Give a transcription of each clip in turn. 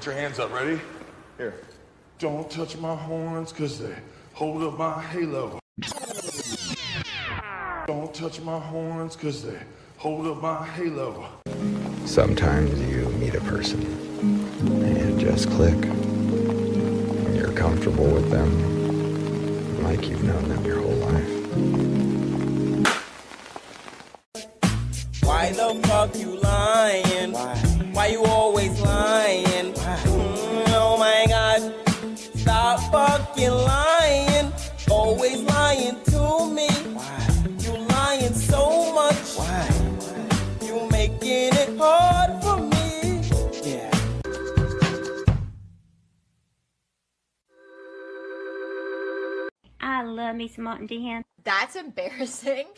Put your hands up, ready? Here. Don't touch my horns, cause they hold up my halo. Don't touch my horns, cause they hold up my halo. Sometimes you meet a person and it just click. And you're comfortable with them like you've known them your whole life. Why the fuck you lying? Why you always lying? Oh my god. Stop fucking lying. Always lying to me. You lying so much. You making it hard for me. Yeah. I love me some Martin Dan. That's embarrassing.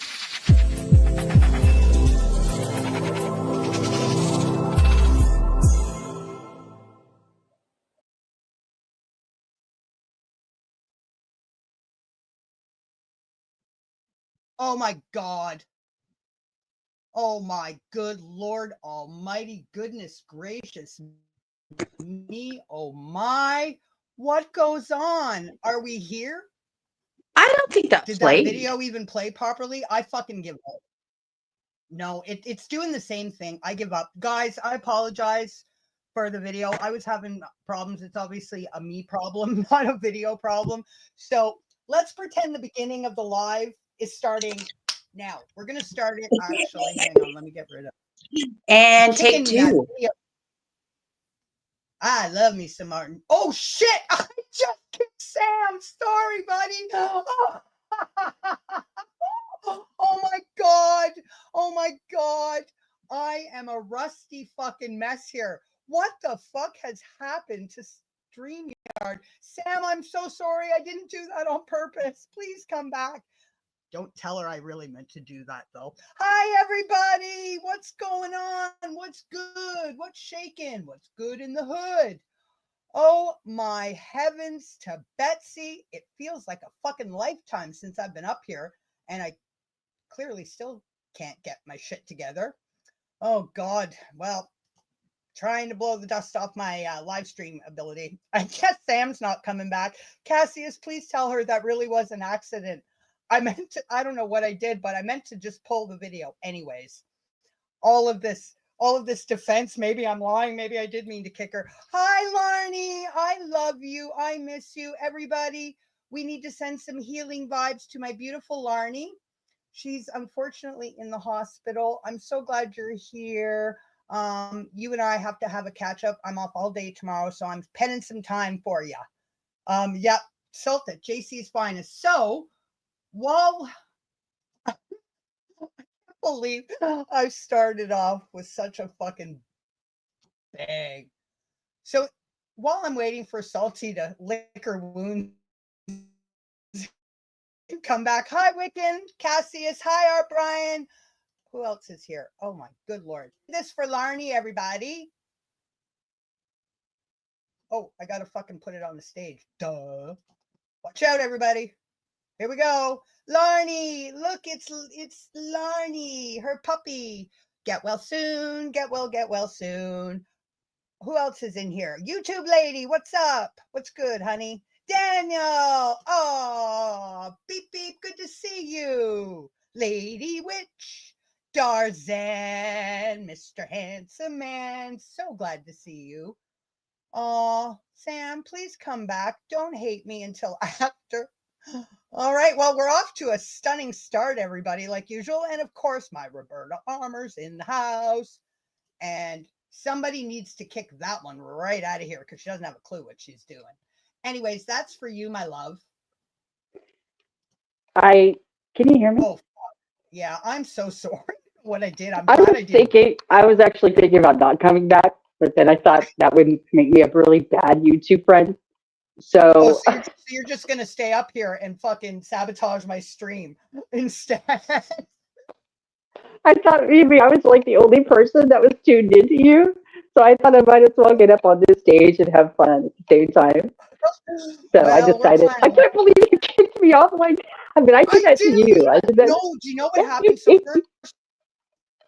Oh my God. Oh my good Lord Almighty, goodness gracious me. Oh my, what goes on? Are we here? I don't think that Did played. that video even play properly? I fucking give up. No, it's doing the same thing. I give up. Guys, I apologize for the video. I was having problems. It's obviously a me problem, not a video problem. So let's pretend the beginning of the live is starting now. We're going to start it actually. Hang on, let me get rid of it. And take two. I love me some Martin. Oh shit! I just kicked Sam. Sorry, buddy. Oh my God. Oh my God. I am a rusty fucking mess here. What the fuck has happened to StreamYard? Sam, I'm so sorry. I didn't do that on purpose. Please come back. Don't tell her I really meant to do that, though. Hi, everybody. What's going on? What's good? What's shaking? What's good in the hood? Oh, my heavens to Betsy. It feels like a fucking lifetime since I've been up here, and I clearly still can't get my shit together. Oh, God. Well, trying to blow the dust off my live stream ability. I guess Sam's not coming back. Cassius, please tell her that really was an accident. I don't know what I did, but I meant to just pull the video anyways. All of this defense, maybe I'm lying, maybe I did mean to kick her. Hi, Larnie, I love you, I miss you. Everybody, we need to send some healing vibes to my beautiful Larnie. She's unfortunately in the hospital. I'm so glad you're here. You and I have to have a catch up. I'm off all day tomorrow, so I'm penning some time for you. Yep, Sultan, JC's finest. So, while I can't believe I started off with such a fucking bang. So while I'm waiting for Salty to lick her wounds, come back. Hi, Wiccan, Cassius. Hi, Art Brian. Who else is here? Oh my good Lord. This for Larnie, everybody. Oh, I gotta fucking put it on the stage. Duh. Watch out, everybody. Here we go. Larnie, look, it's Larnie, her puppy. Get well soon, get well soon. Who else is in here? YouTube lady, what's up? What's good, honey? Daniel, oh, beep, beep, good to see you. Lady Witch, Tarzan, Mr. Handsome Man, so glad to see you. Oh, Sam, please come back. Don't hate me until after. All right, well, we're off to a stunning start, everybody, like usual. And of course, my Roberta Armour's in the house. And somebody needs to kick that one right out of here because she doesn't have a clue what she's doing. Anyways, that's for you, my love. Can you hear me? Oh, yeah, I'm so sorry what I did. I'm glad I did. I was actually thinking about not coming back, but then I thought that would make me a really bad YouTube friend. So You're just going to stay up here and fucking sabotage my stream instead. I thought maybe I was like the only person that was tuned into you. So I thought I might as well get up on this stage and have fun at the same time. So I decided, I can't believe you kicked me off like that. I mean, I did that to you. I did that. No, do you know what happened? So first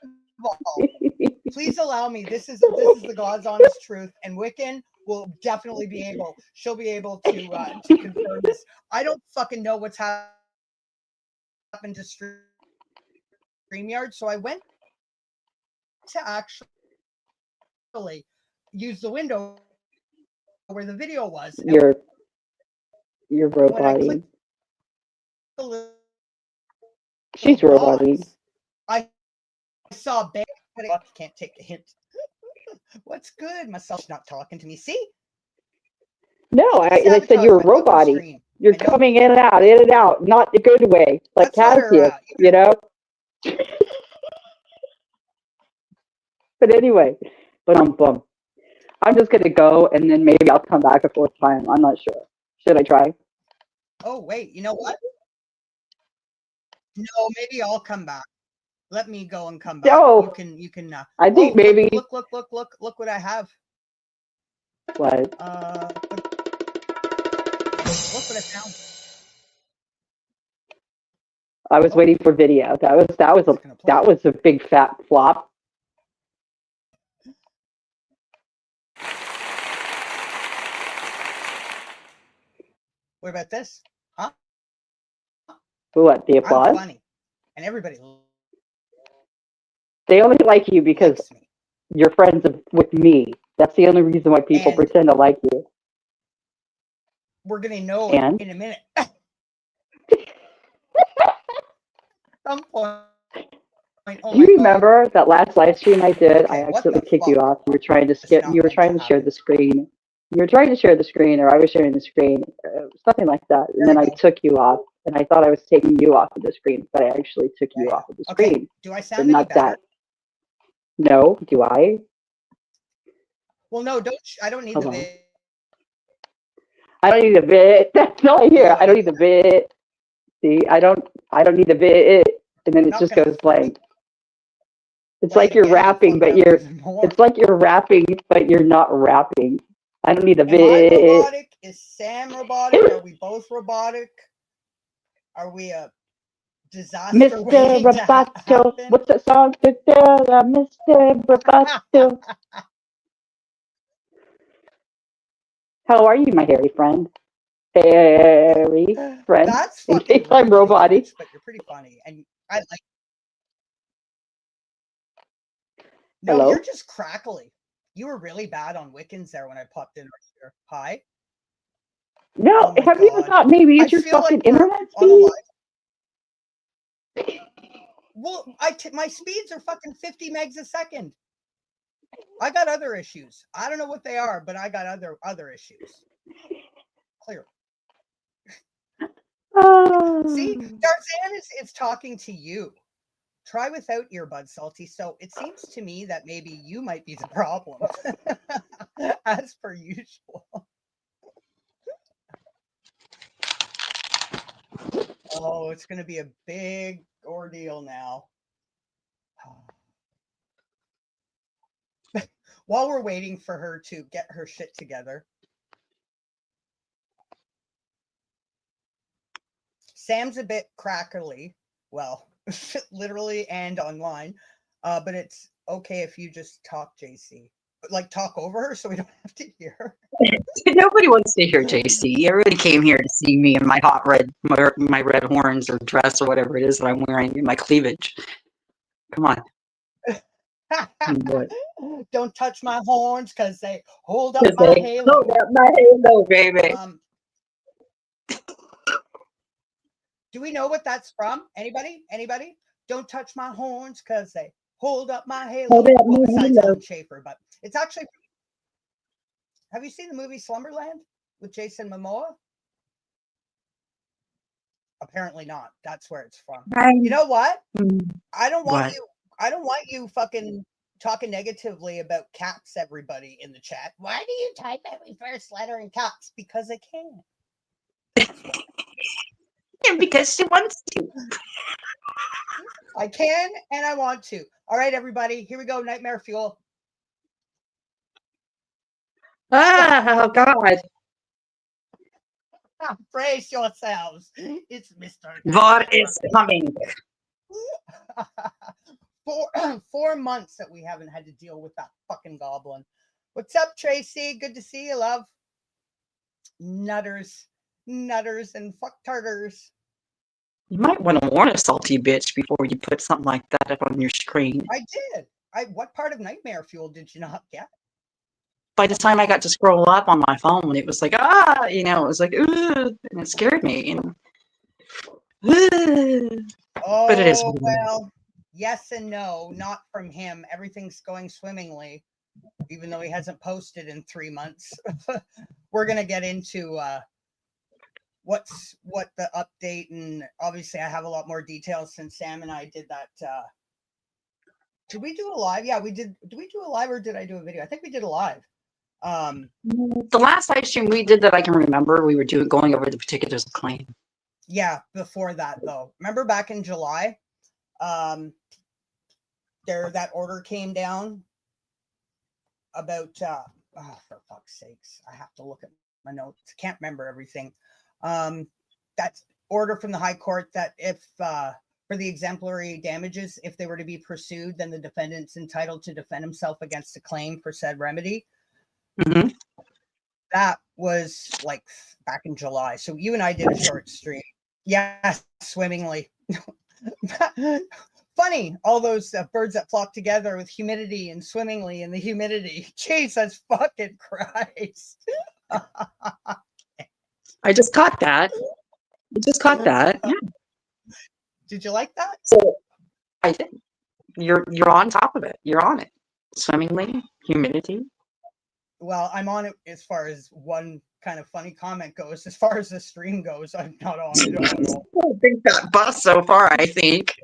of all, please allow me. This is the God's honest truth. And Wiccan, will definitely be able. She'll be able to confirm this. I don't fucking know what's happened to StreamYard, so I went to actually use the window where the video was. Your robot. She's roboting. I saw Bang, but I can't take a hint. What's good? Myself's not talking to me. See? No, I said you were roboting. You're coming in and out, not the good way, like Cassius, you know? But anyway, bum. I'm just going to go, and then maybe I'll come back a fourth time. I'm not sure. Should I try? Oh, wait. You know what? No, maybe I'll come back. Let me go and come back. No. You can. I think maybe. Look what I have. What? Look what I found. I was waiting for video. That was a big fat flop. What about this? Huh? What, the applause? I'm funny. And everybody. They only like you because you're friends with me. That's the only reason why people pretend to like you. We're going to know in a minute. Some point. Do you remember that last live stream I did? Okay, I accidentally kicked you off. You were trying to share the screen. You were trying to share the screen, or I was sharing the screen, something like that. And then I took you off, and I thought I was taking you off of the screen, but I actually took you off of the screen. Do I sound any better? No, do I? Well, no, I don't need the bit. I don't need a bit. That's all I hear. I don't need the bit. See, I don't need the bit. And then it just goes blank. It's like you're rapping, but it's like you're rapping, but you're not rapping. I don't need a bit. Am I robotic? Is Sam robotic? Are we both robotic? Are we a disaster? Mr. Roboto. What's that song? Mr. Roboto. How are you, my hairy friend? Hairy friend. That's in case I'm robotic. But you're pretty funny, and I like. No, hello? You're just crackly. You were really bad on Wiccans there when I popped in right here. Hi. No, have you ever thought maybe it's your fucking internet speed? Well, my speeds are fucking 50 megs a second. I got other issues. I don't know what they are, but I got other issues. Clear. See, Tarzan is talking to you. Try without earbuds, Salty. So it seems to me that maybe you might be the problem, as per usual. Oh, it's going to be a big ordeal now. While we're waiting for her to get her shit together. Sam's a bit crackly. Well, literally and online. But it's okay if you just talk, JC. Like, talk over her so we don't have to hear her. Nobody wants to hear JC. Everybody came here to see me in my my red horns or dress or whatever it is that I'm wearing in my cleavage. Come on. Don't touch my horns because they hold up my halo. Hold up my halo, baby. Do we know what that's from? Anybody? Don't touch my horns because they hold up my halo. Well, besides Alan Schaefer, but it's actually. Have you seen the movie Slumberland with Jason Momoa? Apparently not. That's where it's from. You know what? I don't want you fucking talking negatively about caps, everybody in the chat. Why do you type every first letter in caps? Because I can. Yeah, because she wants to. I can and I want to. All right, everybody. Here we go. Nightmare Fuel. Oh, God. Brace yourselves. It's Mr. What is coming? 4 months that we haven't had to deal with that fucking goblin. What's up, Tracy? Good to see you, love. Nutters, and fuck-tarters. You might want to warn a salty bitch before you put something like that up on your screen. I did. What part of Nightmare Fuel did you not get? By the time I got to scroll up on my phone, it was like, it was like, and it scared me. Oh, but it is. Well, yes and no, not from him. Everything's going swimmingly, even though he hasn't posted in 3 months. We're going to get into what the update, and obviously I have a lot more details since Sam and I did that. Did we do a live? Yeah, we did. Did we do a live or did I do a video? I think we did a live. The last live stream we did that I can remember, we were going over the particulars of claim. Yeah, before that though. Remember back in July, that order came down about for fuck's sakes, I have to look at my notes. Can't remember everything. That order from the High Court that if for the exemplary damages, if they were to be pursued, then the defendant's entitled to defend himself against a claim for said remedy. Mm-hmm. That was like back in July. So you and I did a short stream. Yes, swimmingly. Funny, all those birds that flock together with humidity and swimmingly in the humidity. Jesus fucking Christ. I just caught that. Yeah. Did you like that? So I did. You're on top of it. You're on it. Swimmingly, humidity. Well, I'm on it as far as one kind of funny comment goes. As far as the stream goes, I'm not on it at all. Big fat bus so far, I think.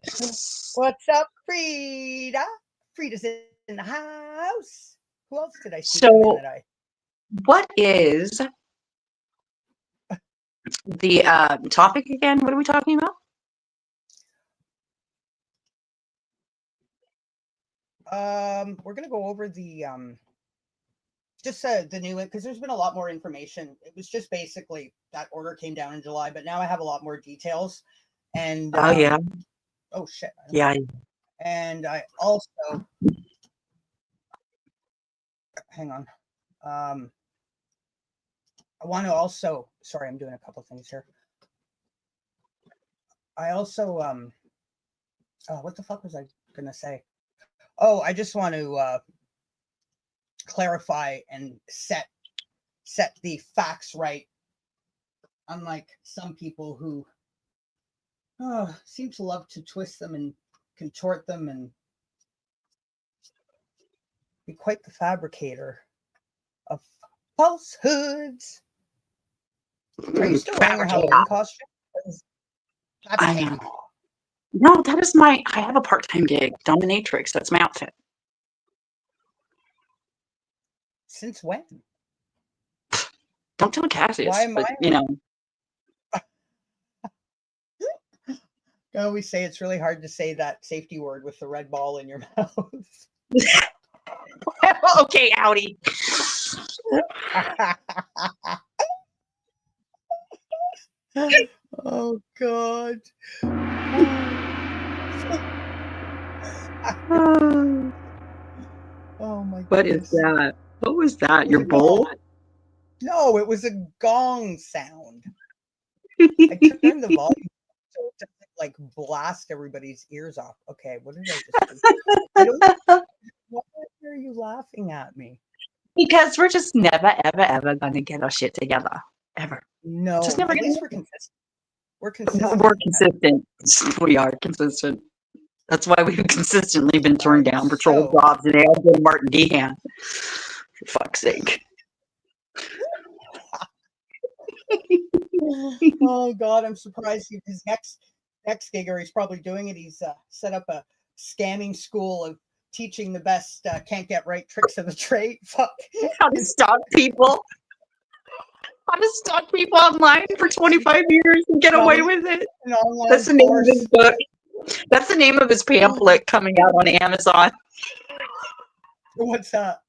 What's up, Frida? Frida's in the house. Who else did I see? So, what is the topic again? What are we talking about? We're gonna go over the just the new one because there's been a lot more information. It was just basically that order came down in July, but now I have a lot more details. And yeah. Oh shit. Yeah. And I also hang on. I want to also. Sorry, I'm doing a couple things here. I also what the fuck was I gonna say? Oh, I just want to clarify and set the facts right. Unlike some people who seem to love to twist them and contort them and be quite the fabricator of falsehoods. Are you still wearing your Halloween costume? I am. No, that is I have a part-time gig, dominatrix. That's my outfit. Since when? Don't tell Cassius. Why am but, I? You know. I always say it's really hard to say that safety word with the red ball in your mouth. Okay, outie. Oh God. Oh my God. What is that? What was that? Your bowl? No, it was a gong sound. I turned the volume so it doesn't like blast everybody's ears off. Okay, what did I just do? Why are you laughing at me? Because we're just never, ever, ever gonna get our shit together. Ever. No, Just never at gonna- least we're consistent. We're consistent. We're consistent. We are consistent. That's why we've consistently been turned down patrol jobs and they all go to Martin Dehan. For fuck's sake. Oh God, I'm surprised his next gig, or he's probably doing it. He's set up a scamming school of teaching the best can't get right tricks of the trade. Fuck. How to stalk people. How to stalk people online for 25 years and get away with it. That's the name of his book. That's the name of his pamphlet coming out on Amazon. What's that?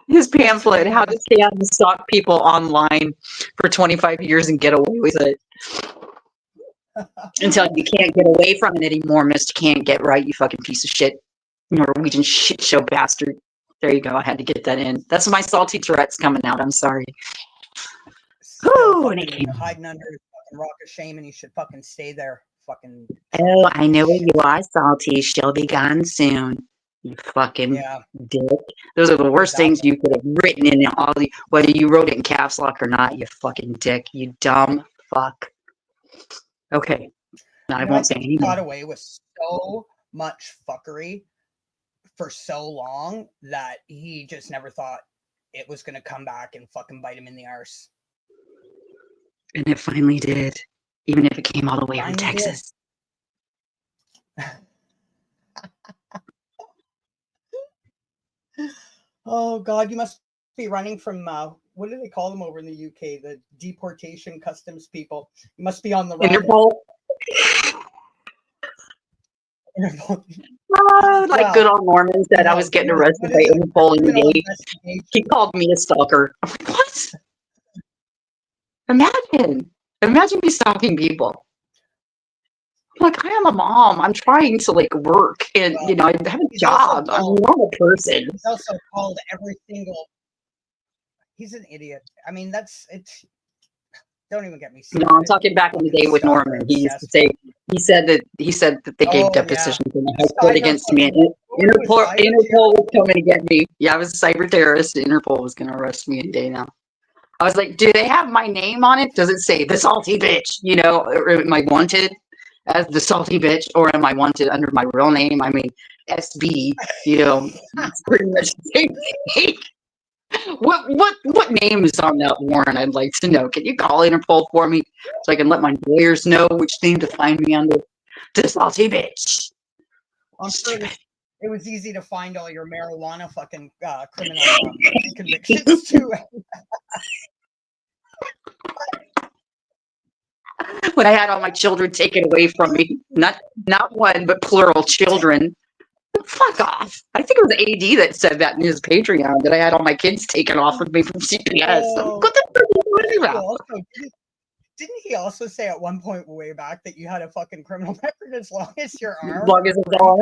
His pamphlet, How to Scam and Stalk People Online for 25 years and Get Away with It. Until you can't get away from it anymore, Mr. Can't Get Right, you fucking piece of shit. Norwegian shit show bastard. There you go. I had to get that in. That's my salty Tourette's coming out. I'm sorry. Still Whew, fucking hiding under his fucking rock of shame, and he should fucking stay there. Fucking. oh, I know where you are, salty. She'll be gone soon. You fucking dick. Those are the worst things you could have written in all the, whether you wrote it in caps lock or not, you fucking dick. You dumb fuck. Okay. No, I won't say anything. He got away with so much fuckery for so long that he just never thought it was going to come back and fucking bite him in the arse. And it finally did. Even if it came all the way from Texas. Oh God, you must be running from what do they call them over in the UK? The deportation customs people. You must be on the run. Interpol. Like good old Norman said, I was getting arrested by Interpol in the day. He called me a stalker. I'm like, what? Imagine me stalking people. Like, I am a mom. I'm trying to like work and I have a job. I'm a normal person. He's also called every single. He's an idiot. I mean, that's it. Don't even get me started. No, I'm talking back in the day with Norman. He used to say he said that they gave depositions in the high court against me. And Interpol was coming to get me. Yeah, I was a cyber terrorist. Interpol was going to arrest me in day now. I was like, do they have my name on it? Does it say the salty bitch? Or am I wanted as the salty bitch, or am I wanted under my real name? I mean, SB. It's pretty much the same thing. What name is on that warrant? I'd like to know. Can you call Interpol for me so I can let my lawyers know which name to find me under? The salty bitch. I'm sure it was easy to find all your marijuana fucking criminal convictions too. When I had all my children taken away from me, not one, but plural children. Fuck off. I think it was AD that said that in his Patreon, that I had all my kids taken off of me from CPS. What the fuck are you talking about? Didn't he also say at one point way back that you had a fucking criminal record as long as your arm? As long as it's arm?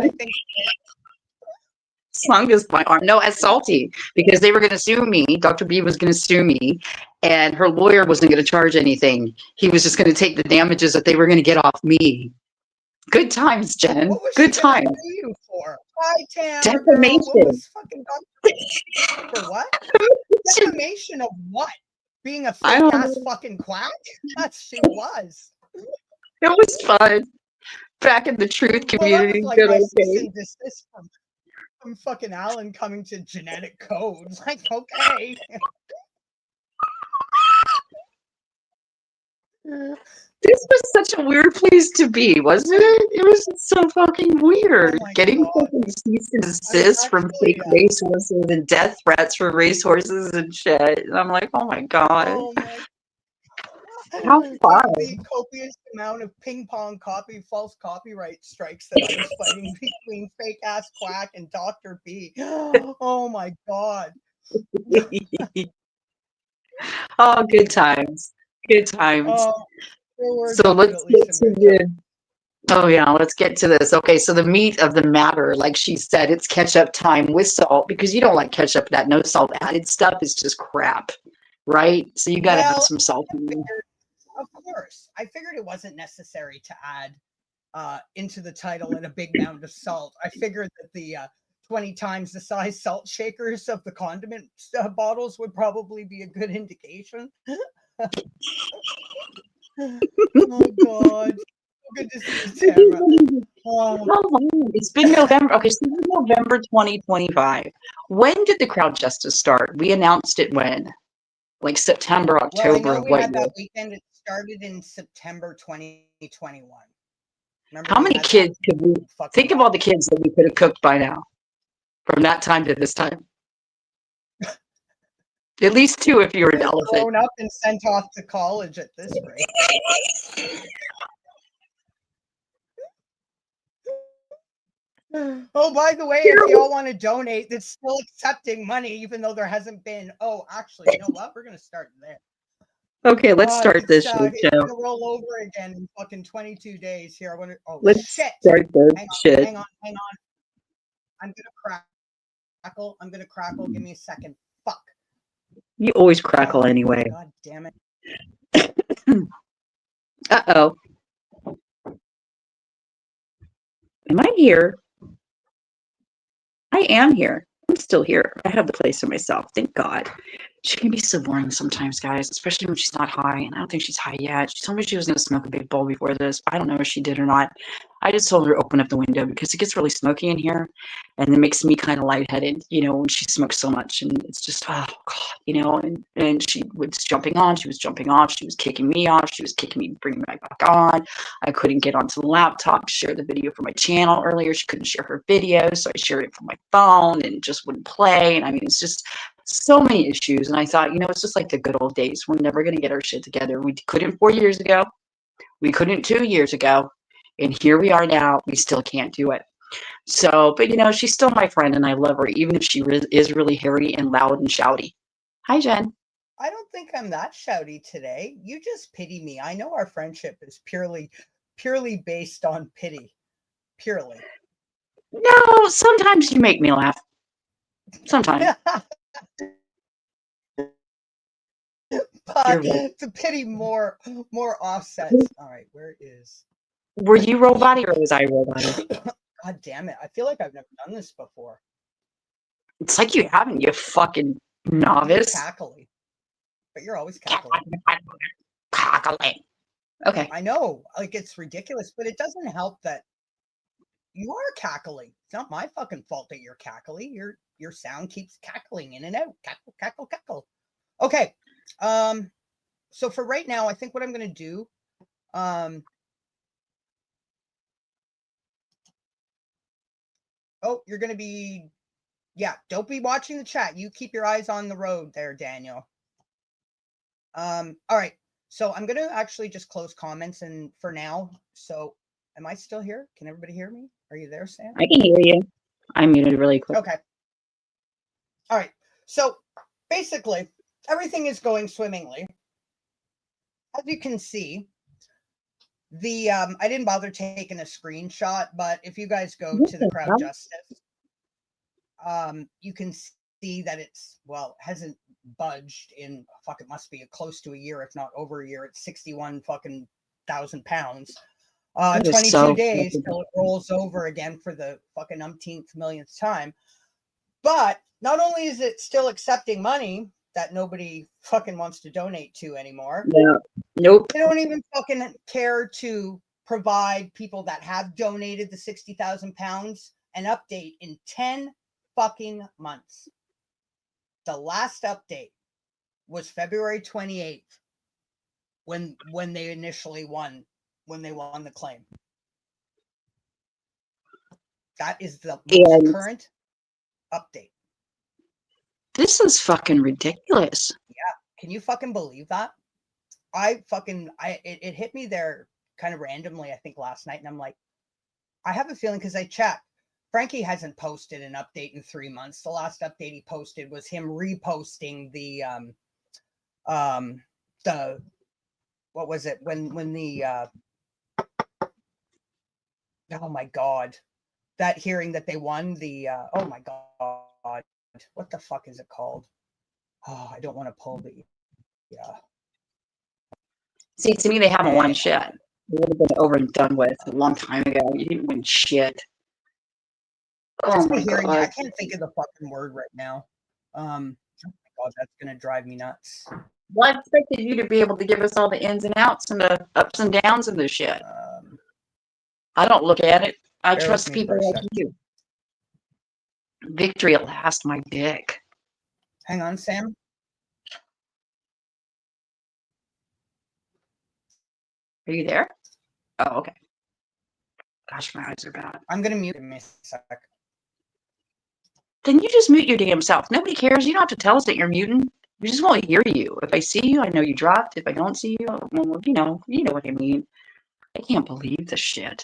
As long as my arm. No, as salty. Because they were going to sue me. Dr. B was going to sue me. And her lawyer wasn't going to charge anything. He was just going to take the damages that they were going to get off me. Good times, Jen. What was good she times. Sue you for? Hi, Tam. Defamation. For what? Defamation of what? Being a fake ass fucking quack? That's she was. It was fun. Back in the truth community. Like my desist from fucking Alan coming to genetic codes. Like, okay. This was such a weird place to be, wasn't it? It was so fucking weird. Getting fucking cease and desist from fake racehorses and death threats for racehorses and shit. And I'm like, oh my god. Oh my. How fun. The copious amount of ping pong false copyright strikes that I was fighting between fake ass quack and Dr. B. Oh my god. Oh, good times. Good times. So let's get to this. Okay, so the meat of the matter, like she said, it's ketchup time with salt, because you don't like ketchup. That no salt added stuff is just crap, right? So you got to have some salt in there. Of course. I figured it wasn't necessary to add into the title in a big amount of salt. I figured that the 20 times the size salt shakers of the condiment bottles would probably be a good indication. Oh god. Good to see you, Tamara. It's been November. Okay, so this is November 2025. When did the crowd justice start? We announced it when? Like September, October of what year? That weekend. It started in September 2021. Remember, how many kids could we think of all the kids that we could have cooked by now? From that time to this time. At least 2 if you're an elephant. Grown up and sent off to college at this rate. Oh, by the way, if y'all want to donate, it's still accepting money, even though there hasn't been. Oh, actually, you know what? We're going to start there. Okay, let's start this shit. It's going to roll over again in fucking 22 days here. Let's start this shit. Hang on. I'm going to crack. crackle. I'm gonna crackle. Give me a second. Fuck. You always crackle anyway. God damn it. Uh-oh. Am I here? I am here. I'm still here. I have the place to myself. Thank God. She can be so boring sometimes, guys, especially when she's not high. And I don't think she's high yet. She told me she was going to smoke a big bowl before this. I don't know if she did or not. I just told her to open up the window because it gets really smoky in here. And it makes me kind of lightheaded, you know, when she smokes so much. And it's just, oh, God, you know. And she was jumping on. She was jumping off. She was kicking me off. She was kicking me, bringing me back on. I couldn't get onto the laptop to share the video for my channel earlier. She couldn't share her video. So I shared it from my phone and it just wouldn't play. And I mean, it's just so many issues. And I thought, you know, it's just like the good old days. We're never going to get our shit together. We couldn't 4 years ago. We couldn't 2 years ago. And here we are now. We still can't do it. So, but you know, she's still my friend and I love her, even if she is really hairy and loud and shouty. Hi, Jen. I don't think I'm that shouty today. You just pity me. I know our friendship is purely based on pity. Purely. No, sometimes you make me laugh. Sometimes. But the pity more offsets. All right, where is? Were you robotic or was I robotic? God damn it! I feel like I've never done this before. It's like you haven't, you fucking novice. You're cackling, but you're always cackling. Cackling. Okay. I know, like it's ridiculous, but it doesn't help that you are cackling. It's not my fucking fault that you're cackling. Your sound keeps cackling in and out. Cackle, cackle, cackle. Okay. So for right now, I think what I'm gonna do, oh, you're gonna be, yeah, don't be watching the chat. You keep your eyes on the road there, Daniel. All right. So I'm gonna actually just close comments and for now. So am I still here? Can everybody hear me? Are you there, Sam? I can hear you. I'm muted really quick. Okay. All right. So basically, everything is going swimmingly. As you can see, the I didn't bother taking a screenshot, but if you guys go to the Crowd Justice, you can see that it's, well, hasn't budged in, fuck, it must be close to a year, if not over a year. It's 61 fucking thousand pounds. 22 days till it rolls over again for the fucking umpteenth millionth time. But not only is it still accepting money that nobody fucking wants to donate to anymore. Yeah. Nope. They don't even fucking care to provide people that have donated the 60,000 pounds an update in 10 fucking months. The last update was February 28th when they initially won, when they won the claim. That is the most current update. This is fucking ridiculous. Yeah. Can you fucking believe that? It hit me there kind of randomly, I think last night. And I'm like, I have a feeling, because I checked, Frankie hasn't posted an update in 3 months. The last update he posted was him reposting the what was it? When the, oh my God, that hearing that they won the, oh my God, what the fuck is it called? Oh, I don't want to pull the, yeah. See, to me, they haven't won shit. It would have been over and done with a long time ago. You didn't win shit. Oh my God. I can't think of the fucking word right now. Oh my God, that's gonna drive me nuts. Well, I expected you to be able to give us all the ins and outs and the ups and downs of this shit. I don't look at it. I trust people like you. Victory at last, my dick. Hang on, Sam. Are you there? Oh, okay. Gosh, my eyes are bad. I'm gonna mute him a sec. Then you just mute your damn self. Nobody cares. You don't have to tell us that you're muting. We just won't hear you. If I see you, I know you dropped. If I don't see you, well, you know what I mean. I can't believe this shit.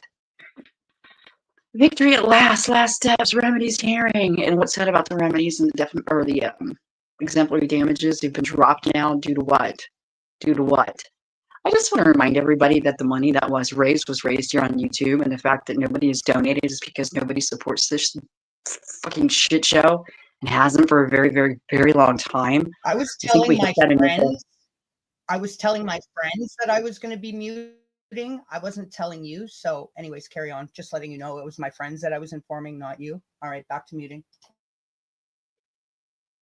Victory at last. Last steps. Remedies hearing. And what's said about the remedies and the exemplary damages? They've been dropped now due to what? Due to what? I just want to remind everybody that the money that was raised here on YouTube, and the fact that nobody has donated is because nobody supports this fucking shit show. and hasn't for a very, very, very long time. I was I think we telling my hit that initial. friends. I was telling my friends that I was going to be muting. I wasn't telling you. So, anyways, carry on. Just letting you know it was my friends that I was informing, not you. All right, back to muting.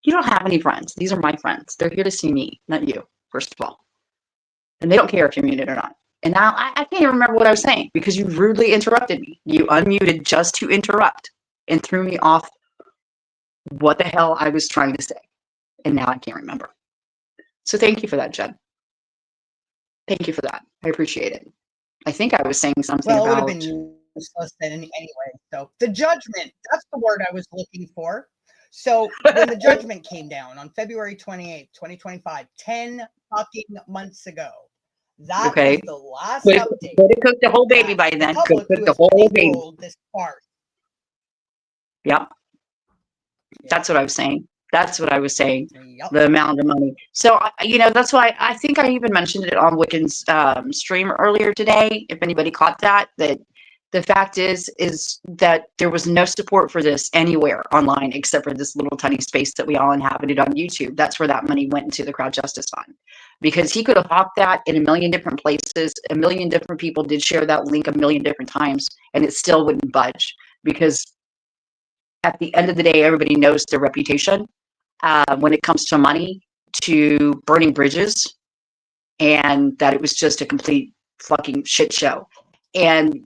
You don't have any friends. These are my friends. They're here to see me, not you, first of all. And they don't care if you're muted or not. And now I can't even remember what I was saying because you rudely interrupted me. You unmuted just to interrupt and threw me off what the hell I was trying to say. And now I can't remember. So thank you for that, Jen. Thank you for that. I appreciate it. I think I was saying something Well, it would about... have been useless anyway. So the judgment, that's the word I was looking for. So when the judgment came down on February 28th, 2025, 10 fucking months ago, that was the last update. Could have cooked the whole baby by then. Could have cooked the whole baby. This farce. Yep. That's what I was saying. That's what I was saying. Yep. The amount of money. So, you know, that's why I think I even mentioned it on Wiccan's stream earlier today. If anybody caught that, that the fact is that there was no support for this anywhere online except for this little tiny space that we all inhabited on YouTube. That's where that money went into the Crowd Justice Fund. Because he could have hawked that in a million different places. A million different people did share that link a million different times, and it still wouldn't budge. Because at the end of the day, everybody knows their reputation when it comes to money, to burning bridges, and that it was just a complete fucking shit show. And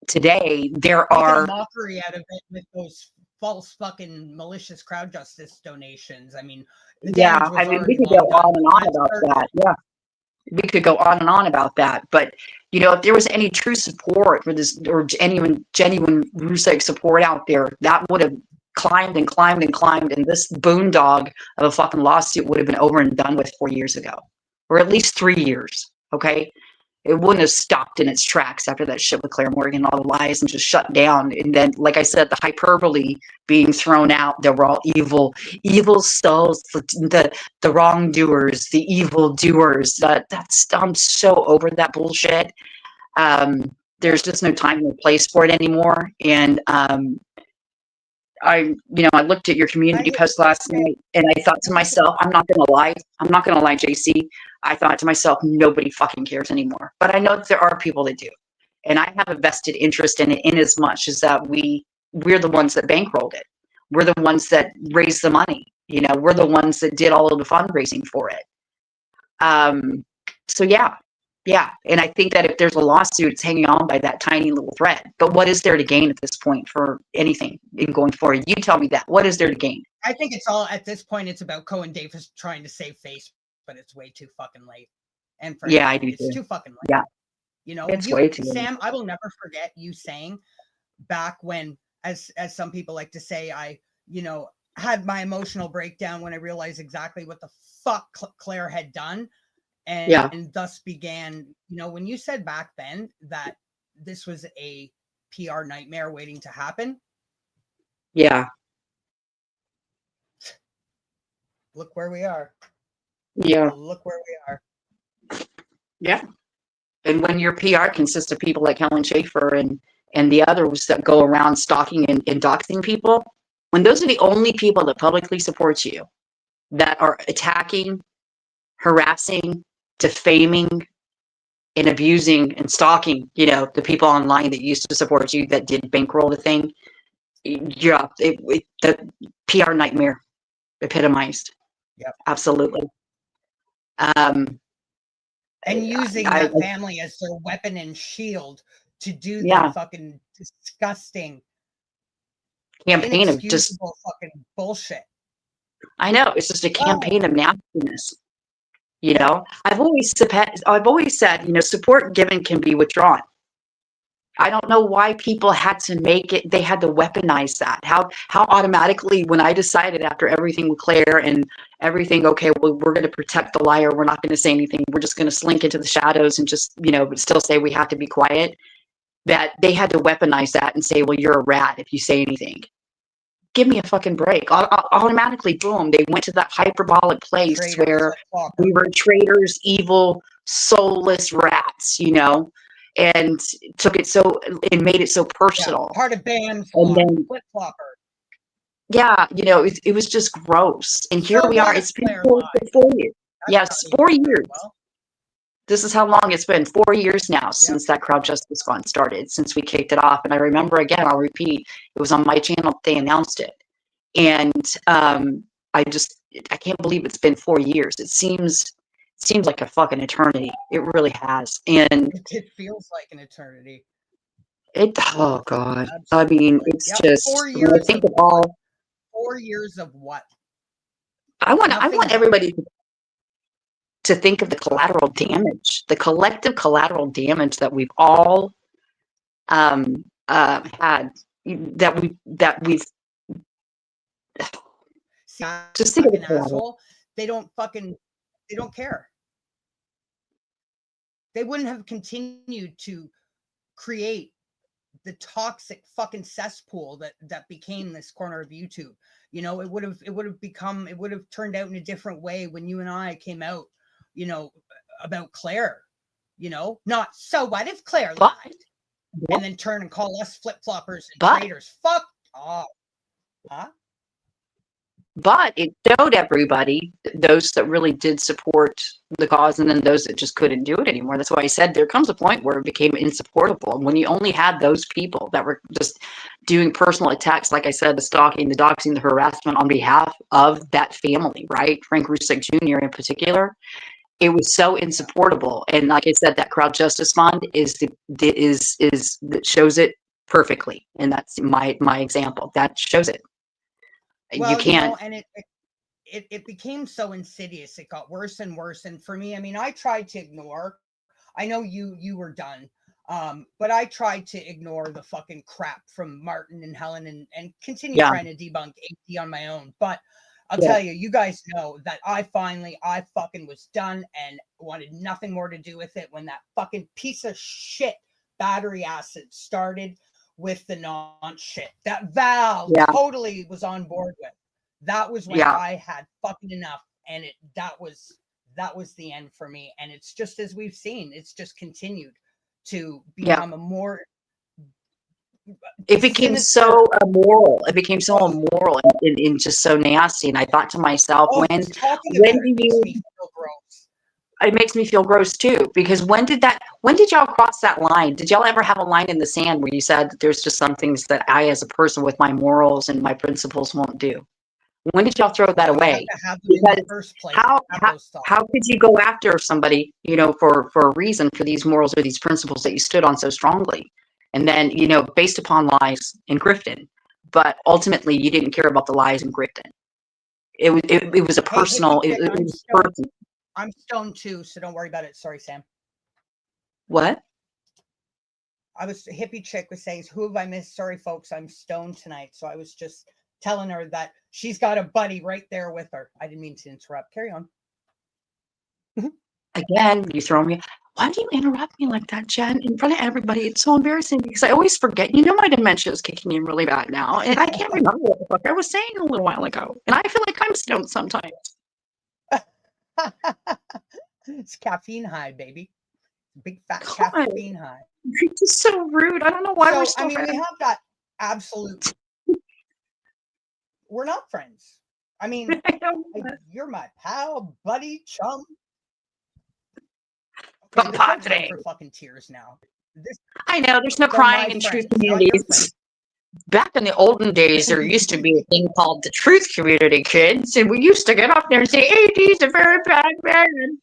today there are a mockery out of it with those false fucking malicious Crowd Justice donations. I mean, yeah, I mean, we could go on and on about that. Yeah, we could go on and on about that. But you know, if there was any true support for this, or genuine Rzucek support out there, that would have climbed and climbed and climbed, and this boondog of a fucking lawsuit would have been over and done with 4 years ago, or at least 3 years. Okay. It wouldn't have stopped in its tracks after that shit with Claire Morgan, all the lies, and just shut down. And then, like I said, the hyperbole being thrown out, that we're all evil souls, the wrongdoers, the evil doers. That's I'm so over that bullshit. There's just no time or place for it anymore. And I looked at your community post last night, and I thought to myself, I'm not gonna lie, JC. I thought to myself, nobody fucking cares anymore. But I know that there are people that do. And I have a vested interest in it, in as much as that we're the ones that bankrolled it. We're the ones that raised the money. You know, we're the ones that did all of the fundraising for it. So yeah. And I think that if there's a lawsuit, it's hanging on by that tiny little thread. But what is there to gain at this point for anything in going forward? You tell me that. What is there to gain? I think it's all, at this point, it's about Cohen Davis trying to save face, but it's way too fucking late. And for him, I do it's too fucking late. Yeah. You know, it's way too late. Sam, I will never forget you saying back when, as some people like to say, I, had my emotional breakdown when I realized exactly what the fuck Claire had done. And thus began, when you said back then that this was a PR nightmare waiting to happen. Yeah. Look where we are. Yeah. Look where we are. Yeah. And when your PR consists of people like Helen Schaefer and the others that go around stalking and doxing people, when those are the only people that publicly support you, that are attacking, harassing, defaming, and abusing and stalking, the people online that used to support you, that did bankroll the thing, the PR nightmare epitomized. Yep. Absolutely. And using that family as their weapon and shield to do the fucking disgusting campaign of just fucking bullshit. I know, it's just a campaign of nastiness. I've always said, support given can be withdrawn. I don't know why people had to make it, they had to weaponize that. How automatically, when I decided after everything with Claire and everything, okay, well, we're going to protect the liar. We're not going to say anything. We're just going to slink into the shadows and just, but still say we have to be quiet. That they had to weaponize that and say, well, you're a rat if you say anything. Give me a fucking break. Automatically, boom, they went to that hyperbolic place where we were traitors, evil, soulless rats, and took it and made it so personal. Part of band flip-flopper. Yeah, it was just gross. And here So we are. what if It's been Claire 4 years. That's Yes, probably 4 very years. well. This is how long it's been. 4 years now since that Crowd Justice Fund started, since we kicked it off. And I remember, again, I'll repeat, it was on my channel. They announced it. And I can't believe it's been 4 years. It seems like a fucking eternity. It really has. And It feels like an eternity. oh God. Absolutely. I mean, it's Yep, just, 4 when I years think of of all, 4 years of what? I want Nothing. everybody to think of the collateral damage, the collective collateral damage that we've all had, that we've See, just think of the fucking collateral. asshole. They don't care. They wouldn't have continued to create the toxic fucking cesspool that became this corner of YouTube. It would have turned out in a different way when you and I came out, about Claire, not so what if Claire lied and then turn and call us flip-floppers and traitors. Fuck off. Huh? But it showed everybody, those that really did support the cause, and then those that just couldn't do it anymore. That's why I said there comes a point where it became insupportable. And when you only had those people that were just doing personal attacks, like I said, the stalking, the doxing, the harassment on behalf of that family, right? Frank Rzucek Jr. in particular, it was so insupportable. And like I said, that Crowd Justice Fund that shows it perfectly. And that's my example. That shows it. Well, you can't. And it became so insidious. It got worse and worse. And for me, I mean, I tried to ignore. I know you were done, but I tried to ignore the fucking crap from Martin and Helen and continue trying to debunk AT on my own. But I'll tell you, you guys know that I fucking was done and wanted nothing more to do with it when that fucking piece of shit battery acid started with the non-shit that Val totally was on board with. That was when I had fucking enough, and that was the end for me. And it's just, as we've seen, it's just continued to become a more. It became so immoral. It became so immoral and just so nasty. And I thought to myself, when do you? It makes me feel gross too, because when did y'all cross that line? Did y'all ever have a line in the sand where you said there's just some things that I, as a person with my morals and my principles, won't do? When did y'all throw that away? Because how could you go after somebody, for a reason, for these morals or these principles that you stood on so strongly, and then, based upon lies and grifting, but ultimately you didn't care about the lies and grifting. It was a personal. It was personal. I'm stoned too, so don't worry about it. Sorry, Sam. What? A hippie chick was saying, "Who have I missed? Sorry, folks, I'm stoned tonight." So I was just telling her that she's got a buddy right there with her. I didn't mean to interrupt. Carry on. Again, you throw me. Why do you interrupt me like that, Jen, in front of everybody? It's so embarrassing because I always forget. My dementia is kicking in really bad now, and I can't remember what the fuck I was saying a little while ago. And I feel like I'm stoned sometimes. It's caffeine high, baby. Big fat caffeine high. It's just so rude. I don't know why we're still we have that absolute. We're not friends. I mean, you're my pal, buddy, chum. Okay, for fucking tears now. I know there's no crying in truth communities. Back in the olden days, there used to be a thing called the truth community, kids, and we used to get up there and say, AD's a very bad man.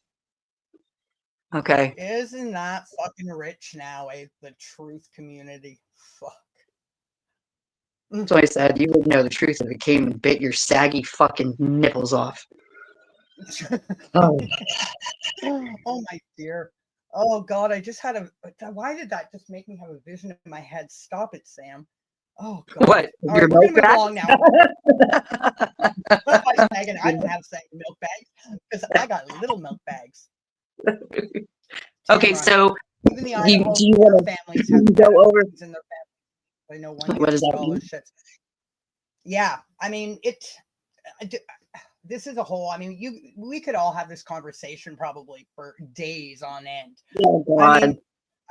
Okay. Isn't that fucking rich now, the truth community? Fuck. So I said, you would know the truth if it came and bit your saggy fucking nipples off. Oh my dear. Oh God, I just had why did that just make me have a vision in my head? Stop it, Sam. Oh God. What? All right, we're gonna move along now. Megan, I don't have milk bags because I got little milk bags. Okay, so even the do you want to go over in their family? I know what is that? Yeah, I mean this is a whole. I mean, we could all have this conversation probably for days on end. Oh God. I mean,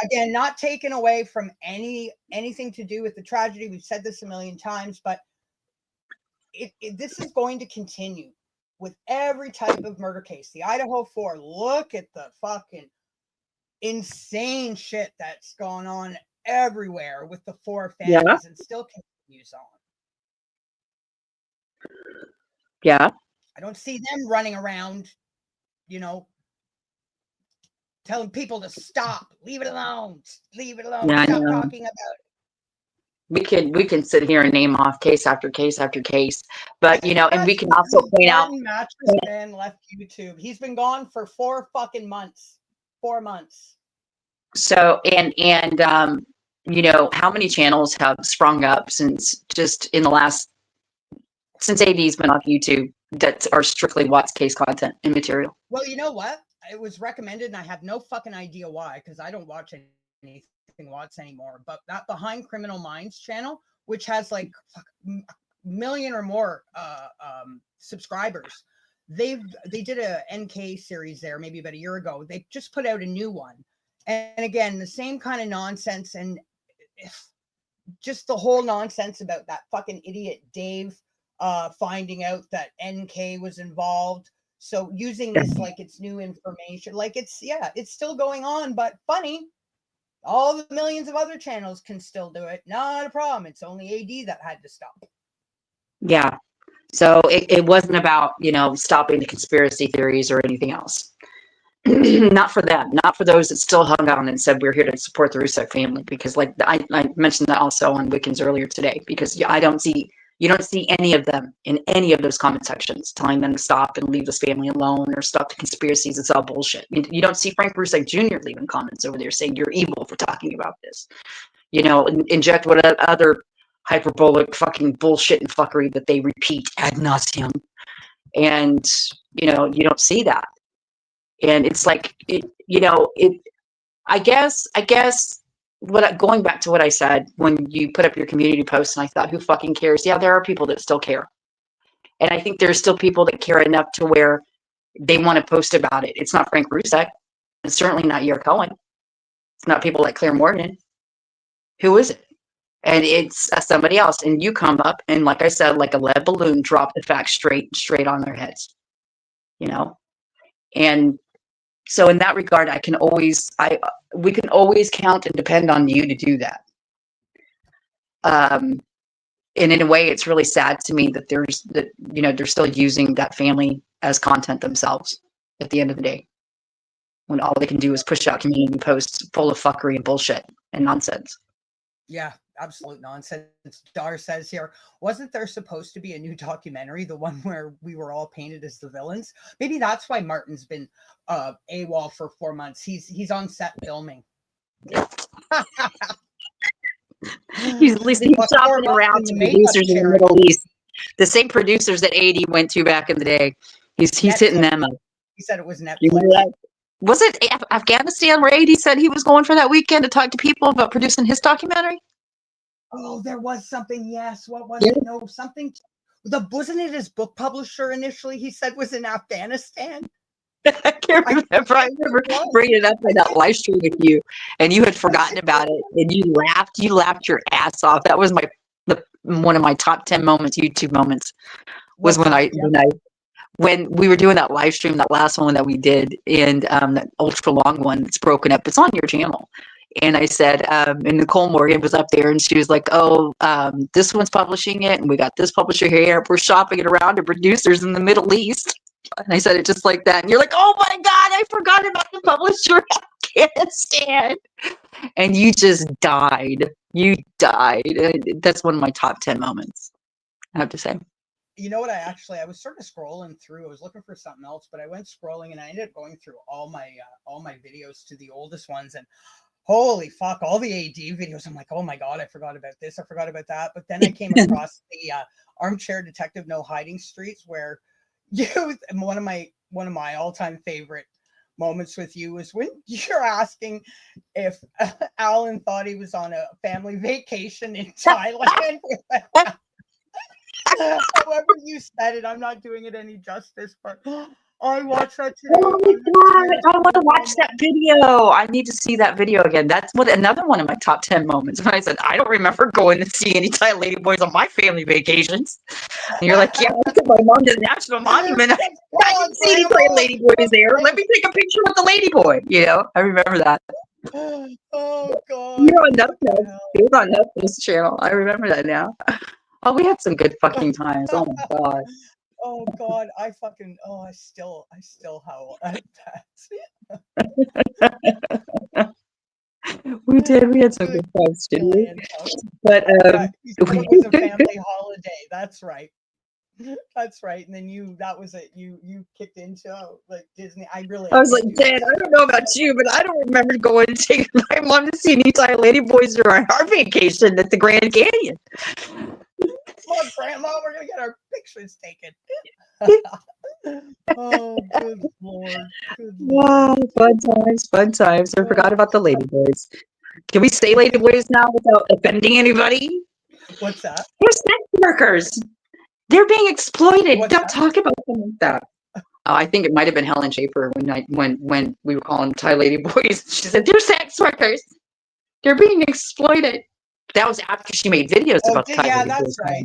again, not taken away from anything to do with the tragedy. We've said this a million times, but this is going to continue with every type of murder case. The Idaho 4, look at the fucking insane shit that's gone on everywhere with the 4 families and still continues on. Yeah. I don't see them running around, telling people to stop, leave it alone, Yeah, stop talking about it. We can sit here and name off case after case after case, but and we can also point out Mattress Man left YouTube. He's been gone for 4 fucking months. 4 months. So how many channels have sprung up since AD's been off YouTube that are strictly Watts case content and material? Well, you know what? It was recommended, and I have no fucking idea why, because I don't watch anything Watts anymore. But that Behind Criminal Minds channel, which has like a million or more subscribers, they did a NK series there maybe about a year ago. They just put out a new one, and again the same kind of nonsense, and just the whole nonsense about that fucking idiot Dave finding out that NK was involved. So using this like it's new information, like it's still going on, but funny. All the millions of other channels can still do it. Not a problem. It's only AD that had to stop. Yeah. So it wasn't about, stopping the conspiracy theories or anything else. Not for them, not for those that still hung on and said, we're here to support the Rzucek family. Because like I mentioned that also on Wiccans earlier today, because you don't see any of them in any of those comment sections telling them to stop and leave this family alone or stop the conspiracies. It's all bullshit. You don't see Frank Rzucek Jr. leaving comments over there saying you're evil for talking about this. Inject what other hyperbolic fucking bullshit and fuckery that they repeat ad nauseum. And, you don't see that. And it's like, I guess going back to what I said when you put up your community post, and I thought, who fucking cares? Yeah, there are people that still care. And I think there's still people that care enough to where they want to post about it. It's not Frank Rzucek. It's certainly not Cohen. It's not people like Claire Morgan. Who is it? And it's somebody else. And you come up and, like I said, like a lead balloon, drop the facts straight on their heads. And so in that regard, we can always count and depend on you to do that. And in a way, it's really sad to me that they're still using that family as content themselves at the end of the day, when all they can do is push out community posts full of fuckery and bullshit and nonsense. Yeah, absolute nonsense. Dar says here, wasn't there supposed to be a new documentary, the one where we were all painted as the villains? Maybe that's why Martin's been AWOL for 4 months. He's on set filming. He's shopping around to producers in the Middle East. The same producers that AD went to back in the day. He's hitting them up. He said it was Netflix. You know that? Was it Afghanistan where AD said he was going for that weekend to talk to people about producing his documentary? Oh, there was something. Yes. What was it? No, something. Wasn't it his book publisher initially? He said was in Afghanistan. I can't remember. I remember bringing it up in that live stream with you, and you had forgotten about it, and you laughed. You laughed your ass off. That was one of my top 10 moments, YouTube moments. Was when we were doing that live stream, that last one that we did, and that ultra long one. It's broken up. It's on your channel. And I said, and Nicole Morgan was up there, and she was like, "Oh, this one's publishing it, and we got this publisher here. We're shopping it around to producers in the Middle East." And I said it just like that. And you're like, "Oh my God, I forgot about the publisher in Afghanistan." And you just died. You died. That's one of my top 10 moments, I have to say. You know what? I was sort of scrolling through. I was looking for something else, but I went scrolling, and I ended up going through all my videos to the oldest ones, and holy fuck, all the AD videos. I'm like, oh my God, I forgot about this. I forgot about that. But then I came across the Armchair Detective No Hiding Streets, where one of my all-time favorite moments with you was when you're asking if Alan thought he was on a family vacation in Thailand. However you said it, I'm not doing it any justice, but I watched that today. Oh my God, I want to watch that video. I need to see that video again. That's another one of my top 10 moments. When I said, I don't remember going to see any Thai ladyboys on my family vacations. And you're like, yeah, I took my mom to the National Monument. I didn't see any Thai ladyboys there. Let me take a picture with the ladyboy. You know, I remember that. Oh God. You're on Netflix. It was on Netflix channel. I remember that now. Oh, we had some good fucking times. Oh my God. Oh God, I still howl at that. We did. We had some good times, didn't we? But Yeah, you said it was a family holiday. That's right. That's right. And then that was it. You kicked into like Disney. I was like, Dad, I don't know about you, but I don't remember going to take my mom to see any Thai ladyboys during our vacation at the Grand Canyon. Come on, Grandma, we're gonna get our pictures taken. Oh, good Lord. Good Lord. Wow, fun times. I forgot about the ladyboys. Can we say ladyboys now without offending anybody? What's that? They're sex workers. They're being exploited. Don't talk about them like that. I think it might have been Helen Schaefer when we were calling Thai ladyboys. She said, they're sex workers. They're being exploited. That was after she made videos about Thai ladyboys. Yeah, that's right.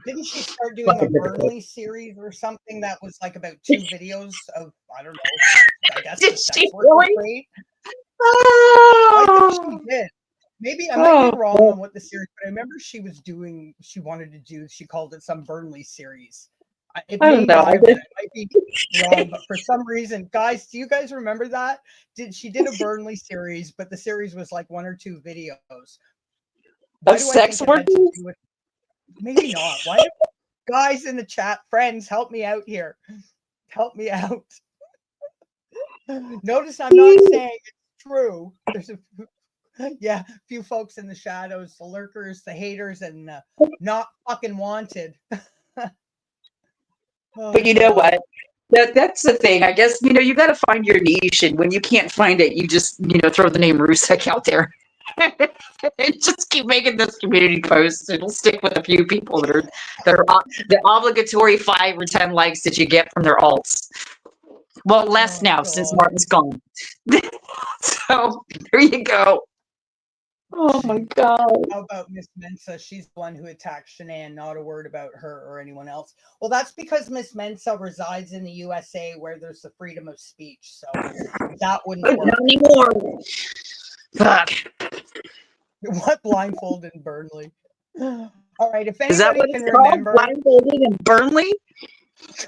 Didn't she start doing a Burnley series or something that was like about 2 videos of, I don't know, I guess Did the sex she worker really? trade? I think she did. Maybe I might be wrong on what the series, but I remember she called it some Burnley series. It may not have been. It might be wrong, but for some reason, guys, do you guys remember that? She did a Burnley series, but the series was like 1 or 2 videos. Of sex workers? Maybe not. Why guys in the chat, friends, help me out here. Help me out. Notice I'm not saying it's true. There's a few folks in the shadows, the lurkers, the haters, and not fucking wanted. But you know what? That's the thing. I guess, you got to find your niche, and when you can't find it, you just, throw the name Rzucek out there. And just keep making those community posts. It'll stick with a few people that are the obligatory 5 or 10 likes that you get from their alts. Well, less now since Martin's gone. So there you go. Oh my God. How about Miss Mensa? She's the one who attacked Shanann, not a word about her or anyone else. Well, that's because Miss Mensa resides in the USA where there's the freedom of speech. So that wouldn't work. Not anymore. Fuck. What blindfolded in Burnley? All right, if Is that anybody what can it's called? remember, Blindfolded in Burnley?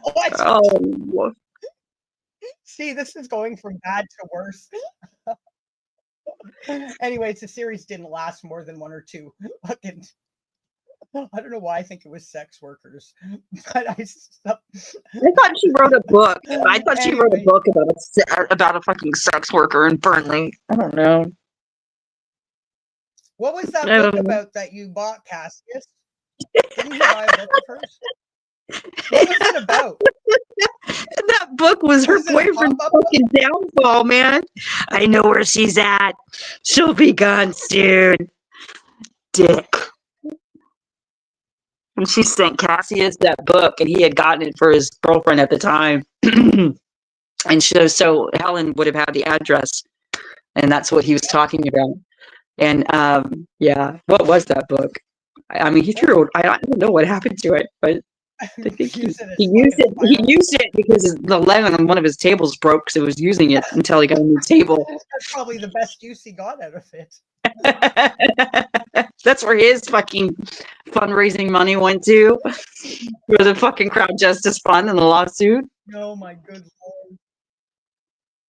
What? Oh. See, this is going from bad to worse. Anyways, the series didn't last more than 1 or 2. Fucking, I don't know why I think it was sex workers, but I thought she wrote a book. I thought she wrote a book about a fucking sex worker in Burnley. I don't know. What was that book about that you bought, Cassius? Didn't you buy a book of hers? What was it about? That book was her boyfriend's fucking downfall, man. I know where she's at. She'll be gone soon. Dick. And she sent Cassius that book, and he had gotten it for his girlfriend at the time. And so Helen would have had the address, and that's what he was talking about. And what was that book? I mean, he threw. I don't know what happened to it, but I think he used it. He used it because the leg on one of his tables broke, so he was using it until he got a new table. That's probably the best use he got out of it. That's where his fucking fundraising money went to, for the fucking Crowd Justice Fund and the lawsuit. Oh my good Lord!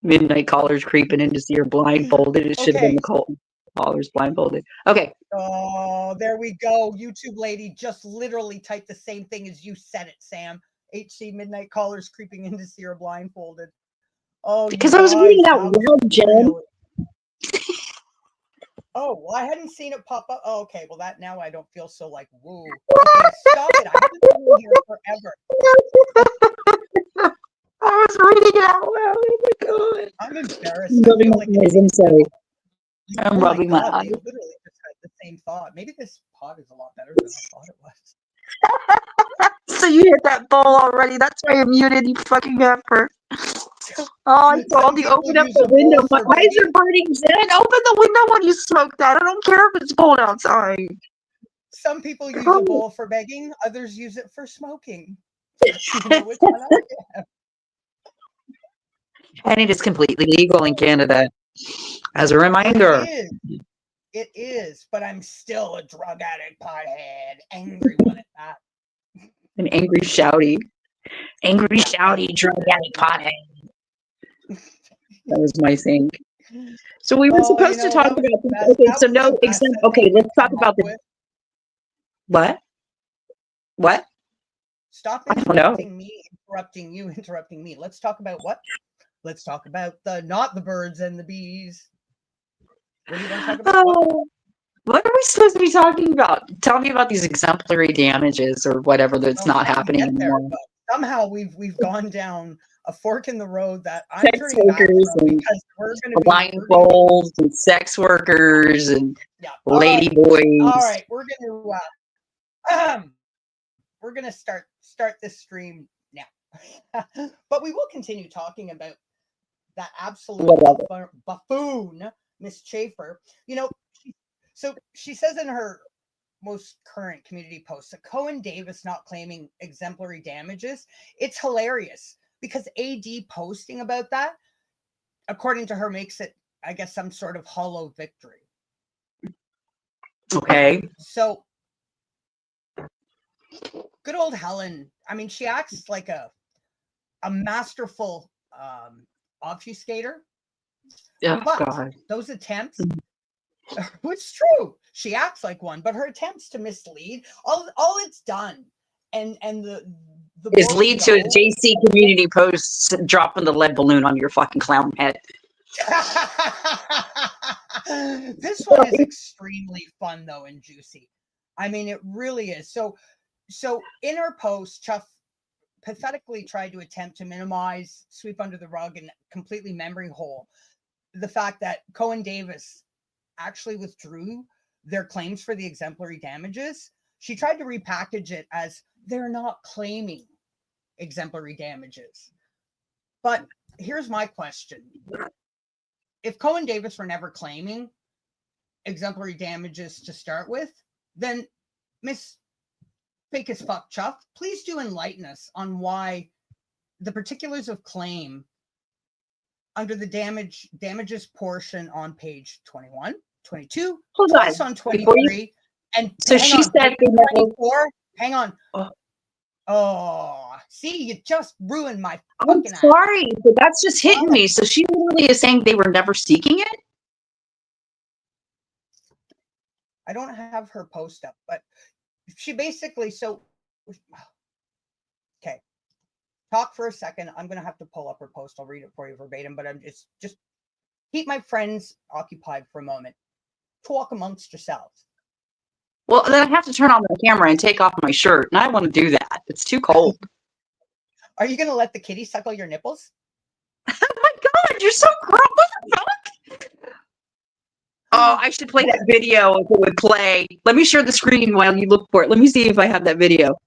Midnight callers creeping in to see her blindfolded. It should have been the callers blindfolded. Okay. Oh, there we go. YouTube lady just literally typed the same thing as you said it, Sam. HC Midnight callers creeping in to see her blindfolded. Oh, because I was reading it out loud, Jen. Oh, well, I hadn't seen it pop up. Oh, okay. Well, now I don't feel so like, woo. Okay, stop it. I haven't been in here forever. I was reading it out loud. Oh my God. I'm embarrassed. I'm sorry. I'm rubbing my eye. I literally just had the same thought. Maybe this pod is a lot better than I thought it was. so you hit that bowl already. That's why you're muted, you fucking heifer. Oh, I told you, open up the window. My eyes are burning, Zen. Open the window when you smoke that. I don't care if it's cold outside. Some people use a bowl for begging, others use it for smoking. You know which one I am. And it is completely legal in Canada. As a reminder. It is, but I'm still a drug addict, pothead, angry one at that. An angry, shouty, drug addict pothead. That was my thing. So we were supposed to talk about this. Okay, so no example. Okay, let's talk about this. What? What? Stop interrupting me, interrupting you, interrupting me. Let's talk about what? Let's talk about not the birds and the bees. What do you want to talk about? What are we supposed to be talking about? Tell me about these exemplary damages or whatever that's not happening anymore. Somehow we've gone down a fork in the road that I'm sex workers and because we're going to be blindfolds and sex workers and lady boys. All right, we're going to start this stream now, but we will continue talking about that absolute buffoon, Miss Schaefer. You know, so she says in her most current community post that Cohen Davis not claiming exemplary damages. It's hilarious because AD posting about that, according to her, makes it, I guess, some sort of hollow victory. Okay. So good old Helen. I mean, she acts like a masterful obfuscator. Oh, but God. Those attempts, it's true. She acts like one, but her attempts to mislead, all it's done, and the is lead to a JC community post dropping the lead balloon on your fucking clown head. This one is extremely fun though and juicy. I mean, it really is. So in her post, Chuff pathetically tried to attempt to minimize, sweep under the rug, and completely memory hole the fact that Cohen Davis actually withdrew their claims for the exemplary damages. She tried to repackage it as they're not claiming exemplary damages. But here's my question. If Cohen Davis were never claiming exemplary damages to start with, then Miss Fake as Fuck Chuff, please do enlighten us on why the particulars of claim under the damages portion on page 21, 22, plus on 23, and so she said 24. Hang on. Oh, see, you just ruined my I'm sorry, but that's just hitting me. So she literally is saying they were never seeking it? I don't have her post up, but she basically, okay. Talk for a second. I'm going to have to pull up her post. I'll read it for you verbatim, but I'm just keep my friends occupied for a moment. Talk amongst yourselves. Well, then I have to turn on my camera and take off my shirt, and I want to do that. It's too cold. Are you going to let the kitty suckle your nipples? Oh my God, you're so gross. What the fuck? Oh, I should play that video if it would play. Let me share the screen while you look for it. Let me see if I have that video.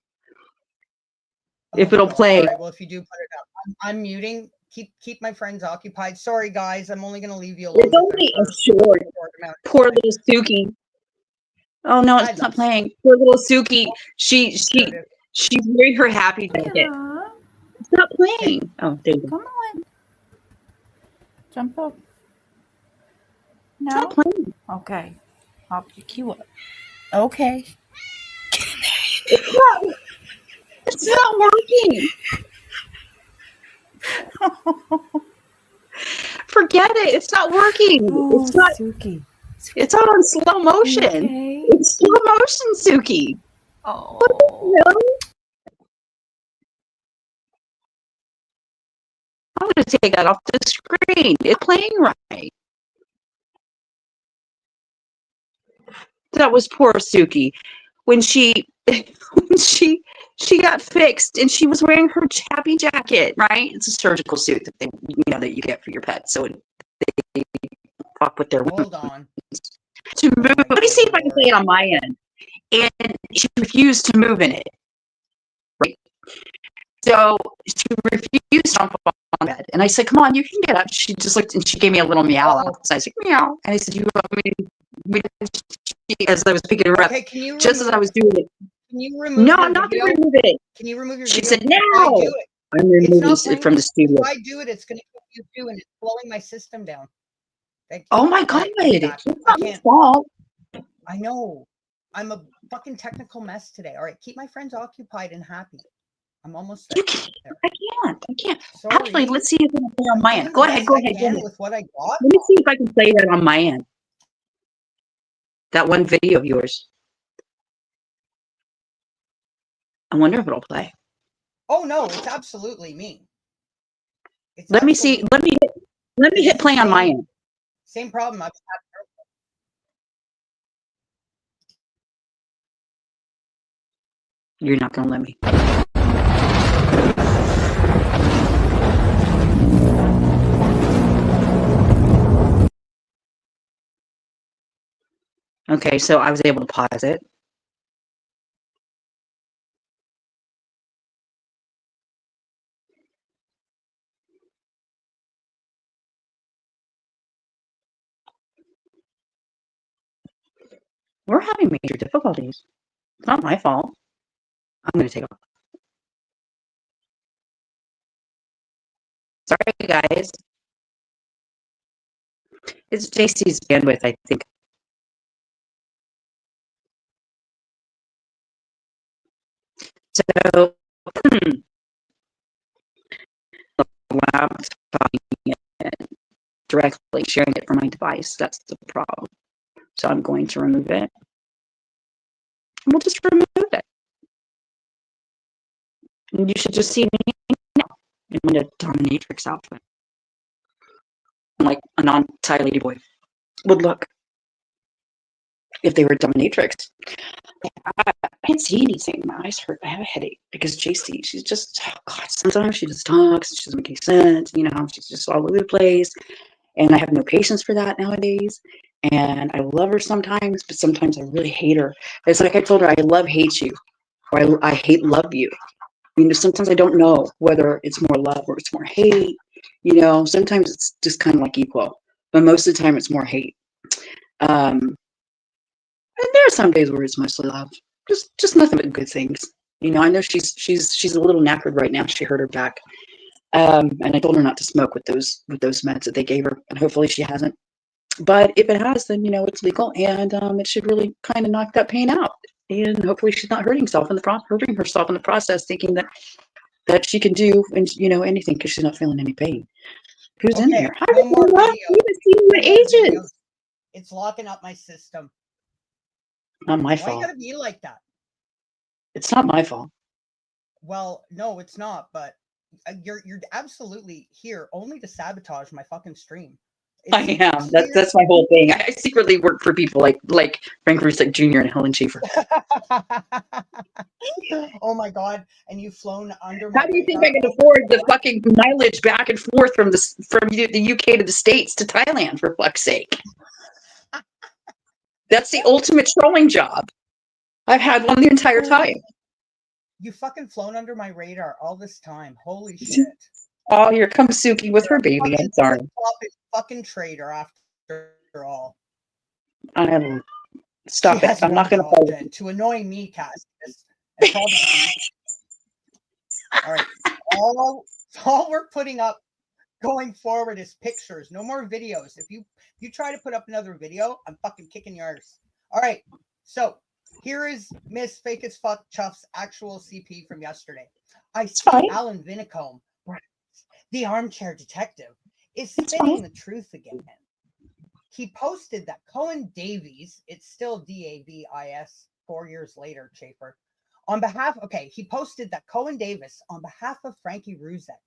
If it'll play. Right, well, if you do put it up, I'm muting. Keep my friends occupied. Sorry, guys. I'm only going to leave you alone. It's only a short. Poor little Suki. Oh no, it's not playing. Poor little Suki. She's wearing her happy jacket. It's not playing. Oh, there you go. Come on. Jump up. No. It's not playing. Okay. I'll pick you up. Okay. It's not working. Forget it. It's not working. Oh, it's not. Suki. It's out on slow motion. Okay. It's slow motion, Suki. Oh. What the hell? I'm going to take that off the screen. It's playing right. That was poor Suki. When she got fixed and she was wearing her happy jacket, right? It's a surgical suit that that you get for your pet. So they fuck with their Hold on. To move. Let me see if I can play it on my end. And she refused to move in it. Right. So she refused to jump on bed. And I said, come on, you can get up. She just looked and she gave me a little meow. So I was like, meow. And I said, you want me as I was picking her up, Okay, can you just as I was doing it. Can you remove No, your I'm not video? going to remove it. Can you remove your She video? said, If I no. do it, I'm it's removing not it from the studio. If I do it, it's going to kill you too, and it's blowing my system down. Oh my God. It's not my fault. I know. I'm a fucking technical mess today. All right, keep my friends occupied and happy. I'm almost there. I can't. Sorry. Actually, let's see if I can play on my end. Go ahead. With what I got. Let me see if I can play that on my end. That one video of yours. I wonder if it'll play. Oh no, it's absolutely me. Let me see. Let me hit play on my end. Same problem I've had. You're not going to let me. Okay, so I was able to pause it. We're having major difficulties. It's not my fault. I'm going to take off. Sorry, guys. It's JC's bandwidth, I think. So, laptop directly sharing it from my device. That's the problem. So I'm going to remove it. And we'll just remove it. And you should just see me now in a dominatrix outfit. Like a non-Thai lady boy would look if they were a dominatrix. I can't see anything. My eyes hurt. I have a headache because JC, she's just, oh God, sometimes she just talks. She doesn't make any sense. You know, she's just all over the place. And I have no patience for that nowadays. And I love her sometimes, but sometimes I really hate her. It's like I told her, I love hate you, or I hate love you. You know, sometimes I don't know whether it's more love or it's more hate. You know, sometimes it's just kind of like equal, but most of the time it's more hate. And there are some days where it's mostly love, just nothing but good things. You know, I know she's a little knackered right now. She hurt her back, and I told her not to smoke with those meds that they gave her, and hopefully she hasn't. But if it has, then you know it's legal, and it should really kind of knock that pain out. And hopefully she's not hurting herself in the process, thinking that she can do anything because she's not feeling any pain. Who's in here? No more video. You haven't seen what ages. It's locking up my system. Not my Why fault. you gotta be like that? It's not my fault. Well, no, it's not. But you're absolutely here only to sabotage my fucking stream. I am. That's my whole thing. I secretly work for people like Frank Rzucek Jr. and Helen Schaefer. Oh my God! And you've flown under. How do you think I can afford the fucking mileage back and forth from the UK to the States to Thailand, for fuck's sake? That's the ultimate trolling job. I've had one the entire time. You fucking flown under my radar all this time. Holy shit. Oh, here comes Suki with her baby. I'm sorry. Fucking traitor after all. Stop it. I'm not going to follow to annoy me, Cass. All right. All we're putting up going forward is pictures. No more videos. If you try to put up another video, I'm fucking kicking yours. All right. So here is Miss Fake as Fuck Chuff's actual CP from yesterday. I see Alan Vinnicombe, the armchair detective, is spinning the truth again. He posted that Cohen Davies, it's still Davis 4 years later, Schaefer, he posted that Cohen Davis, on behalf of Frankie Rzucek,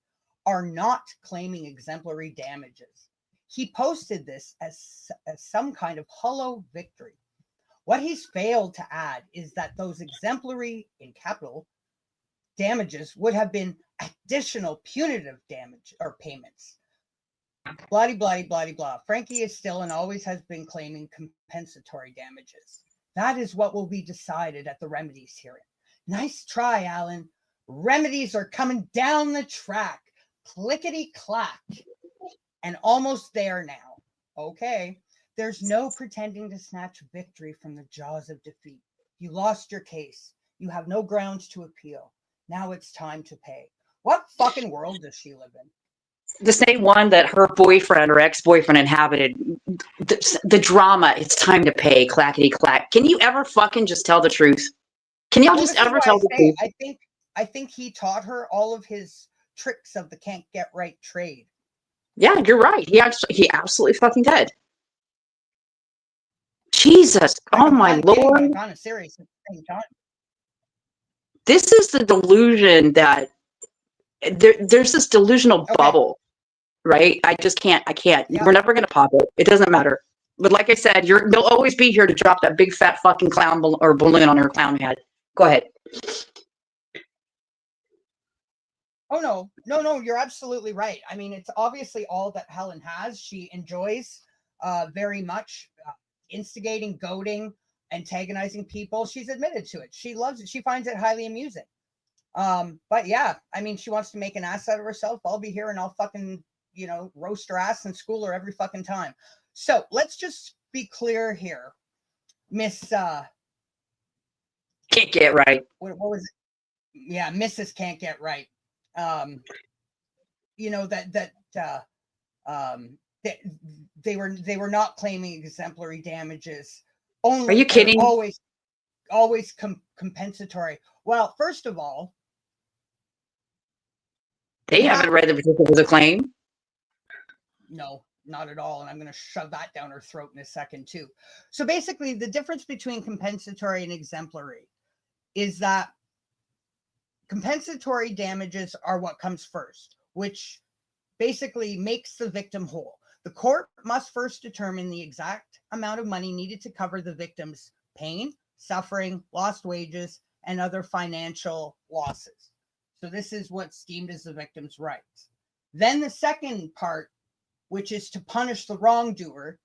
are not claiming exemplary damages. He posted this as some kind of hollow victory. What he's failed to add is that those exemplary, in capital, damages would have been additional punitive damage or payments. Bloody, bloody, bloody, blah. Frankie is still and always has been claiming compensatory damages. That is what will be decided at the remedies hearing. Nice try, Alan, Remedies are coming down the track. Clickety clack. And almost there now. Okay. There's no pretending to snatch victory from the jaws of defeat. You lost your case. You have no grounds to appeal. Now it's time to pay. What fucking world does she live in? The same one that her boyfriend or ex-boyfriend inhabited. The drama, it's time to pay, clackety clack. Can you ever fucking just tell the truth? Can y'all just ever tell the truth? I think he taught her all of his tricks of the can't get right trade. Yeah, you're right. He absolutely fucking did. Jesus. Oh my Lord. I'm kind of serious at the same time. This is the delusion that there's this delusional bubble, right? I can't. We're never going to pop it. It doesn't matter. But like I said, you'll always be here to drop that big fat fucking clown or balloon on her clown head. Go ahead. Oh, no, you're absolutely right. I mean, it's obviously all that Helen has. She enjoys very much instigating, goading, antagonizing people. She's admitted to it. She loves it. She finds it highly amusing. But yeah, I mean, she wants to make an ass out of herself. I'll be here and I'll fucking, roast her ass and school her every fucking time. So let's just be clear here. Miss Can't get right. What was it? Yeah, Mrs. Can't Get Right. They were not claiming exemplary damages. Only, are you kidding? Always compensatory. Well, first of all, they haven't read the particulars of claim. No, not at all. And I'm going to shove that down her throat in a second too. So basically, the difference between compensatory and exemplary is that compensatory damages are what comes first, which basically makes the victim whole. The court must first determine the exact amount of money needed to cover the victim's pain, suffering, lost wages, and other financial losses. So this is what's deemed as the victim's rights. Then the second part, which is to punish the wrongdoer,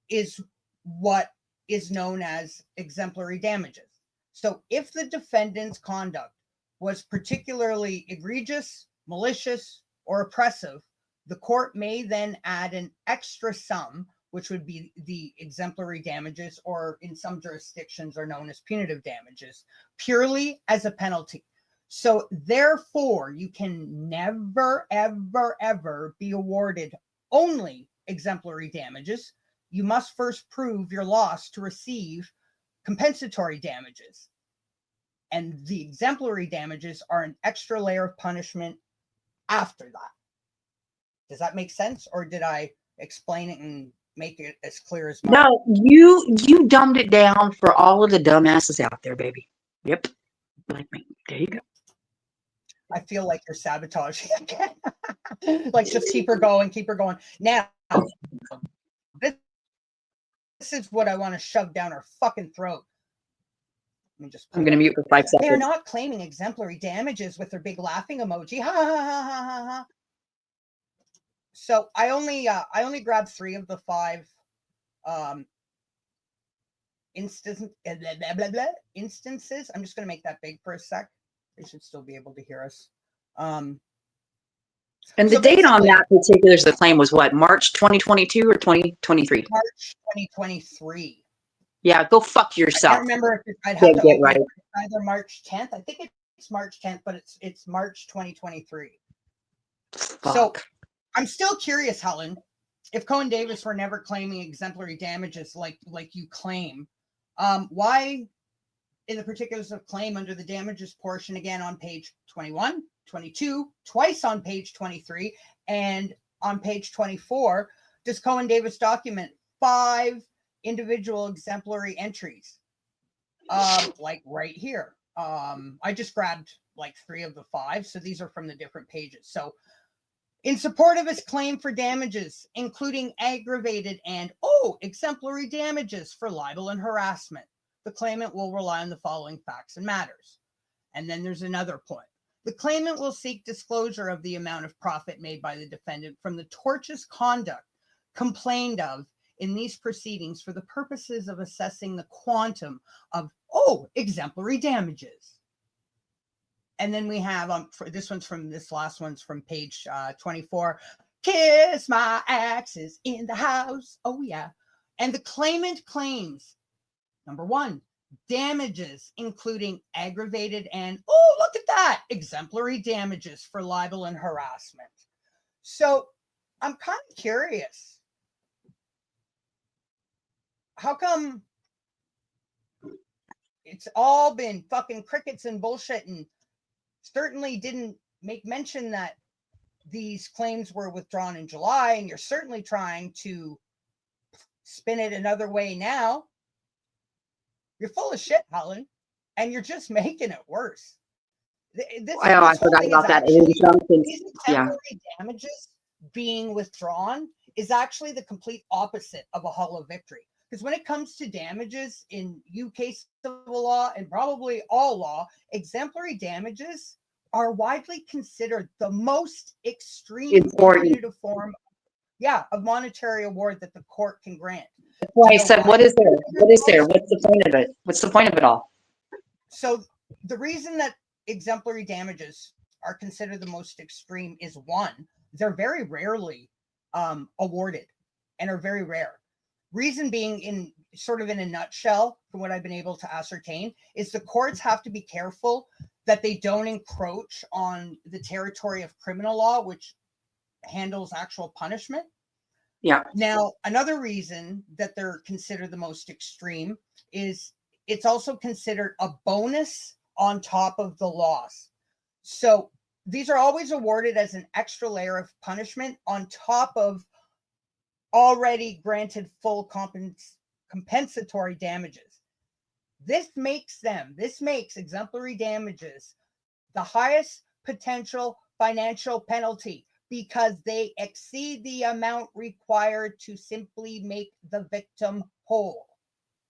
is what is known as exemplary damages. So if the defendant's conduct was particularly egregious, malicious, or oppressive, the court may then add an extra sum, which would be the exemplary damages, or in some jurisdictions are known as punitive damages, purely as a penalty. So therefore, you can never, ever, ever be awarded only exemplary damages. You must first prove your loss to receive compensatory damages. And the exemplary damages are an extra layer of punishment after that. Does that make sense? Or did I explain it and make it as clear as possible? No, you dumbed it down for all of the dumbasses out there, baby. Yep. Like me. There you go. I feel like you're sabotaging again. Like, just keep her going, keep her going. Now, this is what I want to shove down her fucking throat. I'm going to mute for 5 seconds. They're not claiming exemplary damages with their big laughing emoji. Ha ha ha ha ha ha. So I only grabbed 3 of the 5 instances. I'm just going to make that big for a sec. They should still be able to hear us. And the date on that particular claim was what? March 2022 or 2023? March 2023. Yeah, go fuck yourself. I can't remember if I'd have to get right. Either March 10th. I think it's March 10th, but it's March 2023. Fuck. So I'm still curious, Helen, if Cohen Davis were never claiming exemplary damages like you claim, why in the particulars of claim under the damages portion, again on page 21, 22, twice on page 23, and on page 24, does Cohen Davis document 5 individual exemplary entries? Like right here. I just grabbed like 3 of the 5, so these are from the different pages. So in support of his claim for damages, including aggravated and exemplary damages for libel and harassment, the claimant will rely on the following facts and matters. And then there's another point. The claimant will seek disclosure of the amount of profit made by the defendant from the tortious conduct complained of in these proceedings for the purposes of assessing the quantum of exemplary damages. And then we have this last one's from page 24. Kiss my axes in the house. Oh yeah. And the claimant claims, number 1, damages, including aggravated and, oh, look at that, exemplary damages for libel and harassment. So I'm kind of curious. How come it's all been fucking crickets and bullshit, and certainly didn't make mention that these claims were withdrawn in July, and you're certainly trying to spin it another way now. You're full of shit, Helen, and you're just making it worse. I forgot about that. These exemplary damages being withdrawn is actually the complete opposite of a hollow victory. Because when it comes to damages in UK civil law and probably all law, exemplary damages are widely considered the most extreme punitive form of monetary award that the court can grant. That's why I said, what is there? What is there? What's the point of it? What's the point of it all? So the reason that exemplary damages are considered the most extreme is, 1, they're very rarely awarded and are very rare. Reason being, in a nutshell, from what I've been able to ascertain, is the courts have to be careful that they don't encroach on the territory of criminal law, which handles actual punishment. Yeah. Now, another reason that they're considered the most extreme is it's also considered a bonus on top of the loss. So these are always awarded as an extra layer of punishment on top of already granted full compensatory damages. This makes exemplary damages the highest potential financial penalty because they exceed the amount required to simply make the victim whole.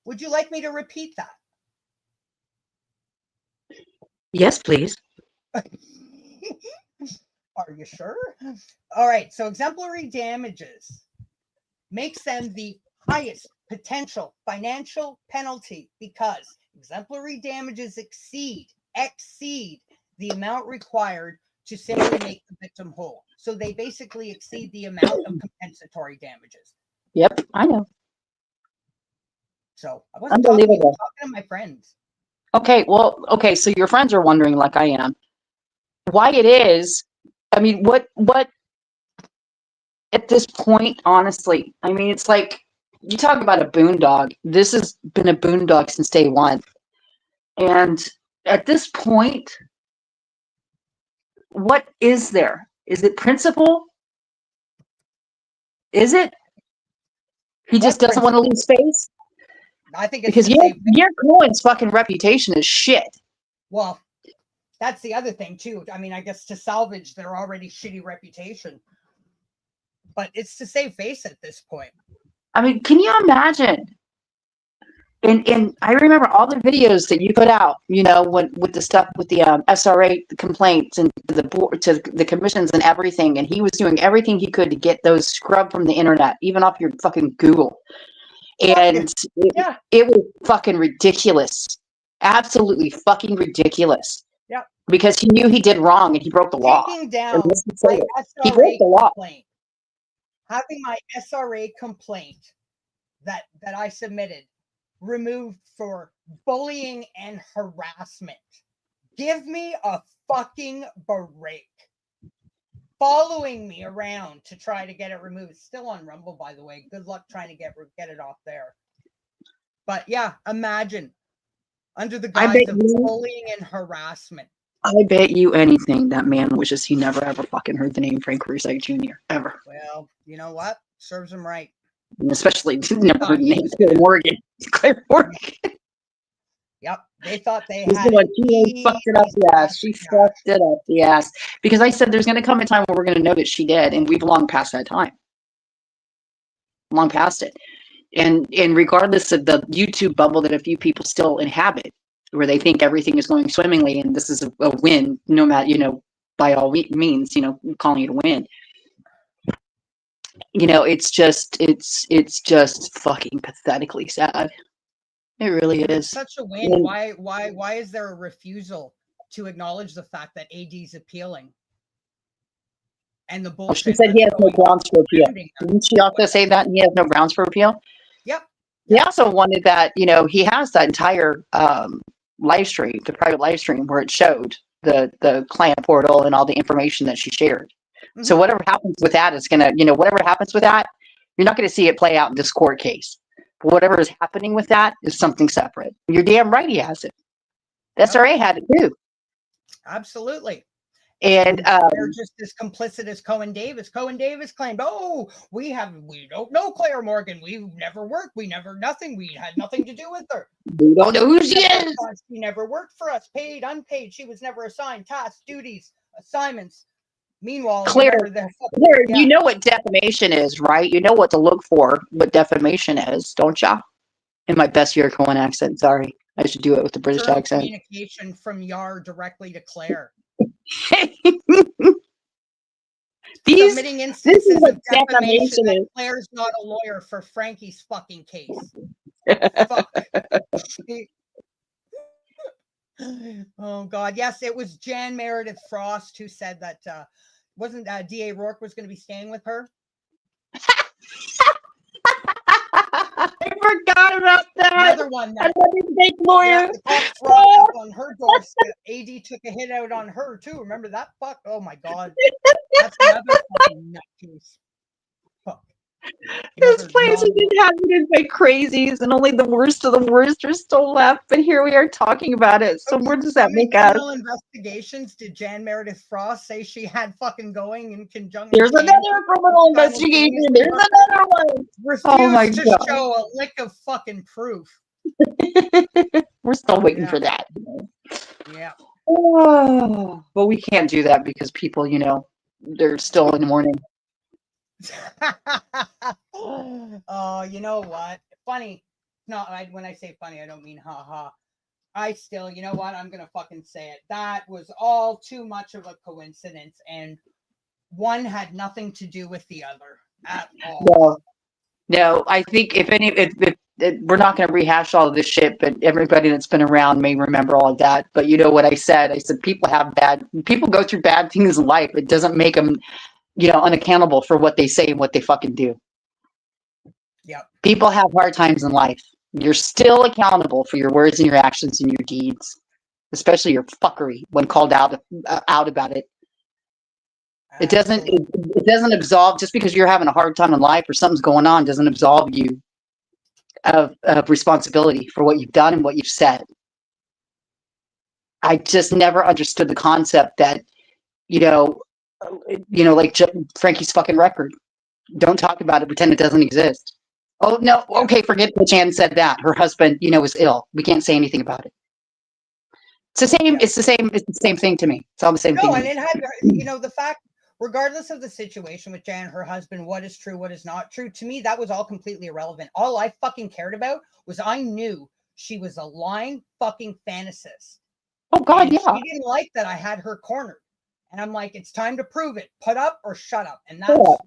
Would you like me to repeat that? Yes, please. Are you sure? All right. So exemplary damages makes them the highest potential financial penalty because exemplary damages exceed the amount required to simply make the victim whole. So they basically exceed the amount of compensatory damages. Yep, I know. So I wasn't talking to my friends. Okay, so your friends are wondering, like I am, why it is. I mean, what at this point, honestly, I mean, it's like you talk about a boondog. This has been a boondog since day one. And at this point, what is there? Is it principle? Is it? He just doesn't want to lose face? I think it's because your Cohen's fucking reputation is shit. Well, that's the other thing too. I mean, I guess to salvage their already shitty reputation, but it's to save face at this point. I mean, can you imagine? And I remember all the videos that you put out, you know, with the stuff with the SRA complaints and the board to the commissions and everything, and he was doing everything he could to get those scrubbed from the internet, even off your fucking Google. And it was fucking ridiculous. Absolutely fucking ridiculous. Yeah. Because he knew he did wrong and he broke the law. Taking down he broke the law. Having my SRA complaint that I submitted removed for bullying and harassment. Give me a fucking break. Following me around to try to get it removed. It's still on Rumble, by the way. Good luck trying to get it off there. But yeah, imagine under the guise of bullying and harassment. I bet you anything that man wishes he never ever fucking heard the name Frank Rzucek Jr. ever. Well, you know what? Serves him right. And especially never heard the name Claire Morgan. Claire Morgan. Yep, they thought they had. She fucked it up the ass. She fucked it up the ass. Because I said there's going to come a time where we're going to know that she did, and we've long past that time. Long past it. And regardless of the YouTube bubble that a few people still inhabit, where they think everything is going swimmingly and this is a win, no matter, you know, by all means, you know, calling it a win. You know, it's just fucking pathetically sad. It really is. Such a win. Why is there a refusal to acknowledge the fact that AD's appealing. And the She bullshit. said he has no that's going grounds for appeal. surrounding her. Didn't she also say that he has no grounds for appeal? Yep. He also wanted that, you know, he has that entire live stream, the private live stream where it showed the client portal and all the information that she shared. So whatever happens with that is gonna, you know, whatever happens with that, you're not gonna see it play out in this court case. But whatever is happening with that is something separate. You're damn right he has it. The SRA had it too. Absolutely. And they're just as complicit as Cohen Davis. Cohen Davis claimed, "Oh, we don't know Claire Morgan. We've never worked. We had nothing to do with her. We don't know who she is. She never worked for us, paid, unpaid. She was never assigned tasks, duties, assignments." Meanwhile, Claire, you know what defamation is, right? You know what to look for, what defamation is, don't ya? In my best year Cohen accent, sorry. I should do it with the British accent. Communication from Yar directly to Claire. Submitting instances of defamation that Claire's not a lawyer for Frankie's fucking case. Fuck. Oh God, yes, it was Jan Meredith Frost who said that wasn't DA Rourke was going to be staying with her. I forgot about that. Another one. Another fake lawyer. Yeah, on her doorstep. AD took a hit out on her too. Remember that? Fuck. Oh my God. That's another fucking nutcase. Fuck. This place is inhabited by crazies, and only the worst of the worst are still left. But here we are talking about it. So where does that make us? Criminal investigations did Jan Meredith Frost say she had fucking going in conjunction? There's another criminal investigation. There's another one. Refused to show a lick of fucking proof. We're still waiting for that. Yeah. Oh, but we can't do that because people, you know, they're still in the morning. Oh, you know what? Funny. No, when I say funny, I don't mean haha. I still, you know what? I'm gonna fucking say it. That was all too much of a coincidence, and one had nothing to do with the other at all. No. I think if we're not going to rehash all of this shit, but everybody that's been around may remember all of that. But you know what I said? I said people go through bad things in life. It doesn't make them, you know, unaccountable for what they say and what they fucking do. Yep. People have hard times in life. You're still accountable for your words and your actions and your deeds, especially your fuckery when called out about it. It doesn't absolve, just because you're having a hard time in life or something's going on doesn't absolve you of responsibility for what you've done and what you've said. I just never understood the concept that, you know, like Frankie's fucking record. Don't talk about it. Pretend it doesn't exist. Oh no. Okay. Forget that Jan said that. Her husband, you know, was ill. We can't say anything about it. It's the same. Yeah. It's the same thing to me. It's all the same thing. No, and it had, you know, the fact, regardless of the situation with Jan, her husband, what is true, what is not true, to me, that was all completely irrelevant. All I fucking cared about was I knew she was a lying fucking fantasist. Oh God, yeah. She didn't like that I had her cornered. And I'm like, it's time to prove it. Put up or shut up. And that was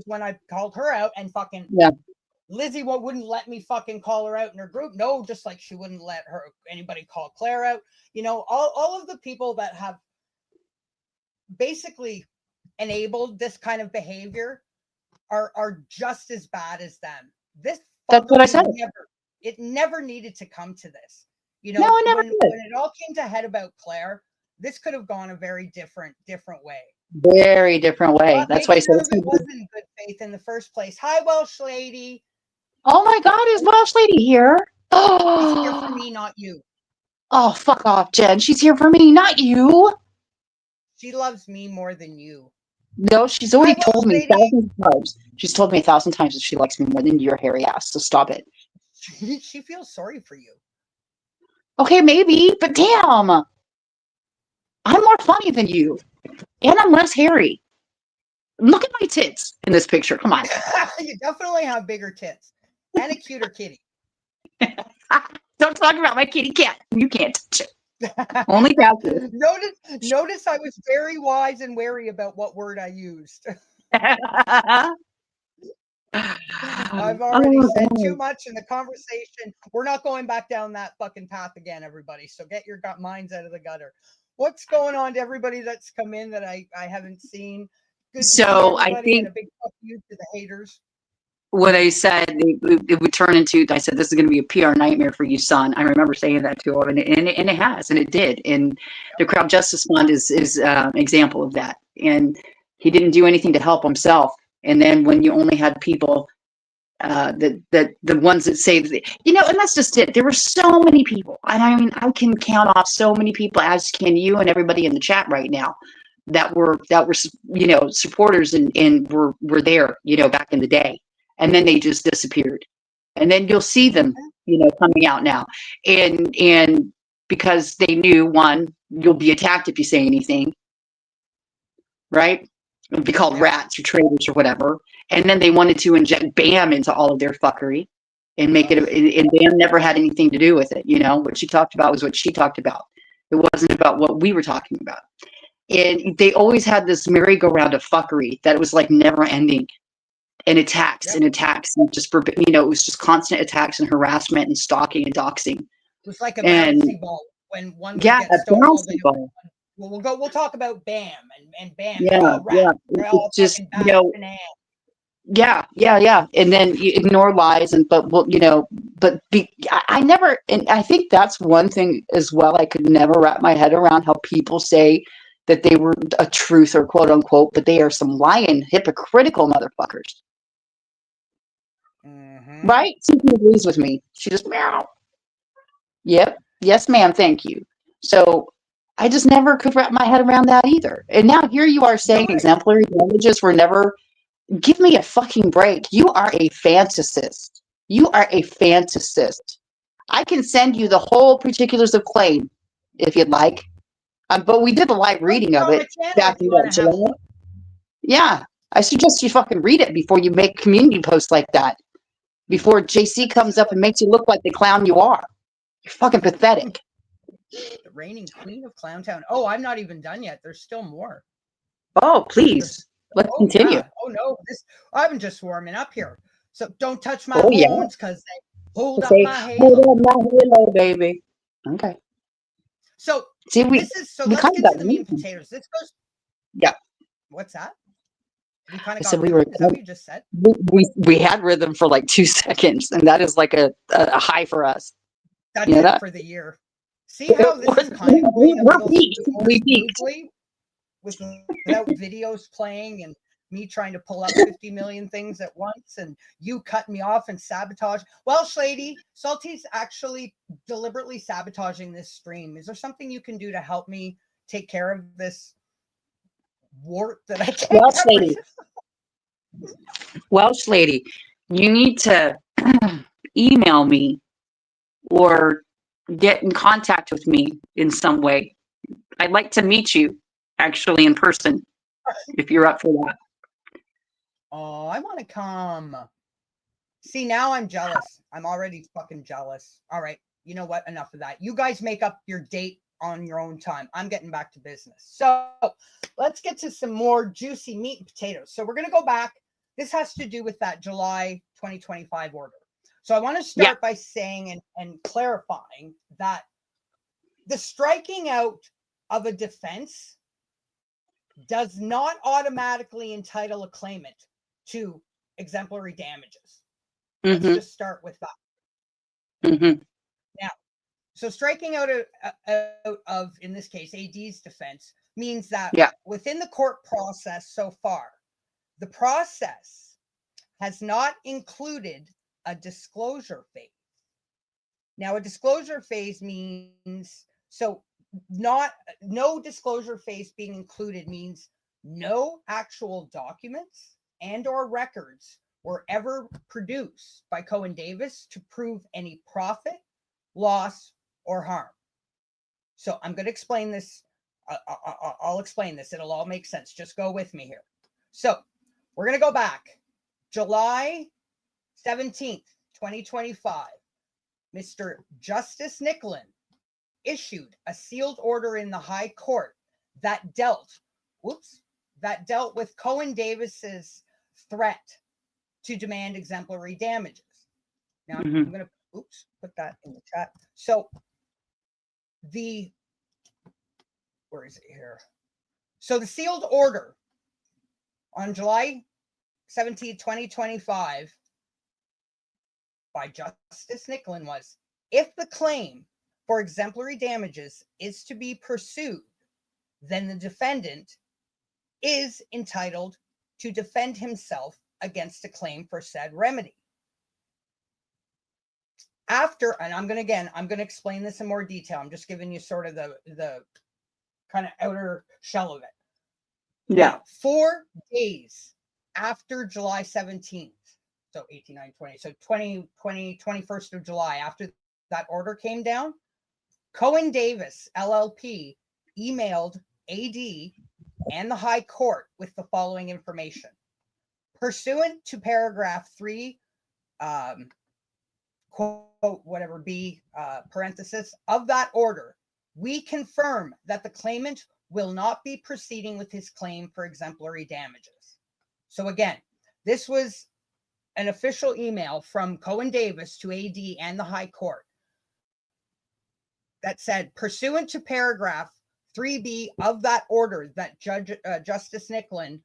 when I called her out, and fucking Lizzie wouldn't let me fucking call her out in her group. No, just like she wouldn't let anybody call Claire out. You know, all of the people that have basically enabled this kind of behavior are just as bad as them. That's what I said. It never needed to come to this. You know, no, I never did. When it all came to head about Claire, this could have gone a very different way. Very different way. But that's why I said it wasn't in good faith in the first place. Hi, Welsh lady. Oh my God, is Welsh lady here? Oh, she's here for me, not you. Oh, fuck off, Jen. She's here for me, not you. She loves me more than you. No, she's already told me 1,000 times. She's told me 1,000 times that she likes me more than your hairy ass. So stop it. She feels sorry for you. Okay, maybe, but damn. I'm more funny than you. And I'm less hairy. Look at my tits in this picture. Come on. You definitely have bigger tits. And a cuter kitty. Don't talk about my kitty cat. You can't touch it. Only passes. Notice I was very wise and wary about what word I used. I've already said too much in the conversation. We're not going back down that fucking path again, everybody. So get your minds out of the gutter. What's going on to everybody that's come in that I haven't seen? Good to see So I everybody, and think a big fuck you to the haters. what I said, it would turn into, I said, this is going to be a PR nightmare for you, son. I remember saying that to him, and it has, and it did. And the Crowd Justice Fund is an example of that. And he didn't do anything to help himself. And then when you only had people that the ones that say, and that's just it. There were so many people, and I mean, I can count off so many people, as can you and everybody in the chat right now, that were supporters and were there, back in the day, and then they just disappeared, and then you'll see them, coming out now, and because they knew, one, you'll be attacked if you say anything, right? It'd be called rats or traitors or whatever. And then they wanted to inject BAM into all of their fuckery and make it, and BAM never had anything to do with it. What she talked about was what she talked about. It wasn't about what we were talking about. And they always had this merry-go-round of fuckery that was like never ending, and attacks and attacks, and just, it was just constant attacks and harassment and stalking and doxing. It was like a bouncy ball when one would get a bouncy ball. We'll talk about BAM and BAM. Yeah. It's just, yeah. And then you ignore lies, I never, and I think that's one thing as well. I could never wrap my head around how people say that they were a truther, quote unquote, but they are some lying, hypocritical motherfuckers. Mm-hmm. Right? Cynthia agrees with me. She just meow. Yep. Yes, ma'am. Thank you. So I just never could wrap my head around that either. And now here you are saying exemplary damages were never. Give me a fucking break. You are a fantasist. I can send you the whole particulars of claim if you'd like. But we did a live reading of it back in July. Yeah. I suggest you fucking read it before you make community posts like that. Before JC comes up and makes you look like the clown you are. You're fucking pathetic. The reigning queen of Clowntown. Oh, I'm not even done yet. There's still more. Oh, please. Let's continue. Yeah. Oh no, I'm just warming up here. So don't touch my horns because they hold up my halo. Hold up my halo, baby. Okay. So see, let's get to the meat and potatoes. This goes. Yeah. What's that? We kind of got. Is that what you just said? We had rhythm for like 2 seconds, and that is like a high for us. That's it for the year. See how this is kind of going a little smoothly without videos playing and me trying to pull up 50 million things at once and you cut me off and sabotage. Welsh lady, Salty's actually deliberately sabotaging this stream. Is there something you can do to help me take care of this wart that I can't? Welsh lady, you need to email me or get in contact with me in some way. I'd like to meet you actually in person if you're up for that. Oh, I want to come. See, now I'm jealous. I'm already fucking jealous. All right. You know what? Enough of that. You guys make up your date on your own time. I'm getting back to business. So let's get to some more juicy meat and potatoes. So we're going to go back. This has to do with that July 2025 order. So I want to start by saying and clarifying that the striking out of a defense does not automatically entitle a claimant to exemplary damages. Let's just start with that. Now, so striking out of, in this case, AD's defense means that within the court process so far, the process has not included a disclosure phase. Now, a disclosure phase means, no disclosure phase being included means no actual documents and or records were ever produced by Cohen Davis to prove any profit, loss, or harm. So I'm going to explain this. I'll explain this. It'll all make sense. Just go with me here. So we're going to go back. July 17th, 2025, Mr. Justice Nicklin issued a sealed order in the High Court that dealt with Cohen Davis's threat to demand exemplary damages. Now I'm going to put that in the chat. So the where is it here? So the sealed order on July 17, 2025 by Justice Nicklin was, if the claim for exemplary damages is to be pursued, then the defendant is entitled to defend himself against a claim for said remedy. After, and I'm going to explain this in more detail. I'm just giving you sort of the kind of outer shell of it. Yeah. Now, 4 days after July 17th, so 18, 19, 20, so 21st of July, after that order came down, Cohen Davis, LLP, emailed AD and the High Court with the following information. Pursuant to paragraph 3, quote, whatever B, parenthesis, of that order, we confirm that the claimant will not be proceeding with his claim for exemplary damages. So again, this was an official email from Cohen Davis to AD and the High Court that said, pursuant to paragraph 3B of that order that Justice Nicklin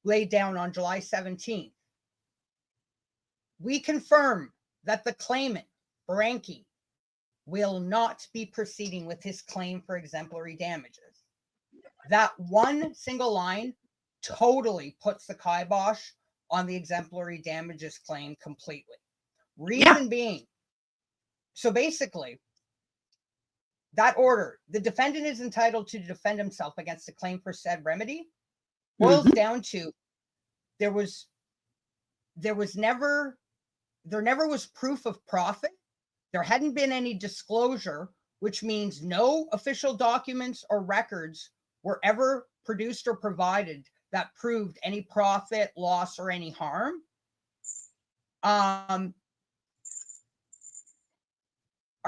laid down on July 17th, we confirm that the claimant, Frankie, will not be proceeding with his claim for exemplary damages. That one single line totally puts the kibosh on the exemplary damages claim completely. Reason being, so basically, that order, the defendant is entitled to defend himself against a claim for said remedy, boils down to there never was proof of profit. There hadn't been any disclosure, which means no official documents or records were ever produced or provided that proved any profit, loss, or any harm. Are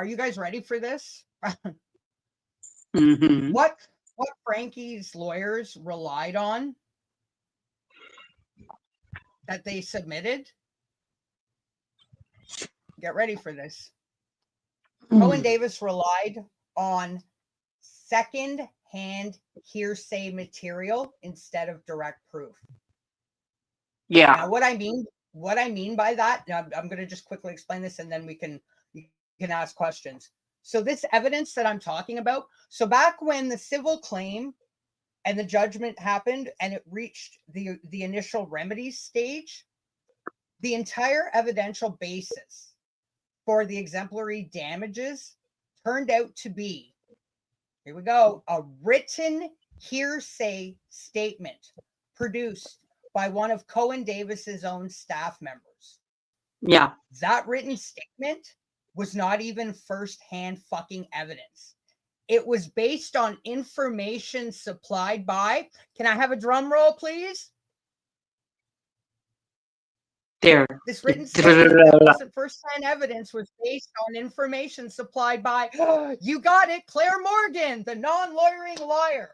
you guys ready for this? What Frankie's lawyers relied on that they submitted? Get ready for this. Cohen Davis relied on second-hand hearsay material instead of direct proof. Yeah. Now, what I mean by that, I'm going to just quickly explain this, and then you can ask questions. So this evidence that I'm talking about, so back when the civil claim and the judgment happened and it reached the initial remedies stage, the entire evidential basis for the exemplary damages turned out to be, here we go, a written hearsay statement produced by one of Cohen Davis's own staff members. Yeah. That written statement was not even first-hand fucking evidence. It was based on information supplied by, can I have a drum roll, please? There. This written statement that wasn't first-hand evidence was based on information supplied by, you got it, Claire Morgan, the non-lawyering liar.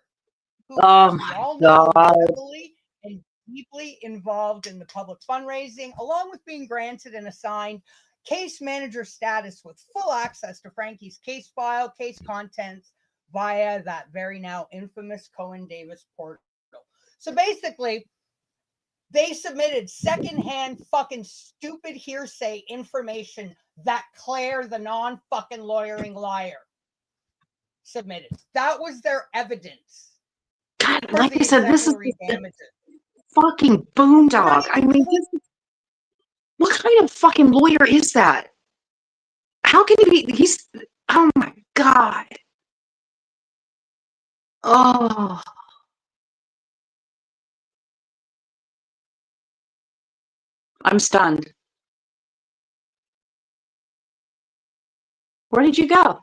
Who, Oh we my all know, God. was heavily and deeply involved in the public fundraising, along with being granted and assigned case manager status with full access to Frankie's case file, case contents via that very now infamous Cohen Davis portal. So basically, they submitted secondhand fucking stupid hearsay information that Claire, the non-fucking lawyering liar, submitted. That was their evidence. God, like I said, this is damages. Fucking boondog. I mean, what kind of fucking lawyer is that? How can he be? Oh my God. Oh. I'm stunned. Where did you go?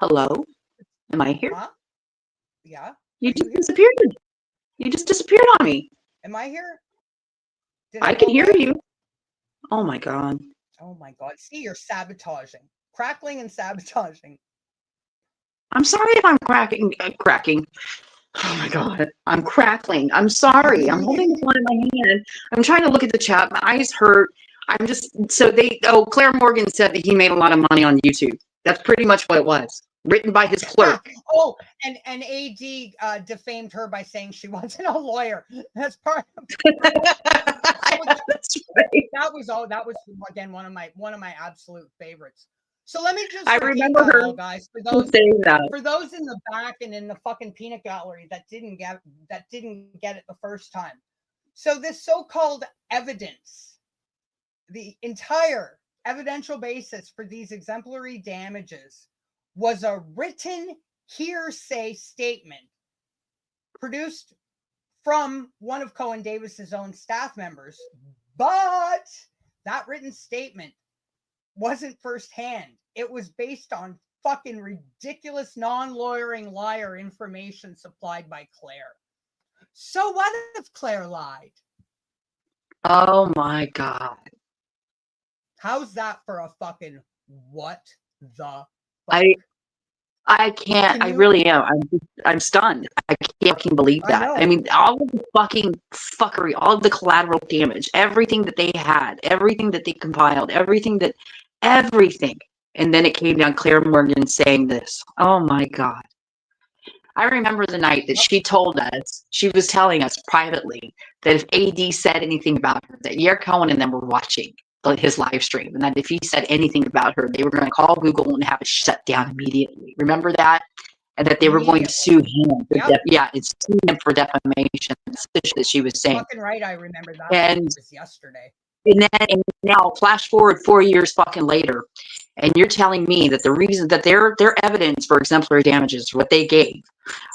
Hello? Am I here? Huh? Yeah. You just disappeared. You just disappeared on me. Am I here? I can hear you. Oh my God. Oh my God. See, you're sabotaging. Crackling and sabotaging. I'm sorry if I'm cracking. Oh my God. I'm crackling. I'm sorry. I'm holding the phone in my hand. I'm trying to look at the chat. My eyes hurt. I'm just, Claire Morgan said that he made a lot of money on YouTube. That's pretty much what it was. written by his clerk. Oh, and AD defamed her by saying she wasn't a lawyer. That's part of That's right. that was again one of my absolute favorites. So let me just I remember her guys, saying that. for those in the back and in the fucking peanut gallery that didn't get it the first time. So this so-called evidence, the entire evidential basis for these exemplary damages was a written hearsay statement produced from one of Cohen Davis's own staff members, but that written statement wasn't firsthand. It was based on fucking ridiculous non-lawyering liar information supplied by Claire. So what if Claire lied? Oh my God. How's that for a fucking what the fuck? I can't. I really am. I'm stunned. I can't fucking believe that. I mean, all of the fucking fuckery, all of the collateral damage, everything that they had, everything that they compiled, everything. And then it came down Claire Morgan saying this. Oh my God. I remember the night that she told us, she was telling us privately that if AD said anything about her, that Yer Cohen and them were watching his live stream, and that if he said anything about her, they were going to call Google and have it shut down immediately. Remember that? And that they were going to sue him. It's sue him for defamation. That she was saying. Fucking right, I remember that. And it was yesterday. And now, flash forward 4 years fucking later, and you're telling me that the reason that their evidence for exemplary damages, what they gave,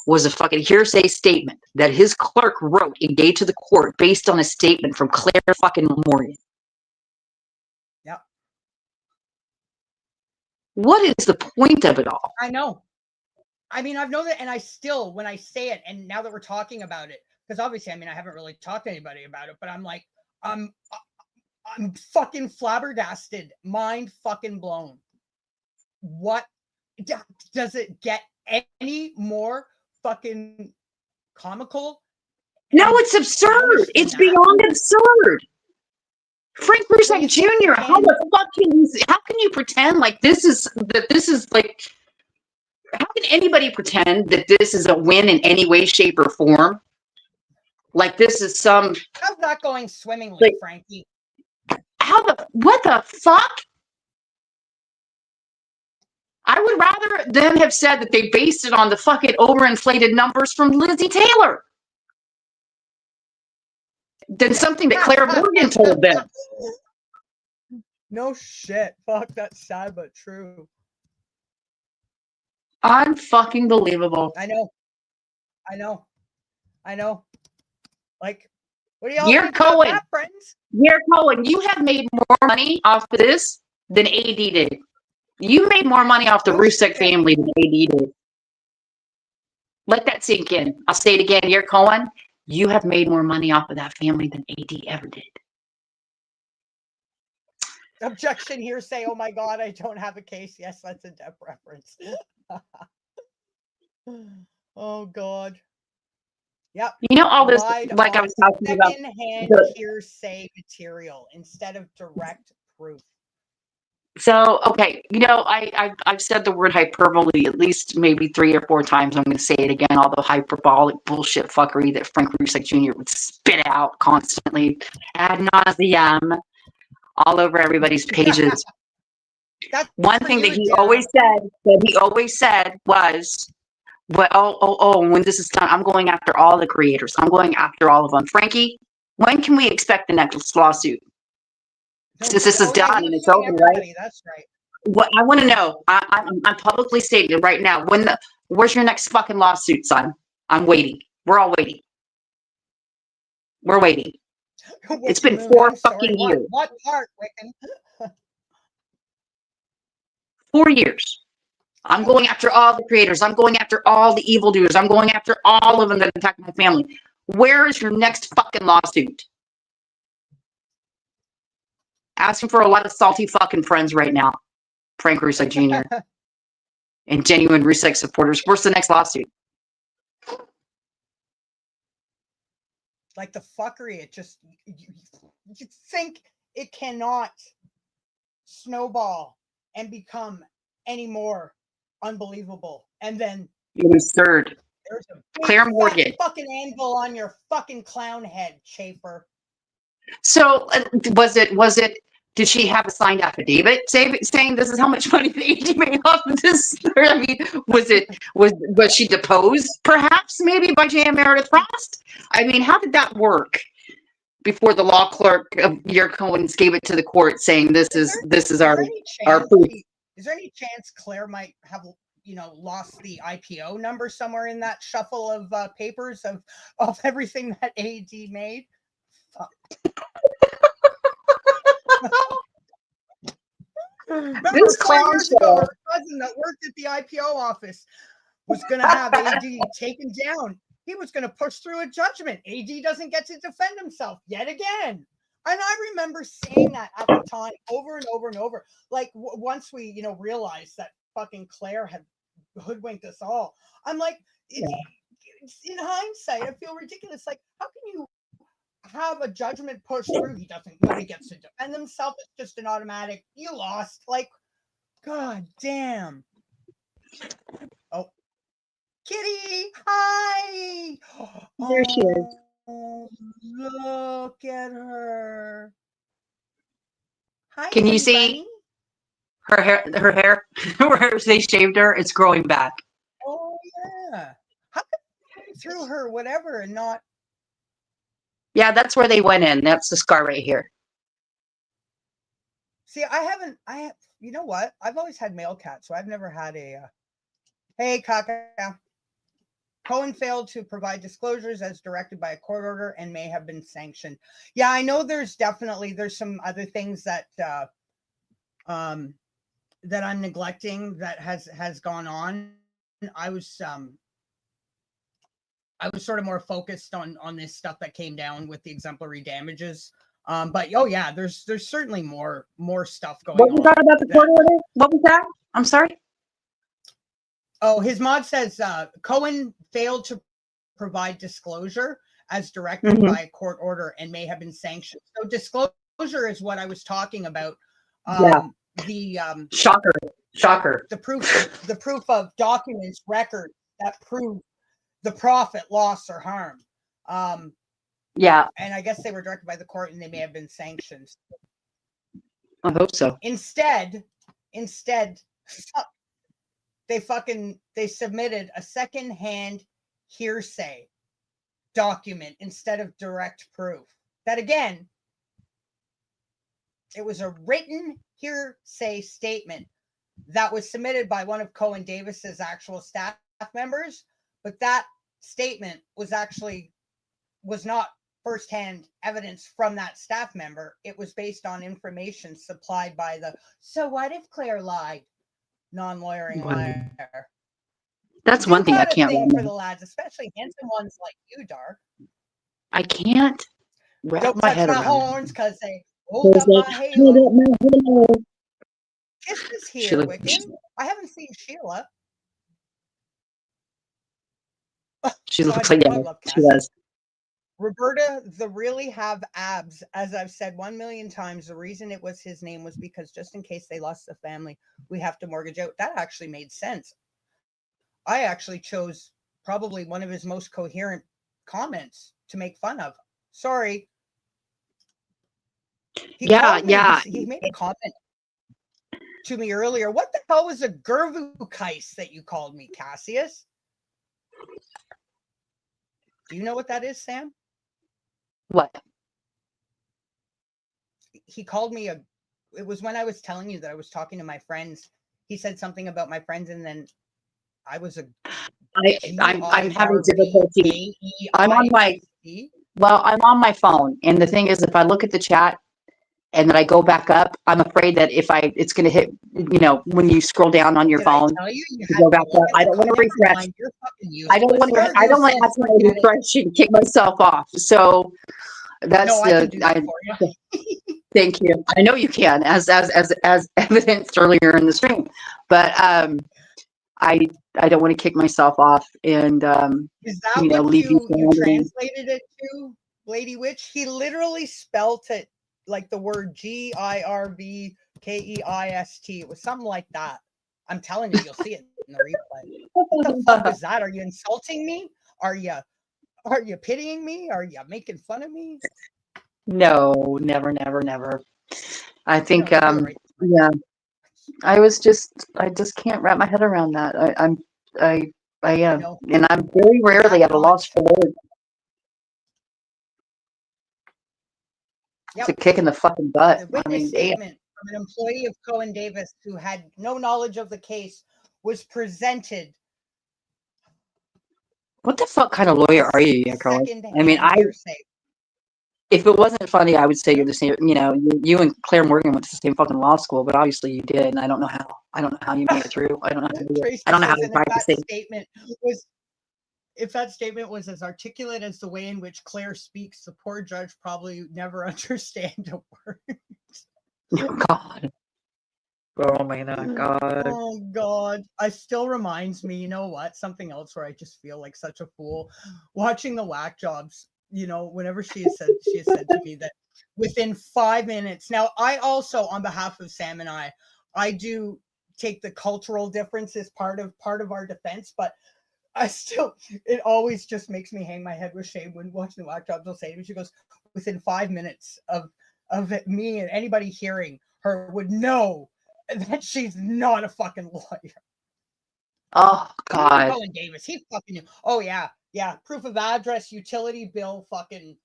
was a fucking hearsay statement that his clerk wrote and gave to the court based on a statement from Claire fucking Morgan. Yep. What is the point of it all? I know. I mean, I've known that, and I still, when I say it, and now that we're talking about it, because obviously, I mean, I haven't really talked to anybody about it, but I'm like, I'm fucking flabbergasted, mind fucking blown. What does it get any more fucking comical? No, it's absurd. It's beyond absurd. Frank Rzucek Jr. How the fuck can you pretend like this is like? How can anybody pretend that this is a win in any way, shape, or form? Like this is some. How's that going swimmingly, like, Frankie? What the fuck? I would rather them have said that they based it on the fucking overinflated numbers from Lizzie Taylor than something that Claire Morgan told them. No shit. Fuck, that's sad but true. Unfucking believable. I know. Like, what do y'all think about that, friends? Yer Cohen, you have made more money off of this than AD did. You made more money off the Rzucek family than AD did. Let that sink in. I'll say it again. Yer Cohen, you have made more money off of that family than AD ever did. Objection, hearsay. Oh my God, I don't have a case. Yes, that's a Depp reference. Oh God. Yep. You know all this, like I was talking about. Secondhand hearsay material instead of direct proof. So, okay, you know, I've said the word hyperbole at least maybe 3 or 4 times. I'm going to say it again. All the hyperbolic bullshit fuckery that Frank Rzucek Jr. would spit out constantly, ad nauseum, all over everybody's pages. One thing that he always said was, "Well, when this is done, I'm going after all the creators. I'm going after all of them." Frankie, when can we expect the next lawsuit? Since this is done and it's over, right? That's right. What I want to know, I'm publicly stating it right now. Where's your next fucking lawsuit, son? I'm waiting. We're all waiting. We're waiting. It's been 4 fucking years. What part, Wiccan? 4 years. I'm going after all the creators. I'm going after all the evildoers. I'm going after all of them that attack my family. Where is your next fucking lawsuit? Asking for a lot of salty fucking friends right now. Frank Rzucek Jr. and genuine Rzucek supporters. Where's the next lawsuit? Like the fuckery, it just, you think it cannot snowball and become any more unbelievable. And then It was third. there's a big Claire fat Morgan. fucking anvil on your fucking clown head, Schaefer. So did she have a signed affidavit saying this is how much money the AG made off of this? I mean, was she deposed perhaps maybe by J.M. Meredith Frost? I mean, how did that work before the law clerk of your Cohen's gave it to the court saying this is our proof? Is there any chance Claire might have, lost the IPO number somewhere in that shuffle of papers of everything that AD made? Remember, This 4 clown years ago, show. her cousin that worked at the IPO office was going to have AD taken down. He was going to push through a judgment. AD doesn't get to defend himself yet again. And I remember saying that at the time over and over and over. Like once we, realized that fucking Claire had hoodwinked us all. I'm like, in hindsight, I feel ridiculous. Like, how can you have a judgment pushed through? Nobody gets to defend himself. It's just an automatic, you lost. Like, god damn. Oh, Kitty, hi. There she is. Look at her. Hi, Can you honey see bunny. her hair where they shaved her? It's growing back. Oh yeah. How could you through her whatever and not? Yeah, that's where they went in. That's the scar right here. See, you know what? I've always had male cats, so I've never had hey, Kaka. Cohen failed to provide disclosures as directed by a court order and may have been sanctioned. Yeah, I know there's some other things that that I'm neglecting that has gone on. I was sort of more focused on this stuff that came down with the exemplary damages. But oh yeah, there's certainly more stuff going on. What was that about the court order? What was that? I'm sorry. Oh, his mod says Cohen failed to provide disclosure as directed by a court order and may have been sanctioned. So disclosure is what I was talking about. The shocker. The proof of documents, records that prove the profit, loss, or harm. Yeah. And I guess they were directed by the court and they may have been sanctioned. I hope so. Instead, they submitted a second-hand hearsay document instead of direct proof. That again, it was a written hearsay statement that was submitted by one of Cohen Davis's actual staff members, but that statement was not firsthand evidence from that staff member. It was based on information supplied by the so what if Claire lied non-lawyering liar. That's one thing I can't remember for the lads, especially handsome ones like you, Dark. I can't wrap Don't my touch head my around horns because they hold up my halo. Kiss is here, Wiccan. I haven't seen Sheila. She looks like she does. Roberta, the really have abs. As I've said 1 million times, the reason it was his name was because just in case they lost the family, we have to mortgage out. That actually made sense. I actually chose probably one of his most coherent comments to make fun of. Sorry. He made a comment to me earlier. What the hell was a Gervukais that you called me, Cassius? Do you know what that is, Sam? What? He called me it was when I was telling you that I was talking to my friends. He said something about my friends, and then I was I'm having difficulty. I'm on my phone, and the thing is, if I look at the chat and then I go back up, I'm afraid that it's going to hit. When you scroll down on your phone, you go back up. I don't want to refresh. I don't want to refresh and kick myself off. So that's thank you. I know you can, as evidenced earlier in the stream, but I don't want to kick myself off and is that what leave you translated it to, Lady Witch? He literally spelt it like the word GIRVKEIST. It was something like that. I'm telling you, you'll see it in the replay. What the fuck is that? Are you insulting me? Are you pitying me? Are you making fun of me? No, never, never, never. I think, No, you're right. yeah, I just can't wrap my head around that. I am, know. and I'm very rarely at a loss for words. Yep. It's a kick in the fucking butt. The witness I mean, statement from an employee of Cohen Davis who had no knowledge of the case was presented. what the fuck kind of lawyer are you, Carly? I mean, Second-hand hearsay. if it wasn't funny, I would say you're the same. You know, you and Claire Morgan went to the same fucking law school, but obviously you did, and I don't know how. I don't know how you made it through. I don't know how. Tracy I don't know how says, to practice it. if that statement was as articulate as the way in which Claire speaks, the poor judge probably never understand a word. Oh God. Oh my God. Oh God. I still reminds me, you know what? Something else where I just feel like such a fool. Watching the whack jobs, you know, whenever she has said to me that within 5 minutes. Now, I also, on behalf of Sam and I do take the cultural difference as part of our defense, but I still, it always just makes me hang my head with shame when watching the whack jobs. They'll say to me, she goes, within 5 minutes of it, me and anybody hearing her would know that she's not a fucking lawyer. Oh God. Cohen Davis, he fucking knew. Oh yeah. Proof of address, utility bill, fucking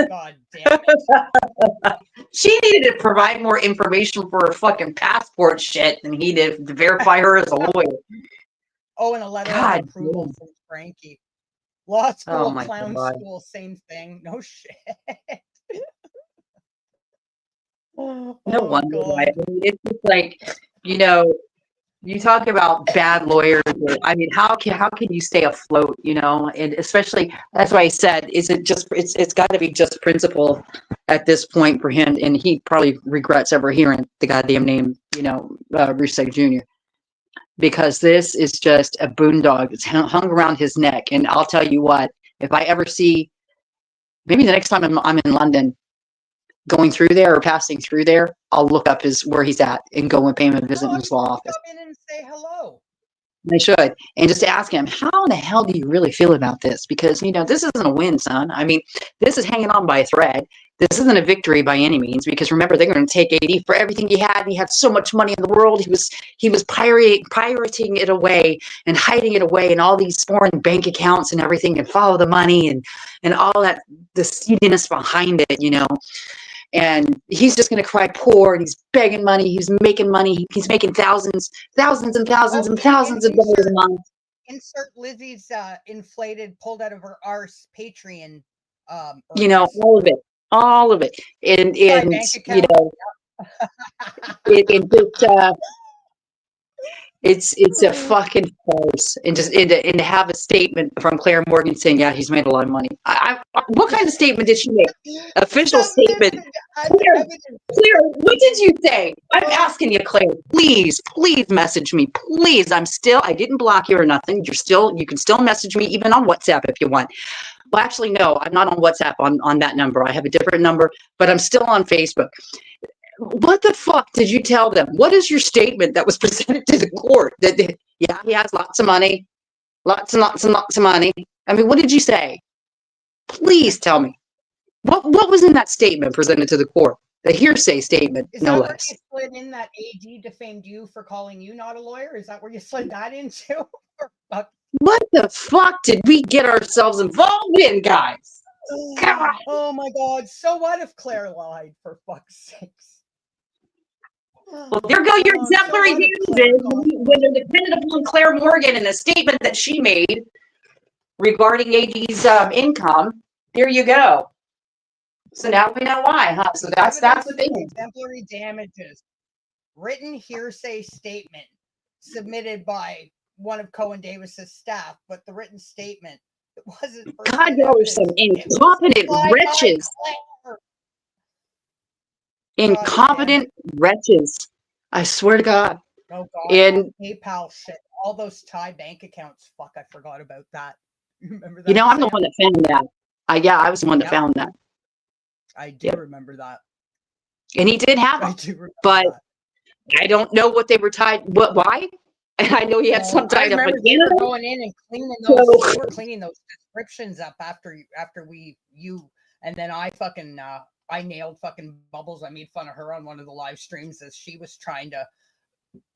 God damn it. She needed to provide more information for her fucking passport shit than he did to verify her as a lawyer. Oh, and a letter God of approval from Frankie. Law school, my clown God. school, same thing. No shit. No wonder why. I mean, it's just like, you know, you talk about bad lawyers. I mean, how can you stay afloat? You know, and especially that's why I said, is it just it's got to be just principle at this point for him, and he probably regrets ever hearing the goddamn name, you know, Rzucek Jr. Because this is just a boondog that's hung around his neck. And I'll tell you what, if I ever see, maybe the next time I'm in London, going through there or passing through there, I'll look up where he's at and go and pay him a visit in his law office. Come in and say hello. I should. And just ask him, how in the hell do you really feel about this? Because, you know, this isn't a win, son. I mean, this is hanging on by a thread. This isn't a victory by any means, because remember, they're going to take AD for everything he had. And he had so much money in the world. He was pirating it away and hiding it away in all these foreign bank accounts and everything, and follow the money and all that, the seediness behind it, you know. And he's just going to cry poor, and he's begging money. He's making money. He's making thousands and thousands of dollars a month. Insert Lizzie's inflated, pulled out of her arse Patreon. You know, all of it. And you know, it's a fucking farce. And to have a statement from Claire Morgan saying, yeah, he's made a lot of money. What kind of statement did she make? Official statement. Claire, what did you say? I'm asking you, Claire, please message me. Please. I didn't block you or nothing. You can still message me even on WhatsApp if you want. Well, actually, no, I'm not on WhatsApp on that number. I have a different number, but I'm still on Facebook. What the fuck did you tell them? What is your statement that was presented to the court? That yeah, he has lots of money, lots and lots and lots of money. I mean, what did you say? Please tell me. What was in that statement presented to the court? The hearsay statement, no less. Is that where you slid in that AD defamed you for calling you not a lawyer? Is that where you slid that into? What the fuck did we get ourselves involved in, guys? God. Oh my God. So what if Claire lied, for fuck's sakes? Well, there go your exemplary views when they're dependent upon Claire Morgan and the statement that she made regarding AD's income. There you go. So now we know why, huh? So that's the thing. Exemplary damages. Written hearsay statement submitted by one of Cohen Davis's staff, but the written statement wasn't. God, y'all are some incompetent wretches. Incompetent wretches. I swear to God. Oh God. And PayPal shit. All those Thai bank accounts. Fuck, I forgot about that. You remember that? You know, I'm the one that found that. I was the one that found that. I do remember that. And he did have them. But I don't know what they were tied. Why? I know he had some I tied up remember in they were Canada. going in and cleaning those. So- They were cleaning those descriptions up after you, and then I fucking I nailed fucking Bubbles. I made fun of her on one of the live streams as she was trying to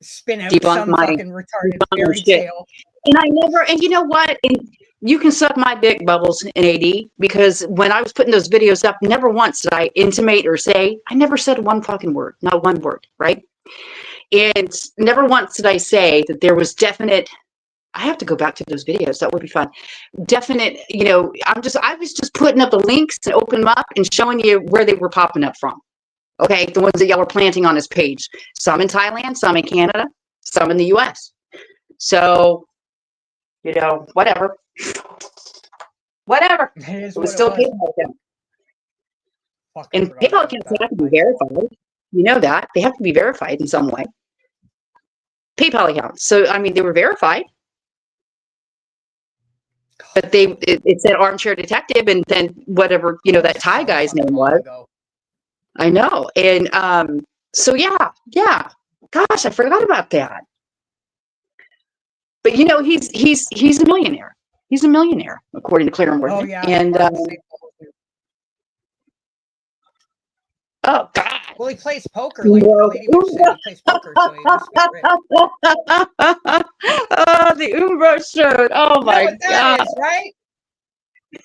spin out Debunk some my- fucking retarded debunk fairy shit. tale. And you know what? And you can suck my dick, Bubbles, in AD, because when I was putting those videos up, never once did I intimate or say, I never said one fucking word, not one word, right? And never once did I say that there was definite, I have to go back to those videos. That would be fun. Definite, you know, I was just putting up the links and open them up and showing you where they were popping up from. Okay. The ones that y'all were planting on his page. Some in Thailand, some in Canada, some in the US. So, you know, whatever. Whatever. It It was still PayPal account. And PayPal accounts have to be verified. You know that. They have to be verified in some way. PayPal accounts. So, I mean, they were verified. But it said Armchair Detective, and then whatever, you know, that Thai guy's name was. I know. And so yeah. Gosh, I forgot about that. But you know, he's a millionaire. He's a millionaire, according to Claire Morgan. Oh yeah. And oh God. Well, he plays poker. Like the lady Witch said, he plays poker, so he must be rich. Oh, the Umbro shirt. Oh my You know what that is, right?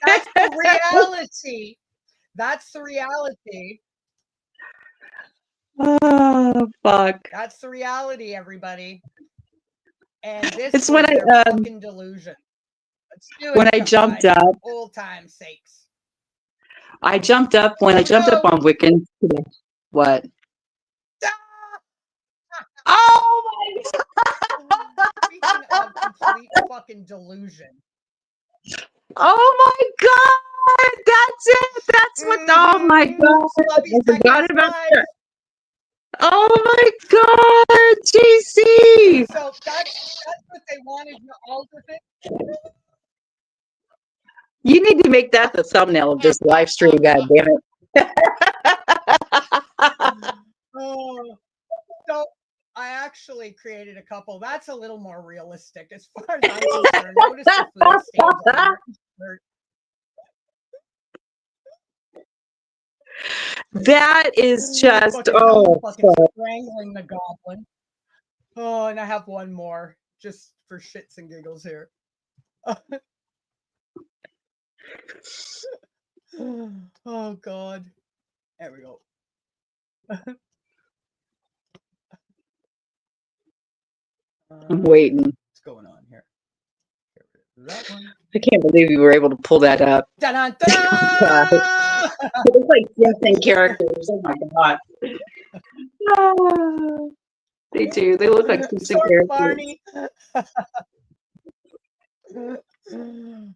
That's the reality. That's the reality. Oh fuck. That's the reality, everybody. And this It's is when their fucking delusion. Let's do it, when I jumped up. Old time sakes. I jumped up when I jumped up on Wiccan today. What? Oh my God. Speaking of complete fucking delusion. Oh my God. That's it. That's what. Oh my God. I forgot about that. Oh my God. JC. So that's what they wanted to alter it. You need to make that the thumbnail of this live stream. God damn it. Oh, so I actually created a couple. That's a little more realistic as far as I'm concerned. Notice the food stains on your shirt. That is just Fucking strangling the goblin. Oh, and I have one more just for shits and giggles here. Oh God. There we go. I'm waiting. What's going on here? That one. I can't believe you were able to pull that up. Da-da-da! It looks like Simpson characters. Oh my God. Ah, they do. They look like Simpson characters. Barney.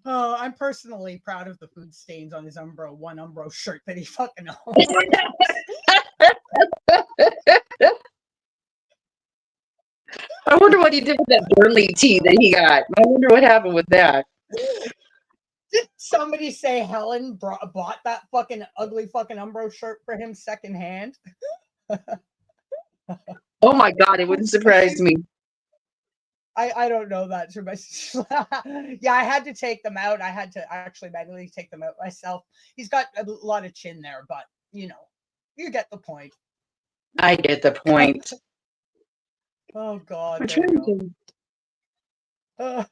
Oh, I'm personally proud of the food stains on his one Umbro shirt that he fucking owns. I wonder what he did with that Burnley tea that he got. I wonder what happened with that. Did somebody say Helen bought that fucking ugly fucking Umbro shirt for him secondhand? Oh my God, it wouldn't surprise me. I don't know that. Yeah, I had to take them out. I had to actually manually take them out myself. He's got a lot of chin there, but you know, you get the point. I get the point. Oh God. I'm trying to.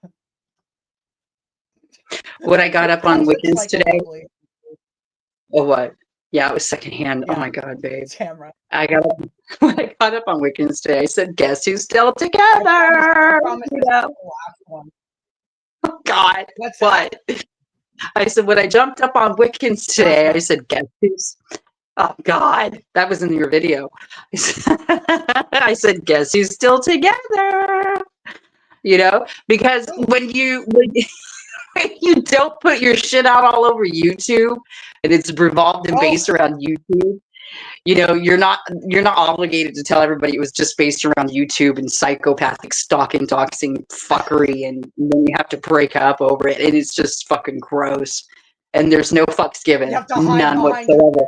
What I got up on Wiccans today. Oh, what? Yeah, it was secondhand. Yeah. Oh my God, babe. Camera. When I got up on Wiccans today, I said, "Guess who's still together?" I promise You know? the last one. Oh God, What's what? I said when I jumped up on Wiccans today, I said, "Guess who's?" Oh God, that was in your video. I said, "Guess who's still together?" You know, because when you don't put your shit out all over YouTube and it's revolved and based around YouTube, you know, you're not obligated to tell everybody it was just based around YouTube and psychopathic stalking, doxing fuckery, and then you have to break up over it, and it's just fucking gross. And there's no fucks given, You have to hide none behind whatsoever.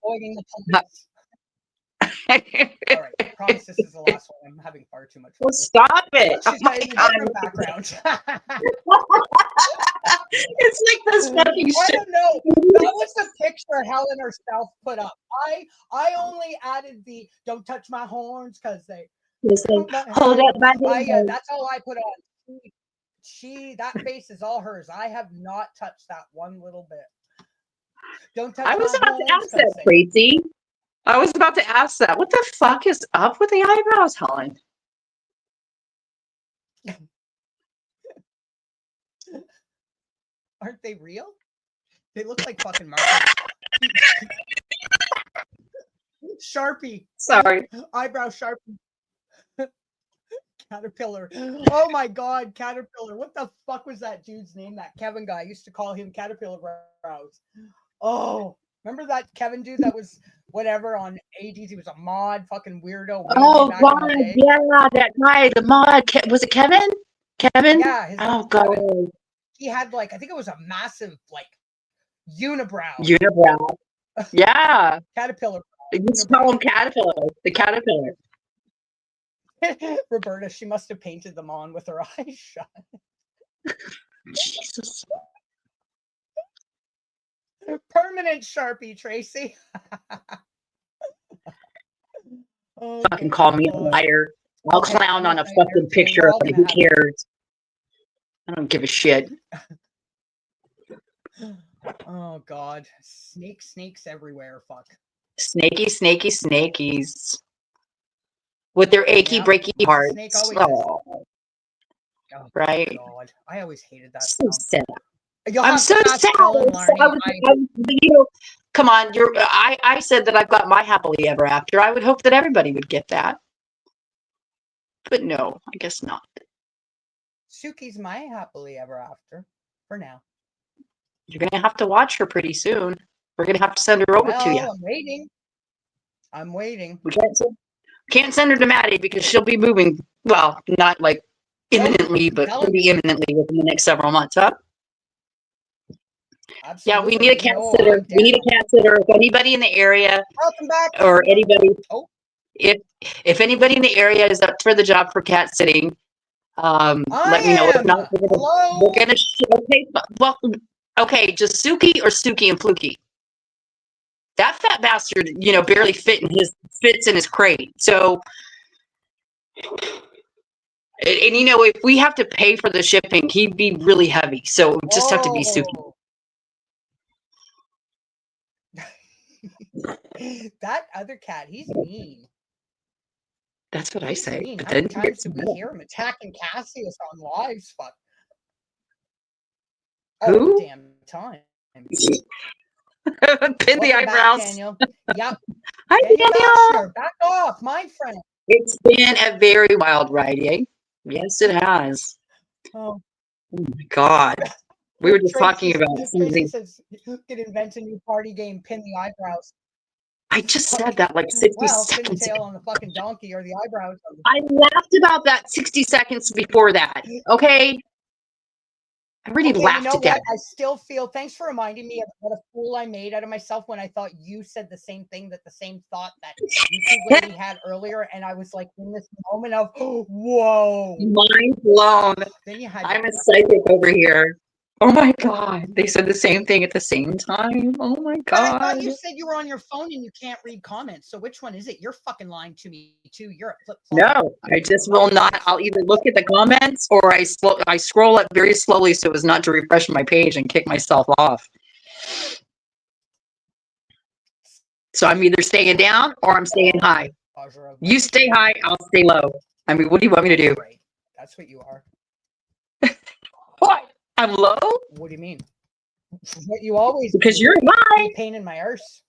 avoiding the police. All right, I promise this is the last one. I'm having far too much fun. Well, stop it. She's got in a different background. It's like this fucking I shit. don't know. That was the picture Helen herself put up. I only added the "don't touch my horns" because they Hold up my hand. that's all I put on. She that face is all hers. I have not touched that one little bit. Don't touch. I was my about to horns ask that, 'cause they- Tracy. I was about to ask that. What the fuck is up with the eyebrows, Helen? Aren't they real? They look like fucking markers. Sharpie. Sorry. Eyebrow Sharpie. Caterpillar. Oh my God, Caterpillar. What the fuck was that dude's name? That Kevin guy. I used to call him Caterpillar Brows. Oh, remember that Kevin dude that was whatever on 80s? He was a mod, fucking weirdo. Oh back in the God, day. yeah, that guy, the mod. Was it Kevin? Kevin? Yeah. Oh God. He had like, I think it was a massive like unibrow. Unibrow. Yeah. Caterpillar. You just call him Caterpillar. The Caterpillar. Roberta, she must have painted them on with her eyes shut. Jesus. Permanent Sharpie, Tracy. Oh, Fucking call me a God. liar. I'll Okay, clown on a okay, fucking picture we're of all it. gonna Who have- cares? I don't give a shit. Oh God, snakes everywhere. Fuck. Snaky, snaky, snakies. With their achy, Yeah, breaky a hearts. snake always is. Oh, Oh, right? God, I always hated that. So sad. You'll I'm have so to ask sad. Helen, So Larnie. you know, come on. I said that I've got my happily ever after. I would hope that everybody would get that. But no, I guess not. Suki's my happily ever after for now. You're going to have to watch her pretty soon. We're going to have to send her over to you. I'm waiting. We can't send her to Maddie because she'll be moving. Well, not like imminently, but pretty imminently within the next several months, huh? Absolutely. Yeah, we need a cat sitter. We need a cat sitter. If anybody in the area Welcome back. or anybody, Oh. if anybody in the area is up for the job for cat sitting, let me know. If not, we're gonna okay. Well, okay, just Suki or Suki and Fluky. That fat bastard, barely fits in his crate. So, and if we have to pay for the shipping, he'd be really heavy. So it would just have to be Suki. That other cat, he's mean. That's what I say. Mean. But How then many times did we hear him attacking Cassius on lives? Fuck. Who? Damn time. Pin the eyebrows. Back, Daniel. Yep. Hi, Daniel. Back off, my friend. It's been a very wild ride, eh? Yes, it has. Oh my God. We were just talking about something. Says, you could invent a new party game, pin the eyebrows. I just said that like 60 seconds seconds ago. Tail on the fucking donkey or the eyebrows. I laughed about that 60 seconds before that. Okay. I already laughed to death. I still feel, thanks for reminding me of what a fool I made out of myself when I thought you said the same thing, that the same thought that YouTube lady had earlier. And I was like in this moment of, whoa. Mind blown. Then you had I'm a psychic over here. Oh my God. They said the same thing at the same time. Oh my God. I thought you said you were on your phone and you can't read comments. So which one is it? You're fucking lying to me too. You're a flip-flop. No, I just will not. I'll either look at the comments or I scroll up very slowly so as not to refresh my page and kick myself off. So I'm either staying down or I'm staying high. You stay high, I'll stay low. I mean, what do you want me to do? Right. That's what you are. What? I'm low? What do you mean? What you always because you're high. Pain in my arse.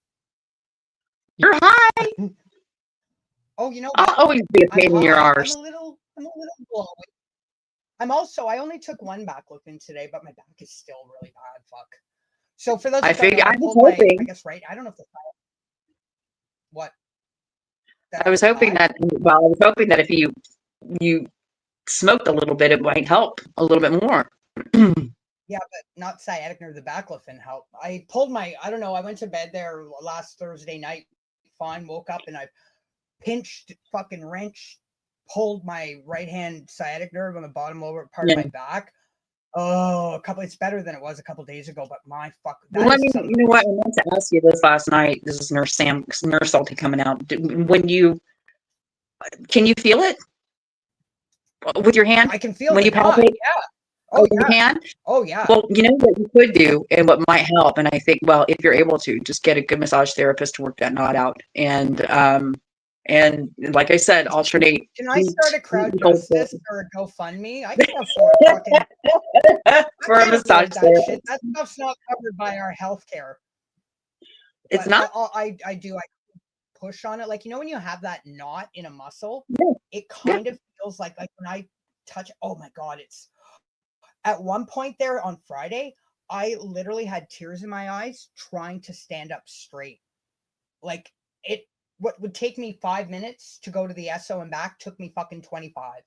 You're high. Oh, you know what? I'll always be a pain in your arse. I'm a little blowy. I only took one back look in today, but my back is still really bad. Fuck. So for those I was hoping. I guess right. I don't know if the what. I was hoping that. Well, I was hoping that if you smoked a little bit, it might help a little bit more. Yeah, but not sciatic nerve. The baclofen help. I pulled I don't know. I went to bed there last Thursday night. Fine. Woke up and I pinched, fucking wrenched, pulled my right hand sciatic nerve on the bottom lower part of my back. Oh, it's better than it was a couple days ago, but my fuck. Well, you know what? I meant to ask you this last night. This is Nurse Salty coming out. Can you feel it with your hand? I can feel when the you palpate. Yeah. Oh, you can? Oh, yeah. Well, you know what you could do and what might help, and I think, well, if you're able to, just get a good massage therapist to work that knot out. And like I said, alternate. Can I start a crowd justice or a GoFundMe? I can afford fucking for a massage therapist. Shit. That stuff's not covered by our healthcare. It's not? I push on it. Like, you know, when you have that knot in a muscle, it kind of feels like when I touch, oh my God, it's at one point there on Friday, I literally had tears in my eyes trying to stand up straight. Like what would take me 5 minutes to go to the SO and back took me fucking 25.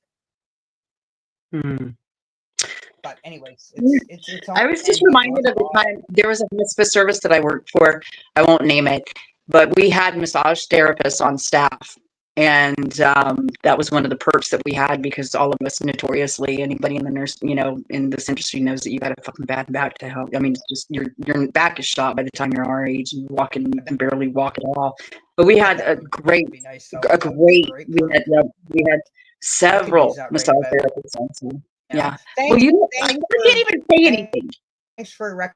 But anyways, it's I was just reminded of the time there was a hospice service that I worked for. I won't name it, but we had massage therapists on staff. And that was one of the perks that we had, because all of us, notoriously, anybody in the nurse, in this industry knows that you got a fucking bad back to help. I mean, just your back is shot by the time you're our age, and you can barely walk at all. But we had we had several massage therapists on staff. Yeah. Well, I can't even say anything. Thanks for I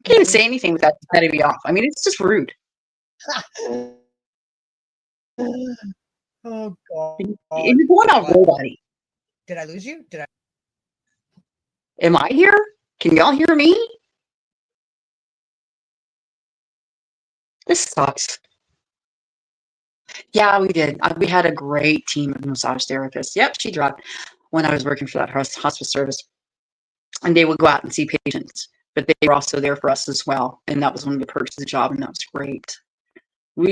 can't even say anything without cutting me off. I mean, it's just rude. Oh God! You're going on nobody. Did I lose you? Am I here? Can y'all hear me? This sucks. Yeah, we did. We had a great team of massage therapists. Yep, she dropped when I was working for that hospice service, and they would go out and see patients, but they were also there for us as well, and that was one of the perks of the job, and that was great. I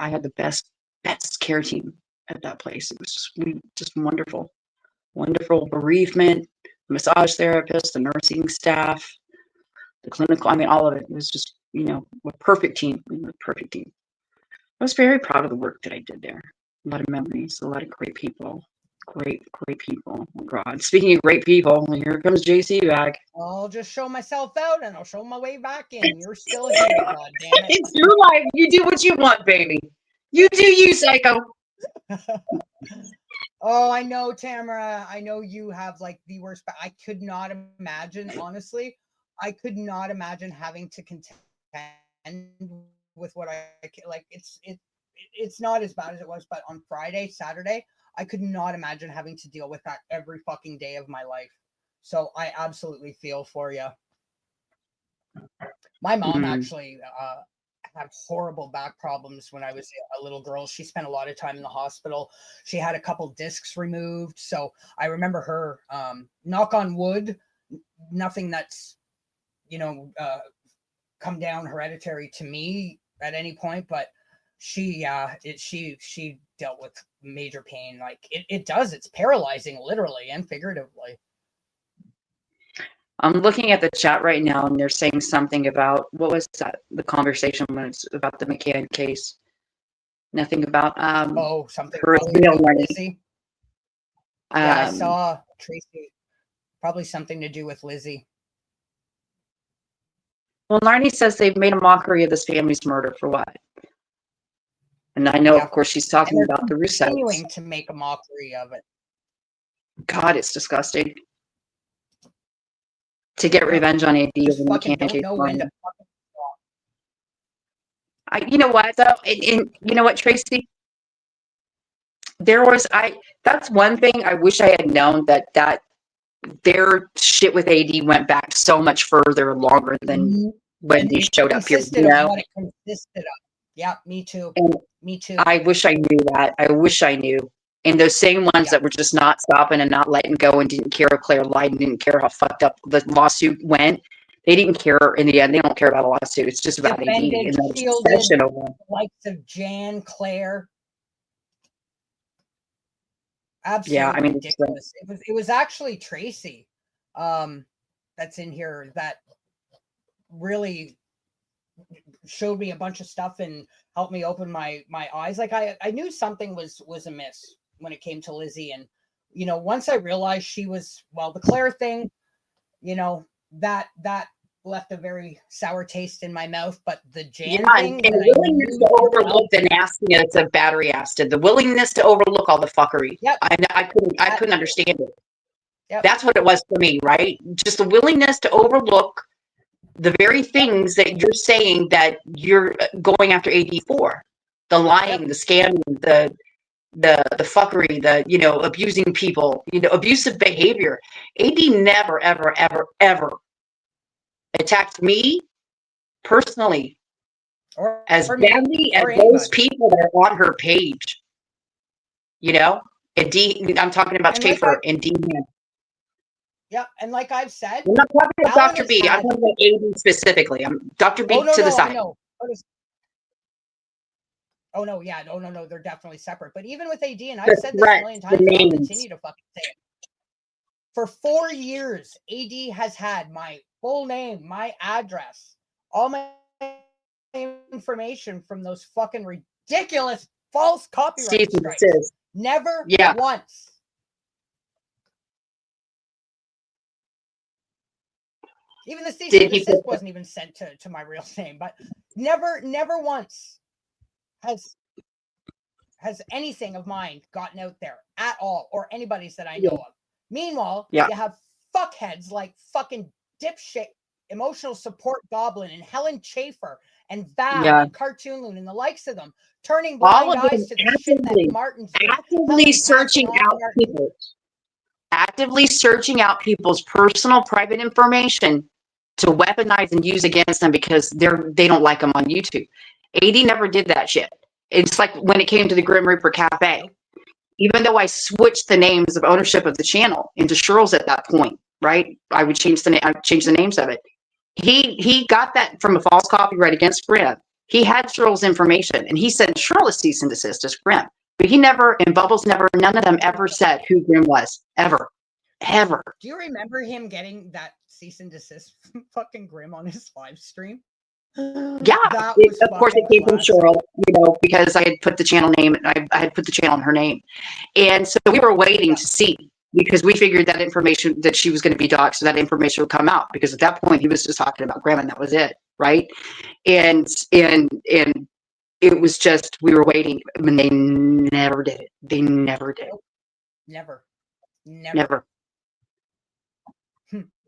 had the best care team at that place. It was just wonderful bereavement, massage therapists, the nursing staff, the clinical. I mean, all of it. It was just a perfect team. I was very proud of the work that I did there. A lot of memories, a lot of great people. Great people. Oh God! Speaking of great people, here comes JC back. I'll just show myself out, and I'll show my way back in. You're still here, God damn it! It's your life. You do what you want, baby. You do you, psycho. Oh, I know, Tamara. I know you have like the worst, but I could not imagine. Honestly, I could not imagine having to contend with what I like. It's not as bad as it was, but on Saturday. I could not imagine having to deal with that every fucking day of my life. So I absolutely feel for you. My mom actually had horrible back problems when I was a little girl. She spent a lot of time in the hospital. She had a couple discs removed. So I remember her, knock on wood, nothing that's, come down hereditary to me at any point, but she dealt with major pain. Like it's paralyzing, literally and figuratively. I'm looking at the chat right now, and they're saying something about, what was that? The conversation when it's about the McCann case. Nothing about something her real Lizzie. Yeah, I saw Tracy. Probably something to do with Lizzie. Well, Narnie says they've made a mockery of this family's murder for what? And I know, of course, she's talking about the Rzuceks. Continuing to make a mockery of it. God, it's disgusting. To get revenge on AD over the McCann case. You know what, though? And you know what, Tracy? That's one thing I wish I had known, that their shit with AD went back so much further, longer than when they showed up here. What it consisted of. Yeah, me too. Me too. I wish I knew that. I wish I knew. And those same ones that were just not stopping and not letting go and didn't care if Claire lied and didn't care how fucked up the lawsuit went. They didn't care in the end. They don't care about a lawsuit. It's just about AD and the obsession over them. Likes of Jan, Claire. Absolutely. Yeah, I mean, ridiculous. It was actually Tracy that's in here that really showed me a bunch of stuff and helped me open my eyes. Like I knew something was amiss when it came to Lizzie. And, you know, once I realized she was, well, the Claire thing, you know, that left a very sour taste in my mouth. But the Jan thing, and the willingness to overlook the nastiness of battery acid, the willingness to overlook all the fuckery. Yep. I couldn't understand it. Yep. That's what it was for me, right? Just the willingness to overlook the very things that you're saying that you're going after AD for. The lying, the scamming, the fuckery, the, you know, abusing people, you know, abusive behavior. AD never, ever, ever, ever attacked me personally or as me, badly as or those anybody. people that are on her page. You know? And I'm talking about And Schaefer and D. Yep. And like I've said, I'm not talking about Alan Dr. has B. I'm had- talking about AD specifically. I'm Dr. B to the I side. know. Oh no, yeah, no, they're definitely separate. But even with AD, and I've said this a million times, and I'll continue to fucking say it. For 4 years, AD has had my full name, my address, all my information from those fucking ridiculous false copyright strikes. Never once. Even the cease and desist wasn't even sent to my real name, but never once has anything of mine gotten out there at all, or anybody's that I know of. Meanwhile, you have fuckheads like fucking dipshit emotional support goblin and Helen Schaefer and Val and Cartoon Loon and the likes of them turning blind eyes to the shit that Martin's actively searching out people. Actively searching out people's personal private information to weaponize and use against them because they don't like them on YouTube. AD never did that shit. It's like when it came to the Grim Reaper Cafe. Even though I switched the names of ownership of the channel into Sheryl's at that point, right? I would change the names of it. He got that from a false copyright against Grim. He had Sheryl's information and he said Sheryl is cease and desist as Grim. But he never, and Bubbles never, none of them ever said who Grim was. Ever. Do you remember him getting that cease and desist from fucking Grim on his live stream? Yeah, of course it came from Cheryl, you know, because I had put the channel name, I had put the channel in her name. And so we were waiting to see, because we figured that information, that she was going to be doxxed, so that information would come out, because at that point he was just talking about Graham and that was it, right? And it was just, we were waiting, and they never did it. They never did. Never.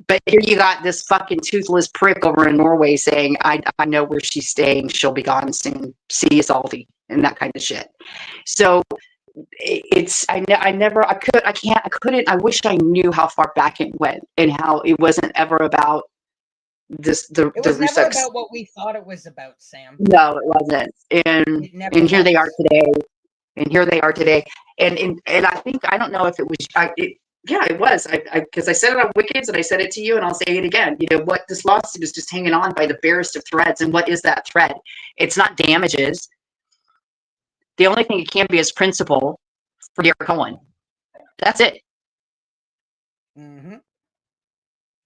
But here you got this fucking toothless prick over in Norway saying, I know where she's staying. She'll be gone soon. See you, salty, and that kind of shit. So it's, I couldn't, I wish I knew how far back it went and how it wasn't ever about this, it was never about what we thought it was about, Sam. No, it wasn't. And here they are today. And here they are today. And I think, I don't know if it was, yeah, it was. Because I said it on Wickeds and I said it to you and I'll say it again. You know what? This lawsuit is just hanging on by the barest of threads. And what is that thread? It's not damages. The only thing it can be is principle for dear Cohen. That's it. Mm-hmm.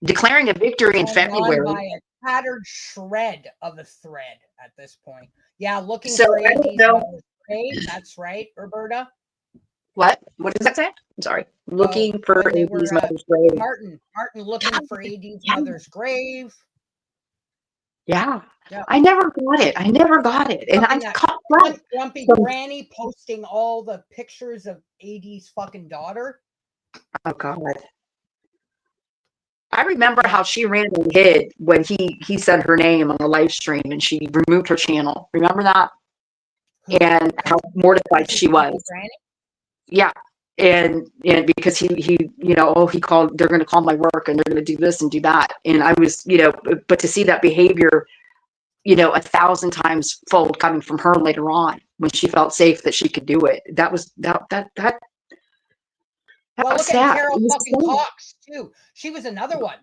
Declaring a victory in February. By a tattered shred of a thread at this point. Yeah, looking so for I don't know. grave. That's right, Roberta. What does that say? I'm sorry. Looking for AD's mother's grave. Martin looking for AD's mother's grave. Yeah. I never got it. And I caught that. Grumpy Granny posting all the pictures of AD's fucking daughter. Oh God. I remember how she ran and hid when he said her name on the live stream and she removed her channel. Remember that? And how mortified she was. Granny? Yeah. And because he you know, he called, they're going to call my work and they're going to do this and do that. And I was, you know, but to see that behavior, you know, 1,000 times fold coming from her later on when she felt safe that she could do it. That was that well, was look sad. at Carol fucking Cox too. She was another one.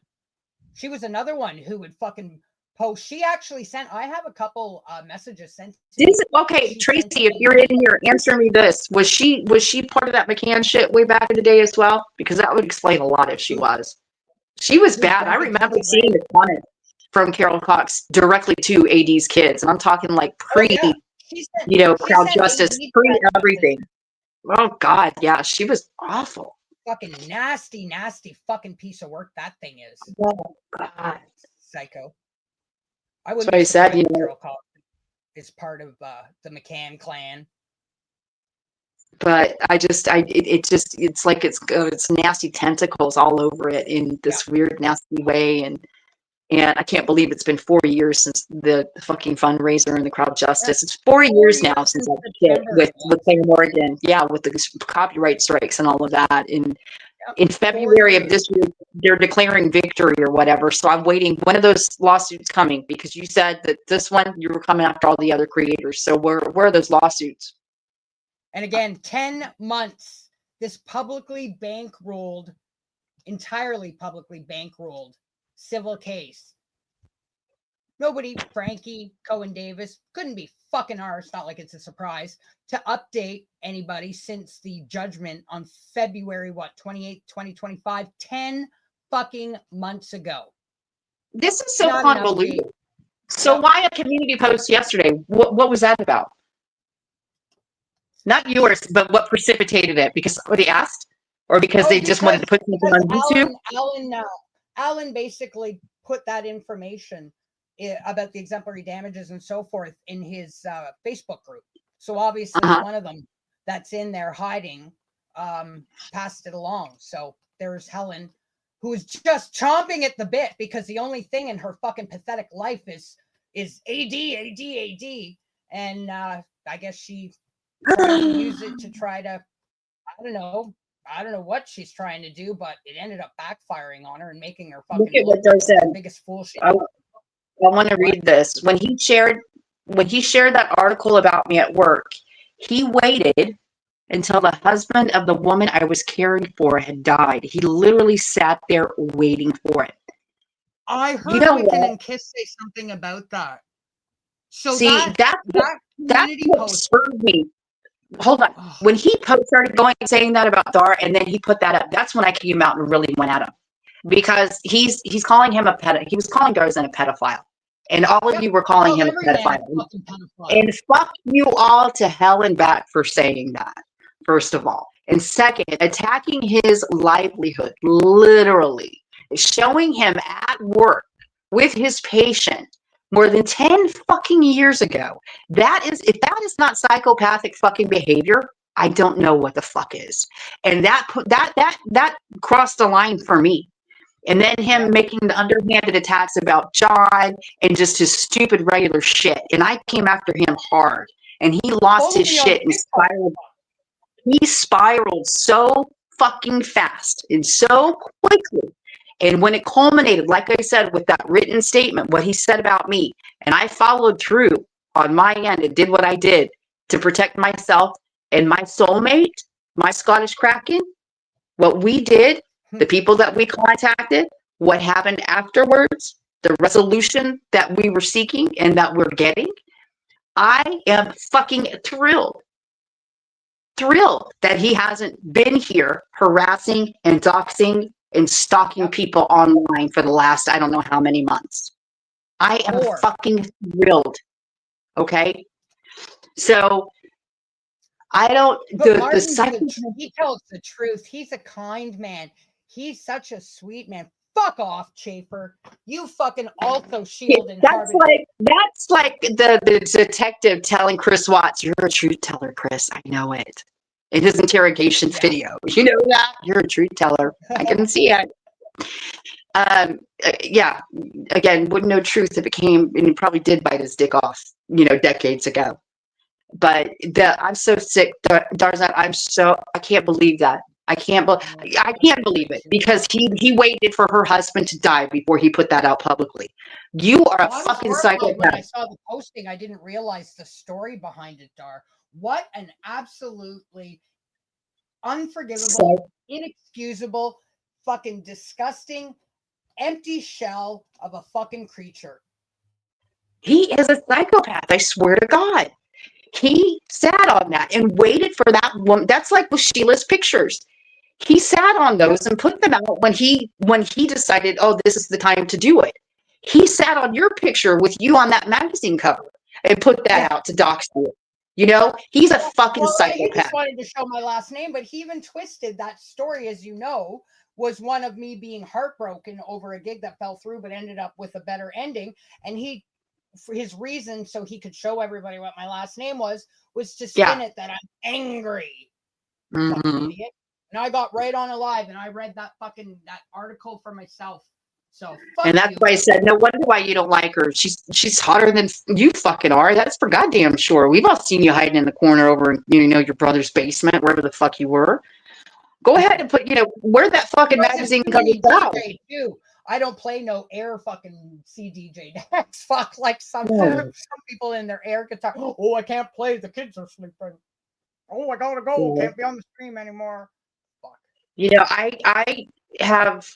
Who would fucking post. She actually sent, I have a couple messages sent. Okay, Tracy, if you're in here, answer me this. Was she part of that McCann shit way back in the day as well? Because that would explain a lot if she was. She was bad. I remember seeing the comments. from Carol Cox directly to AD's kids. And I'm talking like crowd justice, pre everything. Oh God, yeah, she was awful. Fucking nasty, nasty fucking piece of work that thing is. Oh God, psycho. I wouldn't. So I said, Carol Cox is part of the McCann clan. But it's like it's nasty tentacles all over it in this weird, nasty way, and I can't believe it's been 4 years since the fucking fundraiser and the crowd justice. It's 4 years now since that shit with Clay Morgan, with the copyright strikes and all of that. In February of this year, they're declaring victory or whatever. So I'm waiting. When are those lawsuits coming? Because you said that this one you were coming after all the other creators. So where are those lawsuits? And again, 10 months, this entirely publicly bankrolled civil case. Nobody, Frankie, Cohen Davis, couldn't be fucking ours. Not like it's a surprise to update anybody since the judgment on February, 28th, 2025, 10 fucking months ago. This is so convoluted. So why a community post yesterday? What was that about? Not yours, but what precipitated it? Because somebody asked, or because they just wanted to put something on YouTube? Alan basically put that information about the exemplary damages and so forth in his Facebook group. So obviously one of them that's in there hiding passed it along. So there's Helen, who is just chomping at the bit because the only thing in her fucking pathetic life is AD. And I guess she use it to try to, I don't know what she's trying to do, but it ended up backfiring on her and making her fucking look at what Doe said. The biggest fool she I want to read this. When he shared that article about me at work, he waited until the husband of the woman I was caring for had died. He literally sat there waiting for it. I heard Wiccan and Kiss say something about that. So see, that spurred me. Hold on. When he started saying that about Dar, and then he put that up, that's when I came out and really went at him, because he's calling him a pedophile. He was calling Darzan a pedophile, and all of you were calling him a pedophile. And fuck you all to hell and back for saying that, first of all. And second, attacking his livelihood, literally showing him at work with his patient more than 10 fucking years ago. If that is not psychopathic fucking behavior, I don't know what the fuck is. And that crossed the line for me. And then him making the underhanded attacks about John and just his stupid regular shit. And I came after him hard, and he lost his shit and spiraled. He spiraled so fucking fast and so quickly. And when it culminated, like I said, with that written statement, what he said about me, and I followed through on my end and did what I did to protect myself and my soulmate, my Scottish Kraken, what we did, the people that we contacted, what happened afterwards, the resolution that we were seeking and that we're getting, I am fucking thrilled that he hasn't been here harassing and doxing and stalking people online for the last, I don't know how many months. I am fucking thrilled. Okay. So I don't, he tells the truth. He's a kind man. He's such a sweet man. Fuck off, Schaefer. You fucking also shield and that's like the detective telling Chris Watts, you're a truth teller, Chris. I know it. In his interrogation video. You know that? You're a truth teller. I can see it. Again, wouldn't know truth if it came, and he probably did bite his dick off, decades ago. But I'm so sick, Darzan. I can't believe that. I can't believe it, because he waited for her husband to die before he put that out publicly. You are a fucking psychopath. When I saw the posting, I didn't realize the story behind it, Dar. What an absolutely unforgivable, inexcusable, fucking disgusting, empty shell of a fucking creature. He is a psychopath, I swear to God. He sat on that and waited for that woman. That's like with Sheila's pictures. He sat on those and put them out when he decided, oh, this is the time to do it. He sat on your picture with you on that magazine cover and put that out to dox you. You know, he's a fucking He psychopath. just wanted to show my last name, but he even twisted that story, as you know, was one of me being heartbroken over a gig that fell through, but ended up with a better ending. And he, for his reason, so he could show everybody what my last name was to spin it that I'm angry. Fucking idiot. And I got right on Alive and I read that article for myself. So and that's why I said, no wonder why you don't like her. She's hotter than you fucking are. That's for goddamn sure. We've all seen you hiding in the corner over in, you know, your brother's basement, wherever the fuck you were. Go ahead and put, you know, wear that fucking magazine cover out. I don't play no air fucking CDJ decks. Fuck, like some people in their air guitar. Oh, I can't play. The kids are sleeping. Oh, I gotta go. Can't be on the stream anymore. Fuck. You know, I have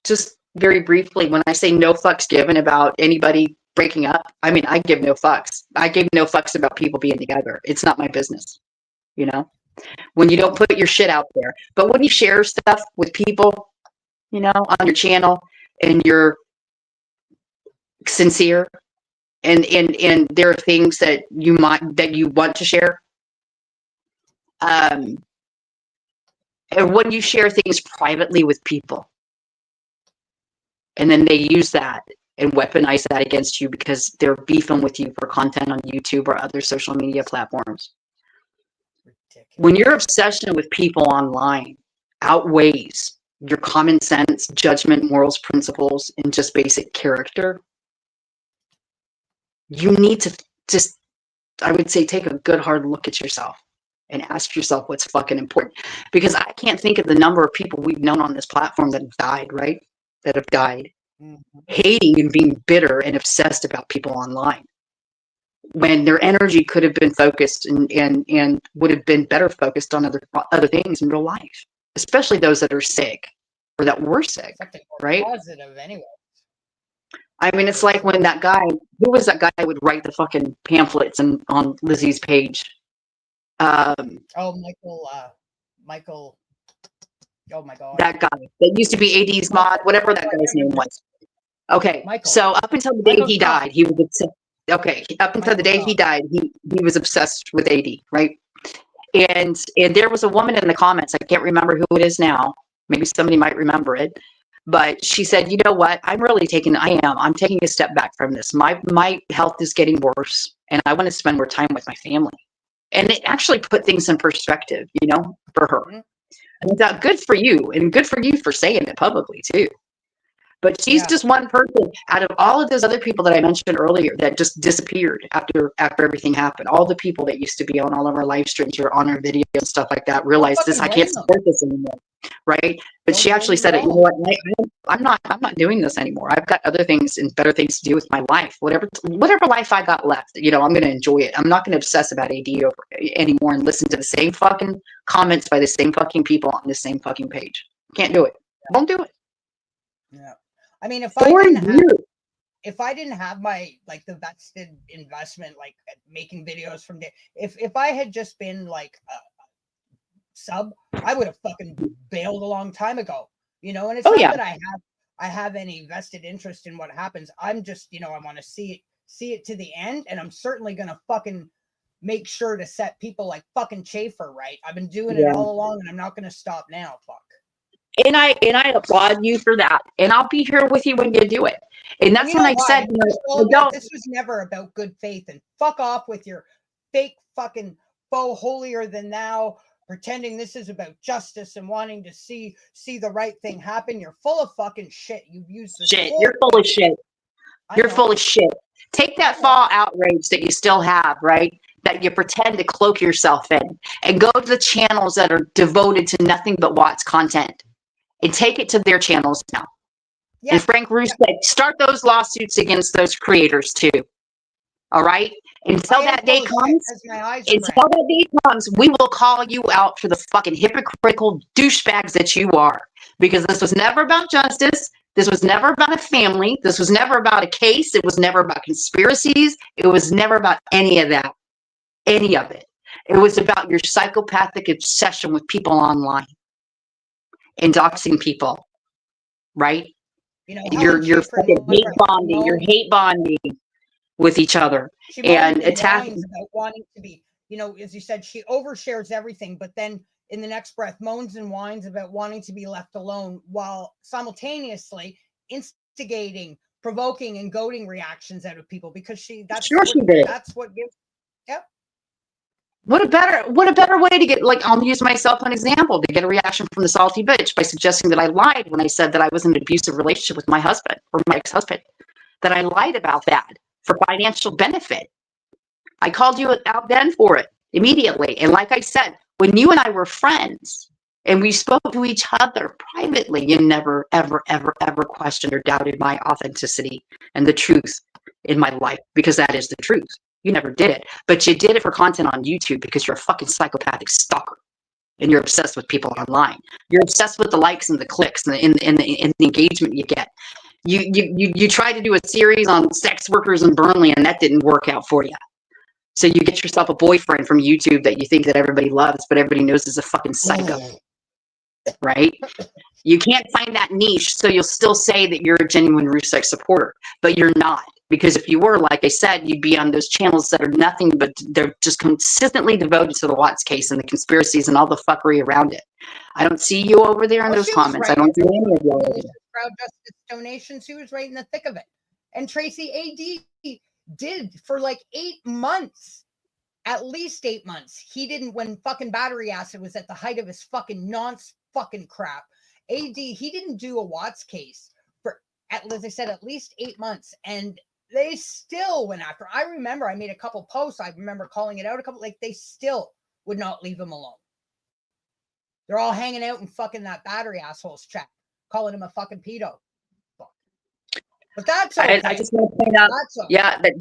just very briefly, when I say no fucks given about anybody breaking up, I mean, I give no fucks. I give no fucks about people being together. It's not my business, you know, when you don't put your shit out there. But when you share stuff with people, you know, on your channel and you're sincere and there are things that you want to share. And when you share things privately with people, and then they use that and weaponize that against you because they're beefing with you for content on YouTube or other social media platforms. Ridiculous. When your obsession with people online outweighs your common sense, judgment, morals, principles, and just basic character, you need to just, I would say, take a good hard look at yourself and ask yourself what's fucking important. Because I can't think of the number of people we've known on this platform that have died, right? That have died hating and being bitter and obsessed about people online, when their energy could have been focused and would have been better focused on other things in real life, especially those that are sick or that were sick, right? Positive anyway. I mean, it's like when that guy, who was that guy that would write the fucking pamphlets on Lizzie's page? Michael. Oh my God. That guy that used to be AD's mod, whatever that guy's name was. Okay, Michael. So up until the day he died, he was obsessed. Okay, up until the day he died, he was obsessed with AD, right? And there was a woman in the comments, I can't remember who it is now. Maybe somebody might remember it. But she said, you know what? I'm taking a step back from this. My health is getting worse and I want to spend more time with my family. And it actually put things in perspective, you know, for her. And I thought, good for you, and good for you for saying it publicly too. But she's just one person out of all of those other people that I mentioned earlier that just disappeared after everything happened. All the people that used to be on all of our live streams or on our videos and stuff like that realized this. I can't support this anymore, right? But she actually said it. You know what? I'm not doing this anymore. I've got other things and better things to do with my life. Whatever life I got left, you know, I'm going to enjoy it. I'm not going to obsess about AD anymore and listen to the same fucking comments by the same fucking people on the same fucking page. Can't do it. Won't do it. Yeah. I mean, if I didn't have my, like, the vested investment, like making videos from there, if I had just been like a sub, I would have fucking bailed a long time ago, you know. And it's not that I have any vested interest in what happens. I'm just, you know, I want to see it to the end, and I'm certainly gonna fucking make sure to set people like fucking Schaefer right. I've been doing it all along, and I'm not gonna stop now. Fuck. And I applaud you for that. And I'll be here with you when you do it. And that's when I said, you know, this was never about good faith, and fuck off with your fake fucking faux holier than thou, pretending this is about justice and wanting to see the right thing happen. You're full of fucking shit. You've used the shit. You're full of shit. You're full of shit. Take that fall outrage that you still have, right? That you pretend to cloak yourself in, and go to the channels that are devoted to nothing but Watts content. And take it to their channels now. Yeah. And Frank Rzucek, start those lawsuits against those creators too. All right? Until that day comes, we will call you out for the fucking hypocritical douchebags that you are. Because this was never about justice. This was never about a family. This was never about a case. It was never about conspiracies. It was never about any of that. Any of it. It was about your psychopathic obsession with people online. And doxing people, right? You know, You're Helen Schaefer and fucking hate Moira bonding. You're moaned- hate bonding with each other she moans and and attacking. whines about wanting to be, you know, as you said, she overshares everything, but then in the next breath moans and whines about wanting to be left alone while simultaneously instigating, provoking, and goading reactions out of people because that's Sure she did. That's what gives. Yep. What a better way to get, like, I'll use myself as an example, to get a reaction from the salty bitch by suggesting that I lied when I said that I was in an abusive relationship with my husband or my ex-husband, that I lied about that for financial benefit. I called you out then for it immediately. And like I said, when you and I were friends and we spoke to each other privately, you never, ever, ever, ever questioned or doubted my authenticity and the truth in my life, because that is the truth. You never did it, but you did it for content on YouTube because you're a fucking psychopathic stalker and you're obsessed with people online. You're obsessed with the likes and the clicks and the engagement you get. You tried to do a series on sex workers in Burnley and that didn't work out for you. So you get yourself a boyfriend from YouTube that you think that everybody loves, but everybody knows is a fucking psycho, right? You can't find that niche, so you'll still say that you're a genuine Rzucek supporter, but you're not. Because if you were, like I said, you'd be on those channels that are nothing but they're just consistently devoted to the Watts case and the conspiracies and all the fuckery around it. I don't see you over there in those comments. I don't see any of you over there. Crowd justice donations. She was right in the thick of it. And Tracy AD did for like 8 months, at least 8 months. He didn't, when fucking battery acid was at the height of his fucking fucking crap. AD, he didn't do a Watts case for, as I said, at least 8 months. And they still went after. I remember I made a couple posts. I remember calling it out a couple, like they still would not leave him alone. They're all hanging out in fucking that battery asshole's chat, calling him a fucking pedo. But that's okay. I just want to point out, yeah, that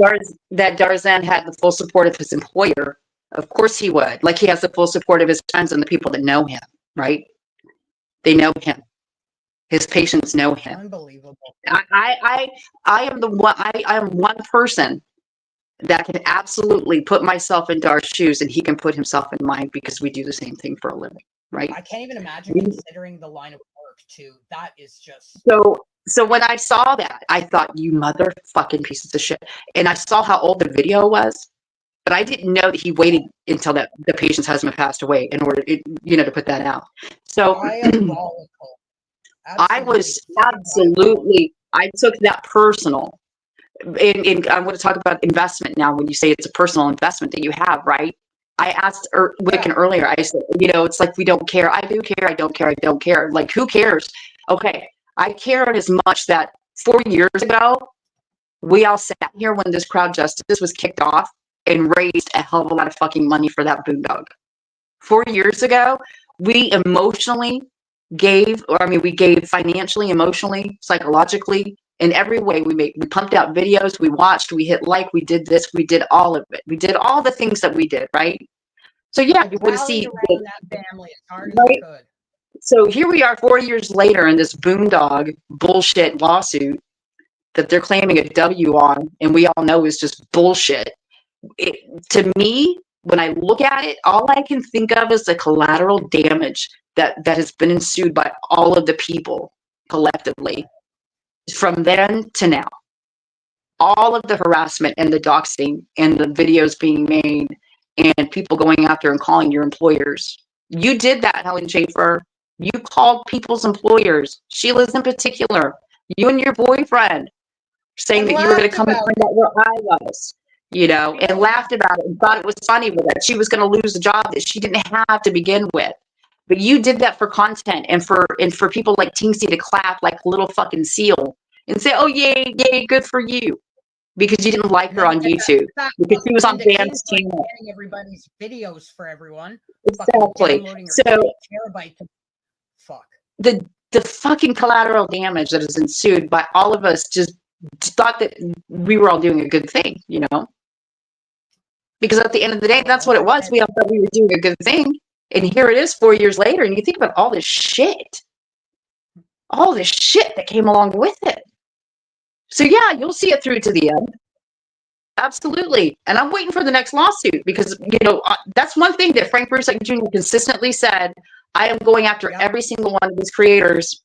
Darzan had the full support of his employer. Of course he would. Like he has the full support of his friends and the people that know him, right? They know him. His patients know him. Unbelievable. I am the one. I am one person that can absolutely put myself in Dar's shoes, and he can put himself in mine because we do the same thing for a living, right? I can't even imagine considering the line of work too. That is just so. When I saw that, I thought, you motherfucking pieces of shit. And I saw how old the video was, but I didn't know that he waited until that the patient's husband passed away in order, to put that out. So I was absolutely, I took that personal. And I want to talk about investment now. When you say it's a personal investment that you have, right? I asked Wiccan earlier, I said, it's like, we don't care. I do care. I don't care. I don't care. Like, who cares? Okay. I cared as much that 4 years ago, we all sat here when this crowd justice was kicked off and raised a hell of a lot of fucking money for that boondog. 4 years ago, we emotionally gave, we gave financially, emotionally, psychologically, in every way. We pumped out videos, we watched, we hit like, we did this, we did all of it. We did all the things that we did, right? So yeah, you would see that family as hard as you could. So here we are 4 years later in this boondog bullshit lawsuit that they're claiming a W on, and we all know is just bullshit. To me, when I look at it, all I can think of is the collateral damage that has been ensued by all of the people collectively from then to now. All of the harassment and the doxing and the videos being made and people going out there and calling your employers. You did that, Helen Schaefer. You called people's employers, Sheila's in particular, you and your boyfriend, saying that you were going to come and find out where I was, and laughed about it and thought it was funny with it. She was going to lose a job that she didn't have to begin with. But you did that for content and for people like Tinksy to clap like a little fucking seal and say, oh, yay, yay, good for you. Because you didn't like her on YouTube. Because she was on Dan's channel. Everybody's videos for everyone. Exactly. So fuck. The fucking collateral damage that has ensued by all of us just thought that we were all doing a good thing, Because at the end of the day, that's what it was. We all thought we were doing a good thing. And here it is 4 years later, and you think about all this shit that came along with it. So yeah, you'll see it through to the end. Absolutely. And I'm waiting for the next lawsuit because, that's one thing that Frank Rzucek Jr. consistently said. I am going after every single one of these creators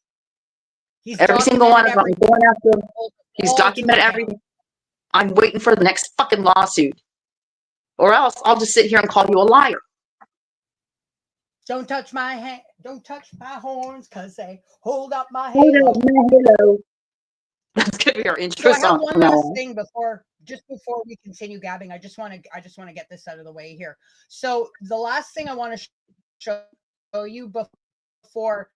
He's Every single one of them. I'm documented going after him. He's all to documented account. everything. I'm waiting for the next fucking lawsuit. Or else I'll just sit here and call you a liar. Don't touch my hand. Don't touch my horns, cause they hold up my Hold halo. up, my halo. That's gonna be our intro So I have song one from now last on. thing before we continue gabbing. I just want to get this out of the way here. So the last thing I want to show you before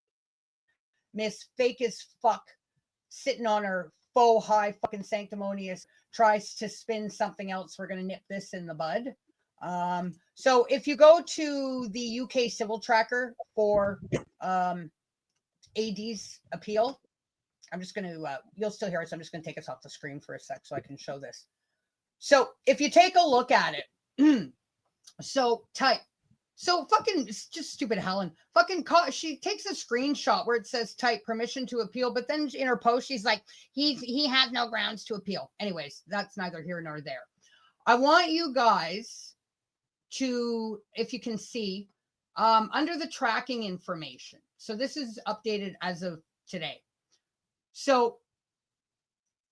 Miss Fake as Fuck, sitting on her faux high fucking sanctimonious, tries to spin something else. We're gonna nip this in the bud. So if you go to the UK civil tracker for AD's appeal, I'm just going to, you'll still hear it. So I'm just going to take us off the screen for a sec so I can show this. So if you take a look at it, so fucking, it's just stupid Helen, she takes a screenshot where it says type permission to appeal, but then in her post, she's like, he has no grounds to appeal. Anyways, that's neither here nor there. I want you guys to, if you can see, under the tracking information. So this is updated as of today. So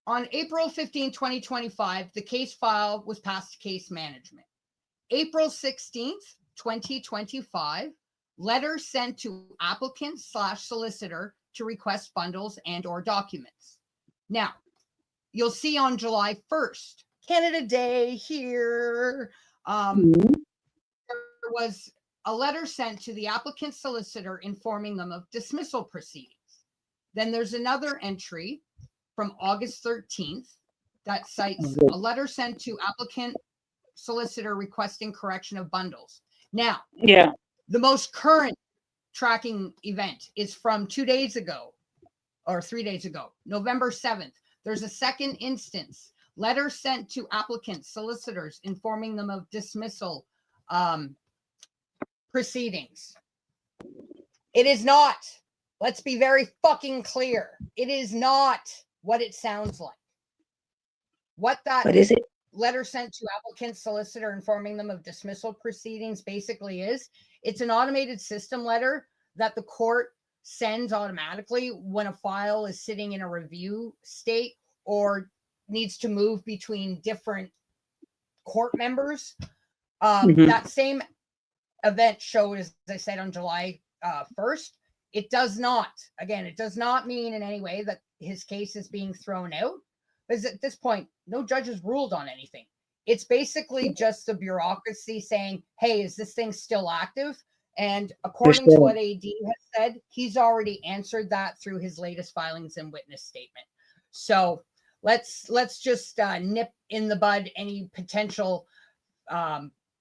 on April 15, 2025, the case file was passed to case management. April 16th, 2025, letter sent to applicant/solicitor to request bundles and or documents. Now, you'll see on July 1st, Canada Day here, there was a letter sent to the applicant solicitor informing them of dismissal proceedings. Then there's another entry from August 13th that cites a letter sent to applicant solicitor requesting correction of bundles. Now, the most current tracking event is from 2 days ago or 3 days ago, November 7th. There's a second instance, letter sent to applicant solicitors informing them of dismissal proceedings. It is not, let's be very fucking clear, it is not what it sounds like. What is it? Letter sent to applicant solicitor informing them of dismissal proceedings basically is, it's an automated system letter that the court sends automatically when a file is sitting in a review state or needs to move between different court members. That same event showed, as I said, on July 1st. It does not, again, it does not mean in any way that his case is being thrown out, because at this point, no judge has ruled on anything. It's basically just the bureaucracy saying, hey, is this thing still active? And according to what AD has said, he's already answered that through his latest filings and witness statement. So let's just nip in the bud any potential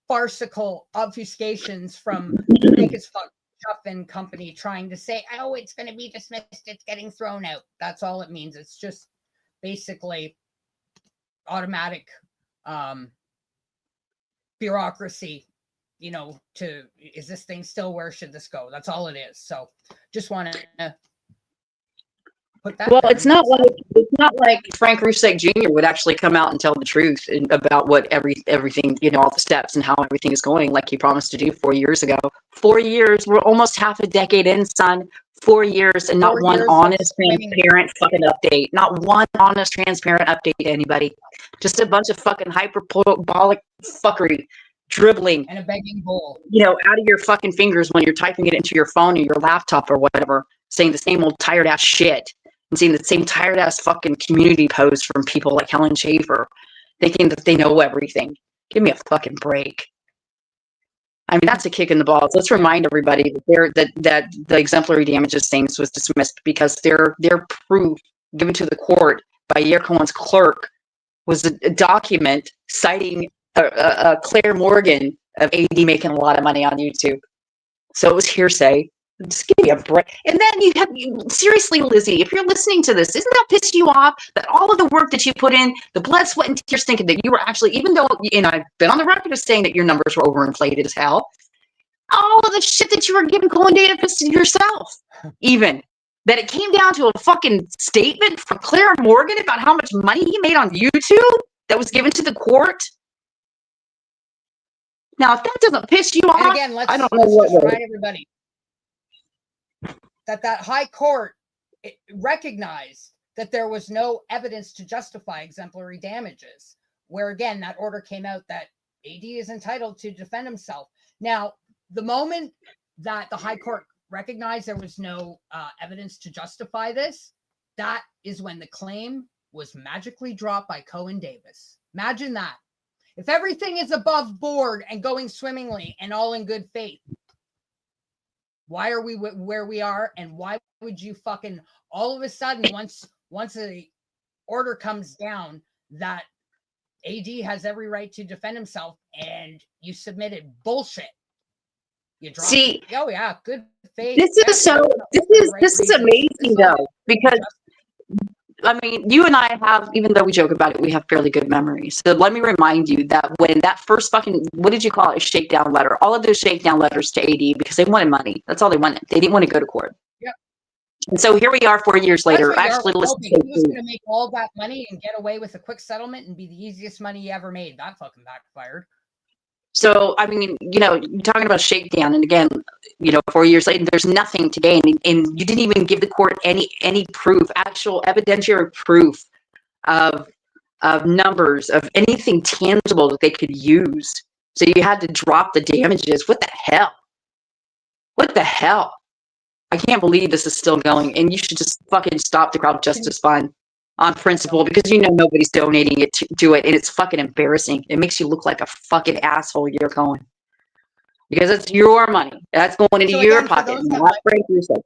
farcical obfuscations from Fake as Fuck Chuff and company trying to say, oh, it's going to be dismissed, it's getting thrown out. That's all it means. It's just basically automatic bureaucracy, you know, to, is this thing still, where should this go? That's all it is. So just want to put that. Well, it's not like Frank Rzucek Jr. would actually come out and tell the truth about what everything, you know, all the steps and how everything is going, like he promised to do 4 years ago. 4 years, we're almost half a decade in, son. 4 years and not one honest, transparent fucking update. Not one honest, transparent update to anybody. Just a bunch of fucking hyperbolic fuckery, dribbling, and a begging bowl, you know, out of your fucking fingers when you're typing it into your phone or your laptop or whatever, saying the same old tired ass shit. And seeing the same tired ass fucking community posts from people like Helen Schaefer, thinking that they know everything. Give me a fucking break. I mean, that's a kick in the balls. Let's remind everybody that the exemplary damages things was dismissed because their proof given to the court by Yair Cohen's clerk was a document citing Claire Morgan of AD making a lot of money on YouTube. So it was hearsay. Just give me a break. And then seriously, Lizzie, if you're listening to this, isn't that pissed you off that all of the work that you put in, the blood, sweat, and tears, thinking that you were actually, even though, and I've been on the record of saying that your numbers were overinflated as hell, all of the shit that you were giving Cohen data pissed yourself, even that it came down to a fucking statement from Claire Morgan about how much money he made on YouTube that was given to the court. Now, if that doesn't piss you off, again, I don't know what just remind everybody that high court recognized that there was no evidence to justify exemplary damages, where again, that order came out that AD is entitled to defend himself. Now, the moment that the High Court recognized there was no evidence to justify this, that is when the claim was magically dropped by Cohen Davis. Imagine that. If everything is above board and going swimmingly and all in good faith, why are we where we are? And why would you fucking all of a sudden, once a order comes down that AD has every right to defend himself and you submitted bullshit? You dropped it. Oh yeah, good faith. This is amazing though, because I mean, you and I have, even though we joke about it, we have fairly good memories. So let me remind you that when that first fucking, what did you call it, a shakedown letter, all of those shakedown letters to AD, because they wanted money. That's all they wanted. They didn't want to go to court. Yep. And so here we are 4 years later. Actually, he was going to make all that money and get away with a quick settlement and be the easiest money he ever made. That fucking backfired. So, I mean, you know, you're talking about shakedown, and again, you know, 4 years later, there's nothing to gain, and you didn't even give the court any proof, actual evidentiary proof of numbers, of anything tangible that they could use. So you had to drop the damages. What the hell? What the hell? I can't believe this is still going, and you should just fucking stop the Crowd Justice Fund on principle, because you know nobody's donating it to it, and it's fucking embarrassing. It makes you look like a fucking asshole. You're going, because it's your money that's going into your pocket, not Frank Rzucek.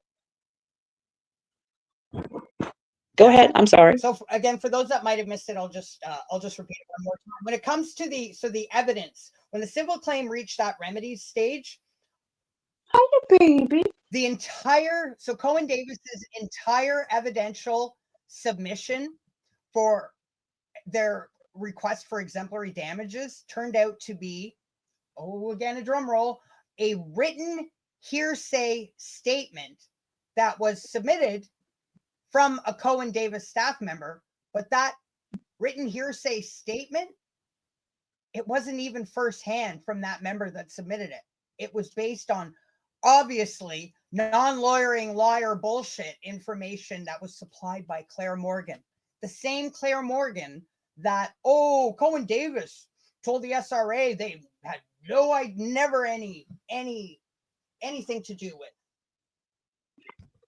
Go ahead. I'm sorry. So again, for those that might have missed it, I'll just repeat it one more time. When it comes to the evidence, when the civil claim reached that remedies stage, hiya, baby. So Cohen Davis's entire evidential submission for their request for exemplary damages turned out to be, again, a drum roll, a written hearsay statement that was submitted from a Cohen Davis staff member. But that written hearsay statement, it wasn't even firsthand from that member that submitted it. It was based on obviously non-lawyering liar bullshit information that was supplied by Claire Morgan. The same Claire Morgan that, Cohen Davis told the SRA they had never anything to do with.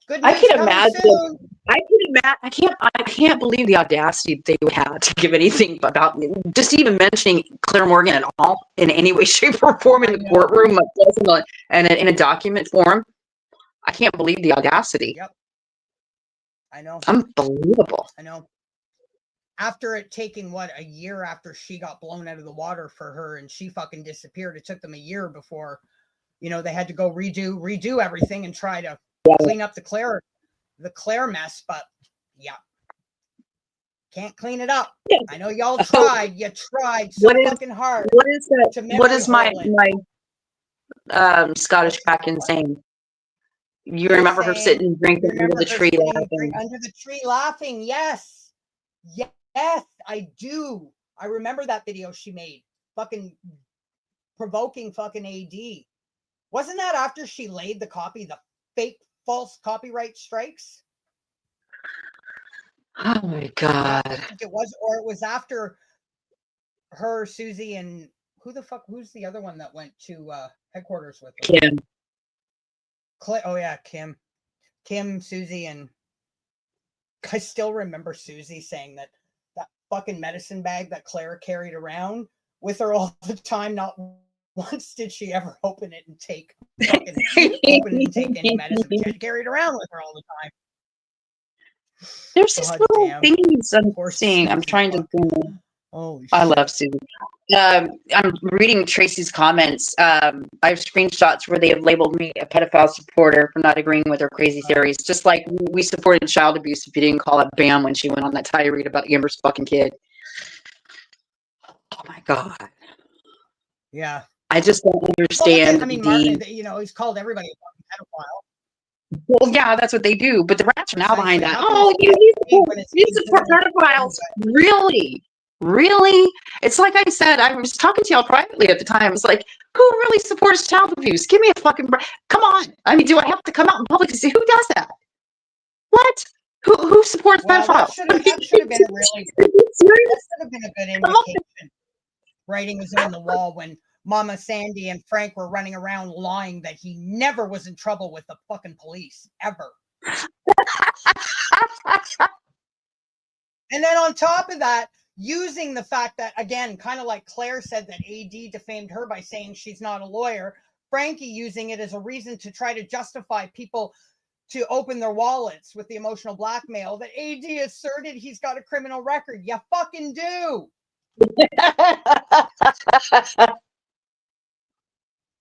Good news. I can imagine. I can't believe the audacity they had to give anything about just even mentioning Claire Morgan at all in any way, shape, or form in the courtroom, and in a document form. I can't believe the audacity. Yep. I know. Unbelievable. I know. After it taking a year after she got blown out of the water for her and she fucking disappeared, it took them a year before, they had to go redo everything and try to clean up the Claire mess. But yeah, can't clean it up. Yeah. I know y'all tried. You tried so fucking hard. What is that? What is my Scottish Kraken saying? You remember her sitting drinking under the tree laughing. Under the tree laughing. Yes. Yes, I do. I remember that video she made. Fucking provoking fucking AD. Wasn't that after she laid the fake false copyright strikes? Oh my God. I think it was after her, Susie, and who's the other one that went to headquarters with her? Kim. Kim, Susie, and I still remember Susie saying that fucking medicine bag that Claire carried around with her all the time, not once did she ever open it and take any medicine. She carried around with her all the time. There's just little things I'm seeing. I'm trying to think. I love Susie. I'm reading Tracy's comments. I have screenshots where they have labeled me a pedophile supporter for not agreeing with her crazy theories. Just like we supported child abuse if you didn't call it BAM when she went on that tirade about Amber's fucking kid. Oh my God. Yeah. I just don't understand. Martin, he's called everybody a pedophile. Well, yeah, that's what they do. But the rationale behind that, you support pedophiles. Really? It's like I said, I was talking to y'all privately at the time. I was like, who really supports child abuse? Give me a fucking break. Come on. Do I have to come out in public and say, who does that? What? Who supports Well, that pedophiles? should have been a really that should have been a good indication. Writing was on the wall when Mama Sandy and Frank were running around lying that he never was in trouble with the fucking police ever. And then on top of that, using the fact that, again, kind of like Claire said that AD defamed her by saying she's not a lawyer, Frankie using it as a reason to try to justify people to open their wallets with the emotional blackmail that AD asserted he's got a criminal record. You fucking do.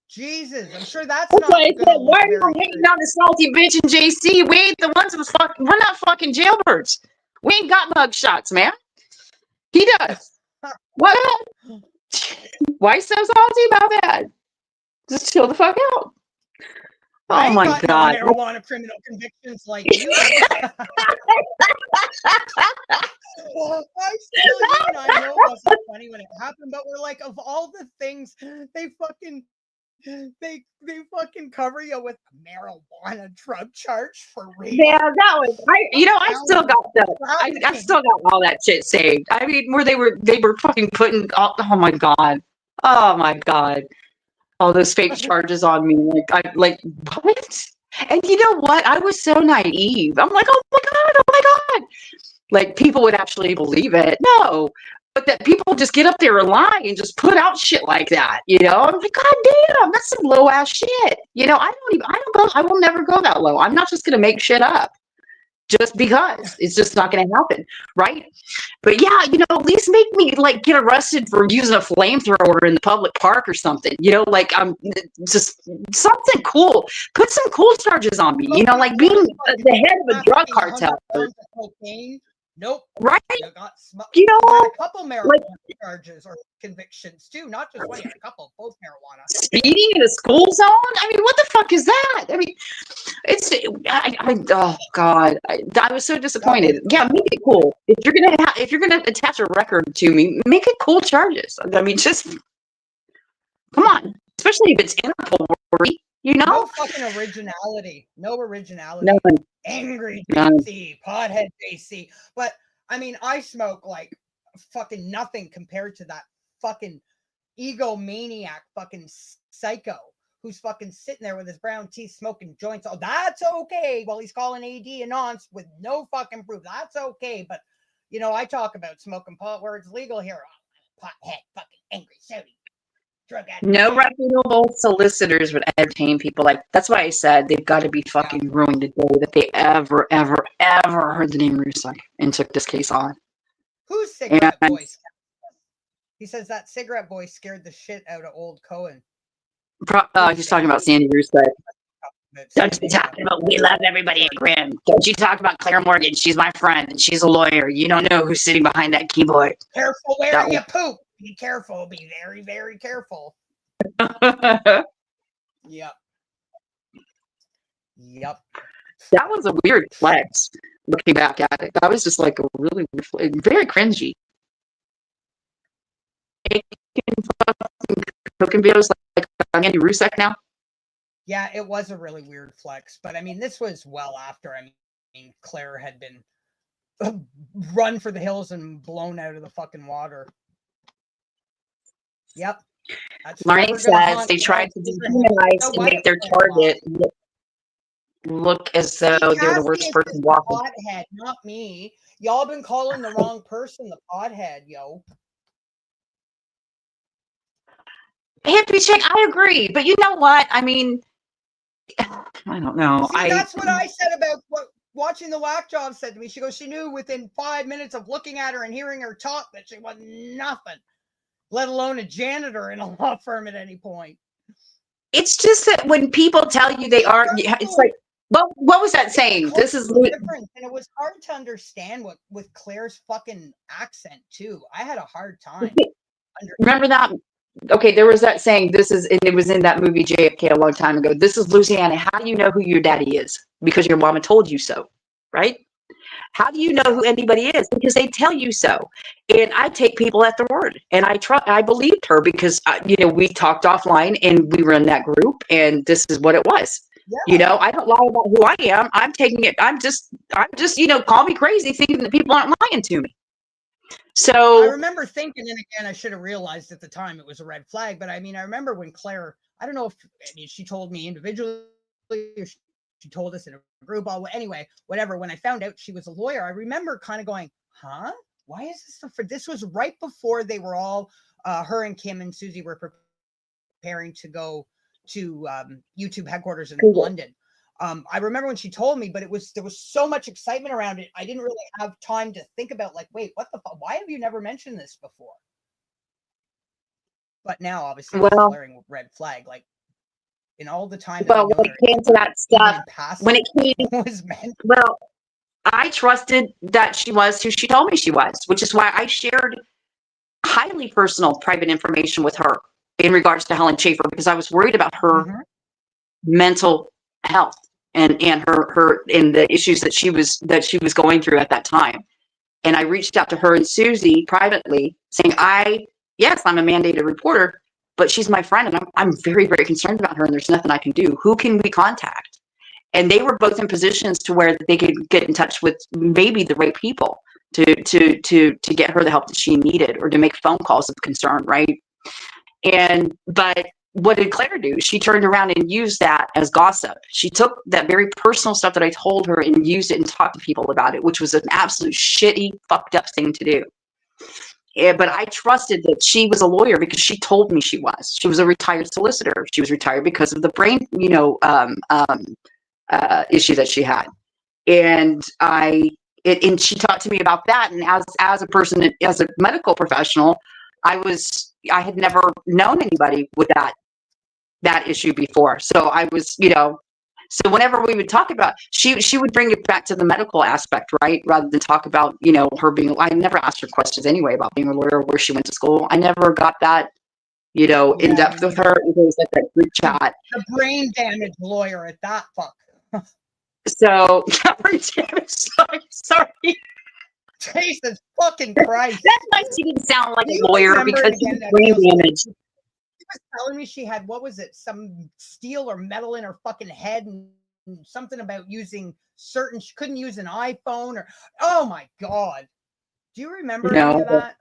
Jesus, I'm sure that's not why I gonna said, look why are you very hating good. on the salty bitch and JC? We ain't the ones who's fucking, we're not fucking jailbirds. We ain't got mug shots, man. He does. What? Why so salty about that? Just chill the fuck out. I Oh ain't my got God. no marijuana criminal convictions like you. I still, even I know it wasn't funny when it happened, but we're like, of all the things they fucking cover you with a marijuana drug charge for real. Yeah, that was I still got that. I still got all that shit saved. I mean, where they were fucking putting oh my God. Oh my God. All those fake charges on me. Like what? And you know what? I was so naive. I'm like, oh my God. Like people would actually believe it. No. But that people just get up there and lie and just put out shit like that, I'm like, God damn, that's some low ass shit. I will never go that low. I'm not just gonna make shit up just because. It's just not gonna happen, right? But yeah, at least make me like get arrested for using a flamethrower in the public park or something. Like I'm just something cool. Put some cool charges on me. Like being the head of a drug cartel. Nope. Right? You got a couple marijuana charges or convictions too, not just one. You got a couple, both marijuana. Speeding in a school zone? I mean, what the fuck is that? I mean, oh God, I was so disappointed. Yeah, make it cool. If you're gonna attach a record to me, make it cool charges. I mean, just come on. Especially if it's Interpol worthy, No fucking originality. No originality. No. Angry JC, pothead JC. But I mean, I smoke like fucking nothing compared to that fucking egomaniac fucking psycho who's fucking sitting there with his brown teeth smoking joints. Oh, that's okay. Well, he's calling AD a nonce with no fucking proof. That's okay. But I talk about smoking pot where it's legal here. Oh, pothead, fucking angry Saudi. No reputable solicitors would entertain people like. That's why I said they've got to be fucking ruined the day that they ever heard the name Rzucek and took this case on. Who's cigarette boy? He says that cigarette boy scared the shit out of old Cohen. He's talking about Sandy Rzucek. Don't you talk about we love everybody at Grimm. Don't you talk about Claire Morgan? She's my friend and she's a lawyer. You don't know who's sitting behind that keyboard. Careful where you poop. Be careful. Be very, very careful. Yep. That was a weird flex. Looking back at it, that was just like a really very cringy. Cooking videos like Andy Rzucek now. Yeah, it was a really weird flex, but I mean, this was well after. I mean, Claire had been run for the hills and blown out of the fucking water. Yep. Learning says they tried to dehumanize and make their target look as though they're the worst person walking. Pothead, not me. Y'all been calling the wrong person the pothead, yo. Hippie chick, I agree, but you know what? I mean, I don't know. See, that's what I said about what watching the whack job said to me. She goes, she knew within 5 minutes of looking at her and hearing her talk that she was nothing, let alone a janitor in a law firm at any point. It's just that when people tell you they are, it's like, what was that saying? This is different, and it was hard to understand what with Claire's fucking accent too. I had a hard time. Remember that? Okay, there was that saying. It was in that movie JFK a long time ago. This is Louisiana. How do you know who your daddy is? Because your mama told you so, right? How do you know who anybody is? Because they tell you so. And I take people at their word. And I believed her because, we talked offline and we were in that group and this is what it was. You know, I don't lie about who I am. I'm taking it. I'm just, call me crazy thinking that people aren't lying to me. So I remember thinking, and again, I should have realized at the time it was a red flag, but I mean, I remember when Claire, I don't know if she told me individually or she told us in a group, anyway, whatever. When I found out she was a lawyer, I remember kind of going, huh? Why is this for? This was right before they were all, her and Kim and Susie were preparing to go to YouTube headquarters in London. I remember when she told me, but there was so much excitement around it. I didn't really have time to think about like, wait, what the fuck? Why have you never mentioned this before? But now, obviously, it's a glaring red flag. Like in all the time. Well, when it came to that stuff, when it came, well, I trusted that she was who she told me she was, which is why I shared highly personal, private information with her in regards to Helen Schaefer, because I was worried about her mental health and her and the issues that she was going through at that time. And I reached out to her and Susie privately saying, yes, I'm a mandated reporter, but she's my friend and I'm very, very concerned about her and there's nothing I can do. Who can we contact? And they were both in positions to where they could get in touch with maybe the right people to get her the help that she needed or to make phone calls of concern, right? But what did Claire do? She turned around and used that as gossip. She took that very personal stuff that I told her and used it and talked to people about it, which was an absolute shitty, fucked up thing to do. But I trusted that she was a lawyer because she told me she was. She was a retired solicitor. She was retired because of the brain, issue that she had. And she talked to me about that. And as a person, as a medical professional, I had never known anybody with that issue before. So I was, so whenever we would talk about, she would bring it back to the medical aspect, right? Rather than talk about, her being, I never asked her questions anyway about being a lawyer, where she went to school. I never got that, in depth with her. It was like that group chat. The brain damage lawyer at that fuck. So, brain damage, sorry. Jesus fucking Christ. That's why she didn't sound like a lawyer, because she was brain damaged. She was telling me she had, what was it, some steel or metal in her fucking head and something about using she couldn't use an iPhone or, oh my God. Do you remember any of that?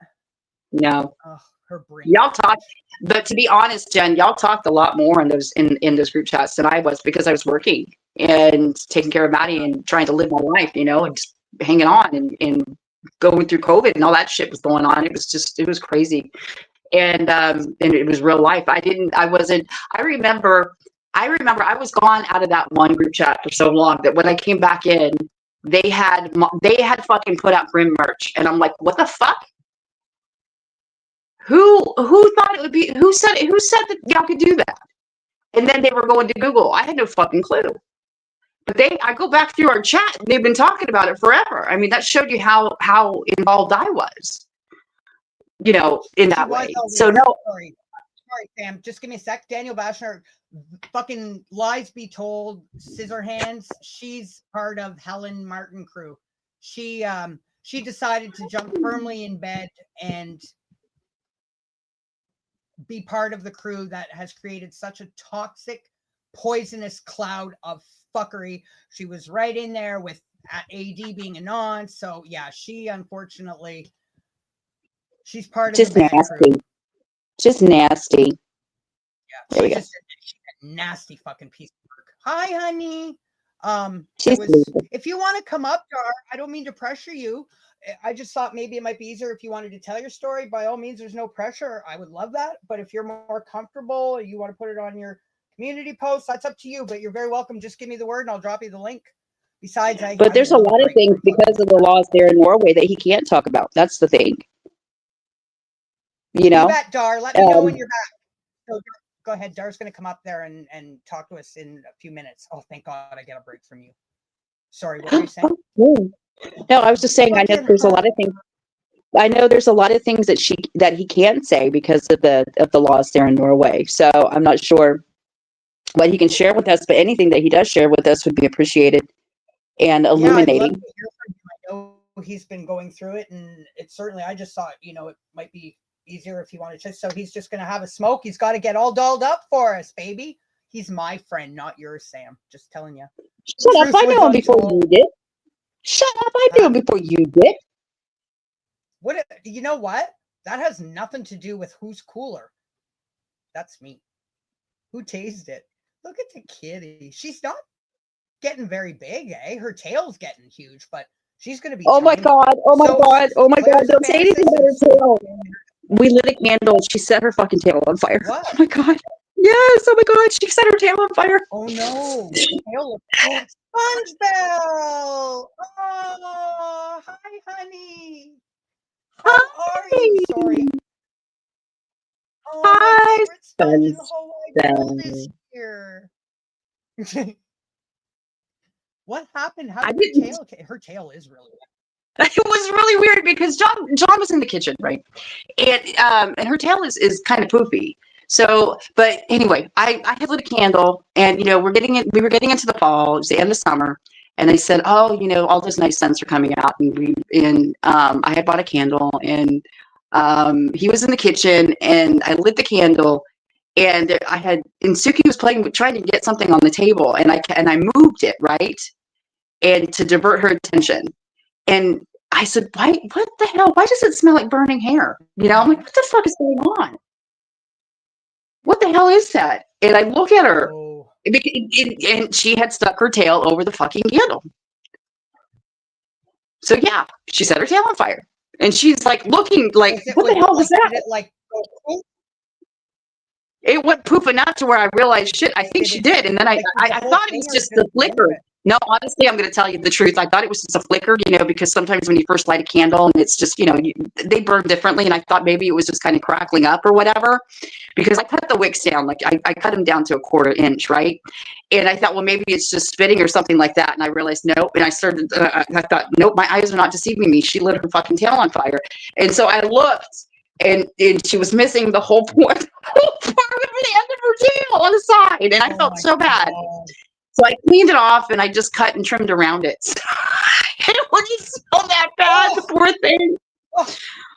No. Oh, her brain. Y'all talked, but to be honest, Jen, y'all talked a lot more in those group chats than I was, because I was working and taking care of Maddie and trying to live my life, and just hanging on and going through COVID and all that shit was going on. It was crazy. And it was real life. I remember I was gone out of that one group chat for so long that when I came back in, they had fucking put out Grim merch. And I'm like, what the fuck? Who thought it would be, who said that y'all could do that? And then they were going to Google. I had no fucking clue. But I go back through our chat and they've been talking about it forever. I mean, that showed you how involved I was, in that way. So no. Sorry, Sam. Just give me a sec. Daniel Bashner, fucking lies be told, scissor hands. She's part of Helen Martin crew. She decided to jump firmly in bed and be part of the crew that has created such a toxic, poisonous cloud of fuckery. She was right in there with AD being a non. So yeah, she unfortunately, she's part of just the bad nasty. crew. Just nasty. Yeah, she's a nasty fucking piece of work. Hi, honey. If you want to come up, Dar, I don't mean to pressure you. I just thought maybe it might be easier if you wanted to tell your story. By all means, there's no pressure. I would love that. But if you're more comfortable, you want to put it on your community post, that's up to you. But you're very welcome. Just give me the word and I'll drop you the link. Besides, but there's a lot of things because of the laws there in Norway that he can't talk about. That's the thing. You bet, Dar. Let me know when you're back. So, go ahead. Dar's going to come up there and talk to us in a few minutes. Oh, thank God I get a break from you. Sorry, what were you saying? No, I was just saying, I know there's a lot of things. I know there's a lot of things that he can't say because of the laws there in Norway. So I'm not sure what he can share with us, but anything that he does share with us would be appreciated and illuminating. I'd love to hear from him. I know he's been going through it, and it's certainly, I just thought, it might be easier if he wanted to. So he's just going to have a smoke. He's got to get all dolled up for us, baby. He's my friend, not yours, Sam. Just telling you. Shut up! I knew him before you did. Shut up! I knew him before you did. What? You know what? That has nothing to do with who's cooler. That's me. Who tased it? Look at the kitty. She's not getting very big, eh? Her tail's getting huge, but she's going to be. Oh my god! Oh my god! Oh my god! Don't say anything about her tail. We lit a candle. She set her fucking tail on fire. What? Oh my god! Yes! Oh my god! She set her tail on fire. Oh no! SpongeBob! Oh, hi, honey. How are you? Sorry. Oh, my favorite sponge in the whole wide world is here. What happened? How did her tail is really weird. It was really weird because John was in the kitchen, right? And her tail is kind of poofy. So, but anyway, I had lit a candle, and we were getting into the fall, it's the end of summer, and I said, oh, all those nice scents are coming out, and I had bought a candle, and he was in the kitchen, and I lit the candle, and Suki was trying to get something on the table, and I moved it, right, and to divert her attention, and I said, what the hell? Why does it smell like burning hair? I'm like, what the fuck is going on? What the hell is that? And I look at her, and she had stuck her tail over the fucking candle. So yeah, she set her tail on fire, and she's like looking like, what the hell was that? It went poof enough to where I realized, shit, I think she did. And then I thought it was just the flicker. No, honestly, I'm going to tell you the truth. I thought it was just a flicker, because sometimes when you first light a candle and it's just, they burn differently. And I thought maybe it was just kind of crackling up or whatever, because I cut the wicks down. Like I cut them down to 1/4 inch. Right. And I thought, well, maybe it's just spitting or something like that. And I realized, nope. And I thought, nope, my eyes are not deceiving me. She lit her fucking tail on fire. And so I looked. And she was missing the whole part of the end of her tail on the side. And I felt so bad. So I cleaned it off, and I just cut and trimmed around it. It wouldn't smell that bad, the poor thing.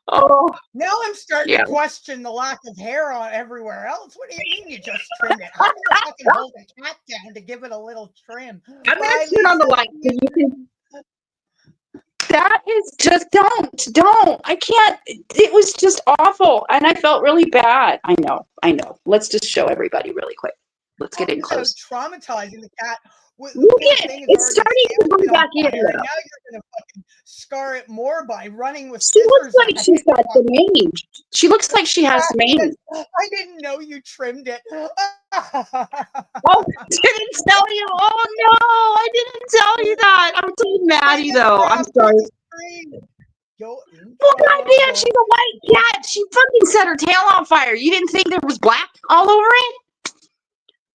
Oh. Now I'm starting to question the lack of hair on everywhere else. What do you mean you just trimmed it? How do you fucking hold the cat down to give it a little trim? I'm going to turn on the light. That is just, don't. I can't. It was just awful. And I felt really bad. I know. Let's just show everybody really quick. Let's get in close. Traumatizing the cat. Look at it. It's starting to go back in. Now you're going to fucking scar it more by running with scissors. She looks like she's got the mange. She looks like she has mange. I didn't know you trimmed it. Oh, didn't tell you. Oh, no. I didn't tell you that. I'm telling Maddie, though. I'm sorry. Well, goddamn, she's a white cat. She fucking set her tail on fire. You didn't think there was black all over it?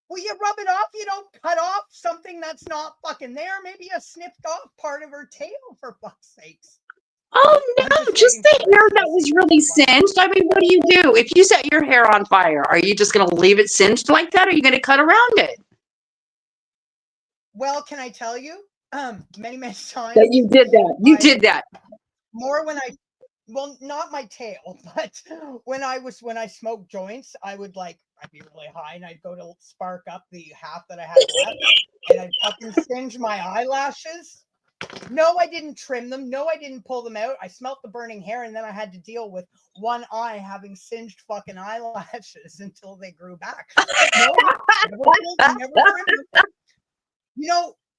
Well, you rub it off. You don't cut off something that's not fucking there. Maybe you snipped off part of her tail, for fuck's sakes. Oh, no, just the hair that was really singed. I mean, what do you do? If you set your hair on fire, are you just going to leave it singed like that, or are you going to cut around it? Well, can I tell you? Many times. That you did that. You did that. More when well, not my tail, but when I smoked joints, I'd be really high, and I'd go to spark up the half that I had left, and I'd fucking singe my eyelashes. No, I didn't trim them. No, I didn't pull them out. I smelt the burning hair, and then I had to deal with one eye having singed fucking eyelashes until they grew back. No, never trimmed them.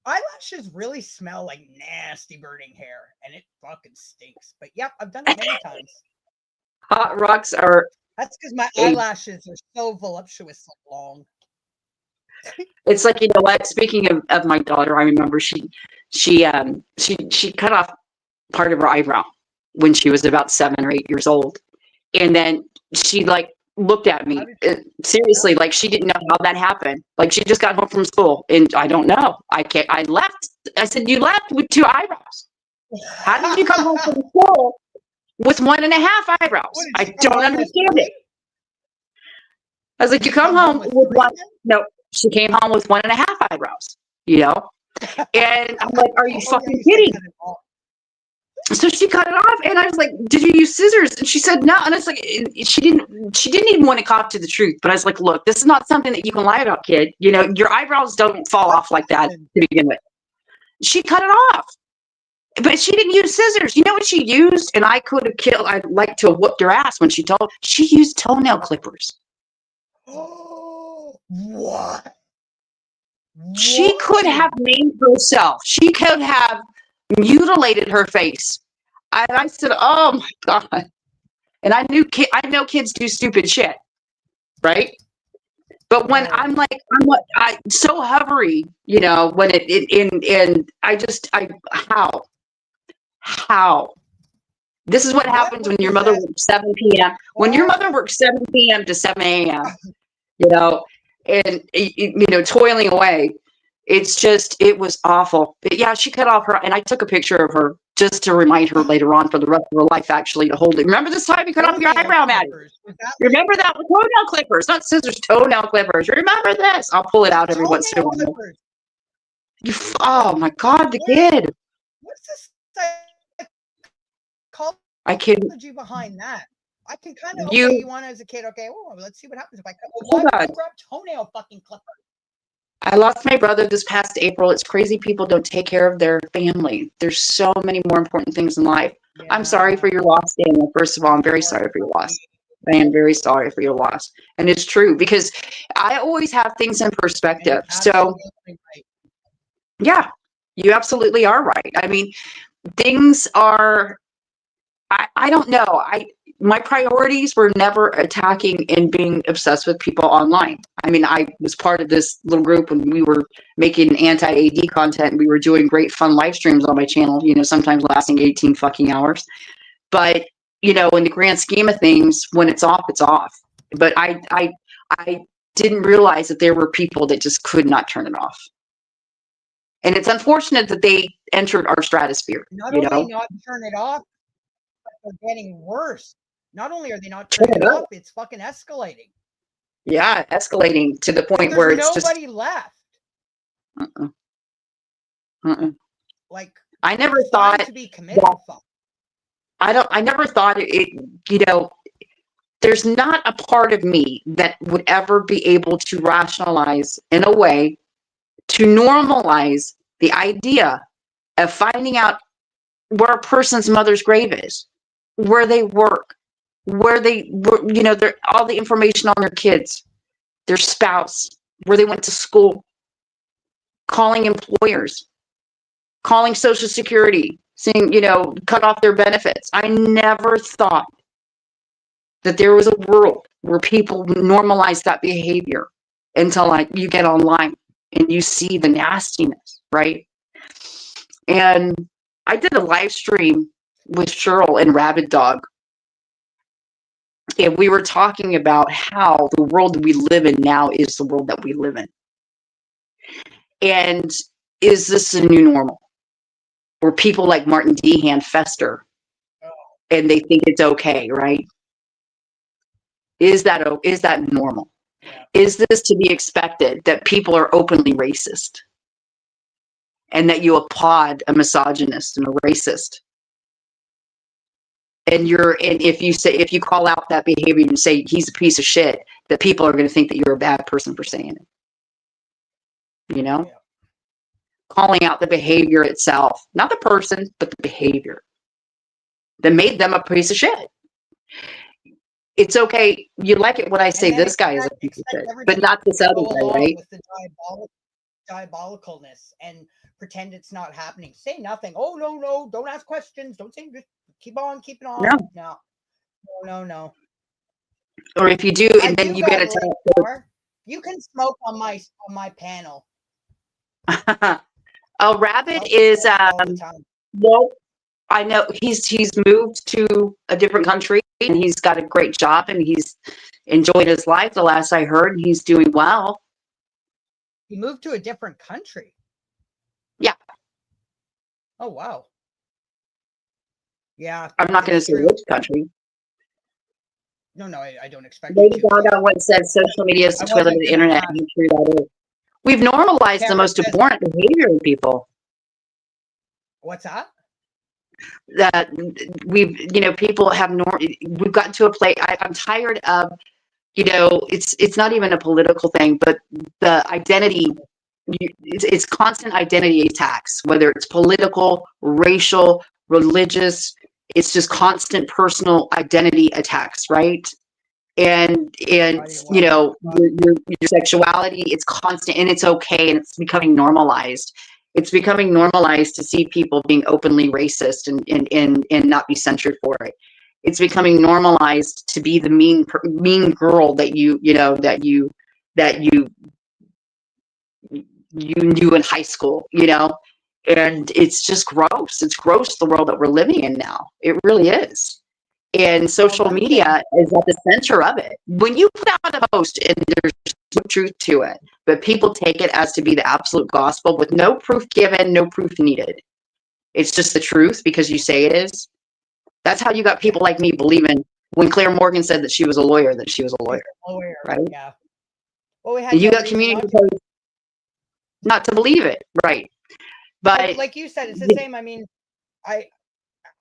Eyelashes really smell like nasty burning hair, and it fucking stinks. But yep, I've done it many times. Hot rocks are. That's because my eyelashes are so voluptuous and long. It's like, you know what? Speaking of my daughter, I remember she cut off part of her eyebrow when she was about 7 or 8 years old, and then she looked at me seriously, like she didn't know how that happened. Like she just got home from school, and I don't know. I left. I said, you left with 2 eyebrows. How did you come home from school with 1.5 eyebrows? I don't understand it. I was like, you come home with one. No, she came home with 1.5 eyebrows. And I'm like, are you fucking kidding? So she cut it off, and I was like, "Did you use scissors?" And she said, "No." And it's like, she didn't even want to cop to the truth. But I was like, "Look, this is not something that you can lie about, kid. You know, your eyebrows don't fall off like that to begin with." She cut it off, but she didn't use scissors. You know what she used? And I could have killed. I'd like to have whooped her ass when she told. She used toenail clippers. Oh, what? She could have maimed herself. She could have mutilated her face. And I said, "Oh my God." And I know kids do stupid shit, right? But when I'm so hovery, you know, when how? This is what happens when your mother works 7 p.m. When your mother works 7 p.m. to 7 a.m., you know, and, you know, toiling away. It was awful. But yeah, she cut off her, and I took a picture of her just to remind her later on for the rest of her life, actually, to hold it. Remember this time you cut off your eyebrow, Maddie? Remember that with toenail clippers, not scissors, toenail clippers. Remember this? I'll pull it out every once in a while. Oh my God, the kid. What's this psychology behind that? I can kind of you want as a kid. Okay, well, let's see what happens if I cut. Hold on. Grab toenail fucking clippers. I lost my brother this past April. It's crazy people don't take care of their family. There's so many more important things in life. Yeah. I'm sorry for your loss, Daniel. First of all, I'm very sorry for your loss. I am very sorry for your loss. And it's true because I always have things in perspective. So, yeah, you absolutely are right. I mean, things are, I don't know. My priorities were never attacking and being obsessed with people online. I mean, I was part of this little group when we were making anti-AD content. We were doing great fun live streams on my channel, you know, sometimes lasting 18 fucking hours. But, you know, in the grand scheme of things, when it's off, it's off. But I didn't realize that there were people that just could not turn it off. And it's unfortunate that they entered our stratosphere. Not only not turn it off, but they're getting worse. Not only are they not turning it off, it's fucking escalating. Yeah, escalating to the point where it's just nobody left. Like I never thought to be committed. I never thought it, you know, there's not a part of me that would ever be able to rationalize in a way to normalize the idea of finding out where a person's mother's grave is, where they work, where they were, you know, all the information on their kids, their spouse, where they went to school, calling employers, calling Social Security, saying, you know, cut off their benefits. I never thought that there was a world where people normalize that behavior until you get online and you see the nastiness, right? And I did a live stream with Cheryl and Rabid Dog. And we were talking about how the world we live in now is the world that we live in. And is this a new normal? Where people like Martin Dehan fester and they think it's okay, right? Is that normal? Yeah. Is this to be expected that people are openly racist? And that you applaud a misogynist and a racist? And if you call out that behavior and say he's a piece of shit, that people are going to think that you're a bad person for saying it. You know? Yeah. Calling out the behavior itself, not the person, but the behavior that made them a piece of shit. It's okay. You like it when I say this guy is a piece of shit, but not this other guy, right? With the diabolicalness and pretend it's not happening. Say nothing. Oh, no. Don't ask questions. Don't say, just keep on keeping on. No. Or if you do, and then you get a you can smoke on my panel. Oh, Rabbit is well, I know he's moved to a different country and he's got a great job and he's enjoyed his life. The last I heard, he's doing well. He moved to a different country. Yeah. Oh wow. Yeah. I'm not going to say which country. No, I don't expect. Lady Gaga once said social media is the toilet of the internet. I'm sure that is. We've normalized the most abhorrent behavior in people. What's that? that we've, people have we've gotten to a place. I'm tired of, it's not even a political thing, but the identity, it's constant identity attacks, whether it's political, racial, religious, it's just constant personal identity attacks, right? And your sexuality, it's constant, and it's okay, and it's becoming normalized. It's becoming normalized to see people being openly racist and not be censored for it. It's becoming normalized to be the mean girl that you knew in high school, and it's just gross. It's gross, the world that we're living in now. It really is. And social media is at the center of it. When you put out a post and there's no truth to it, but people take it as to be the absolute gospel with no proof given, no proof needed. It's just the truth because you say it is. That's how you got people like me believing when Claire Morgan said that she was a lawyer, right? Yeah. Well, we had and you no got reason community not to believe it, right? But like you said, it's the same. I mean,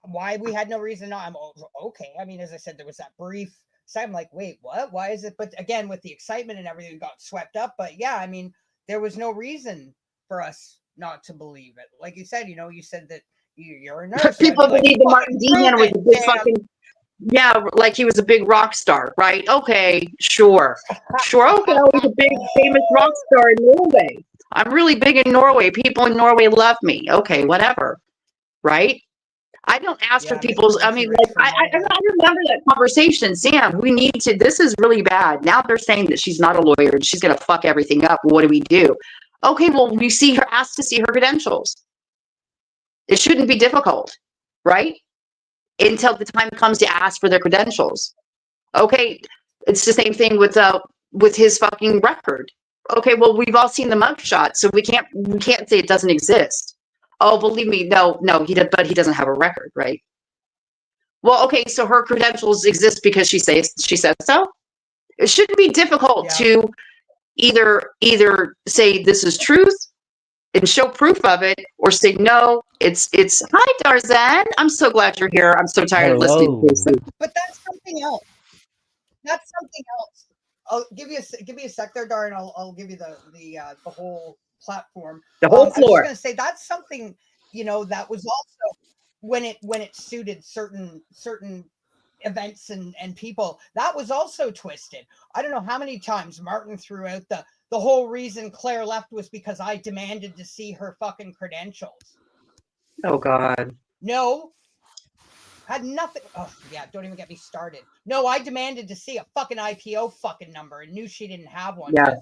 why we had no reason not. I'm okay. I mean, as I said, there was that brief side. I'm like, wait, what? Why is it? But again, with the excitement and everything, got swept up. But yeah, I mean, there was no reason for us not to believe it. Like you said, you said that you're a nurse. People believe that Martin Dehan was a big fucking, like he was a big rock star, right? Okay, sure. Okay, I was a big famous rock star in Norway. I'm really big in Norway. People in Norway love me. Okay, whatever, right? I don't ask for people's, I mean, like, I remember that conversation. Sam, we need to, this is really bad. Now they're saying that she's not a lawyer and she's going to fuck everything up. What do we do? Okay, well, we see her, asked to see her credentials. It shouldn't be difficult, right? Until the time comes to ask for their credentials. Okay, it's the same thing with his fucking record. Okay, well, we've all seen the mugshot, so we can't say it doesn't exist. Oh, believe me, no, but he doesn't have a record, right? Well, okay, so her credentials exist because she says so. It shouldn't be difficult to either say this is truth and show proof of it, or say no. It's hi, Tarzan. I'm so glad you're here. I'm so tired of listening to this. But that's something else. That's something else. I'll give you a sec there, Dar, and I'll give you the whole platform. The whole floor. I was just going to say that's something, that was also when it suited certain events and people, that was also twisted. I don't know how many times Martin threw out the whole reason Claire left was because I demanded to see her fucking credentials. Oh God. No. Had nothing. Oh yeah, don't even get me started. No, I demanded to see a fucking IPO fucking number and knew she didn't have one. Yeah.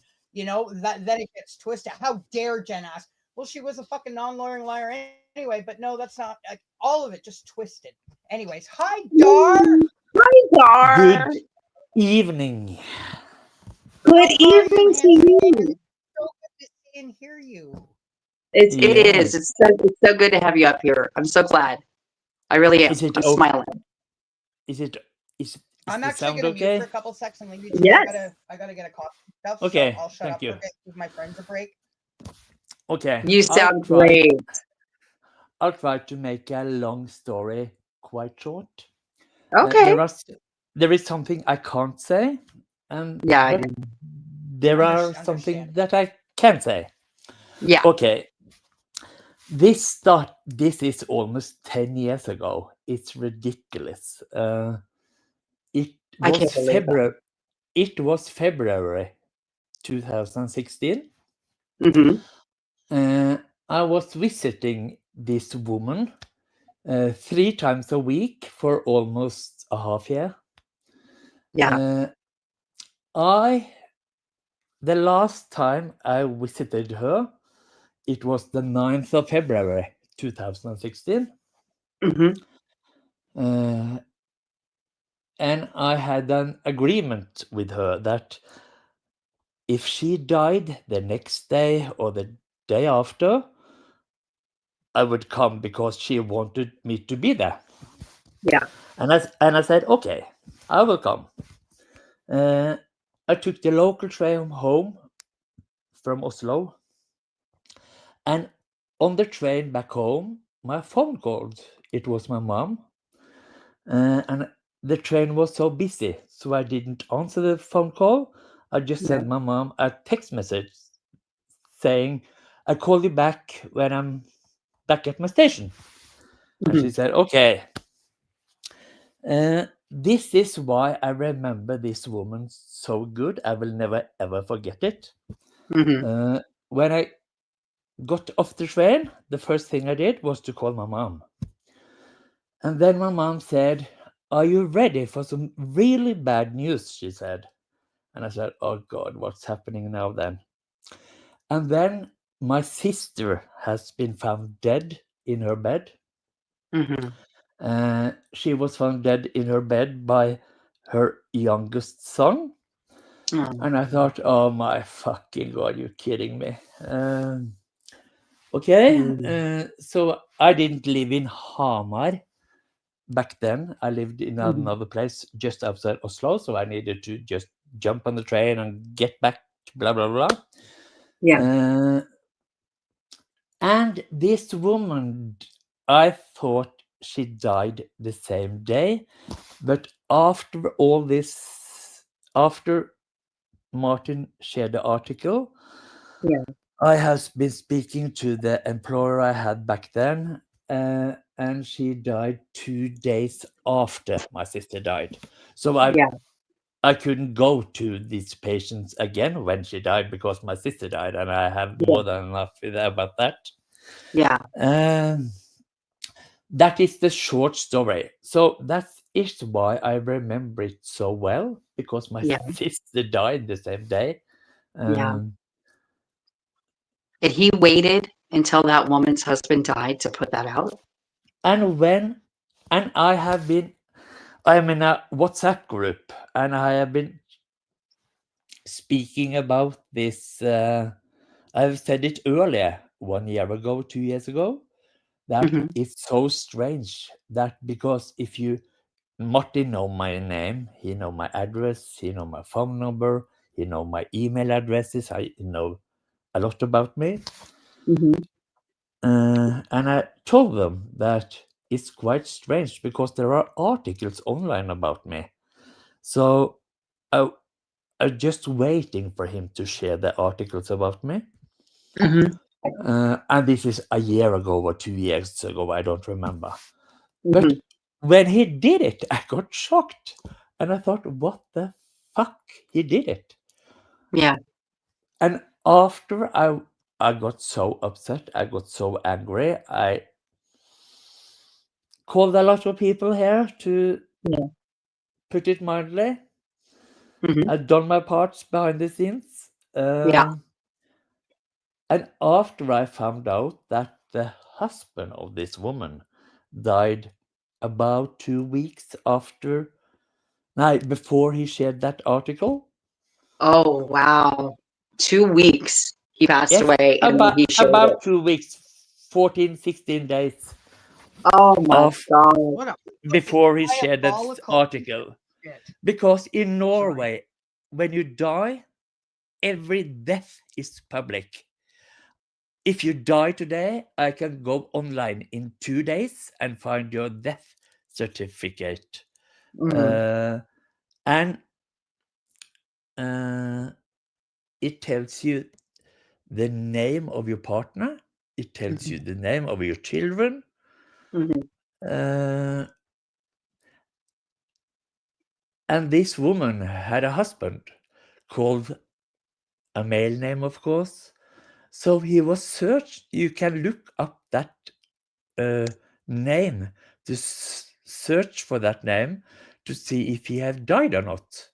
But, then it gets twisted. How dare Jen ask? Well, she was a fucking non-lawyering liar anyway, but no, that's not all of it just twisted. Anyways, hi Dar. Hi Dar. Good evening. Good evening to you. So good to see and hear you. It is. It's so good to have you up here. I'm so glad. I really am. I'm smiling. Is I'm the actually sound going to okay? mute for a couple seconds and leave you. Yes. I gotta get a coffee stuff. Okay. So I'll shut Thank up you. for a bit, give my friends a break. Okay. You sound great. I'll try to make a long story quite short. Okay. There is something I can't say, and Yeah. there are something that I can say. Yeah. Okay. This is almost 10 years ago. It's ridiculous. It was February 2016. Mm-hmm. I was visiting this woman 3 times a week for almost a half year. Yeah. The last time I visited her, it was the 9th of February 2016. Mm-hmm. And I had an agreement with her that if she died the next day or the day after, I would come because she wanted me to be there. Yeah. And I said, okay, I will come. I took the local train home from Oslo. And on the train back home, my phone called it was my mom. And the train was so busy, so I didn't answer the phone call. I just sent my mom a text message saying, "I'll call you back when I'm back at my station." And she said, "Okay." This is why I remember this woman so good. I will never ever forget it. When I got off the train, the first thing I did was to call my mom. And then my mom said, "Are you ready for some really bad news?" she said. And I said, "Oh God, what's happening now then?" And then my sister has been found dead in her bed. She was found dead in her bed by her youngest son. And I thought, oh my fucking God, you're kidding me. Okay, so I didn't live in Hamar back then. I lived in another place just outside Oslo, so I needed to just jump on the train and get back, blah, blah, blah. Yeah. And this woman, I thought she died the same day, but after all this, after Martin shared the article, I have been speaking to the employer I had back then, and she died 2 days after my sister died. So I couldn't go to these patients again when she died because my sister died, and I have more than enough about that. That is the short story. So that is why I remember it so well, because my sister died the same day. And he waited until that woman's husband died to put that out? I'm in a WhatsApp group, and I have been speaking about this. I've said it earlier, 1 year ago, 2 years ago, that it's so strange that because if Martin know my name, he know my address, he know my phone number, he know my email addresses, he know a lot about me. And I told them that it's quite strange because there are articles online about me. So I'm just waiting for him to share the articles about me. And this is a year ago or 2 years ago, I don't remember. But when he did it, I got shocked. And I thought, what the fuck? He did it. Yeah. And after I got so upset, I got so angry, I called a lot of people here to put it mildly. I've done my parts behind the scenes. And after I found out that the husband of this woman died about 2 weeks before he shared that article. Oh, wow. 2 weeks he passed away. And about 2 weeks, 14, 16 days. Oh my God. What before he shared that diabolical article. Because in Norway, when you die, every death is public. If you die today, I can go online in 2 days and find your death certificate. And it tells you the name of your partner. It tells you the name of your children. And this woman had a husband called a male name, of course. So he was searched. You can look up that name to search for that name to see if he had died or not.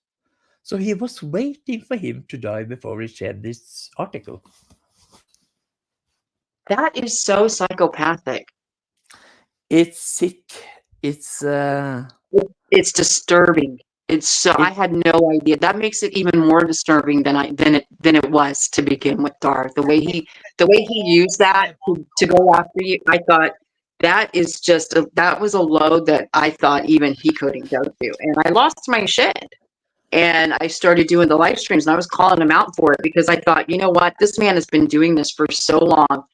So he was waiting for him to die before he shared this article. That is so psychopathic. It's sick. It's disturbing. I had no idea. That makes it even more disturbing than it was to begin with, Dar. The way he used that to go after you, I thought that was a load that I thought even he couldn't go to. And I lost my shit. And I started doing the live streams, and I was calling him out for it because I thought, you know what, this man has been doing this for so long.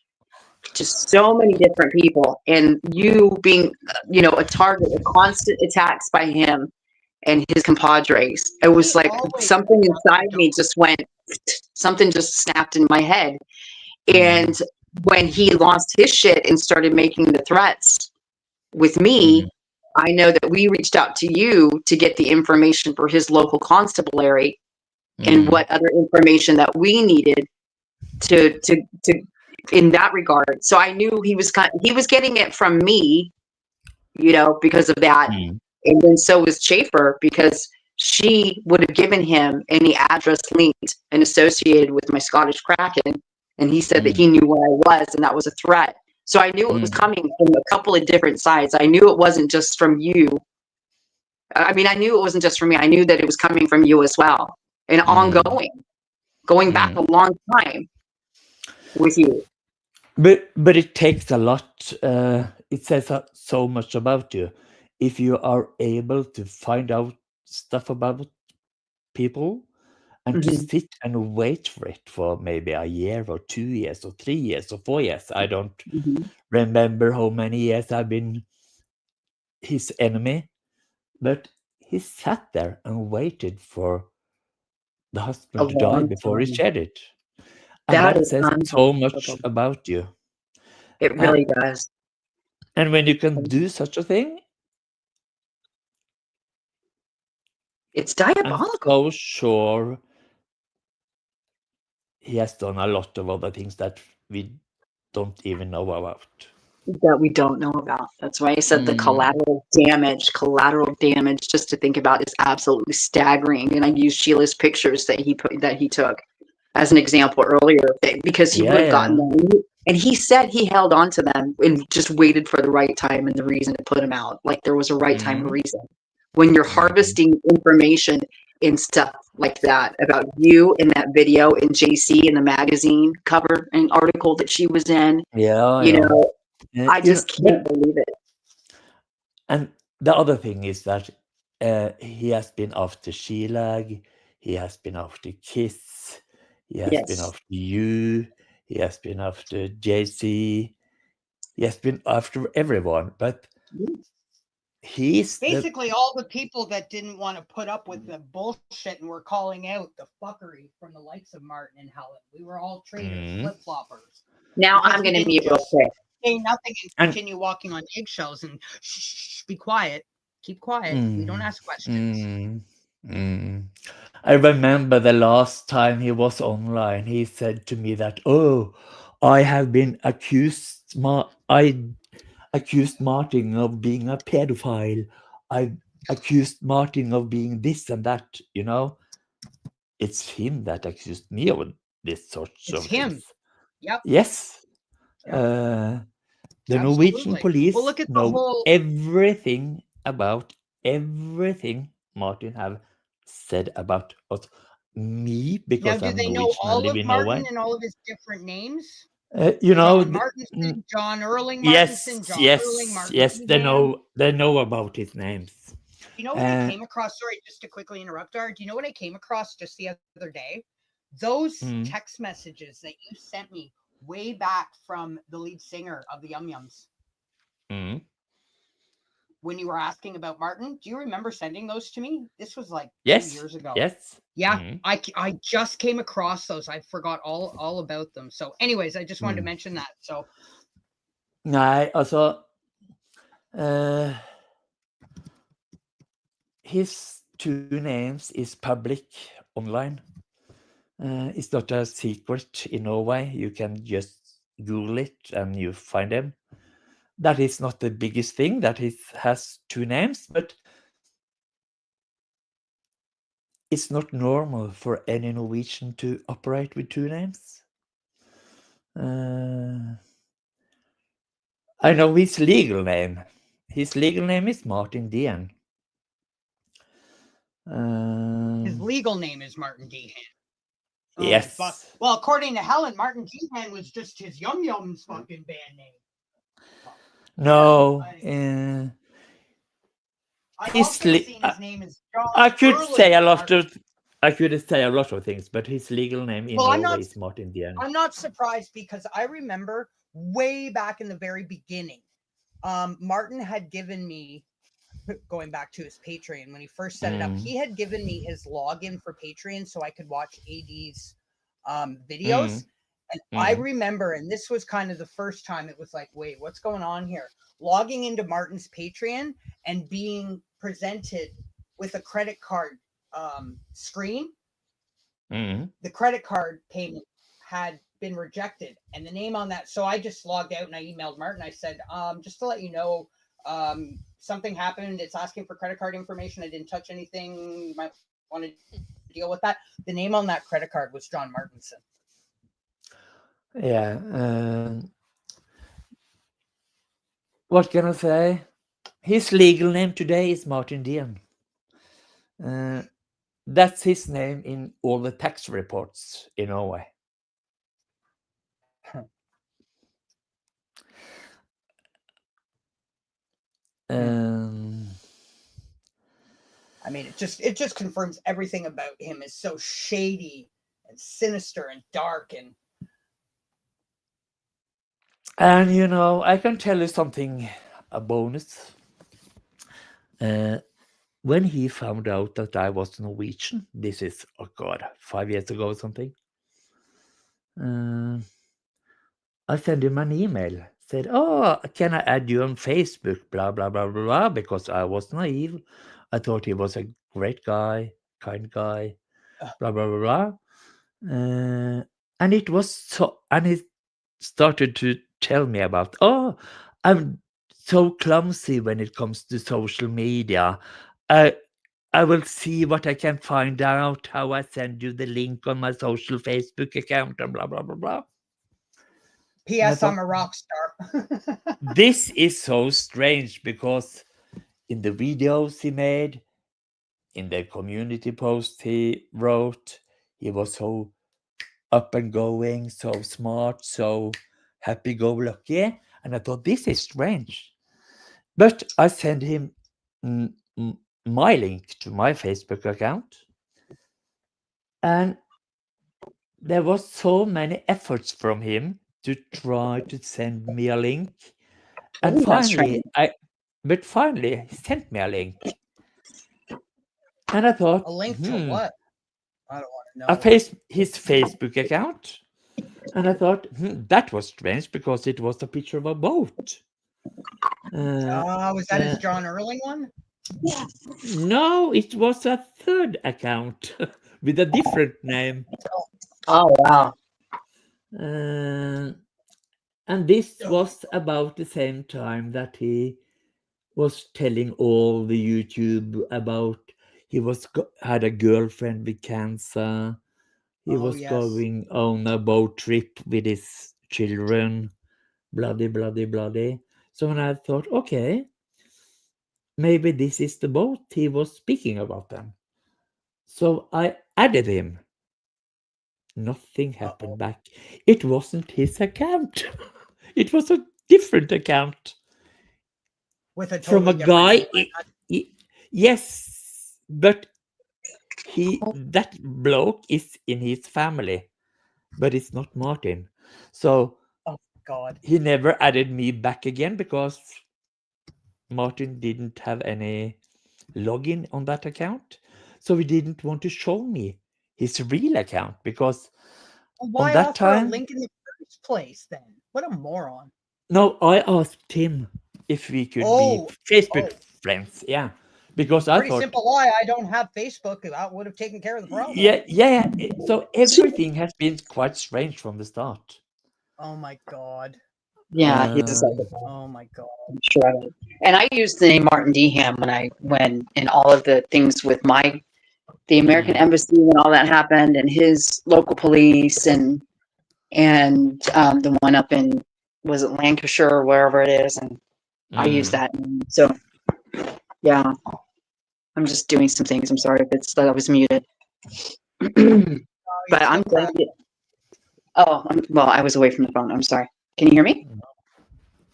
to so many different people, and you being, a target of constant attacks by him and his compadres. It was like something inside me something just snapped in my head. And when he lost his shit and started making the threats with me, I know that we reached out to you to get the information for his local constabulary and what other information that we needed to in that regard. So I knew he was getting it from me, because of that. And then so was Schaefer, because she would have given him any address linked and associated with my Scottish Kraken. And he said that he knew where I was, and that was a threat. So I knew it was coming from a couple of different sides. I knew it wasn't just from you. I mean, I knew it wasn't just from me. I knew that it was coming from you as well. And going back a long time with you. But it takes a lot. It says so much about you. If you are able to find out stuff about people and to sit and wait for it for maybe a year or 2 years or 3 years or 4 years. I don't remember how many years I've been his enemy, but he sat there and waited for the husband to die before he shed it. And that says so much about you. It really does. And when you can do such a thing, it's diabolical. I'm so sure he has done a lot of other things that we don't even know about. That we don't know about. That's why I said the collateral damage, just to think about, is absolutely staggering. And I used Sheila's pictures that he took as an example earlier, because he would have gotten them. And he said he held on to them and just waited for the right time and the reason to put them out. Like there was a right time and reason. When you're harvesting information and stuff like that about you in that video, in JC, in the magazine cover and article that she was in, I just can't believe it. And the other thing is that he has been after Sheila, he has been after Kiss, he has been after you, he has been after JC, he has been after everyone, but he's basically all the people that didn't want to put up with the bullshit and were calling out the fuckery from the likes of Martin and Helen. We were all traitors, flip-floppers. Now I'm going to mute real quick. Say nothing and continue walking on eggshells and shh, be quiet. Keep quiet. We don't ask questions. I remember the last time he was online, he said to me that, I have been accused. I accused Martin of being a pedophile. I accused Martin of being this and that. It's him that accused me of this sort of things. Yep. Yes. The Norwegian police know everything about everything Martin have said about us. Me, because now, do they know all of Martin and all of his different names? John Martinson, John Erling Martinson, Erling Martinson. Yes, they know about his names. You know what I came across? Sorry, just to quickly interrupt, Art. Do you know what I came across just the other day? Those text messages that you sent me way back from the lead singer of the Yum Yums. When you were asking about Martin, do you remember sending those to me? This was like 2 years ago. Yes. Yeah, I just came across those. I forgot all about them. So anyways, I just wanted to mention that. So his 2 names is public online. It's not a secret in Norway. You can just Google it and you find them. That is not the biggest thing that he has 2 names, but it's not normal for any Norwegian to operate with 2 names. I know his legal name. His legal name is Martin Dehan. His legal name is Martin Dehan. Yes. Well, according to Helen, Martin Dehan was just his Yum Yums fucking band name. No. His name is John I could Erling say a lot Martin. of. I could say a lot of things, but his legal name in Norway is Martin Dehan. I'm not surprised because I remember way back in the very beginning. Martin had given me, going back to his Patreon, when he first set it up, he had given me his login for Patreon so I could watch AD's videos. And I remember, and this was kind of the first time it was like, wait, what's going on here? Logging into Martin's Patreon and being presented with a credit card screen. The credit card payment had been rejected and the name on that. So I just logged out and I emailed Martin. I said, just to let you know, something happened. It's asking for credit card information. I didn't touch anything. You might want to deal with that. The name on that credit card was John Martinson. Yeah. What can I say? His legal name today is Martin Dien. That's his name in all the tax reports in Norway. I mean, it just confirms everything about him is so shady and sinister and dark And you know, I can tell you something, a bonus. When he found out that I was Norwegian, this is, oh God, 5 years ago or something, I sent him an email, said, oh, can I add you on Facebook, blah, blah, blah, blah, blah, because I was naive. I thought he was a great guy, kind guy, blah, blah, blah, blah. And it was so, and he started to tell me about, oh, I'm so clumsy when it comes to social media. I will see what I can find out, how I send you the link on my social Facebook account, and blah, blah, blah, blah. P.S. I'm a rock star. This is so strange because in the videos he made, in the community post he wrote, he was so up and going, so smart, so happy-go-lucky. And I thought, this is strange. But I sent him my link to my Facebook account. And there was so many efforts from him to try to send me a link. And finally, finally he sent me a link. And I thought, a link to what? I don't want to know. His Facebook account. And I thought, that was strange because it was a picture of a boat. Was that his John Erling one? No, it was a third account with a different name. Oh, wow. And this was about the same time that he was telling all the YouTube about he had a girlfriend with cancer. He was going on a boat trip with his children, bloody, bloody, bloody. So when I thought, okay, maybe this is the boat he was speaking about them. So I added him. Nothing happened back. It wasn't his account. It was a different account. With a totally from a guy. Yes, but that bloke is in his family, but it's not Martin. So God, he never added me back again because Martin didn't have any login on that account. So he didn't want to show me his real account because why on that offer time, a link in the first place then? What a moron. No, I asked him if we could be Facebook friends. Yeah. Because I thought, simple lie. I don't have Facebook. That would have taken care of the problem. Yeah. So everything has been quite strange from the start. Oh my God. Yeah, he's a psychopath. Oh my God. I'm sure of it. And I used the name Martin Deham when in all of the things with the American embassy when all that happened, and his local police, and the one up in, was it Lancashire or wherever it is, and I used that name. So yeah, I'm just doing some things. I'm sorry if it's that I was muted. But I'm glad. Well, I was away from the phone. I'm sorry. Can you hear me?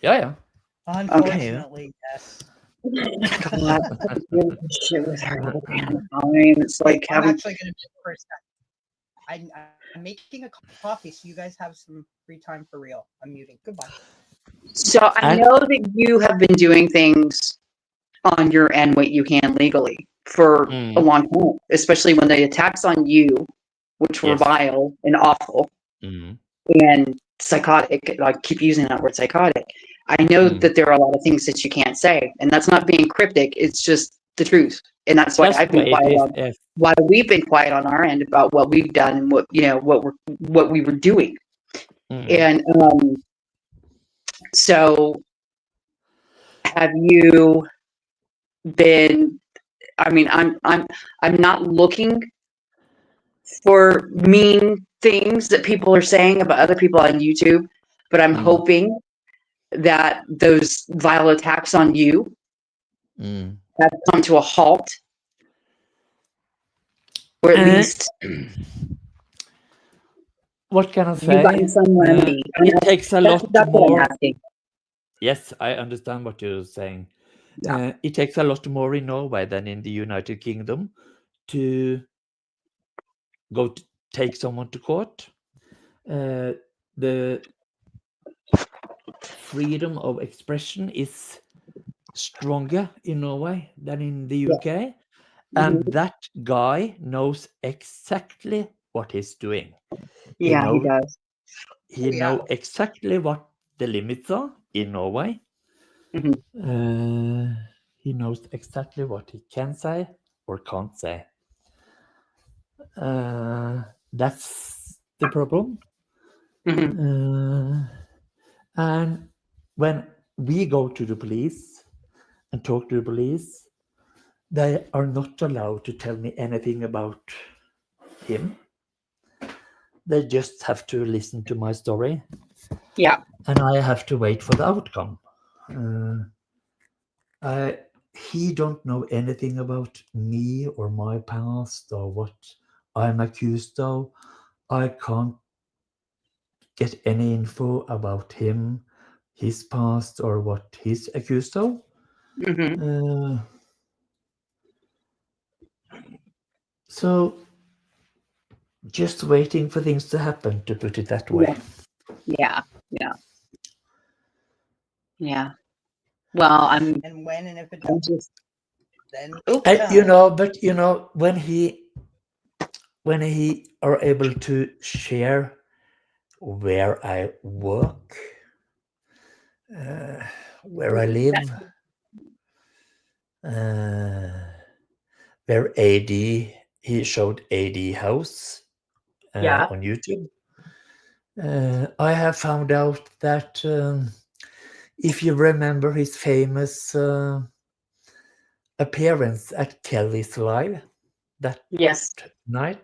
Yeah. Unfortunately, yes. God, shit with her. It's like I'm actually going to do it for a second. I'm making a coffee, so you guys have some free time for real. I'm muting. Goodbye. So I know that you have been doing things on your end what you can legally for a long time, especially when the attacks on you, which were vile and awful and psychotic. I keep using that word psychotic. I know that there are a lot of things that you can't say, and that's not being cryptic. It's just the truth, and that's why I've been quiet on. Why we've been quiet on our end about what we've done and what we were doing, and so have you been? I mean, I'm not looking for mean things that people are saying about other people on YouTube, but I'm hoping that those vile attacks on you have come to a halt, or at least what can I say? You've gotten some remedy. It takes a lot that's more. what I'm asking. Yes, I understand what you're saying. Yeah. It takes a lot more in Norway than in the United Kingdom to go to take someone to court. The freedom of expression is stronger in Norway than in the UK. And that guy knows exactly what he's doing. He does. He knows exactly what the limits are in Norway. He knows exactly what he can say or can't say. That's the problem. And when we go to the police and talk to the police, they are not allowed to tell me anything about him. They just have to listen to my story. Yeah. And I have to wait for the outcome. He don't know anything about me or my past or what I'm accused of. I can't get any info about him, his past, or what he's accused of. So just waiting for things to happen, to put it that way. Yeah. Well, and when and if it does, then when he are able to share where I work, where I live, where he showed AD house on YouTube. I have found out that if you remember his famous appearance at Kelly's Live that night,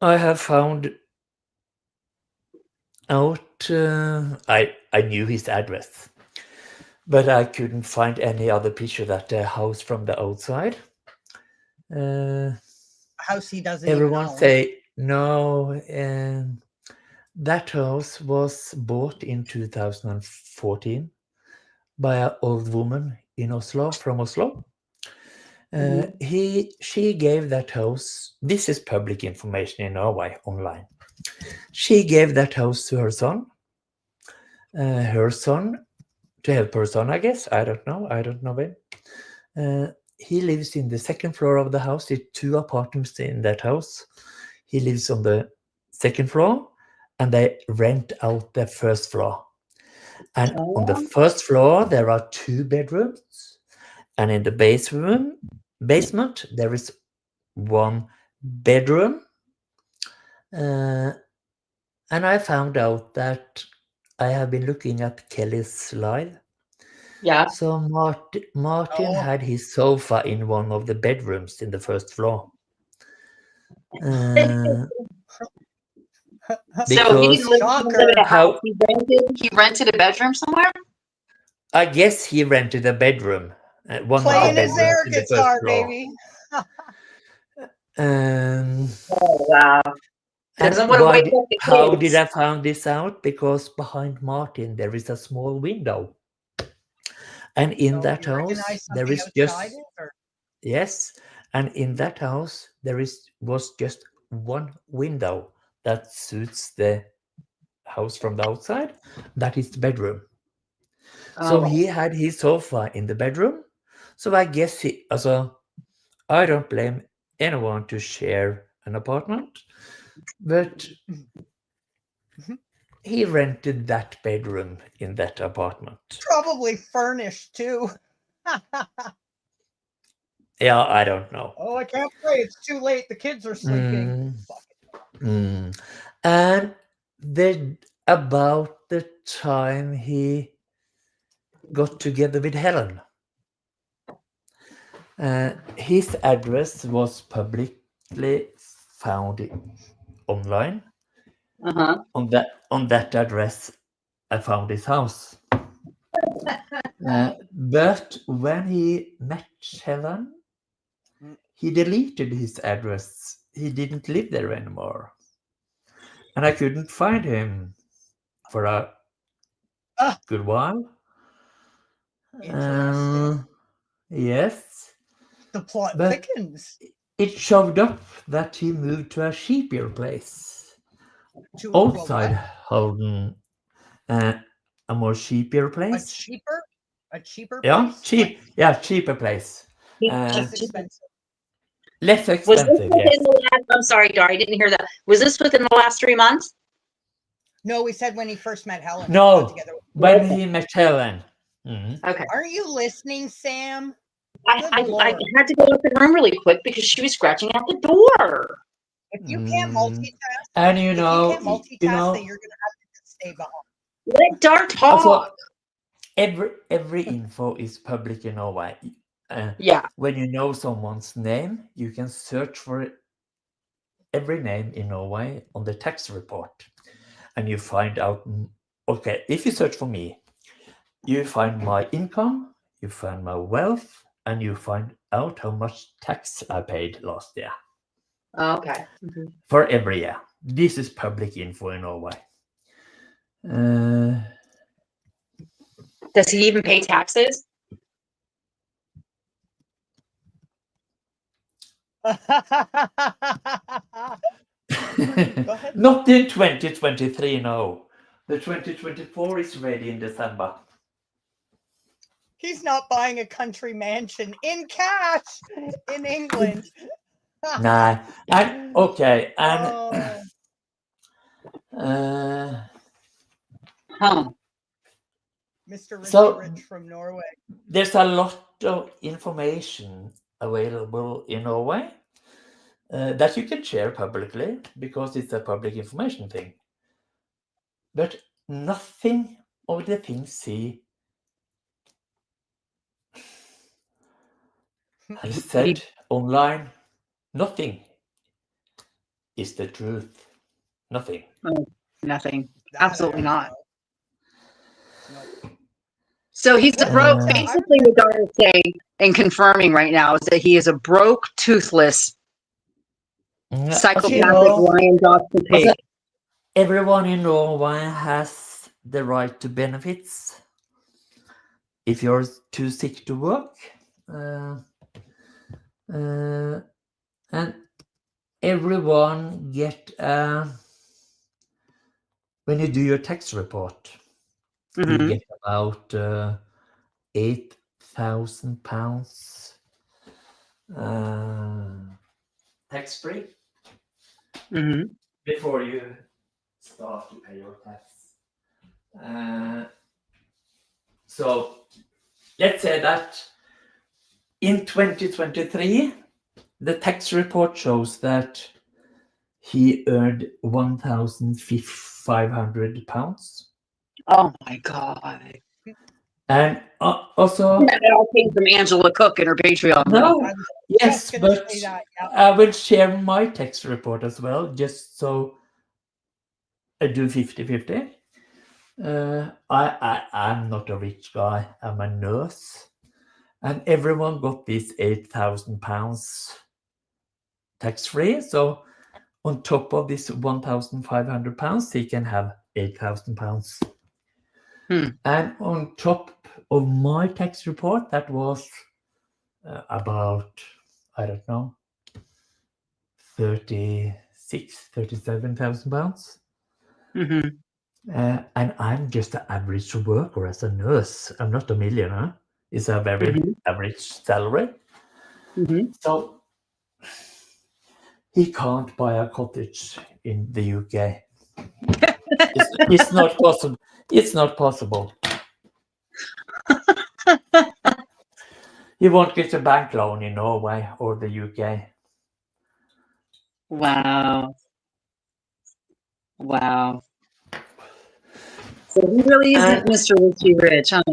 I have found out, I knew his address, but I couldn't find any other picture that the house from the outside. House he doesn't Everyone even own. say no, that house was bought in 2014 by an old woman in Oslo, from Oslo. She gave that house, this is public information in Norway online. She gave that house to her son. Her son, to help her son, I guess. I don't know when. He lives in the second floor of the house. There are 2 apartments in that house. He lives on the second floor, and they rent out the first floor. And on the first floor, there are 2 bedrooms. And in the basement, there is 1 bedroom. And I found out that I have been looking at Kelly's Live. Yeah. So Martin had his sofa in one of the bedrooms in the first floor. So he didn't live in a house. He rented a bedroom somewhere? I guess he rented a bedroom. One Playing of the his bedrooms air in the guitar, first floor. baby. Oh, wow. How did I find this out? Because behind Martin there is a small window, and in that house there is just And in that house, was just one window that suits the house from the outside. That is the bedroom. So he had his sofa in the bedroom. So I guess I don't blame anyone to share an apartment, but he rented that bedroom in that apartment. Probably furnished too. Yeah, I don't know. Oh, I can't pray. It's too late. The kids are sleeping. And then about the time he got together with Helen, his address was publicly found online. On that address, I found his house. But when he met Helen, he deleted his address. He didn't live there anymore. And I couldn't find him for a good while. Yes. The plot But thickens. it showed up that he moved to a cheaper place. Outside Holden. A more cheaper place. A cheaper Yeah, place? cheap. Yeah, cheaper place. Less expensive. Less Was this expensive, within yes. the last, I'm sorry, Dar, I didn't hear that. Was this within the last 3 months? No, we said when he first met Helen. No, when he met Helen. Okay. Aren't you listening, Sam? I had to go up the room really quick because she was scratching at the door. If you can't multitask, and then you're going to have to just stay behind. Let Dar talk. Also, every info is public in Norway. When you know someone's name, you can search for every name in Norway on the tax report. And you find out, okay, if you search for me, you find my income, you find my wealth, and you find out how much tax I paid last year. Okay. For every year. This is public info in Norway. Does he even pay taxes? Not in 2023, no. The 2024 is ready in December. He's not buying a country mansion in cash in England. Nah. Okay. Mr. Rich from Norway. There's a lot of information available in Norway that you can share publicly because it's a public information thing. But nothing of the things he has said online, nothing is the truth. Nothing. Nothing. Absolutely not. So he's a broke. Basically, what Dar is saying and confirming right now is that he is a broke, toothless, psychopathic lion dog pig. Everyone in Norway has the right to benefits. If you're too sick to work, and everyone get when you do your tax report, you get about £8,000 tax free before you start to pay your tax. So let's say that in 2023, the tax report shows that he earned £1,500. Oh my God. And also... That all came from Angela Cook and her Patreon. No, yes, but I will share my tax report as well, just so I do 50-50. I'm not a rich guy. I'm a nurse. And everyone got this £8,000 tax-free. So on top of this £1,500, he can have £8,000. And on top of my tax report, that was about I don't know, 37,000 pounds. Mm-hmm. And I'm just an average worker as a nurse. I'm not a millionaire. It's a very Mm-hmm. average salary. Mm-hmm. So he can't buy a cottage in the UK. It's not possible. It's not possible. He won't get a bank loan in Norway or the UK. Wow. Wow. So he really isn't Mr. Richie Rich, huh?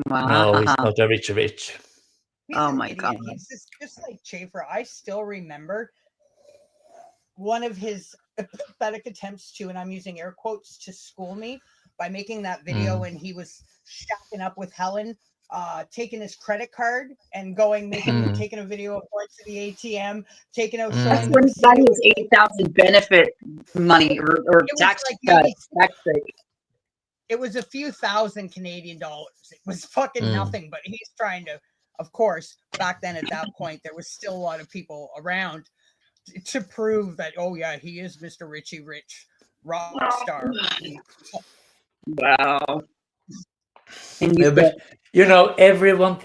Wow. No, he's not a rich. He's Oh an my idiot. God. He's just like Schaefer. I still remember one of his pathetic attempts to, and I'm using air quotes, to school me by making that video when he was shacking up with Helen, taking his credit card and taking a video of going to the ATM, taking out That's showing when he the got receipt. his 8,000 benefit money or It was tax like cut. maybe Tax break. it was a few thousand Canadian dollars. It was fucking nothing, but he's trying to, of course, back then at that point, there was still a lot of people around to prove that, oh yeah, he is Mr. Richie Rich, rock star. Wow. And Yeah, you but said, you know, everyone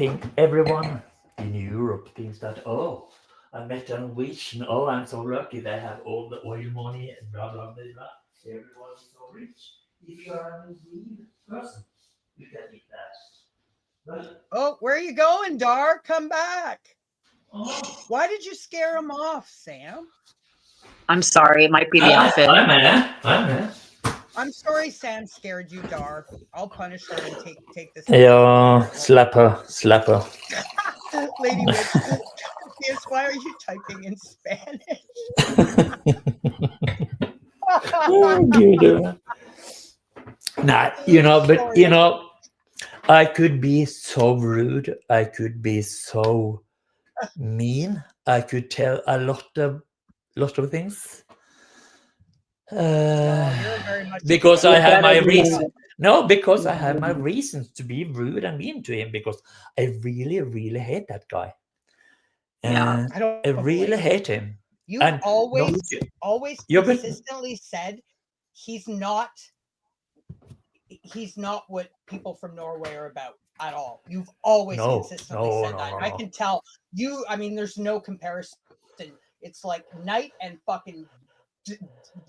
in Europe thinks that, oh, I met a Norwegian. Oh, I'm so lucky. They have all the oil money and blah blah blah blah. Everyone is so rich. If you are a real person, you can eat that. But Oh, where are you going, Dar? Come back. oh, Why did you scare him off, Sam? I'm sorry, it might be the outfit. I'm there. I'm sorry Sam scared you, Dar. I'll punish her and take this. Yeah, slap her. Lady Witch, yes, why are you typing in Spanish? Nah, you know, but you know, I could be so rude. I could be so mean. I could tell a lot of things. You're very much Because I have my better than reason. that. No, because I have my reasons to be rude and mean to him. Because I really, really hate that guy. Yeah. I really hate him. You And always Yeah, but- consistently said he's not what people from Norway are about at all. You've always consistently said that. I can tell you. I mean, there's no comparison. It's like night and fucking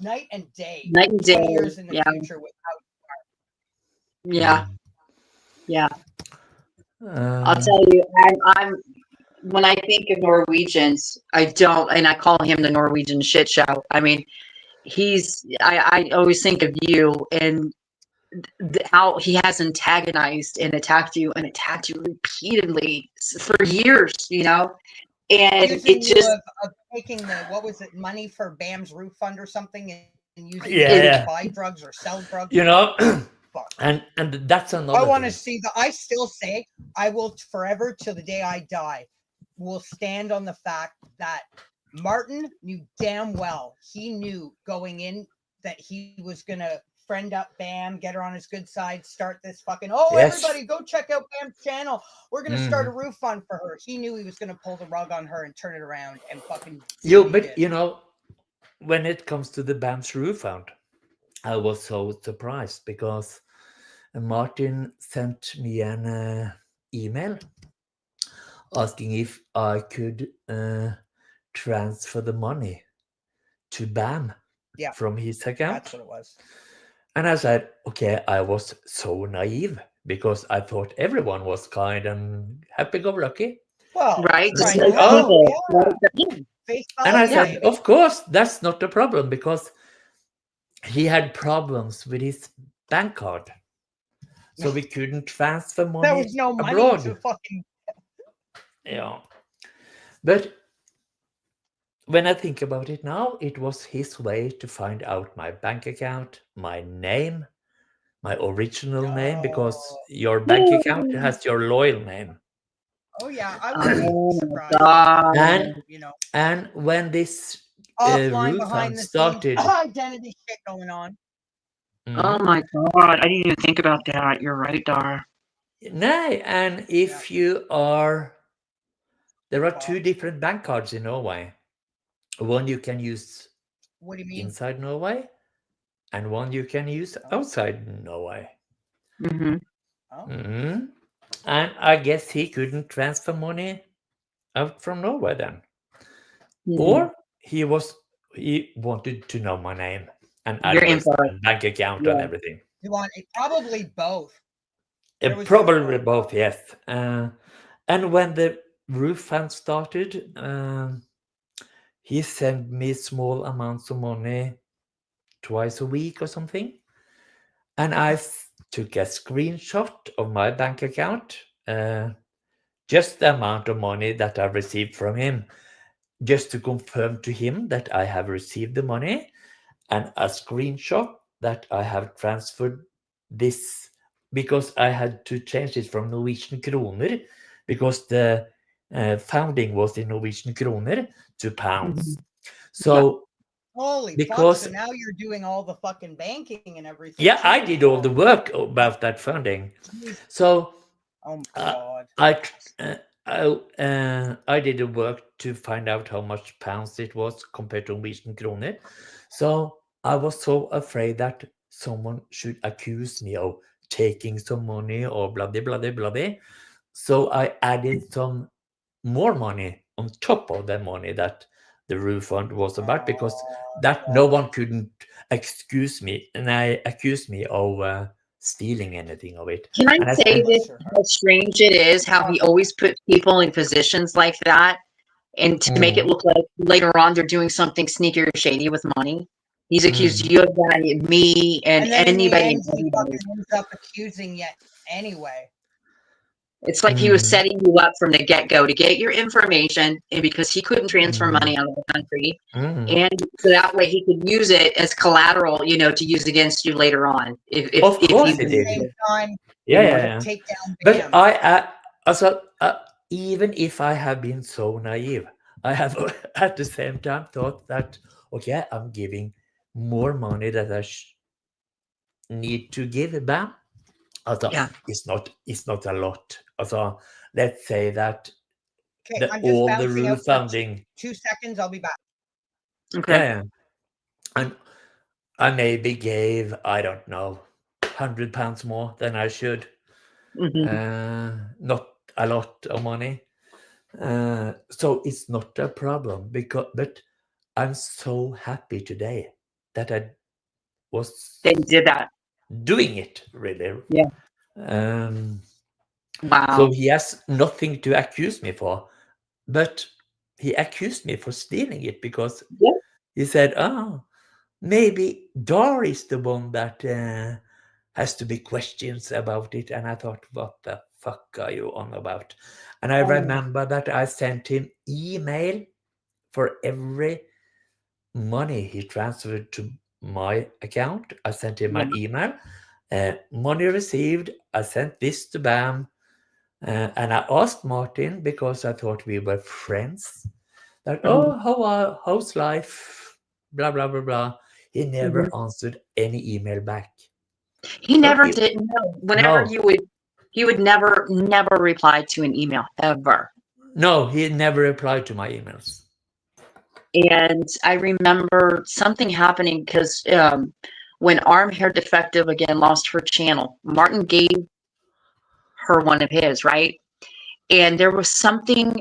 night and day. Night and day. 20 years in the future without. Yeah. Yeah. I'll tell you, I'm when I think of Norwegians, I call him the Norwegian shit show. I mean, I always think of you and how he has antagonized and attacked you repeatedly for years, you know, and Accusing it just of taking money for BAM's roof fund or something and using Yeah. it to buy drugs or sell drugs. You know, and that's another. I want to thing. see I still say I will forever till the day I die will stand on the fact that Martin knew damn well he knew going in that he was gonna friend up Bam, get her on his good side, start this fucking everybody go check out Bam's channel. We're gonna start a roof fund for her. He knew he was gonna pull the rug on her and turn it around and fucking But you know, when it comes to the Bam's roof fund, I was so surprised because Martin sent me an email asking if I could transfer the money to Bam from his account. That's what it was. And I said, okay, I was so naive because I thought everyone was kind and happy-go-lucky. Well, right. Just Like, And I said, of course, that's not a problem because he had problems with his bank card. So we couldn't transfer money there was no money abroad. to fucking. Yeah. But when I think about it now, it was his way to find out my bank account, my name, my original name, because your bank account has your loyal name. Oh yeah, I was surprised. And you know, and when this offline roof behind fund the started, scenes identity shit going on. Oh my God, I didn't even think about that. You're right, Dar. No, and if you are There are two different bank cards in Norway. One you can use What do you mean? inside Norway, and one you can use outside Norway. Mm-hmm. Mm-hmm. And I guess he couldn't transfer money out from Norway then. Mm-hmm. Or he wanted to know my name and Your address info. and bank account and everything. You want probably both. Probably both, yes. And when the roof fund started, he sent me small amounts of money twice a week or something. And I took a screenshot of my bank account, just the amount of money that I received from him, just to confirm to him that I have received the money, and a screenshot that I have transferred this, because I had to change it from Norwegian kroner, because the founding was in Norwegian kroner to pounds. So holy because fuck, so now you're doing all the fucking banking and everything. Yeah, I did all the work about that funding. So oh my God. I did the work to find out how much pounds it was compared to Norwegian kroner. So I was so afraid that someone should accuse me of taking some money or blah blah blah blah blah. So I added some more money on top of the money that the roof fund was about, because that no one couldn't accuse me of stealing anything of it. Can I say this? How strange it is how he always puts people in positions like that, and to make it look like later on they're doing something sneaky or shady with money. He's accused you of that, me, and anybody. In the end, he fucking ends up accusing you anyway. It's like he was setting you up from the get-go to get your information, and because he couldn't transfer money out of the country, and so that way he could use it as collateral, to use against you later on. If course he did. Yeah. Take down but even if I have been so naive, I have at the same time thought that, okay, I'm giving more money that I need to give back. It's not a lot. Also, let's say that all the roof funding. 2 seconds, I'll be back. Okay. Yeah. And I maybe gave, I don't know, £100 more than I should. Not a lot of money. So it's not a problem, but I'm so happy today that I was did that. Doing it, really. Yeah. Wow. So he has nothing to accuse me for, but he accused me for stealing it, because he said, maybe Dar is the one that has to be questions about it. And I thought, what the fuck are you on about? And I remember that I sent him email for every money he transferred to my account. I sent him an email. Money received. I sent this to Bam. And I asked Martin, because I thought we were friends, that, how's life? Blah, blah, blah, blah. He never answered any email back. He never did. No. Whenever he would never reply to an email, ever. No, he never replied to my emails. And I remember something happening because when Armchair Defective again lost her channel, Martin gave her one of his, right? And there was something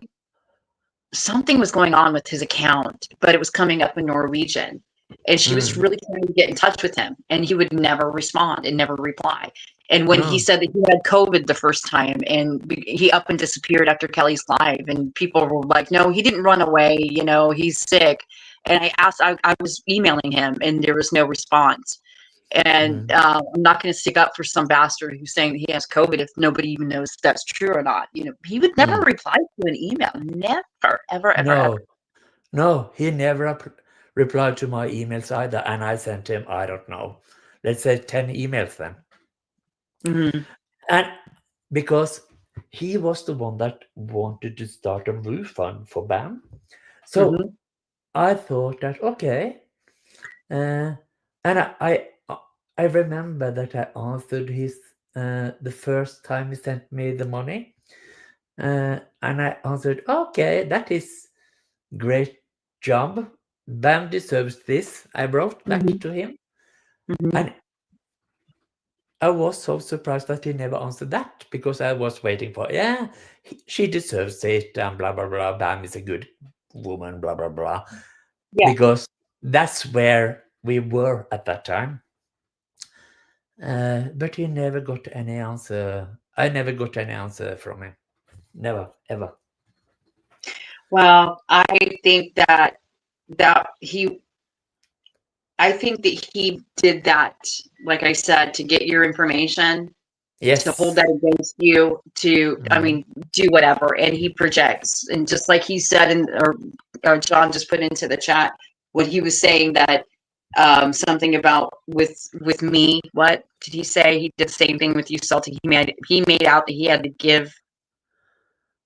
was going on with his account, but it was coming up in Norwegian. And she was really trying to get in touch with him, and he would never respond and never reply. And when he said that he had COVID the first time, and he up and disappeared after Kelly's live, and people were like, no, he didn't run away, he's sick. And I was emailing him, and there was no response. And I'm not going to stick up for some bastard who's saying he has COVID if nobody even knows if that's true or not. He would never reply to an email. Never, ever, ever. No, he never replied to my emails either. And I sent him, I don't know, let's say 10 emails then. And because he was the one that wanted to start a roof fund for BAM. So I thought that, okay. And I remember that I answered his the first time he sent me the money. And I answered, okay, that is great job. Bam deserves this. I wrote back to him. And I was so surprised that he never answered that, because I was waiting for, she deserves it, and blah, blah, blah. Bam is a good woman, blah, blah, blah. Yeah. Because that's where we were at that time. But he never got any answer. I never got any answer from him. Never, ever. Well, I think that he did that, like I said, to get your information, Yes. to hold that against you, to, I mean, do whatever. And he projects. And just like he said, or John just put into the chat, what he was saying, that something about with me, what did he say? He did the same thing with you, Celtic. He made out that he had to give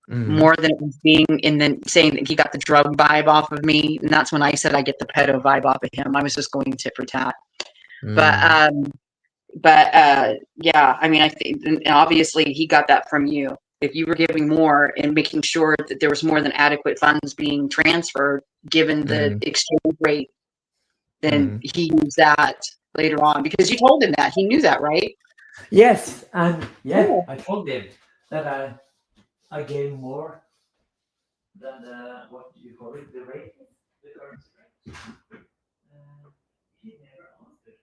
more than it was being, and then saying that he got the drug vibe off of me. And that's when I said I get the pedo vibe off of him. I was just going tit for tat. But yeah, I mean, I think, and obviously he got that from you. If you were giving more and making sure that there was more than adequate funds being transferred, given the exchange rate, then he used that later on, because you told him that. He knew that, right? Yes, and I told him that I gave more than what do you call it, the rate, the currency rate. He never answered.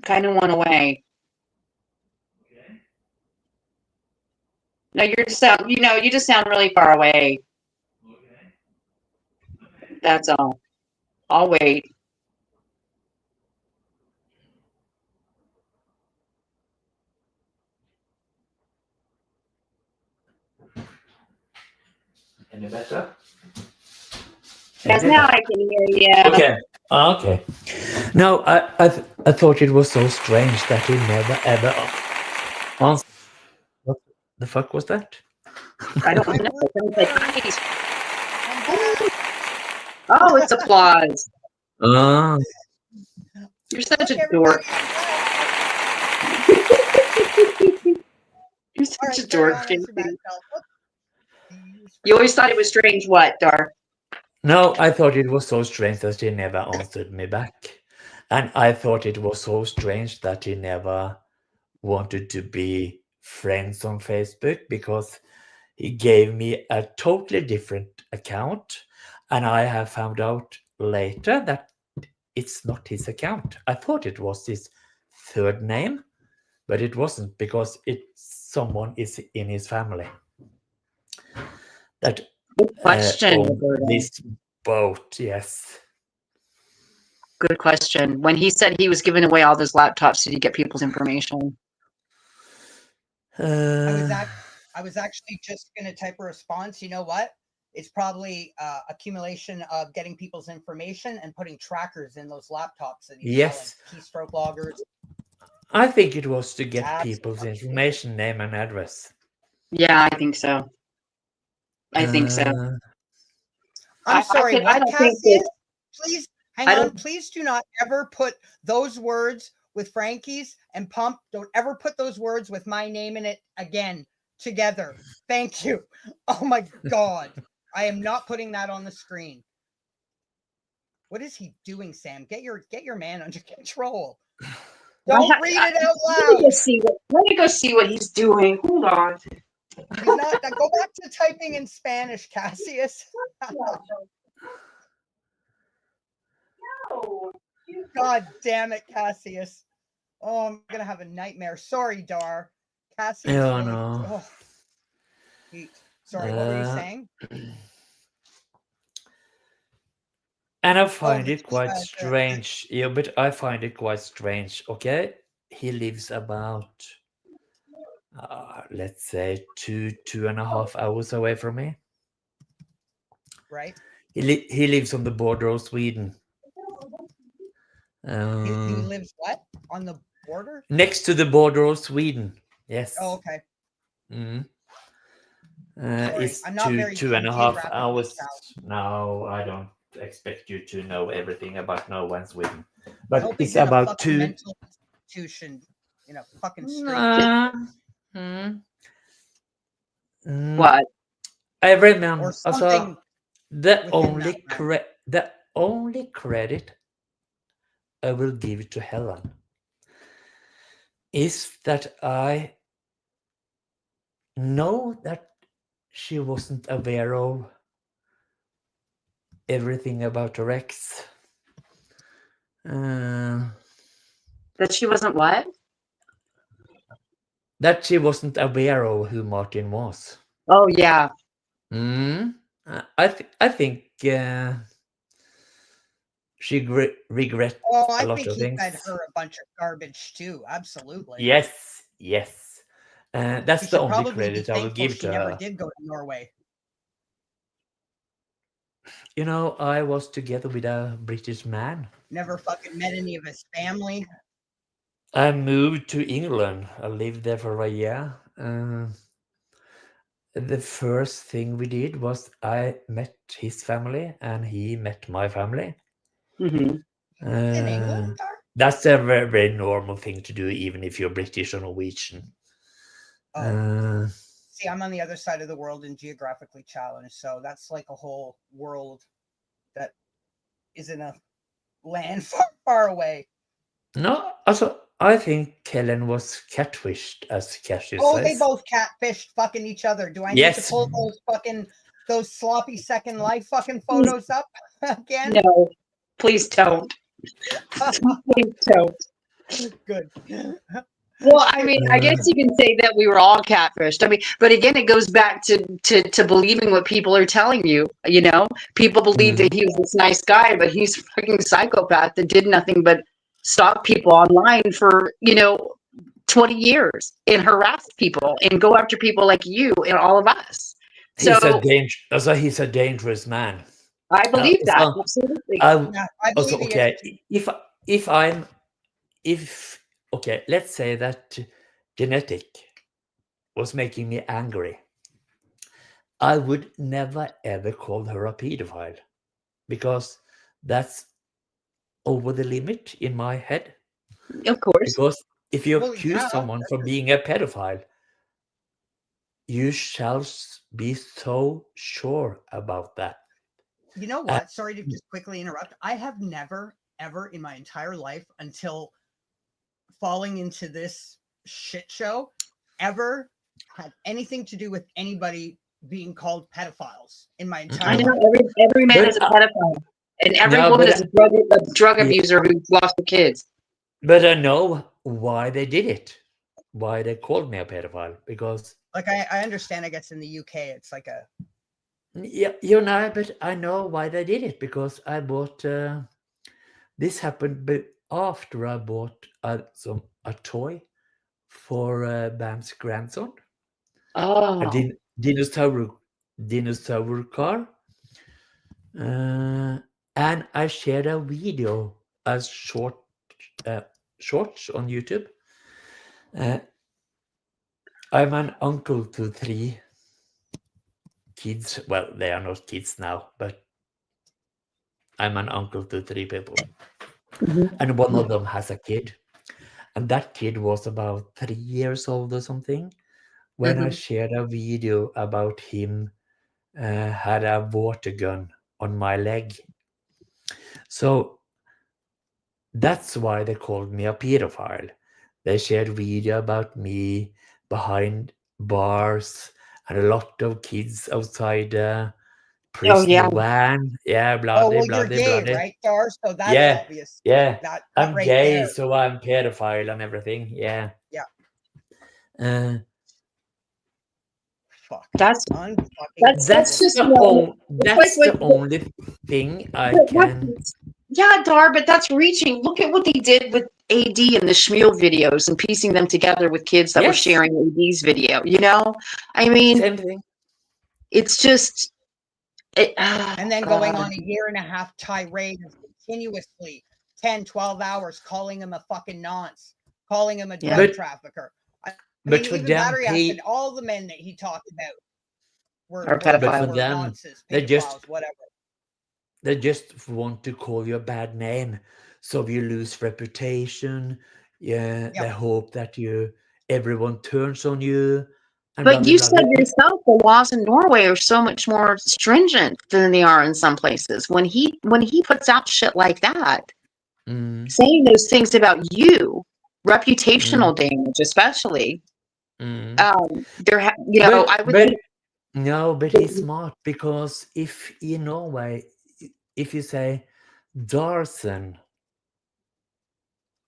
Kind of went away. Okay. No, you just sound really far away. Okay. That's all. I'll wait. Any better? Yes, now I can hear you. Okay. Okay. No, I thought it was so strange that he never ever answered. What the fuck was that? I don't know. It sounds like oh, it's applause. You're such a dork. You're such a dork. You always thought it was strange, what, Dar? No, I thought it was so strange that he never answered me back. And I thought it was so strange that he never wanted to be friends on Facebook, because he gave me a totally different account. And I have found out later that it's not his account. I thought it was his third name, but it wasn't, because someone is in his family that question. This boat, yes. Good question. When he said he was giving away all those laptops, did he get people's information? I was actually just going to type a response. You know what? It's probably accumulation of getting people's information and putting trackers in those laptops that he's selling, keystroke loggers. I think it was to get people's information, name and address. Yeah, I think so. I think so. I'm sorry, what, Cassius? Please, hang on. Please do not ever put those words with Frankie's and Pump. Don't ever put those words with my name in it again together. Thank you. Oh my God. I am not putting that on the screen. What is he doing, Sam? Get your man under control. Don't read it out loud. Let me go see what he's doing. Hold on. He's not. Go back to typing in Spanish, Cassius. No. God damn it, Cassius. Oh, I'm gonna have a nightmare. Sorry, Dar. Cassius. Oh, no. Oh. Sorry, what were you saying? And I find it quite strange. Yeah, but I find it quite strange. Okay, he lives about, let's say, 2.5 hours away from me. Right. He lives on the border of Sweden. He lives what? On the border? Next to the border of Sweden. Yes. Oh, okay. It's 2.5 hours. No, I don't expect you to know everything about Norway and Sweden, but it's about 2. Mental institution in a fucking street. What? I remember. Or something The within that the only credit I will give to Helen is that I know that she wasn't aware of everything about her ex. That she wasn't what? That she wasn't aware of who Martin was. Oh yeah. I think she regret Oh, a I lot think of he things. fed her a bunch of garbage too. Absolutely. Yes. That's She the should only probably be credit I will thankful give she to never her. did go to Norway. You know, I was together with a British man. Never fucking met any of his family. I moved to England. I lived there for a year. The first thing we did was I met his family and he met my family. Mhm. In England, That's a very, very normal thing to do, even if you're British or Norwegian. See, I'm on the other side of the world and geographically challenged, so that's like a whole world that is in a land far, far away. No, also, I think Helen was catfished, as Cashew Oh, says. they both catfished fucking each other. Do I need to Yes. pull those sloppy Second Life fucking photos up again? No, please don't. Please don't. Good. Well, I mean, I guess you can say that we were all catfished. I mean, but again, it goes back to believing what people are telling you. You know, people believe that he was this nice guy, but he's a fucking psychopath that did nothing but stalk people online for 20 years and harass people and go after people like you and all of us. He's So he's a dangerous man. I believe that absolutely. I believe okay, okay, let's say that genetic was making me angry. I would never ever call her a pedophile because that's over the limit in my head. Of course. Because if you accuse someone for being a pedophile, you shall be so sure about that. You know what? Sorry to just quickly interrupt. I have never, ever in my entire life until falling into this shit show ever had anything to do with anybody being called pedophiles in my entire life. I know every man is a pedophile, and every woman is a drug abuser who lost the kids. But I know why they did it. Why they called me a pedophile? Because like I understand. I guess in the UK it's like a but I know why they did it because I bought. This happened after I bought a toy for Bam's grandson. Oh. A dinosaur car. And I shared a video as shorts on YouTube. I'm an uncle to 3 kids. Well, they are not kids now, but I'm an uncle to 3 people. And one of them has a kid. And that kid was about 3 years old or something when I shared a video about him had a water gun on my leg. So that's why they called me a pedophile. They shared video about me behind bars and a lot of kids outside prison van. Yeah, blah, blah, blah, you're gay, blah. right, Dar? So that's obvious. Yeah, that I'm right gay, there. so I'm pedophile and everything. Yeah. Fuck. That's just the only thing I can. Yeah, Dar, but that's reaching. Look at what they did with AD and the Schmuel videos and piecing them together with kids that were sharing AD's video. I mean, same thing. It's just. And then going on a 1.5-year tirade of continuously 10, 12 hours calling him a fucking nonce, calling him a drug trafficker. I mean, even Battery acid, all the men that he talked about were nonces, pedophiles, whatever. They just want to call you a bad name, so you lose reputation. Yeah, they hope that everyone turns on you, and But blah, you blah, said blah. yourself the laws in Norway are so much more stringent than they are in some places. When he puts out shit like that, Mm, saying those things about you, mm, reputational damage, especially, mm. I would But think. no, but he's smart, because if in Norway, if you say Darsen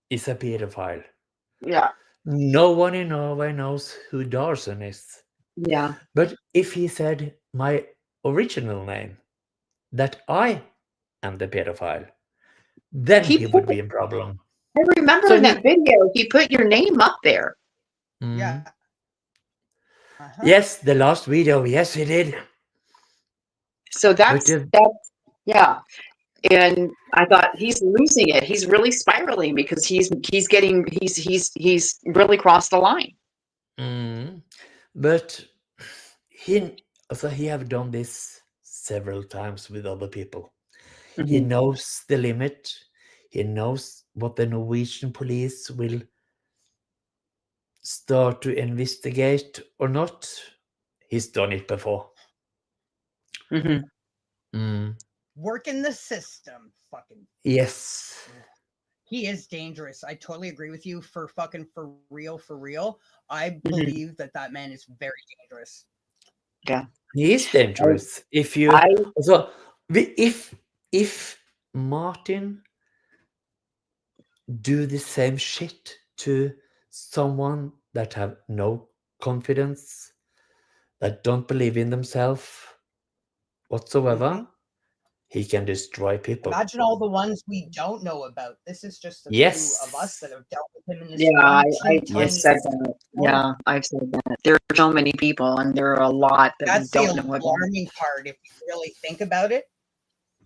is a pedophile, Yeah, no one in Norway knows who Darsen is. yeah. But if he said my original name, that I am the pedophile, then He he put, would be in problem. I remember So in that video, he put your name up there. Yeah. Yes, the last video, yes, he did. So that's yeah. And I thought he's losing it. He's really spiraling because he's really crossed the line. But he have done this several times with other people. He Mhm. knows the limit. He knows what the Norwegian police will start to investigate or not. He's done it before. Working the system. Fucking. Yes. He is dangerous. I totally agree with you. For real. I believe that man is very dangerous. Yeah. He is dangerous. If Martin do the same shit to someone that have no confidence, that don't believe in themselves whatsoever, he can destroy people. Imagine all the ones we don't know about. This is just a few of us that have dealt with him in this. I've said that. Yeah, I've said that. There are so many people, and there are a lot that That's we don't the know about. alarming part, if you really think about it.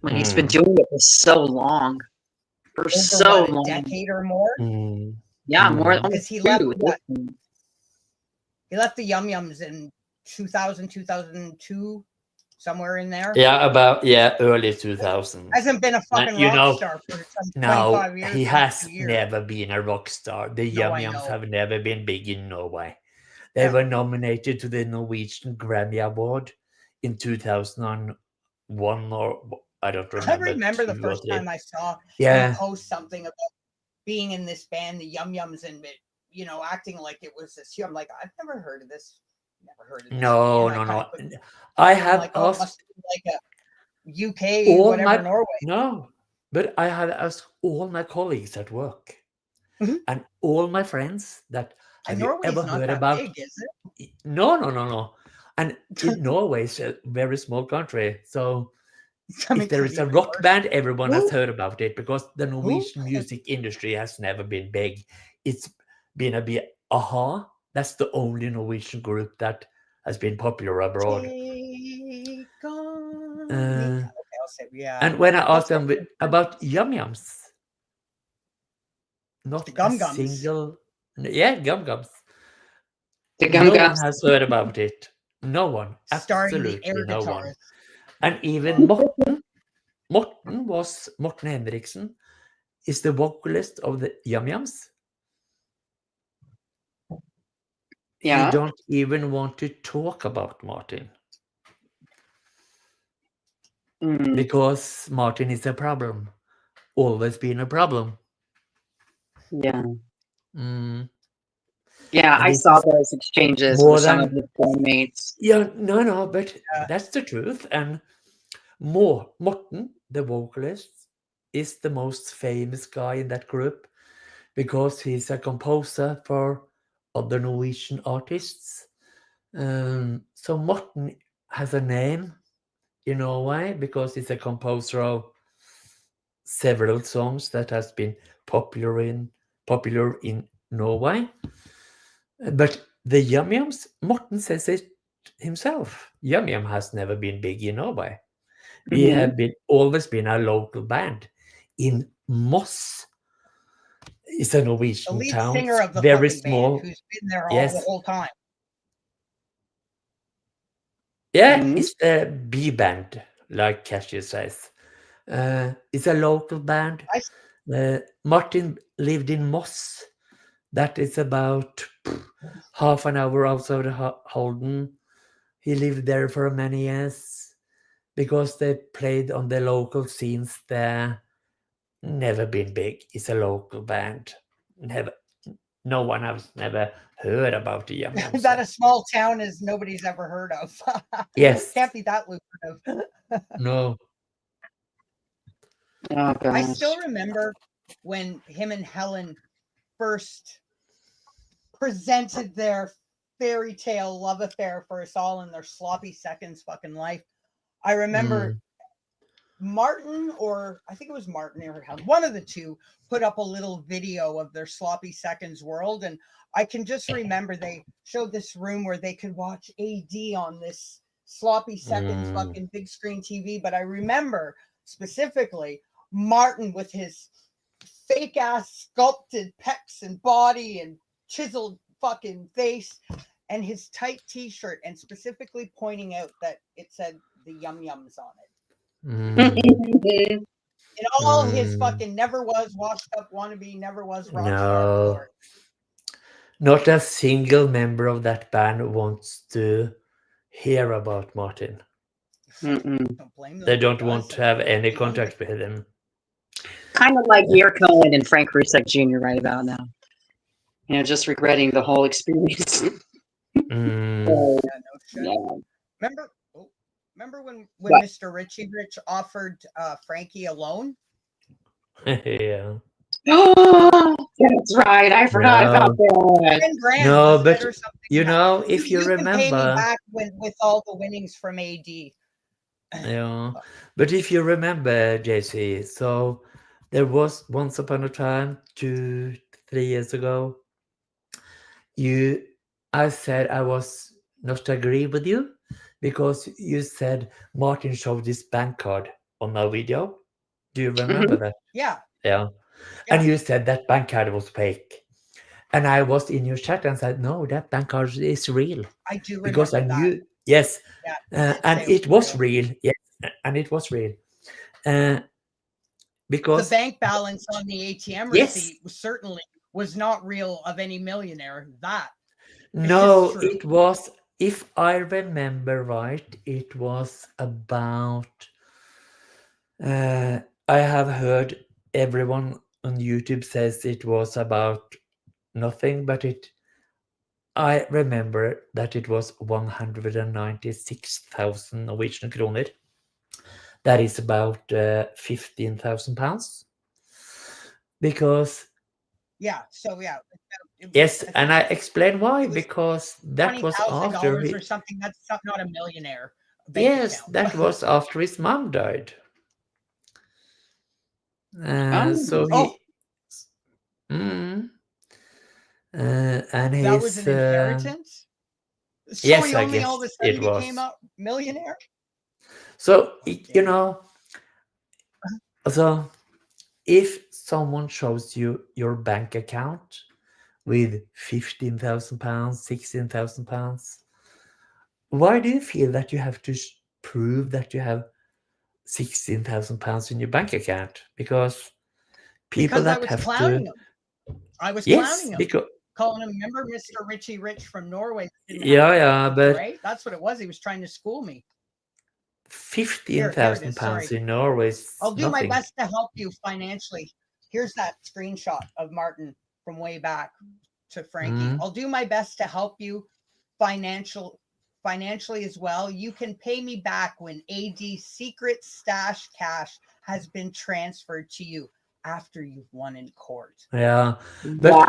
When he's been doing it for so long, Over so a long, decade or more. Yeah, more because he left. He left the Yum Yums in 2000, 2002, somewhere in there. Yeah, early 2000s. Hasn't been a fucking rock star for some 25 years. He has never been a rock star. The Yum Yums have never been big in Norway. They were nominated to the Norwegian Grammy Award in 2001, or I don't remember. I remember the first time I saw him post something about being in this band, the Yum Yums, and acting like it was this. I'm like, I've never heard of this. Never heard of this. No. I have like, asked must be like a UK, whatever, Norway. No, but I have asked all my colleagues at work and all my friends that have you ever heard about? Big, is it? No. And in Norway is a very small country, so if there is a rock band, everyone has heard about it, because the Norwegian music industry has never been big. It's been a bit aha. That's the only Norwegian group that has been popular abroad. And when I asked them about Yum Yums, not Gum a Gums. single, Gum Gums. The Gum No Gums one has heard about it. No one, absolutely no one. And even Morten Henriksen is the vocalist of the Yum Yums. Yeah. He don't even want to talk about Martin. Because Martin is a problem. Always been a problem. Yeah. Yeah, I saw those exchanges with some of his bandmates. Yeah, no, but that's the truth. And Morten, the vocalist, is the most famous guy in that group because he's a composer for other Norwegian artists. So Morten has a name in Norway because he's a composer of several songs that has been popular in Norway. But the Yum Yums, Morten says it himself. Yum Yum has never been big in Norway. We have always been a local band in Moss. It's a Norwegian lead town, singer of the very fucking small. band, who's been there all the whole time. Yeah, it's a B band, like Cashier says. It's a local band. Martin lived in Moss, that is about half an hour outside Holden. He lived there for many years because they played on the local scenes there. Never been big. It's a local band. Never. No one has never heard about the Yum Yums. That a small town is nobody's ever heard of. Yes. Can't be that lucrative. No. Oh, I gosh. still remember when him and Helen first presented their fairy tale love affair for us all in their sloppy seconds fucking life. I remember Martin, or I think it was Martin or Helen, one of the two, put up a little video of their sloppy seconds world, and I can just remember they showed this room where they could watch AD on this sloppy seconds fucking big screen TV. But I remember specifically Martin with his fake ass sculpted pecs and body and chiseled fucking face and his tight t-shirt, and specifically pointing out that it said the Yum Yums on it. In all his fucking never was washed up wannabe, never was rock star glory. Not a single member of that band wants to hear about Martin. Don't blame them. They don't want to have any contact with him. Kind of like your Cohen and Frank Rzucek Jr. right about now. You know, just regretting the whole experience. No shit. Yeah. Remember when What? Mr. Richie Rich offered Frankie a loan? Yeah. Oh, that's right. I forgot about that. 10 grand. No, wasn't it, but or something? you Yeah. know, if you can pay me remember, back with all the winnings from AD. yeah. But if you remember, JC, so there was once upon a time, 2-3 years ago, I said I was not agree with you because you said Martin showed this bank card on our video. Do you remember that? Yeah. Yeah. And you said that bank card was fake. And I was in your chat and said, no, that bank card is real. I do remember Because I knew, that. yes. Yeah, And it was real. Yes. And it was real. Because the bank balance on the ATM receipt certainly was not real of any millionaire. That no, it was, if I remember right, it was about, I have heard everyone on YouTube says it was about nothing, but I remember that it was 196,000 Norwegian kroner. That is about 15,000 pounds. Because yes, and I explain why, because that was after or something. That's not a millionaire. Yes, that was after his mom died. So he and his that was an inheritance. So yes, he I only guess all of a sudden it was. became a millionaire. So you know, so if someone shows you your bank account with 15,000 pounds, 16,000 pounds, why do you feel that you have to prove that you have 16,000 pounds in your bank account? Because people that have to. I was clowning him. Because calling him, remember Mr. Richie Rich from Norway? Yeah, but right? That's what it was. He was trying to school me. 15,000 pounds in Norway. I'll do nothing. my best to help you financially. Here's that screenshot of Martin from way back to Frankie. I'll do my best to help you financially as well. You can pay me back when AD's secret stash cash has been transferred to you after you've won in court. Yeah, but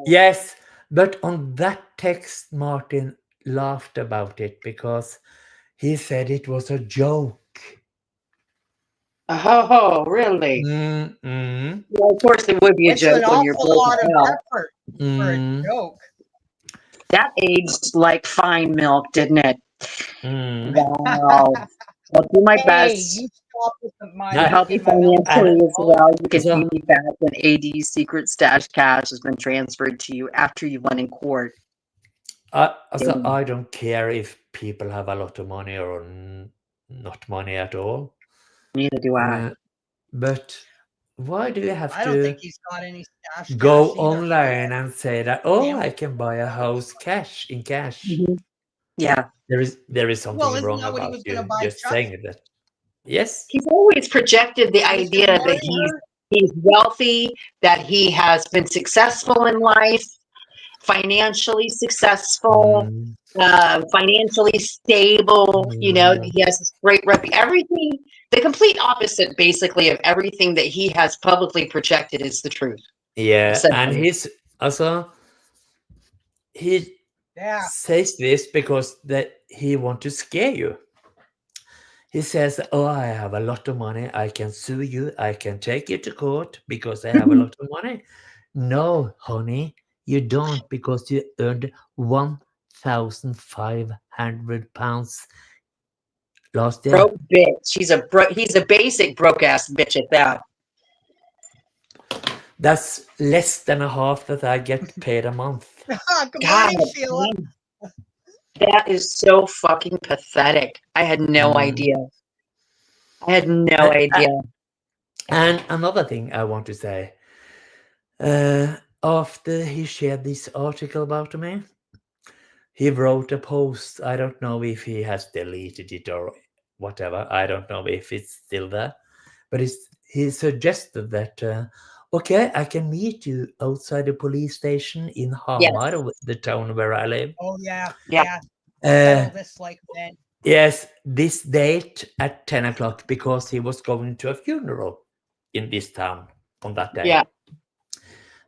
yes, but on that text, Martin laughed about it because he said it was a joke. Oh, really? Well, of course, it would be a joke when you're broke. It's an awful lot of effort for a joke. That aged like fine milk, didn't it? Wow. I'll do my best. You stop with to help you financially as well. You can pay me back when AD's secret stash cash has been transferred to you after you won in court. I don't care if people have a lot of money or not money at all. Neither do I. But why do you have I don't to think he's got any stash go cash either. online and say that, oh, Damn. I can buy a house in cash? Yeah. There is something Well, isn't wrong that what he about was gonna you buy just Chuck? saying that. Yes. He's always projected the He was idea gonna that marry her? he's wealthy, that he has been successful in life, financially successful, financially stable. You know, he has this great everything. The complete opposite, basically, of everything that he has publicly projected is the truth. Yeah, and he's also he says this because that he wants to scare you. He says, oh, I have a lot of money. I can sue you. I can take you to court because I have a lot of money. No, honey, you don't, because you earned £1,500 last year. Broke bitch. He's a basic broke ass bitch at that. That's less than a half that I get paid a month. Good morning, Sheila. That is so fucking pathetic. I had no idea. I had no idea. And another thing I want to say, after he shared this article about me, he wrote a post. I don't know if he has deleted it or whatever. I don't know if it's still there. But he suggested that, okay, I can meet you outside the police station in Hamar, the town where I live. Oh, yeah. Yeah. This like then. Yes, this date at 10 o'clock, because he was going to a funeral in this town on that day. Yeah.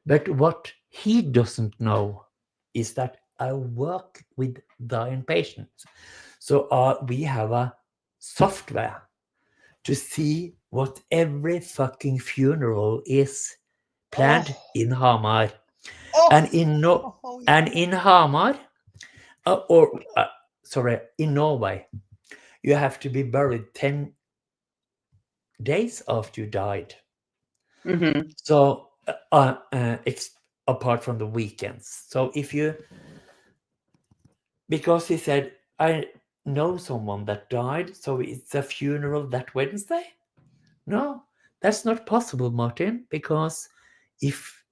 But what he doesn't know is that I work with dying patients. So we have a software to see what every fucking funeral is planned in Hamar. And in Hamar, in Norway, you have to be buried 10 days after you died. So apart from the weekends. So because he said, I know someone that died, so it's a funeral that Wednesday? No, that's not possible, Martin, because if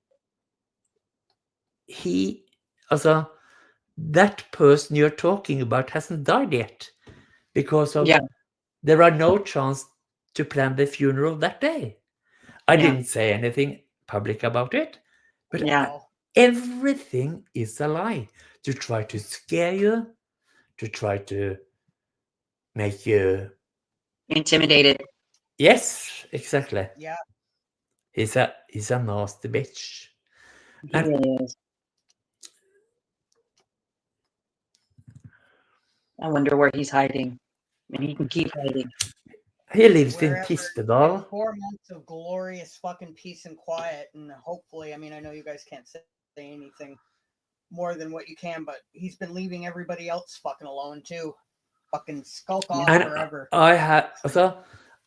that person you're talking about hasn't died yet, because of there are no chance to plan the funeral that day. I didn't say anything public about it, but everything is a lie to try to scare you, to try to make you intimidated. Yes, exactly. Yeah. He's a nasty bitch. He really is. I wonder where he's hiding. And he can keep hiding. He lives in Tistedal. 4 months of glorious fucking peace and quiet, and hopefully, I mean, I know you guys can't say anything more than what you can, but he's been leaving everybody else fucking alone too. Fucking skulk off forever.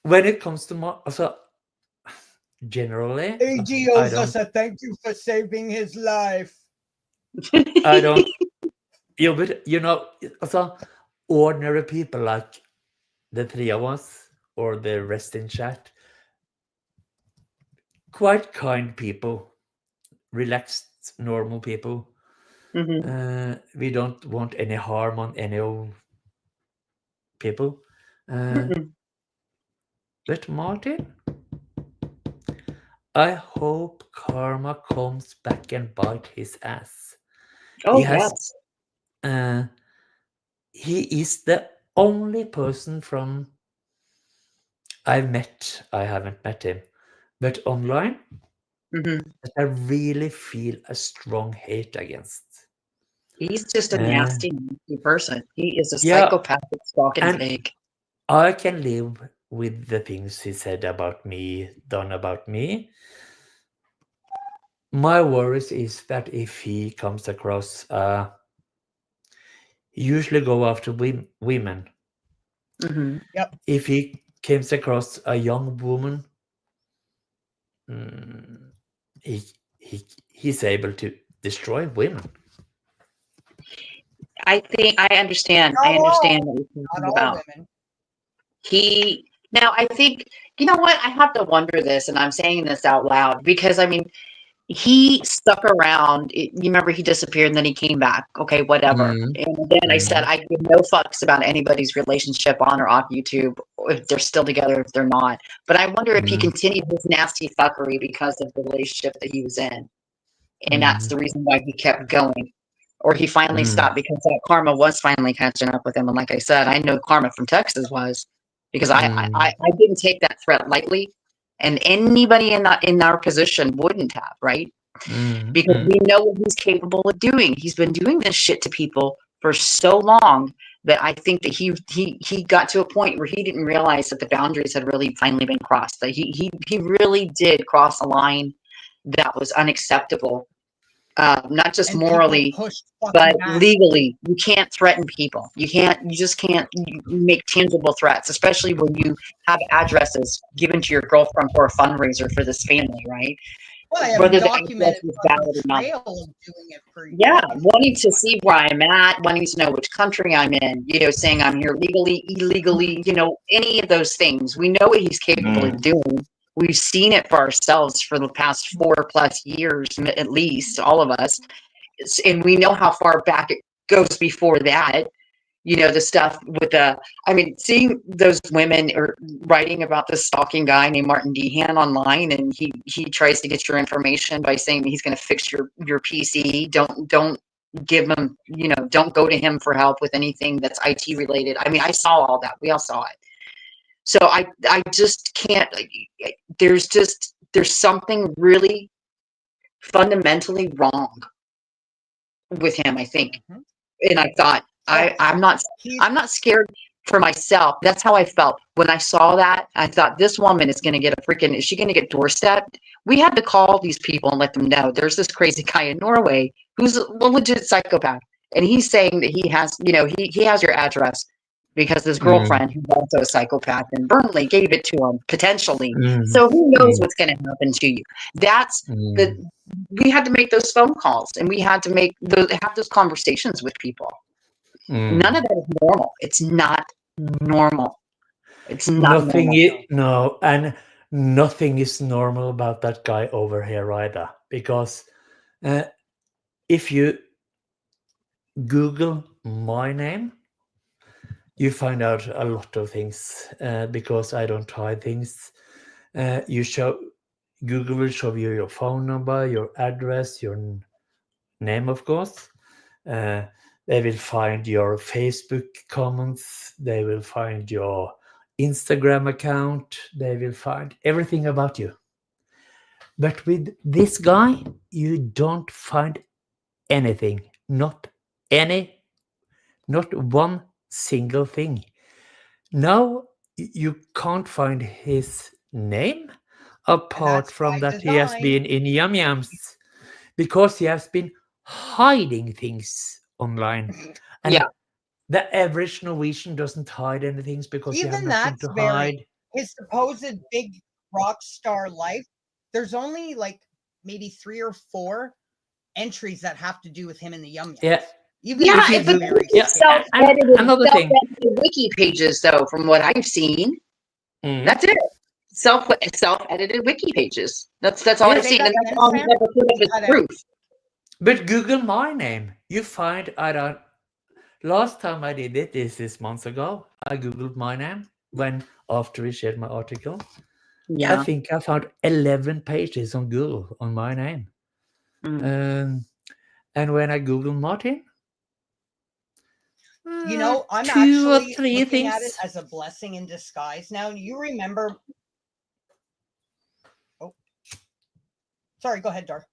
When it comes to generally, AG owes us a thank you for saving his life. I don't. Ordinary people like the three of us or the rest in chat, quite kind people, relaxed, normal people. We don't want any harm on any of people. But Martin, I hope karma comes back and bite his ass. Yes. He is the only person from I've met. I haven't met him, but online, that I really feel a strong hate against. He's just a nasty person. He is a psychopathic stalking pig. I can live with the things he said about me, done about me. My worries is that if he comes across, he usually go after women. Yep. If he comes across a young woman, he's able to destroy women. I understand. I understand what you're talking about. Women. He Now, I think, you know what? I have to wonder this, and I'm saying this out loud because I mean, he stuck around. You remember he disappeared and then he came back. Okay, whatever. Mm, And then I said, mm, I give no fucks about anybody's relationship on or off YouTube, if they're still together, if they're not. But I wonder if he mm, continued his nasty fuckery because of the relationship that he was in. And that's mm, the reason why he kept going. Or he finally mm, stopped because that karma was finally catching up with him. And like I said, I know karma from Texas was because mm, I didn't take that threat lightly. And anybody in our position wouldn't have, right? mm, Because mm, we know what he's capable of doing. He's been doing this shit to people for so long that I think that he got to a point where he didn't realize that the boundaries had really finally been crossed. That he really did cross a line that was unacceptable, not just And people morally, pushed fucking but back. legally. You can't threaten people. You just can't make tangible threats, especially when you have addresses given to your girlfriend for a fundraiser for this family, right? Well, I have a Whether the address documented is fucking valid or not. trail of doing it for Yeah, fucking wanting to see where I'm at, wanting to know which country I'm in, saying I'm here legally, illegally, any of those things. We know what he's capable of doing. We've seen it for ourselves for the past 4+ years, at least, all of us. And we know how far back it goes before that. The stuff with seeing those women or writing about this stalking guy named Martin Dehan online, and he tries to get your information by saying he's going to fix your PC. Don't give him, don't go to him for help with anything that's IT related. I mean, I saw all that. We all saw it. So I just can't, there's something really fundamentally wrong with him, I think. And I thought, I'm not scared for myself. That's how I felt when I saw that. I thought, this woman is going to get is she going to get doorstepped? We had to call these people and let them know there's this crazy guy in Norway who's a legit psychopath. And he's saying that he has, he has your address because his mm, girlfriend, who's also a psychopath in Burnley, gave it to him potentially. mm, So who knows mm, what's going to happen to you? That's mm, we had to make those phone calls and we had to have those conversations with people. None of mm. that is normal. It's not normal. It's not Nothing normal. is no, and nothing is normal about that guy over here either. Because if you Google my name, you find out a lot of things. Because I don't hide things. Google will show you your phone number, your address, your name, of course. They will find your Facebook comments. They will find your Instagram account. They will find everything about you. But with this guy, you don't find anything. Not one single thing. Now you can't find his name apart from by that he has design. been in Yum Yums, because he has been hiding things online. And Yeah. the average Norwegian doesn't hide anything because you have Even nothing that's to very hide. his supposed big rock star life. There's only like maybe 3 or 4 entries that have to do with him in the Yum Yums. Yeah. Even Yeah, that's you it's do- very yeah, scary. another thing. self-edited wiki pages, though, from what I've seen. Mm. That's it. Self-edited wiki pages. That's all Yeah. I've Say seen, that and that's again, all he's Sam? ever put up as Cut out. proof. But Google my name. You find last time I did it is months ago. I Googled my name after we shared my article. Yeah. I think I found 11 pages on Google on my name. Mm. And when I Google Martin, I'm 2 or actually 3 looking things. at it as a blessing in disguise. Now, you remember? Oh, sorry. Go ahead, Dar.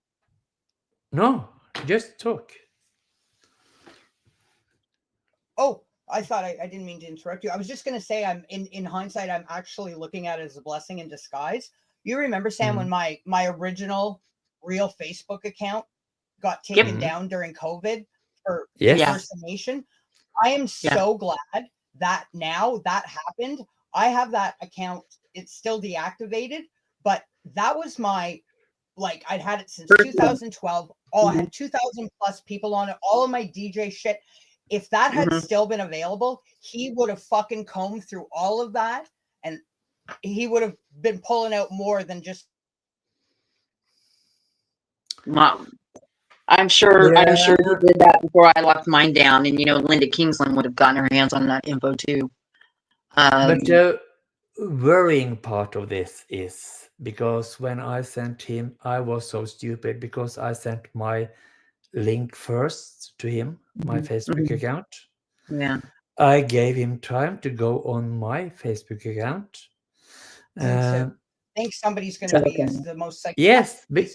No, just talk. Oh, I thought I didn't mean to interrupt you. I was just going to say, I'm in hindsight, I'm actually looking at it as a blessing in disguise. You remember, Sam, when my original real Facebook account got taken down during COVID for impersonation? I am so glad that now that happened. I have that account. It's still deactivated, but that was my, I'd had it since 2012. I had 2,000 plus people on it, all of my DJ shit. If that had still been available, he would have fucking combed through all of that and he would have been pulling out more than just. Mom, I'm sure he did that before I locked mine down, and Linda Kingsland would have gotten her hands on that info too. But the worrying part of this is because when I sent him, I was so stupid because I sent my link first to him, my Facebook account. Yeah. I gave him time to go on my Facebook account. I think somebody's going to be the most psychotic. Yes, but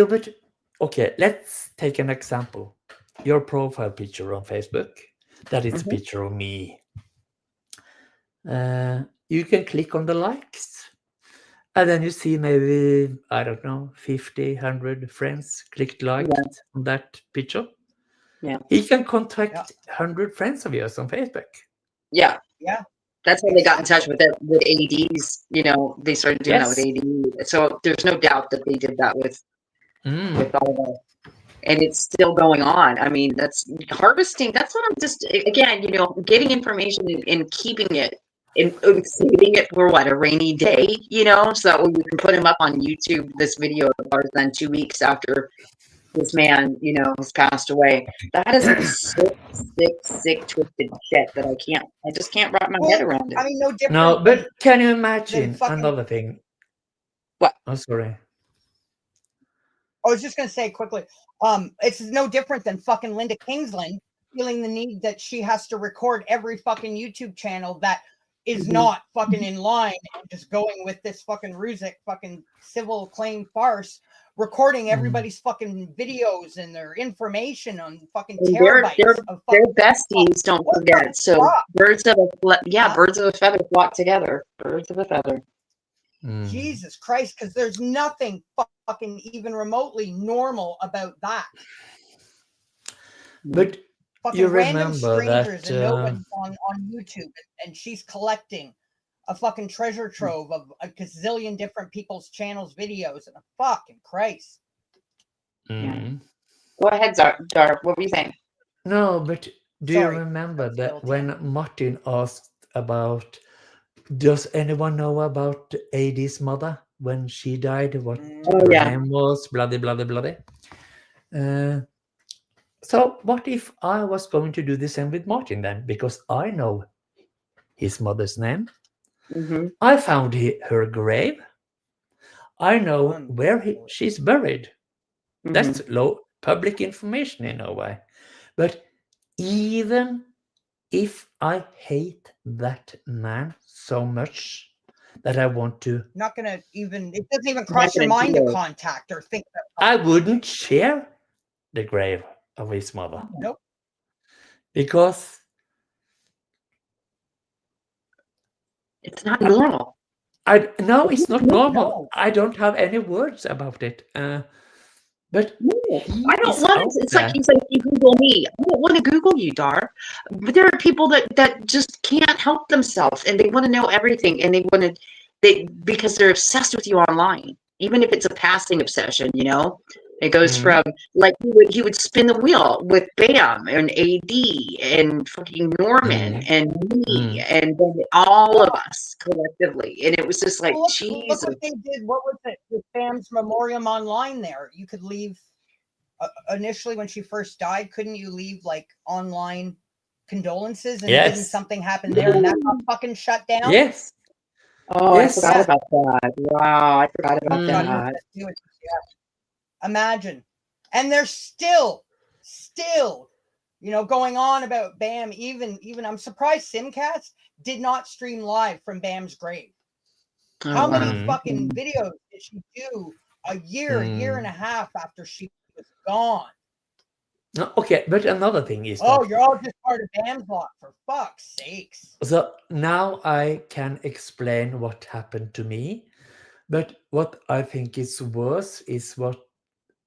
but okay, let's take an example. Your profile picture on Facebook, that is a picture of me. You can click on the likes, and then you see maybe, I don't know, 50, 100 friends clicked like on that picture. Yeah. He can contact 100 friends of yours on Facebook. Yeah. Yeah. That's how they got in touch with ADs. They started doing that with AD. So there's no doubt that they did that with all of us. And it's still going on. I mean, that's harvesting. That's what I'm just, again, getting information and keeping it and saving it for a rainy day, so you can put him up on YouTube, this video of ours, then 2 weeks after this man, has passed away. That is sick, twisted shit that I just can't wrap my head around it. I mean, no different. No, but can you imagine another thing? What? Oh, sorry. I was just going to say quickly, it's no different than fucking Linda Kingsland feeling the need that she has to record every fucking YouTube channel that is not fucking in line and just going with this fucking Rzucek fucking civil claim farce, recording everybody's fucking videos and their information on fucking terabytes. They're besties, don't forget. So birds of a feather flock together. Birds of a feather. Jesus Christ, because there's nothing fucking even remotely normal about that. But fucking you random remember strangers that and nobody's on YouTube, and she's collecting a fucking treasure trove of a gazillion different people's channels, videos, and a fucking Christ. Go ahead, Dar. What were you saying? No, but do you remember that when Martin asked about, does anyone know about AD's mother when she died? What her name was? Bloody. So what if I was going to do the same with Martin then? Because I know his mother's name. I found her grave. I know where she's buried. That's public information in a way. But even if I hate that man so much that I want to... Not going to even... It doesn't even cross your mind to contact or think that... I wouldn't share the grave of his mother. Nope. Because... It's not normal. No, it's not normal. No. I don't have any words about it. But I don't want to. It's like you Google me. I don't want to Google you, Dar. But there are people that just can't help themselves, and they want to know everything, and because they're obsessed with you online, even if it's a passing obsession. It goes from like he would spin the wheel with Bam and AD and fucking Norman and me and then all of us collectively, and it was just like, Jesus. Look what they did. What was it with Bam's memoriam online? There, you could leave. Initially, when she first died, couldn't you leave like online condolences? And didn't something happen there, and that got fucking shut down? Yes. Oh, yes. I forgot about that. Wow, I forgot about that. Imagine. And they're still, going on about Bam. Even I'm surprised Simcast did not stream live from Bam's grave. How many fucking videos did she do a year and a half after she was gone? No, okay, but another thing is... you're all just part of Bam's lot, for fuck's sakes. So now I can explain what happened to me. But what I think is worse is what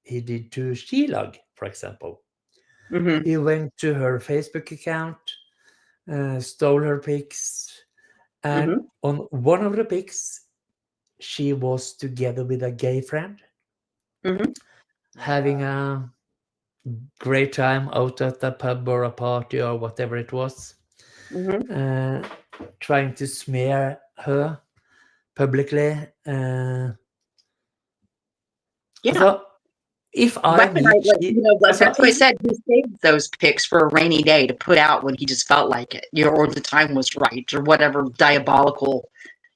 he did to Shelag, for example. He went to her Facebook account, stole her pics, and on one of the pics, she was together with a gay friend, having a great time out at a pub or a party or whatever it was. trying to smear her publicly. So if I meet, that's what I said. He saved those pics for a rainy day to put out when he just felt like it, or the time was right, or whatever diabolical,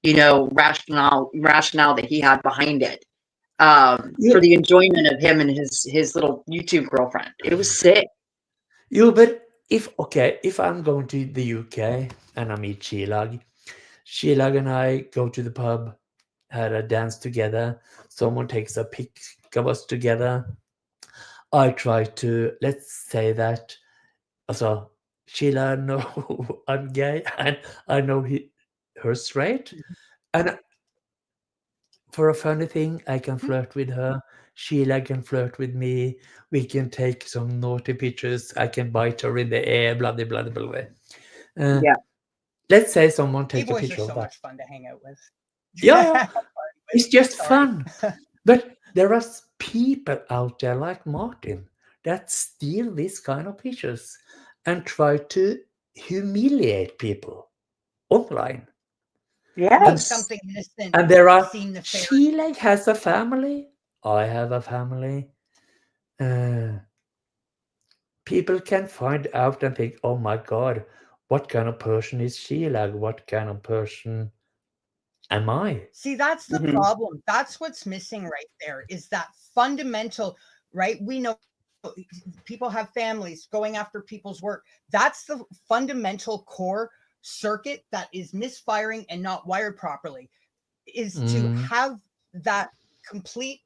rationale that he had behind it, for the enjoyment of him and his little YouTube girlfriend. It was sick. But if I'm going to the UK and I meet Sheila and I go to the pub, had a dance together, someone takes a pic of us together, I try to, let's say that, also, Sheila know I'm gay and I know her straight, and for a funny thing, I can flirt with her, Sheila can flirt with me, we can take some naughty pictures, I can bite her in the air, blah, blah, blah, blah, blah. Let's say someone takes a picture of that. Gay boys are so much fun to hang out with. Yeah, it's just fun. But there are people out there like Martin that steal these kind of pictures and try to humiliate people online. Something innocent. And there are, Sheila has a family, I have a family. People can find out and think, oh my God, what kind of person is Sheila? What kind of person am I? See, that's the problem. That's what's missing right there, is that fundamental, right? We know people have families going after people's work. That's the fundamental core circuit that is misfiring and not wired properly, is to have that complete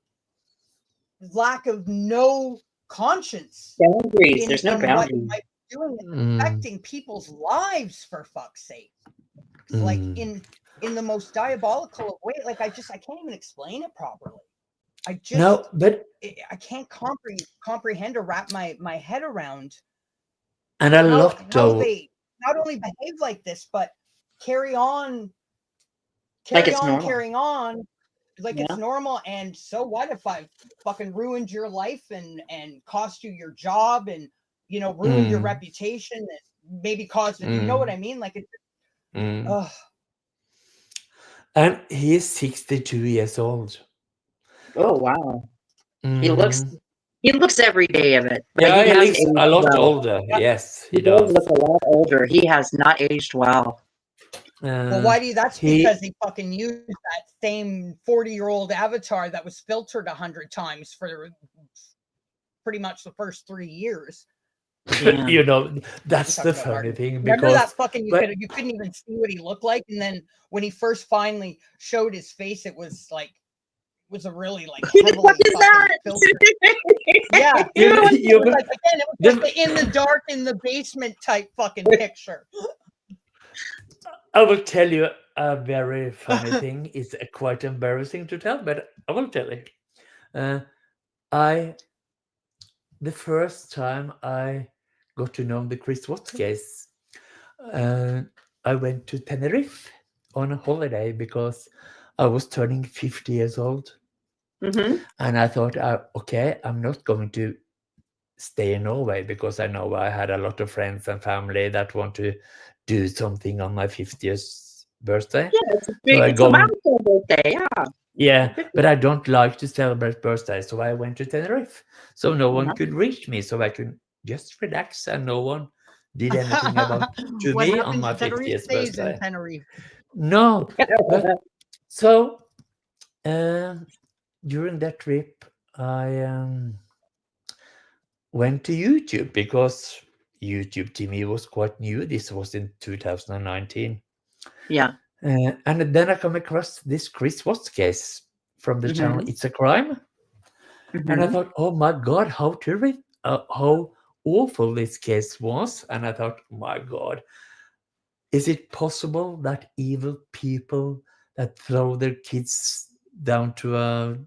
lack of no conscience. Boundaries. There's no boundaries. What you might be doing and affecting people's lives, for fuck's sake. Like in the most diabolical of ways. Like I can't even explain it properly. I can't comprehend or wrap my head around. And how they not only behave like this, but carrying on like it's normal. And so what if I've fucking ruined your life and cost you your job and ruined your reputation and maybe caused it, you know what I mean? Like it. And he is 62 years old. Oh wow. He looks every day of it. But he looks a lot older. Yes, he does look a lot older. He has not aged well. Well, why do you? That's because he fucking used that same 40-year-old avatar that was filtered 100 times for pretty much the first 3 years. Yeah. That's the funny thing. Remember that fucking you couldn't even see what he looked like, and then when he first finally showed his face, it was a really heavily what is that? Yeah, it was like in the dark in the basement type fucking picture. I will tell you a very funny thing. It's quite embarrassing to tell, but I will tell it. The first time I got to know the Chris Watts case, I went to Tenerife on a holiday because I was turning 50 years old. And I thought, okay, I'm not going to stay in Norway because I know I had a lot of friends and family that want to do something on my 50th birthday. Yeah, it's a milestone birthday, Yeah, but I don't like to celebrate birthdays, so I went to Tenerife. So no one could reach me, so I could just relax, and no one did anything to me on my 50th birthday. No, but, so during that trip, I went to YouTube because YouTube to me was quite new. This was in 2019. Yeah. And then I come across this Chris Watts case from the channel It's a Crime. And I thought, oh my God, how awful this case was. And I thought, my God, is it possible that evil people that throw their kids down to a,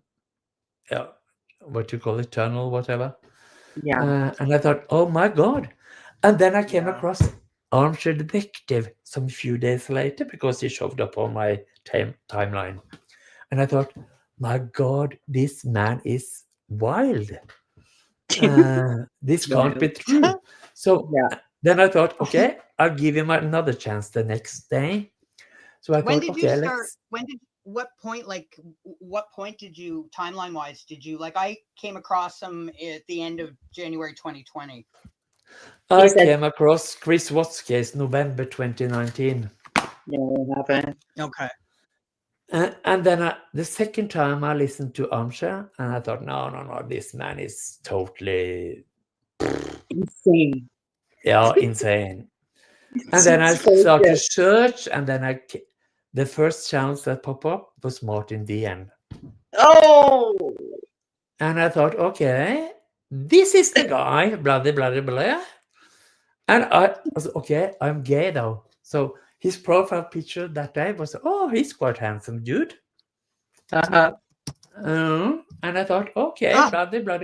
what you call it, tunnel, whatever? Yeah. And I thought, oh my God. And then I came across Armchair Detective some few days later because he showed up on my timeline. And I thought, my God, this man is wild. This can't be true. So then I thought, okay, I'll give him another chance the next day. So I When thought, did you okay, start? let's. What point did you, timeline wise, did you, like, I came across him at the end of January 2020. I came across Chris Watts' case November 2019. Yeah, what happened? Okay. And then the second time I listened to Armchair, and I thought, no, this man is totally Insane. Yeah, insane. And then I started to search, and then the first channels that pop up was Martin DM. Oh, And I thought, okay, this is the guy, blah, blah, blah, blah. And I was, okay, I'm gay though. So his profile picture that day was, oh, he's quite handsome dude. uh-huh. And I thought, okay, blah, blah, blah,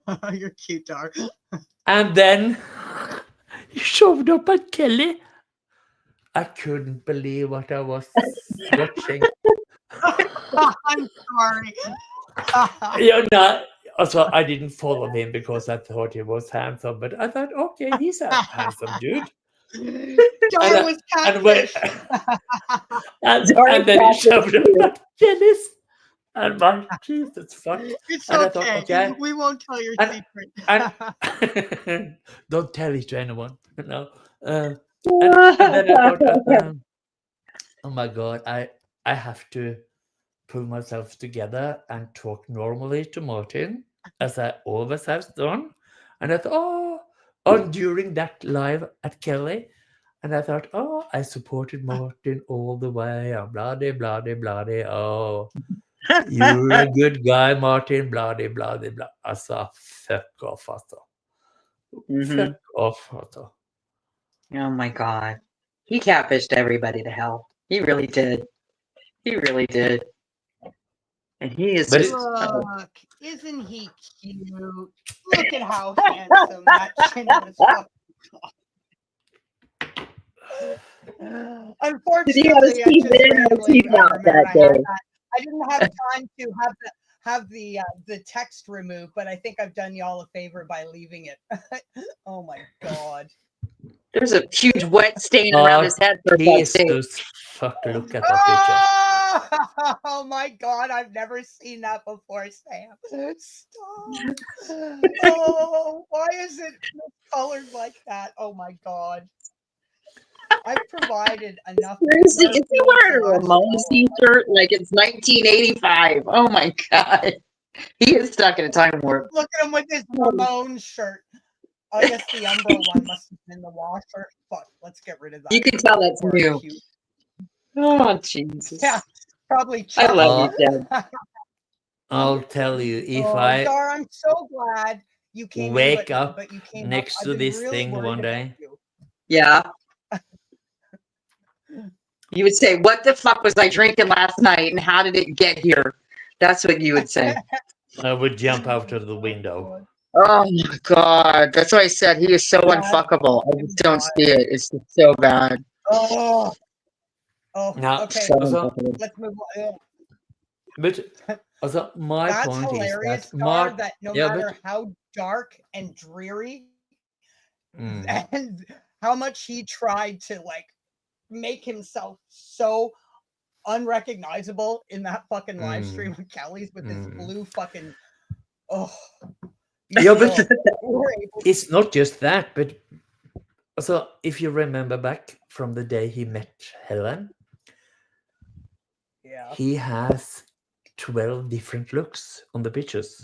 blah. You're cute, Dar. And then he showed up at Kelly. I couldn't believe what I was watching. I'm sorry. Also, I didn't follow him because I thought he was handsome, but I thought, okay, he's a handsome dude. Dar was catfish. And then he showed up at Kelly's. And my Jesus fuck. It's and okay. I thought, okay. We won't tell your secret. And don't tell it to anyone. No. And then I thought, oh my God, I have to pull myself together and talk normally to Martin, as I always have done. And I thought, during that live at Kelly, and I thought, I supported Martin all the way, and blah, blah, blah, blah, blah, you're a good guy, Martin, blah, blah, blah, blah. I saw, fuck off, Fuck off, Oh my God. He catfished everybody to hell. He really did. He really did. And he is just... Look, isn't he cute? Look at how handsome that chin is. Unfortunately, I didn't have time to have the text removed, but I think I've done y'all a favor by leaving it. Oh my God. There's a huge wet stain around his head. Jesus, fuck, look at that picture. Oh my God, I've never seen that before, Sam. Stop. Oh, why is it colored like that? Oh my God. I've provided enough. Is he wearing a Ramones t-shirt like it's 1985? Oh my God. He is stuck in a time warp. Look at him with his Ramones shirt. I guess the Umbro one must have been the washer. Fuck, let's get rid of that. You can tell that's new. Oh, Jesus. Yeah, probably. I love you, Dad. I'll tell you, if Dar, I'm so glad you came wake in, up but you came next up. to I've been this really thing worried one about day. you. Yeah. You would say, what the fuck was I drinking last night and how did it get here? That's what you would say. I would jump out of the window. Oh my God. That's why I said he is so unfuckable. I just don't see it. It's just so bad. Oh, Now, okay. also, Let's move on. but also, my That's point hilarious, is that that no matter how dark and dreary and how much he tried to like make himself so unrecognizable in that fucking live stream with Kelly's with his blue fucking yeah, but it's not just that, but also if you remember back from the day he met Helen, he has 12 different looks on the pictures.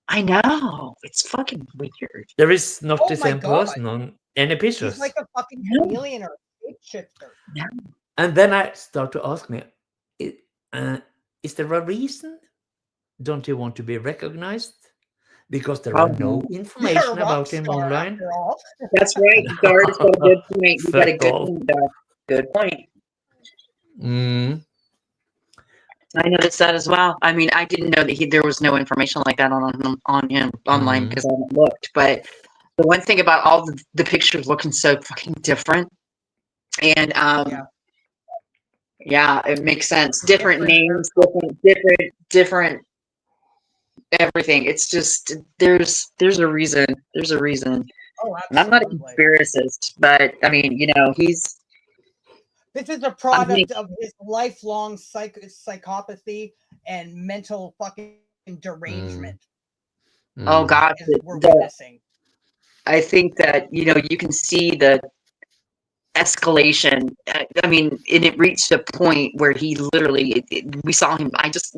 I know. It's fucking weird. There is not the same person on any pictures. He's like a fucking chameleon or a shapeshifter. Yeah. And then I start to ask me, is there a reason? Don't you want to be recognized? Because there are no information about him online. That's right. Dar's got a good point. You got a good point, Dar. Good point. I noticed that as well. I mean, I didn't know that there was no information like that on him online because I haven't looked. But the one thing about all the pictures looking so fucking different, and yeah, it makes sense. Different names, different everything. It's just there's a reason. There's a reason. Oh, And I'm not a absolutely. conspiracist, but I mean, he's. This is a product of his lifelong psychopathy and mental fucking derangement. Oh God, Is we're witnessing. I think that you can see the escalation. I mean, and it reached a point where he literally, we saw him.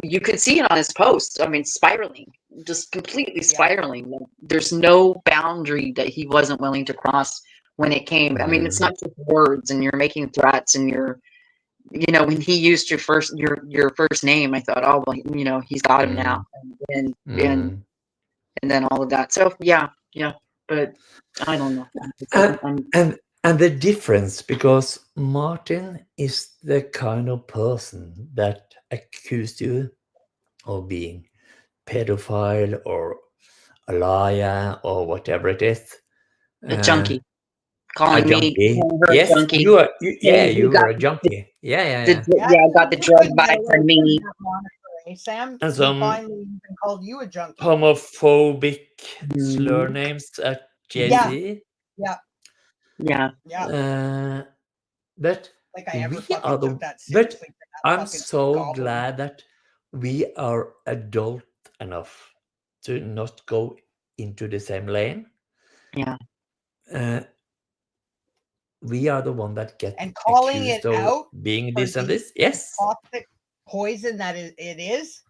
You could see it on his posts. I mean, spiraling, just completely spiraling. There's no boundary that he wasn't willing to cross when it came. I mean, it's not just words, and you're making threats, and when he used your first name, I thought, oh well, he's got him now, and then all of that. So yeah, but I don't know. And the difference, because Martin is the kind of person that accused you of being pedophile or a liar or whatever it is. A junkie. A junkie. Yes, junkie. you are. You were a junkie. Yeah. I got the drug buy from me. Sam, And some finally even called you a junkie. Homophobic slur names at JC. Yeah. But like I ever fucking took that seriously. I'm so glad that we are adult enough to not go into the same lane. Yeah. We are the one that get and calling it out being this and this. Yes. Toxic poison that it is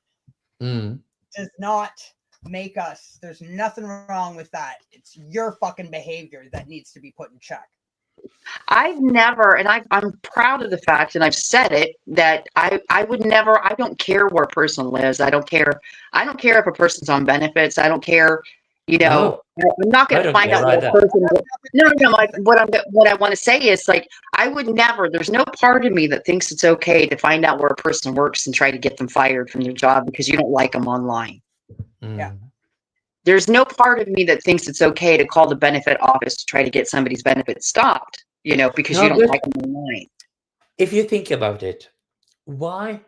does not make us. There's nothing wrong with that. It's your fucking behavior that needs to be put in check. I've never, and I'm proud of the fact, and I've said it, that I would never, I don't care where a person lives. I don't care if a person's on benefits. I don't care, No, I'm not going to find out what a person. No. Like what I want to say is like, I would never, there's no part of me that thinks it's okay to find out where a person works and try to get them fired from their job because you don't like them online. Yeah. There's no part of me that thinks it's okay to call the benefit office to try to get somebody's benefits stopped, because you don't like them online. If you think about it, why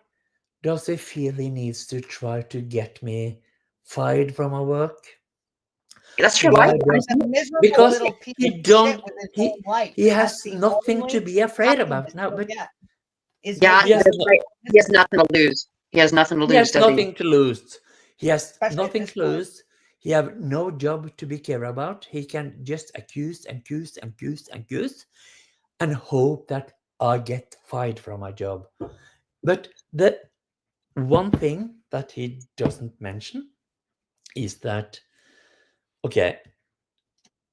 does he feel he needs to try to get me fired from my work? That's your life. Because he has nothing to be afraid about now. But he has nothing to lose. He has nothing to lose. He has nothing to lose. He has nothing to lose. He have no job to be care about. He can just accuse and hope that I get fired from my job. But the one thing that he doesn't mention is that, okay,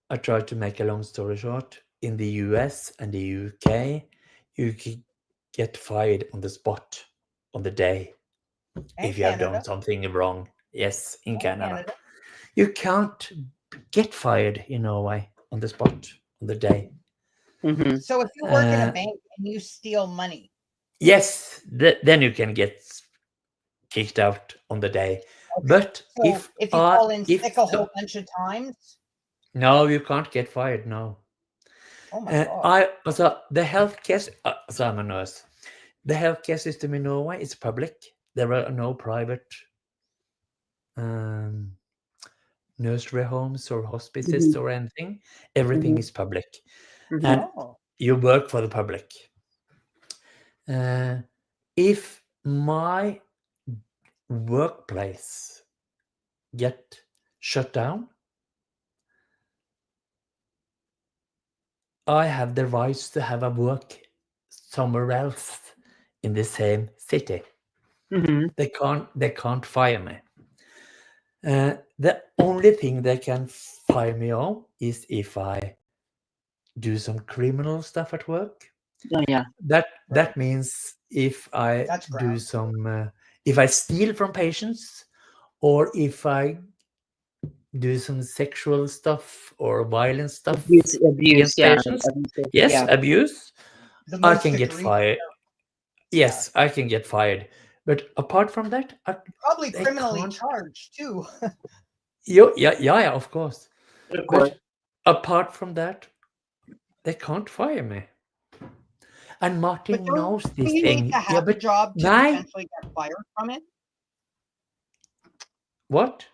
I tried to make a long story short. In the US and the UK, you can get fired on the spot, on the day, if you have done something wrong. Yes, in Canada. You can't get fired in Norway on the spot, on the day. Mm-hmm. So if you work in a bank and you steal money. Yes, then you can get kicked out on the day. Okay. But so if you call in sick a whole bunch of times? No, you can't get fired, no. Oh my God. The healthcare, so I'm a nurse. The healthcare system in Norway is public. There are no private nursery homes or hospices or anything. Everything is public. And you work for the public. If my workplace get shut down, I have the rights to have a work somewhere else in the same city. They can't fire me. The only thing they can fire me on is if I do some criminal stuff at work. Oh yeah. That means if I do some, if I steal from patients, or if I do some sexual stuff or violent stuff, abuse, patients. Abuse. I can get fired. Yes, I can get fired. But apart from that, probably criminally charged too. Yeah, of course. But apart from that, they can't fire me. And Martin knows this thing. Need to have a job to potentially get fired from it. What?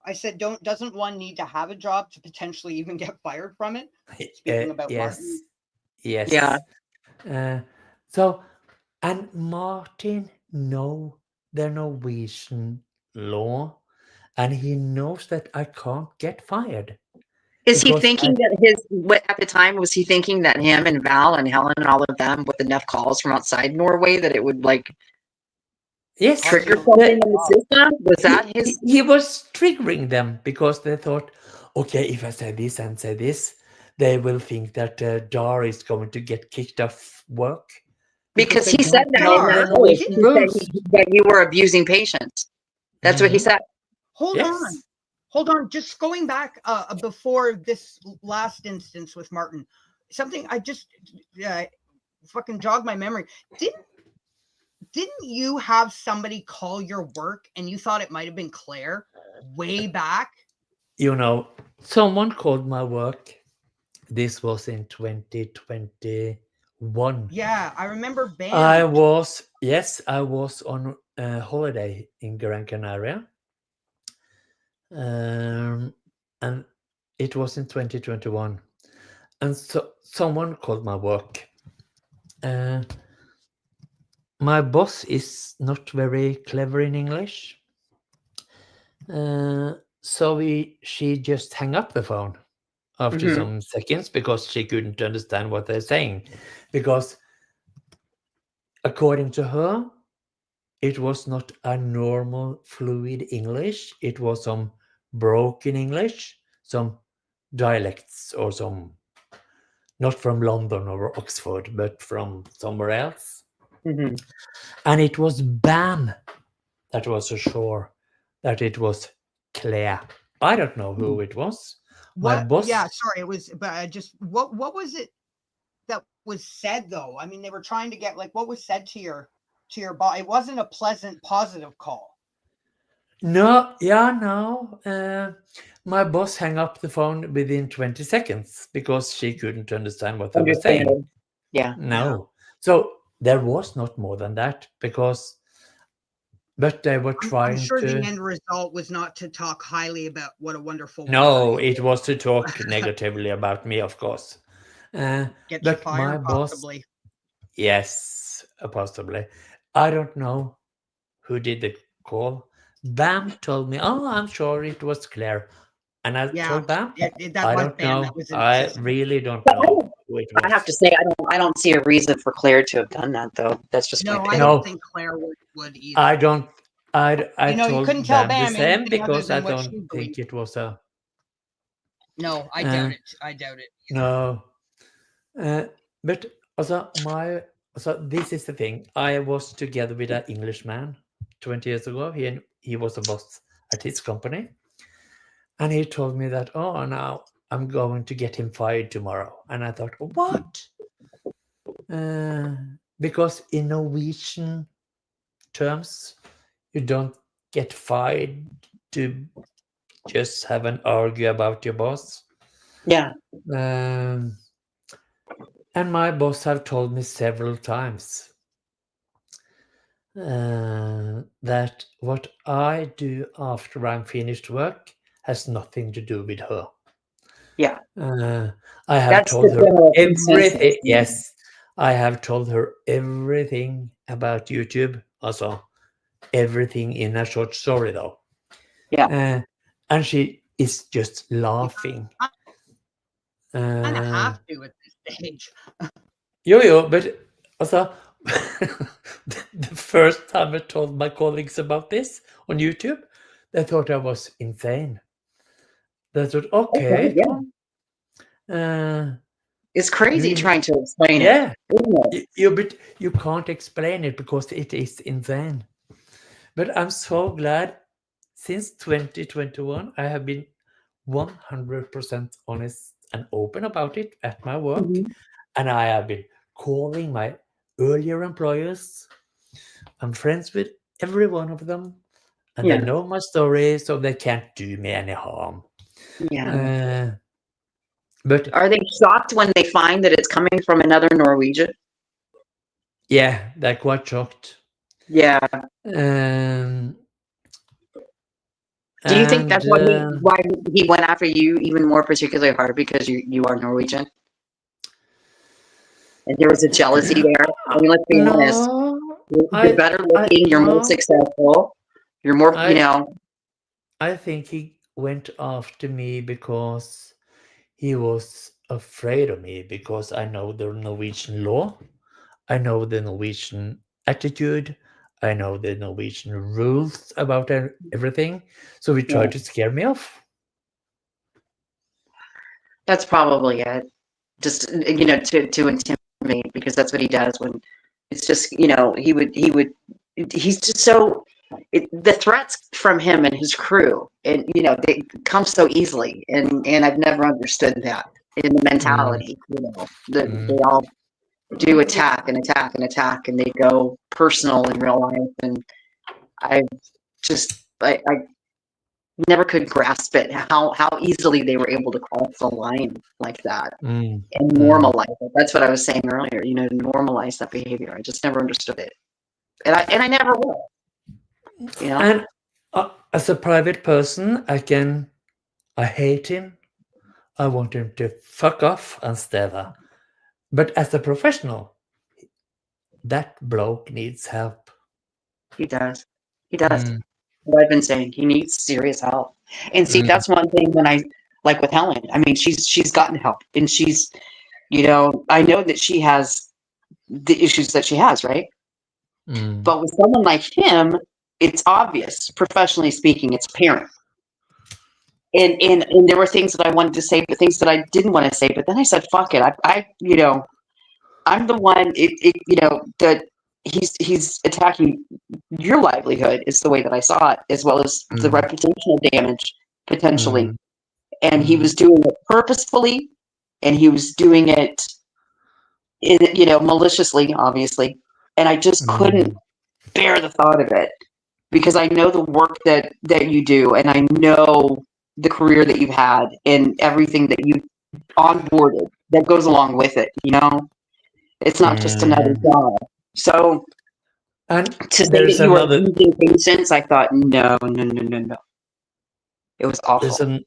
I said, doesn't one need to have a job to potentially even get fired from it? Speaking about Martin. Yes. Yeah. So, and Martin know the Norwegian law, and he knows that I can't get fired. Is he Because thinking that at the time, was he thinking that him and Val and Helen and all of them with enough calls from outside Norway that it would like Yes, trigger something in the system? Was that his? He was triggering them because they thought, okay, if I say this and say this, they will think that Dar is going to get kicked off work. Because they he said don't that know in the that Norwegian he said rules. that you were abusing patients. That's what he said. Hold Yes. on. Hold on. Just going back before this last instance with Martin, something I just fucking jogged my memory. Didn't you have somebody call your work and you thought it might have been Claire way back? You know, someone called my work. This was in 2021. Yeah, I remember Bam. I was on holiday in Gran Canaria. And it was in 2021. And so someone called my work. My boss is not very clever in English. So she just hung up the phone after some seconds because she couldn't understand what they're saying. Because according to her, it was not a normal fluid English. It was some broken English, some dialects or some, not from London or Oxford, but from somewhere else. And it was Bam that was sure that it was Claire. I don't know who it was. My boss. Yeah, sorry, it was. But I just what was it that was said though? I mean, they were trying to get like what was said to your boss. It wasn't a pleasant, positive call. No. My boss hung up the phone within 20 seconds because she couldn't understand what they were saying. Yeah. No. So there was not more than that but they were trying I'm sure to. the end result was not to talk highly about what a wonderful. No, it was to talk negatively about me, of course. Get you but fired, my boss. possibly. Yes, possibly. I don't know who did the call. Bam told me, "Oh, I'm sure it was Claire," and I told Bam, "I don't know. I really don't know who it was." I have to say, I don't see a reason for Claire to have done that, though. That's just my opinion. I don't think Claire would either. I don't. I you told couldn't tell Bam the same because I don't think it was a. No, I doubt it. I doubt it. No, but also this is the thing. I was together with an Englishman 20 years ago. He was a boss at his company, and he told me that, oh, now I'm going to get him fired tomorrow. And I thought, what? Because in Norwegian terms, you don't get fired to just have an argue about your boss. Yeah. And my boss have told me several times that what I do after I'm finished work has nothing to do with her. Yeah. I have told her everything. Yes, I have told her everything about YouTube. Also, everything in a short story, though. Yeah. And she is just laughing. Kind of have to at this stage. But also, the first time I told my colleagues about this on YouTube, they thought I was insane. They thought, okay. It's crazy trying to explain it. Yeah. But you can't explain it because it is insane. But I'm so glad since 2021, I have been 100% honest and open about it at my work. And I have been calling my earlier employers. I'm friends with every one of them. And they know my story, so they can't do me any harm. Yeah. But are they shocked when they find that it's coming from another Norwegian? Yeah, they're quite shocked. Yeah. Do you think that's And why he went after you even more particularly hard because you are Norwegian? And there was a jealousy there. I mean, let's be honest. no, You're better looking. You're more no, successful. You're more, I think he went after me because he was afraid of me, because I know the Norwegian law, I know the Norwegian attitude, I know the Norwegian rules about everything. So he tried to scare me off. That's probably it. Just, to intimidate, because that's what he does when it's just, he's just so, the threats from him and his crew, and, they come so easily. And I've never understood that in the mentality, that they all do attack and attack and attack, and they go personal in real life. And I never could grasp it, how easily they were able to cross the line like that and normalize it. That's what I was saying earlier, normalize that behavior. I just never understood it. And I never will. And as a private person, I hate him. I want him to fuck off and stay there. But as a professional, that bloke needs help. He does. What I've been saying, he needs serious help. And see, that's one thing when I, like with Helen, I mean, she's gotten help, and she's, I know that she has the issues that she has, right? But with someone like him, it's obvious, professionally speaking, it's apparent. And there were things that I wanted to say, but things that I didn't want to say. But then I said, fuck it. I'm the one, that he's attacking your livelihood, is the way that I saw it, as well as the reputational damage potentially. And he was doing it purposefully, and he was doing it, maliciously, obviously. And I just couldn't bear the thought of it, because I know the work that you do, and I know the career that you've had and everything that you onboarded that goes along with it. It's not just another job. So, and to say that you were losing patience, I thought, no. It was awful.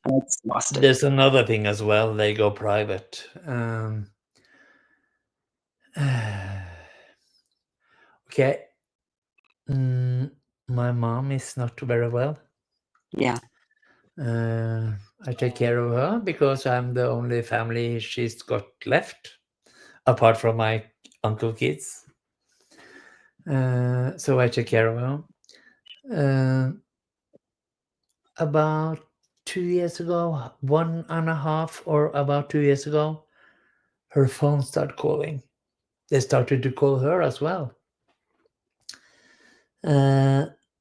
There's another thing as well. They go private. Okay. My mom is not very well. Yeah. I take care of her because I'm the only family she's got left, apart from my uncle kids. So I take care of her. About 2 years ago, 1.5 or about 2 years ago, her phone started calling. They started to call her as well.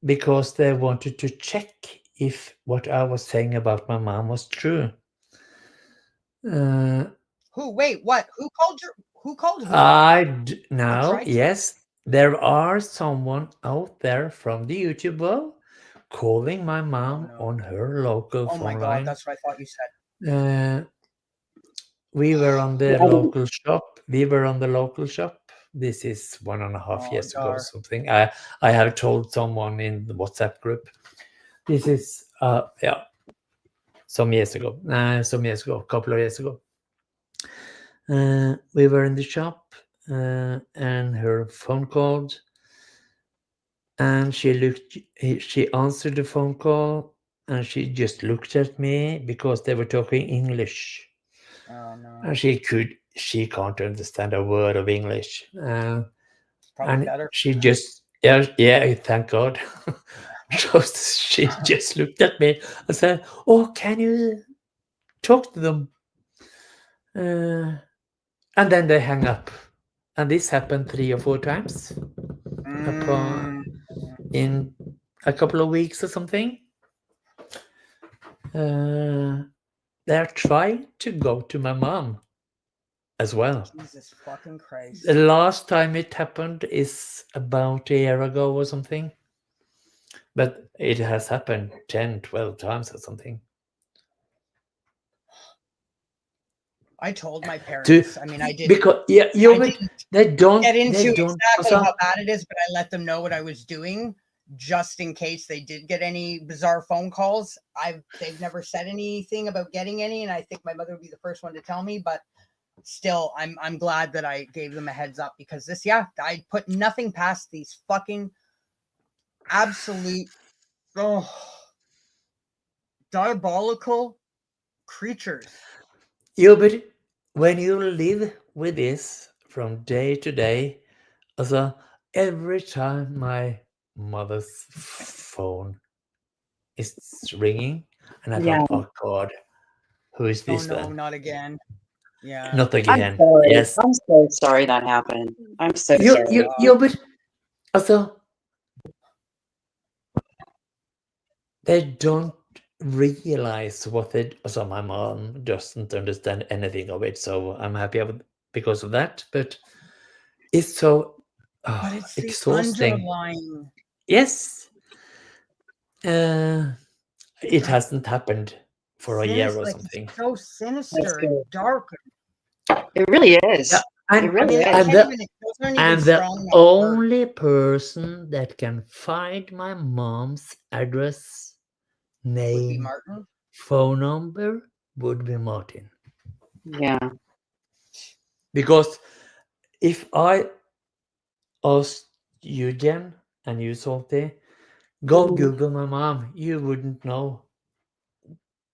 Because they wanted to check if what I was saying about my mom was true. Wait, what? Who called her? Yes, there are someone out there from the YouTube world calling my mom on her local phone line. Oh my God, that's what I thought you said. We were on the local shop. This is 1.5 years ago or something. I have told someone in the WhatsApp group. This is some years ago, a couple of years ago. We were in the shop, and her phone called, and she answered the phone call, and she just looked at me because they were talking English. Oh no. And she can't understand a word of English. Probably and better. She just, thank God. So she just looked at me and said, "Oh, can you talk to them?" And then they hang up. And this happened 3 or 4 times in a couple of weeks or something. They're trying to go to my mom as well. Jesus fucking Christ. The last time it happened is about a year ago or something. But it has happened 10, 12 times or something. I told my parents. I didn't. Because they don't get into exactly how bad it is, but I let them know what I was doing. just in case they did get any bizarre phone calls. They've never said anything about getting any, and I think my mother would be the first one to tell me, but still, I'm glad that I gave them a heads up, because I put nothing past these fucking absolute diabolical creatures. Yeah, but when you live with this from day to day, also every time my mother's phone is ringing, and I thought, oh God, who is this Oh no, then? not again. Yeah. Not I'm again. sorry. Yes. I'm so sorry that happened. I'm so sorry. Yeah, but also they don't realize what it. So my mom doesn't understand anything of it, so I'm happy because of that. But it's so But it's the exhausting. underlying. Yes. It hasn't happened for a year or something. It's so sinister and dark. It really is. Yeah, and, it really is. And the only person that can find my mom's address, name, phone number would be Martin. Yeah. Because if I asked you, Jen, and you, Salty, go Google my mom, you wouldn't know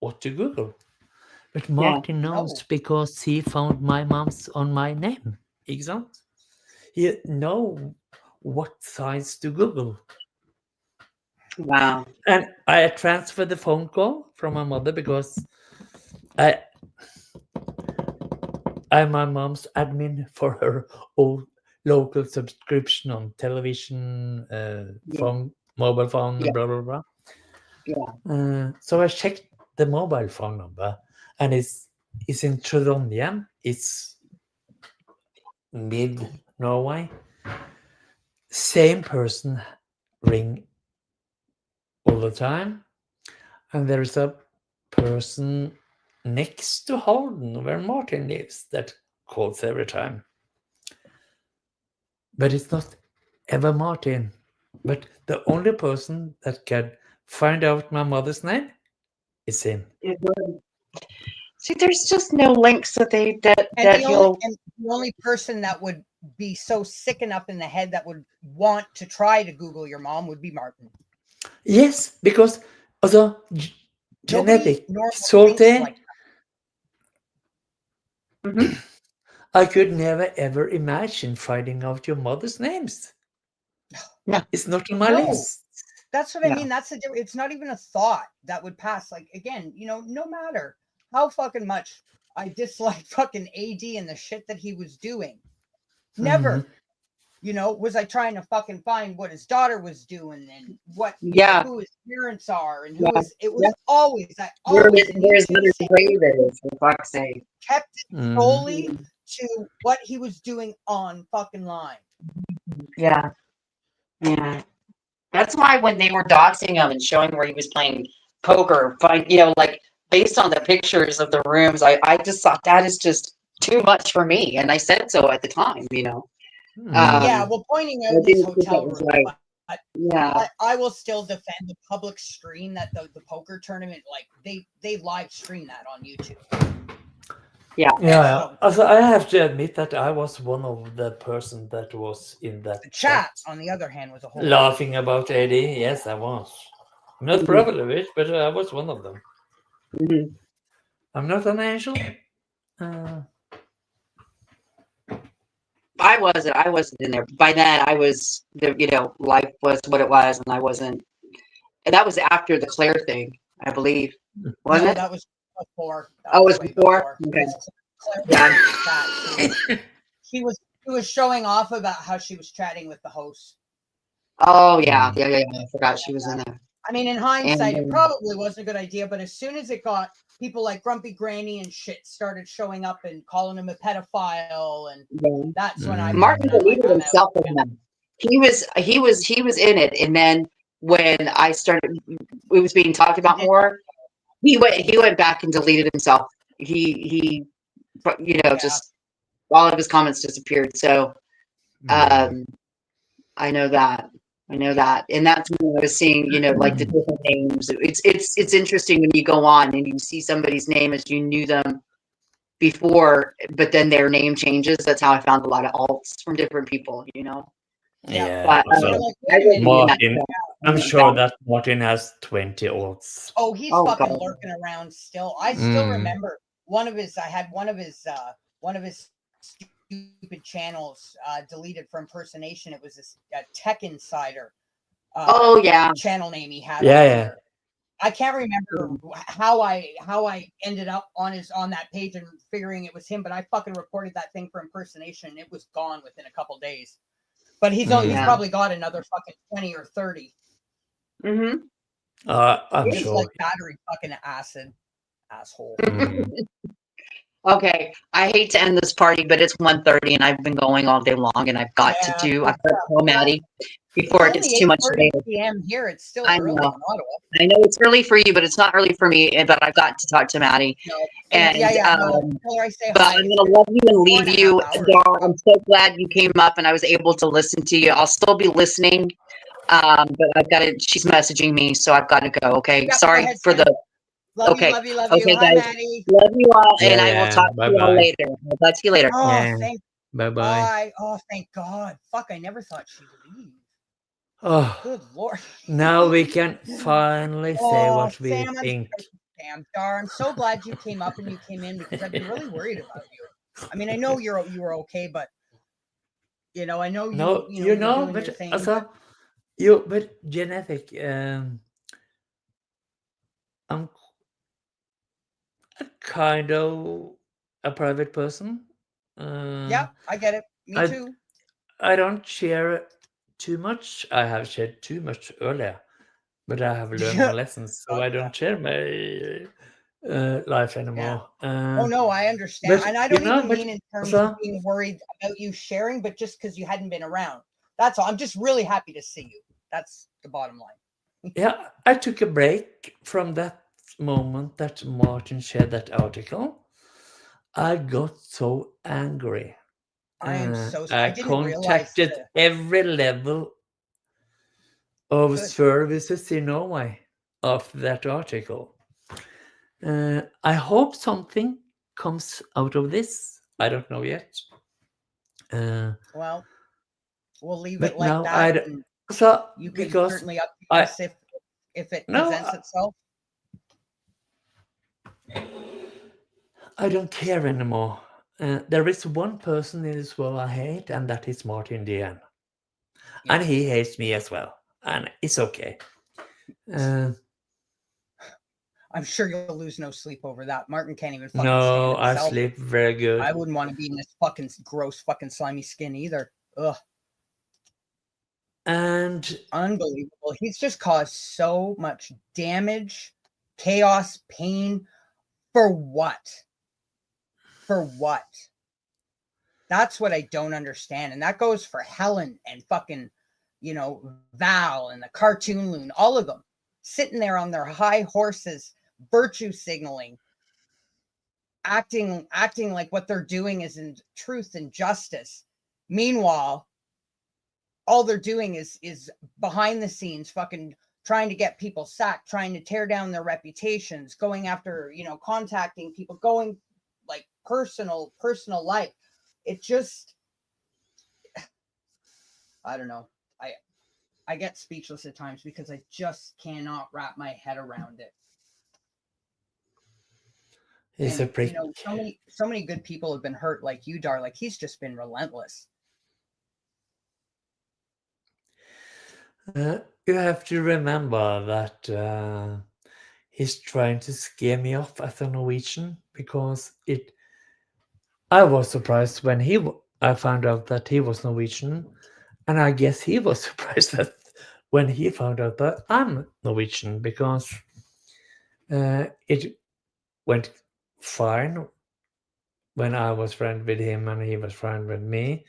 what to Google. But Martin knows because he found my mom's on my name. Exactly. He know what sites to Google. Wow. And I transferred the phone call from my mother because I'm my mom's admin for her old local subscription on television, phone, mobile phone, blah, blah, blah. Yeah. So I checked the mobile phone number, and it's in Trondheim. It's mid-Norway. Same person ring all the time, and there is a person next to Holden where Martin lives that calls every time, but it's not ever Martin. But the only person that can find out my mother's name is him. See, there's just no links that the only person that would be so sickened up in the head that would want to try to Google your mom would be Martin. Yes, because also genetic Salty. Like I could never ever imagine finding out your mother's names. No, it's not on my list. That's what I mean. It's not even a thought that would pass. Like, again, no matter how fucking much I dislike fucking AD and the shit that he was doing, never, was I trying to fucking find what his daughter was doing and what, who his parents are and it was always, where's Mother's grave is, for fuck's sake. Kept it solely to what he was doing on fucking line. Yeah. Yeah. That's why when they were doxing him and showing where he was playing poker, like based on the pictures of the rooms, I just thought that is just too much for me. And I said so at the time, pointing out this hotel room. Right. I will still defend the public stream that the poker tournament, like they live stream that on YouTube. Yeah. Also, I have to admit that I was one of the person that was in that chat. On the other hand, was a whole laughing about AD. Yes, I was. I'm not proud of it, but I was one of them. I'm not an angel. I wasn't in there. By then, I was, life was what it was, and I wasn't. And that was after the Claire thing, I believe. Wasn't it? That was before. It was before? Okay. She was showing off about how she was chatting with the host. Oh, yeah. I forgot she was in there. I mean, in hindsight, it probably wasn't a good idea, but as soon as it got people like Grumpy Granny and shit started showing up and calling him a pedophile, and that's when Martin deleted himself in them. He was in it, and then when it was being talked about more, he went back and deleted himself. He just all of his comments disappeared. So I know that. I know that, and that's when I was seeing, like the different names. It's interesting when you go on and you see somebody's name as you knew them before, but then their name changes. That's how I found a lot of alts from different people. Yeah. But Also, I really mean that. Martin, I'm sure that Martin has 20 odds. Oh, he's Oh, fucking God. lurking around still. I still remember I had one of his stupid channels deleted for impersonation. It was a Tech Insider Oh yeah. channel name he had Yeah, on yeah. there. I can't remember how I ended up on that page and figuring it was him, but I fucking reported that thing for impersonation and it was gone within a couple days. But he's probably got another fucking 20 or 30. Mm-hmm. I'm It's sure. like battery fucking acid, asshole. Okay, I hate to end this party, but it's 1:30 and I've been going all day long, and I've got to call Maddie before it gets too much later. PM here. It's still I early know. in Ottawa. I know it's early for you, but it's not early for me. But I've got to talk to Maddie. No. And No, tell her I say but hi. I'm gonna love you and leave 4.5 you. hours. Dar, I'm so glad you came up and I was able to listen to you. I'll still be listening. But I've got to. She's messaging me, so I've got to go. Okay, Yep, sorry go ahead, for Sam. the. Love Okay. you. Hi, guys. Maddie. Love you all, and Yeah, I will talk to you all bye-bye. later. I'll talk to you later. Oh, Yeah. thank Bye-bye. Bye. Oh, thank God. Fuck, I never thought she'd leave. Oh, Good Lord. now we can finally say what we Sam, think. Damn, Dar, I'm so glad you came up and you came in because I've been really worried about you. I mean, I know you were okay, but I know you. No, you were doing but your thing. also, but genetic. I'm kind of a private person. Yeah, I get it. Me too. I don't share too much. I have shared too much earlier, but I have learned my lessons, so I don't share my life anymore. Oh no, I understand, but, and I don't even but mean in terms also, of being worried about you sharing, but just because you hadn't been around. That's all. I'm just really happy to see you. That's the bottom line. yeah, I took a break from that moment that Martin shared that article. I got so angry. I am so sorry. I didn't realize contacted every level of services in Norway after that article. I hope something comes out of this. I don't know yet. Well, we'll leave it like that. You can certainly update us if it presents itself. I don't care anymore. There is one person in this world I hate, and that is Martin Dean. Yeah. And he hates me as well. And it's okay. I'm sure you'll lose no sleep over that. Martin can't even fucking No, stand himself. I sleep very good. I wouldn't want to be in this fucking gross fucking slimy skin either. Ugh. And unbelievable. He's just caused so much damage, chaos, pain. For what? For what? That's what I don't understand. And that goes for Helen and fucking, Val and the cartoon loon, all of them sitting there on their high horses, virtue signaling, acting like what they're doing is in truth and justice. Meanwhile, all they're doing is behind the scenes fucking trying to get people sacked, trying to tear down their reputations, going after, contacting people, going like personal life. It just, I don't know. I get speechless at times because I just cannot wrap my head around it. He's a prick. So many good people have been hurt, like you, Dar. Like, he's just been relentless. You have to remember that he's trying to scare me off as a Norwegian because I was surprised when I found out that he was Norwegian, and I guess he was surprised that when he found out that I'm Norwegian because it went fine when I was friends with him and he was friends with me,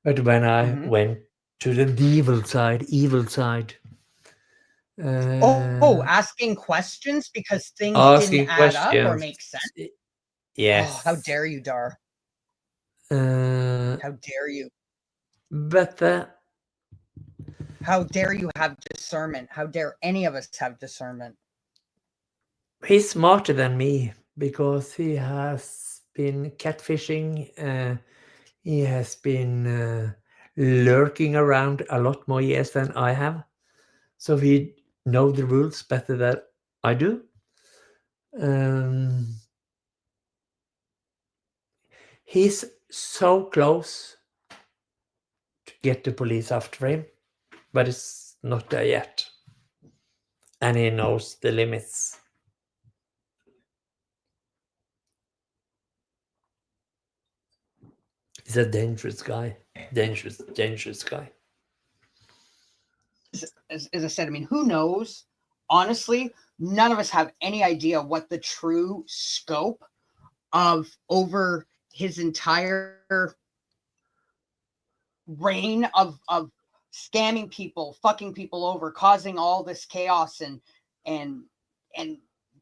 but when I went to the evil side. Asking questions because things didn't add up or make sense. Yes. Oh, how dare you, Dar? How dare you? But How dare you have discernment? How dare any of us have discernment? He's smarter than me because he has been catfishing. He has been lurking around a lot more years than I have. So he knows the rules better than I do. He's so close to get the police after him, but it's not there yet. And he knows the limits. He's a dangerous guy. Dangerous guy. As I said, I mean, who knows? Honestly, none of us have any idea what the true scope of over his entire reign of scamming people, fucking people over, causing all this chaos and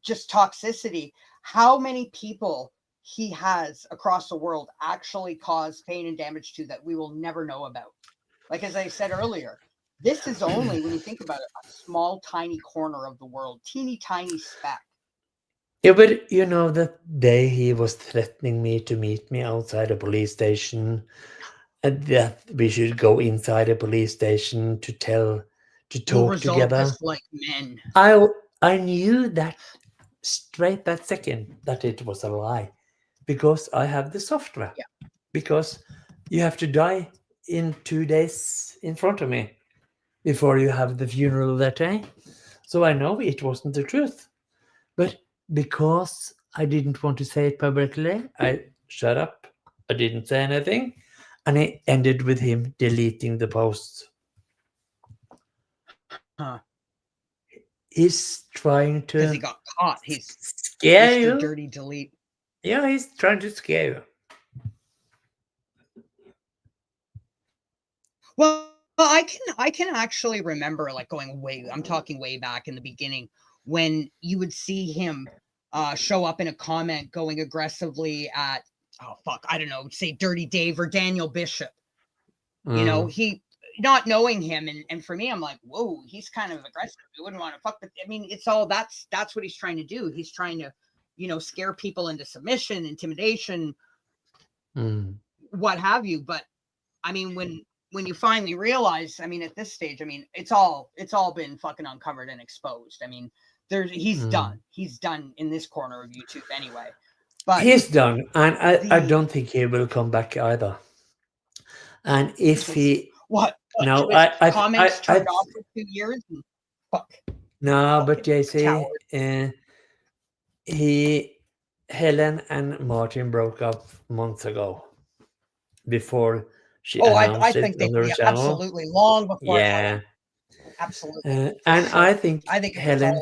just toxicity. How many people he has across the world actually caused pain and damage to that we will never know about? Like, as I said earlier, this is only, when you think about it, a small, tiny corner of the world, teeny tiny speck. Yeah, but you know, that day he was threatening me to meet me outside a police station, and that we should go inside a police station to talk together. Us like men. I knew that straight that second that it was a lie, because I have the software. Yeah. Because you have to die in 2 days in front of me before you have the funeral that day. So I know it wasn't the truth. But because I didn't want to say it publicly, I shut up. I didn't say anything. And it ended with him deleting the posts. Huh. He's trying to... Because he got caught. He's scare you. Dirty delete. Yeah, he's trying to scare you. Well, I can actually remember, like, I'm talking way back in the beginning, when you would see him show up in a comment going aggressively at, I don't know, say Dirty Dave or Daniel Bishop. You know, he, not knowing him, and for me, I'm like, whoa, he's kind of aggressive. You wouldn't want to fuck with. I mean, it's all that's what he's trying to do. He's trying to, you know, scare people into submission, intimidation, what have you. But I mean, when you finally realize, I mean, at this stage, I mean, it's all been fucking uncovered and exposed. I mean, he's done in this corner of YouTube anyway. But he's done, and I don't think he will come back either. And if he no, I comments turned off for 2 years. And fuck. No, but JC, Helen and Martin broke up months ago, before she announced I it think they on her channel. absolutely long before. Yeah, absolutely. And sure. I think Helen.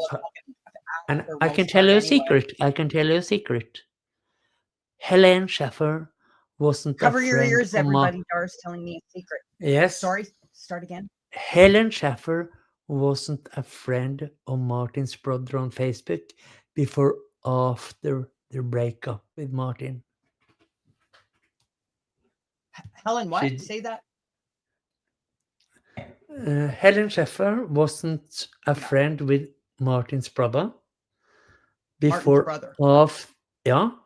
And I can tell you a secret. I can tell you a secret. Helen Schaffer wasn't Cover a friend your ears, of everybody. Dar's telling me a secret. Yes. Sorry. Start again. Helen Schaffer wasn't a friend of Martin's brother on Facebook before after their breakup with Martin. Helen, what? Say that. Helen Schaffer wasn't a friend with Martin's brother before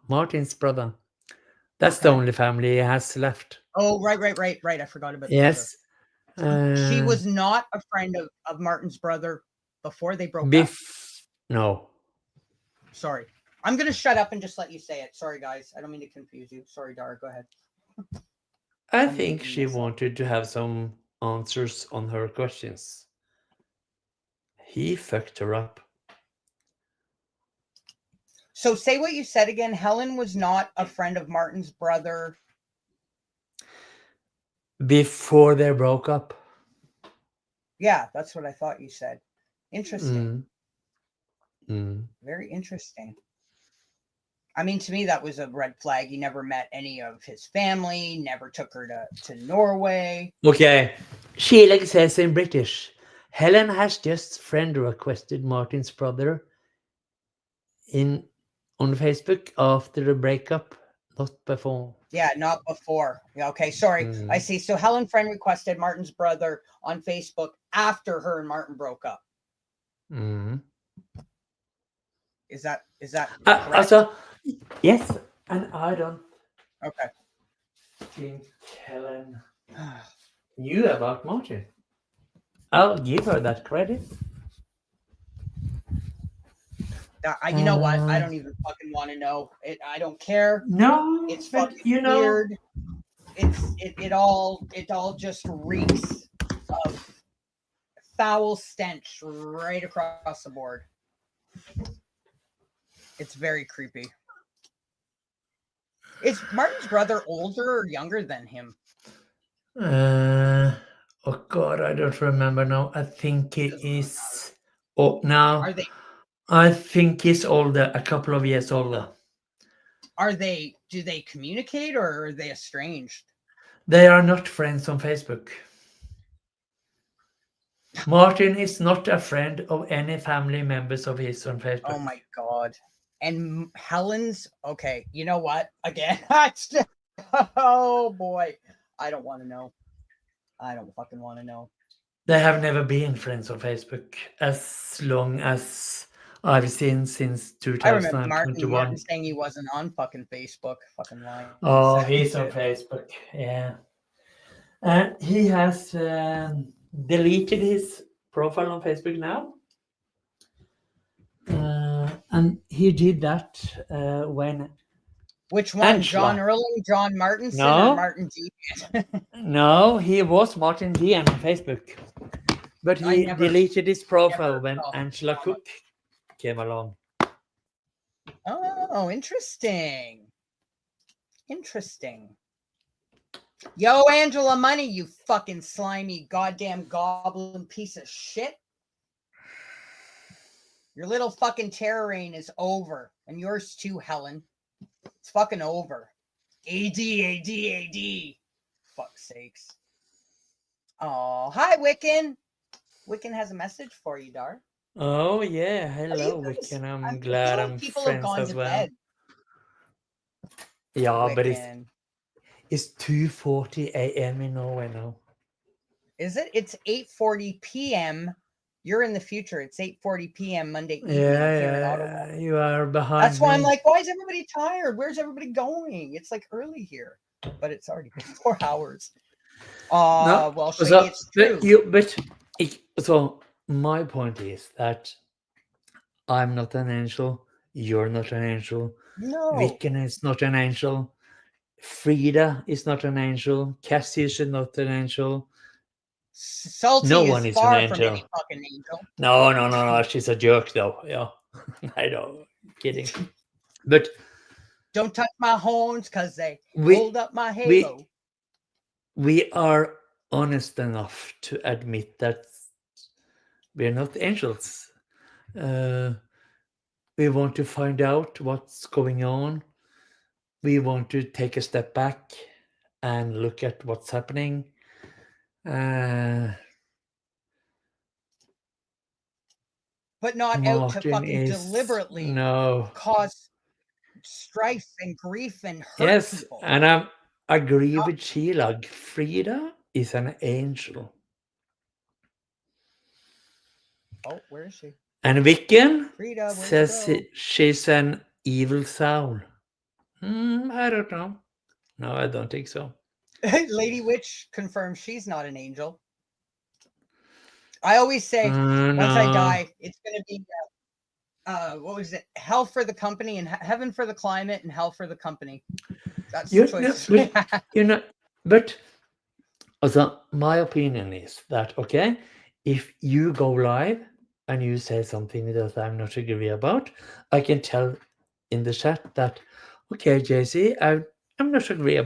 Martin's brother. That's the only family he has left. Oh, right. I forgot about that. Yes. She was not a friend of Martin's brother before they broke up. No. Sorry. I'm going to shut up and just let you say it. Sorry, guys. I don't mean to confuse you. Sorry, Dar. Go ahead. I think she wanted to have some answers on her questions. He fucked her up. So say what you said again. Helen was not a friend of Martin's brother before they broke up. Yeah, that's what I thought you said. Interesting. Very interesting. I mean, to me, that was a red flag. He never met any of his family, never took her to Norway. Okay. Sheila says in British, Helen has just friend requested Martin's brother on Facebook after the breakup, not before. Yeah, not before. Yeah, okay, sorry. Mm. I see. So Helen friend requested Martin's brother on Facebook after her and Martin broke up. Mm. Is that correct? Also, yes, and I don't Okay. think Helen knew about Martin. I'll give her that credit. You know what? I don't even fucking want to know. I don't care. No, It's but fucking weird. It all just reeks of foul stench right across the board. It's very creepy. Is Martin's brother older or younger than him? Oh God, I don't remember now. I think he is. Oh, now Are they? I think he's older, a couple of years older. Are they? Do they communicate or are they estranged? They are not friends on Facebook. Martin is not a friend of any family members of his on Facebook. Oh my God. And Helen's, okay, you know what? Again, oh boy. I don't want to know. I don't fucking want to know. They have never been friends on Facebook as long as I've seen since I remember 2021. Martin saying he wasn't on fucking Facebook. Fucking lying. Oh, he's on Facebook. Yeah. And he has deleted his profile on Facebook now. And he did that when... Which one? Angela. John Erling, John Martinson, No. or Martin G? No, he was Martin D on Facebook. But he deleted his profile when Angela Cook came along. Oh, interesting. Interesting. Yo, Angela Money, you fucking slimy goddamn goblin piece of shit. Your little fucking terror reign is over. And yours too, Helen. It's fucking over. AD. Fuck's sakes. Oh, hi, Wiccan. Wiccan has a message for you, Dar. Oh, yeah. Hello, Wiccan. I'm glad I'm friends as well. Bed. Yeah, Wiccan. But it's 2:40 a.m. in Norway now. Is it? It's 8:40 p.m. You're in the future. It's 8:40 p.m. Monday evening here in Ottawa. You are behind. That's why I'm like, why is everybody tired? Where's everybody going? It's like early here, but it's already been 4 hours. No, well, so it's true. So my point is that I'm not an angel. You're not an angel. No. Wiccan is not an angel. Frida is not an angel. Cassie is not an angel. Salty no is one is far an from angel. any fucking angel. No. She's a jerk, though. Yeah, I know. Kidding. But don't touch my horns because they hold up my halo. We are honest enough to admit that we're not angels. We want to find out what's going on. We want to take a step back and look at what's happening. But not out to fucking deliberately cause strife and grief and hurt people. And I agree with Sheila. Frida is an angel. Oh, where is she? And Wiccan Frida, says she's an evil soul. I don't know. No, I don't think so. Lady Witch confirms she's not an angel. I always say once I die, it's going to be what was it? Hell for the company and heaven for the climate and hell for the company. That's the choice. But also, my opinion is that if you go live and you say something that I'm not agree about, I can tell in the chat that JC, I'm not agree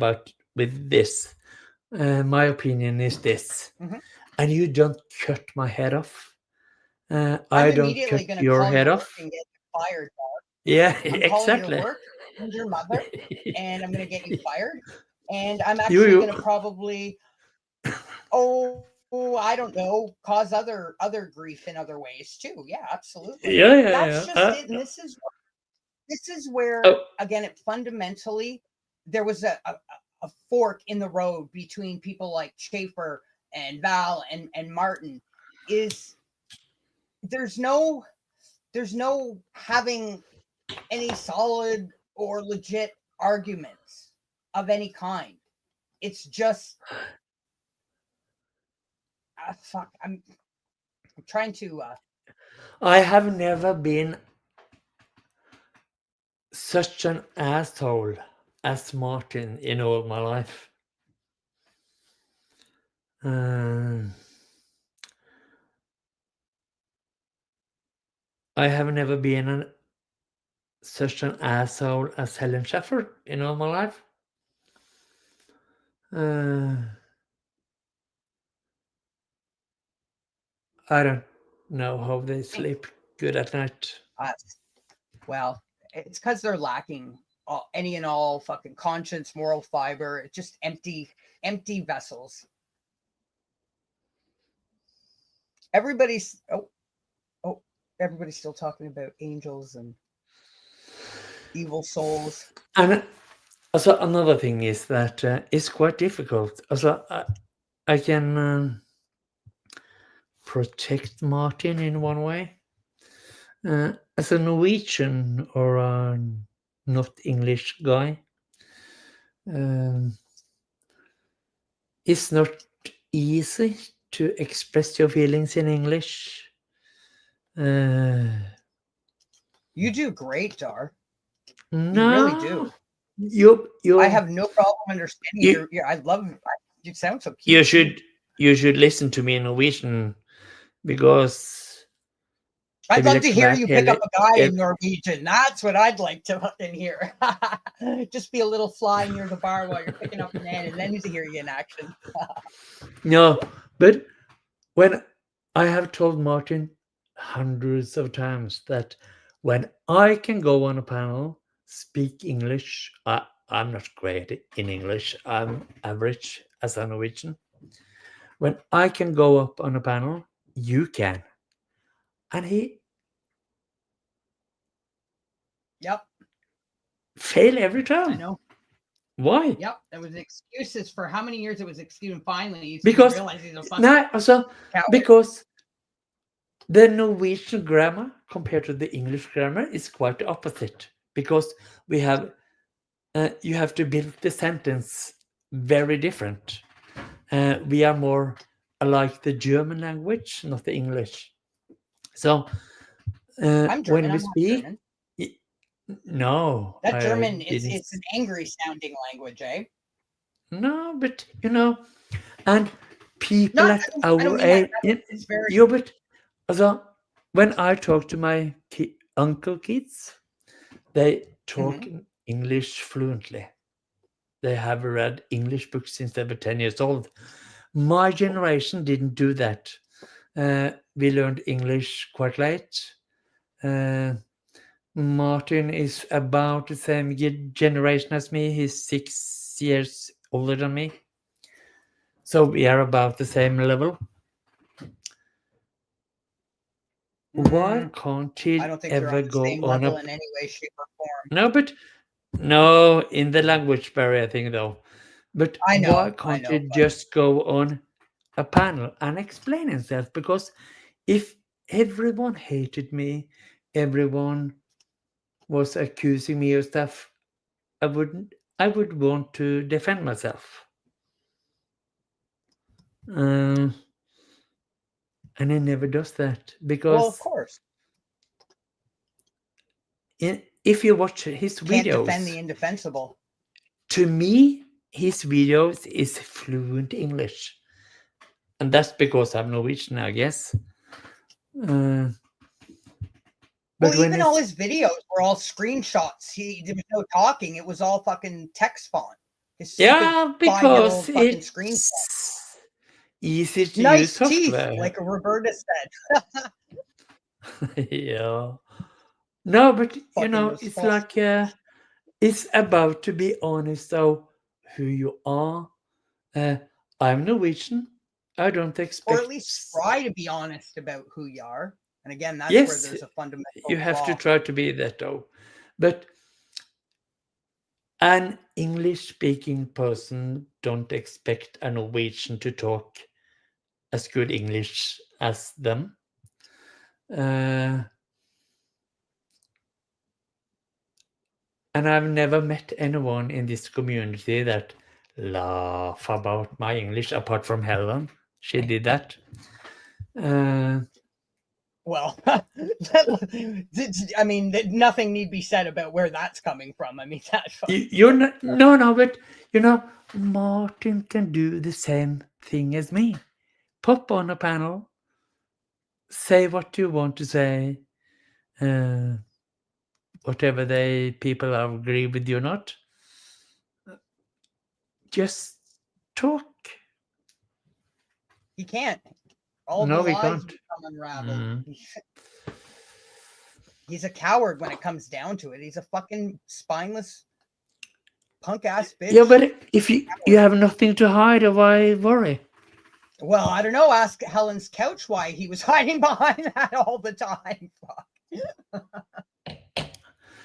with this. My opinion is this. Mm-hmm. And you don't cut my head off. I don't cut your head off. And get fired, yeah, I'm exactly. Your work and your mother, and I'm going to get you fired. And I'm actually going to probably, I don't know, cause other grief in other ways too. Yeah, absolutely. That's just it. And this is where again, it fundamentally there was a fork in the road between people like Schaefer and Val and Martin. Is there's no having any solid or legit arguments of any kind. It's just fuck. I'm trying to. I have never been such an asshole as Martin in all my life. I have never been such an asshole as Helen Sheffer in all my life. I don't know how they sleep good at night. Well, it's because they're lacking any and all fucking conscience, moral fiber. It's just empty vessels. Everybody's everybody's still talking about angels and evil souls. And also another thing is that it's quite difficult. Also, I can protect Martin in one way. As a Norwegian or a not English guy, it's not easy to express your feelings in English. You do great, Dar. No, you really do. You I have no problem understanding your I love it. You sound so you cute. you should listen to me in Norwegian, because I'd love to hear you pick up a guy in Norwegian. That's what I'd like to fucking hear. Just be a little fly near the bar while you're picking up a man, and then to hear you in action. No, but when I have told Martin hundreds of times that when I can go on a panel, speak English, I'm not great in English. I'm average as a Norwegian. When I can go up on a panel, you can. And he fail every time. I know. Why? Yep, there was excuses for how many years it was excused, and finally because realized he's a fucking because the Norwegian grammar compared to the English grammar is quite the opposite, because we have you have to build the sentence very different. We are more like the German language, not the English. So I'm German, when we speak, no, that German it's an angry sounding language, eh? No, but and people at our age, it's very. But also, when I talk to my uncle kids, they talk English fluently. They have read English books since they were 10 years old. My generation didn't do that. We learned English quite late. Martin is about the same generation as me. He's 6 years older than me. So we are about the same level. Why can't he ever go on in any way, shape, or No, form? no, in the language barrier thing though. But why can't he just go on a panel and explain himself? Because if everyone hated me, everyone was accusing me of stuff, I would want to defend myself. And he never does that, because well, of course, if you watch his videos, can't defend the indefensible. To me, his videos is fluent English, and that's because I'm Norwegian, I guess. But even all his videos were all screenshots. There was no talking. It was all fucking text font. Because it's easy to use software. Teeth, like Roberta said. Yeah. No, but it's like it's about to be honest. So who you are. I'm Norwegian. I don't expect. Or at least try to be honest about who you are. And again, that's where there's a fundamental. You have to try to be that though. But an English-speaking person don't expect a Norwegian to talk as good English as them. And I've never met anyone in this community that laugh about my English, apart from Helen. She did that. Well, I mean, nothing need be said about where that's coming from. I mean, that. You're not, no, but you know, Martin can do the same thing as me. Pop on a panel, say what you want to say, whatever people agree with you or not. Just talk. He can't. All No, the we lies can't. become unraveled. He's a coward when it comes down to it. He's a fucking spineless punk ass bitch. Yeah, but if you have nothing to hide, why worry? Well, I don't know. Ask Helen's couch why he was hiding behind that all the time. Fuck.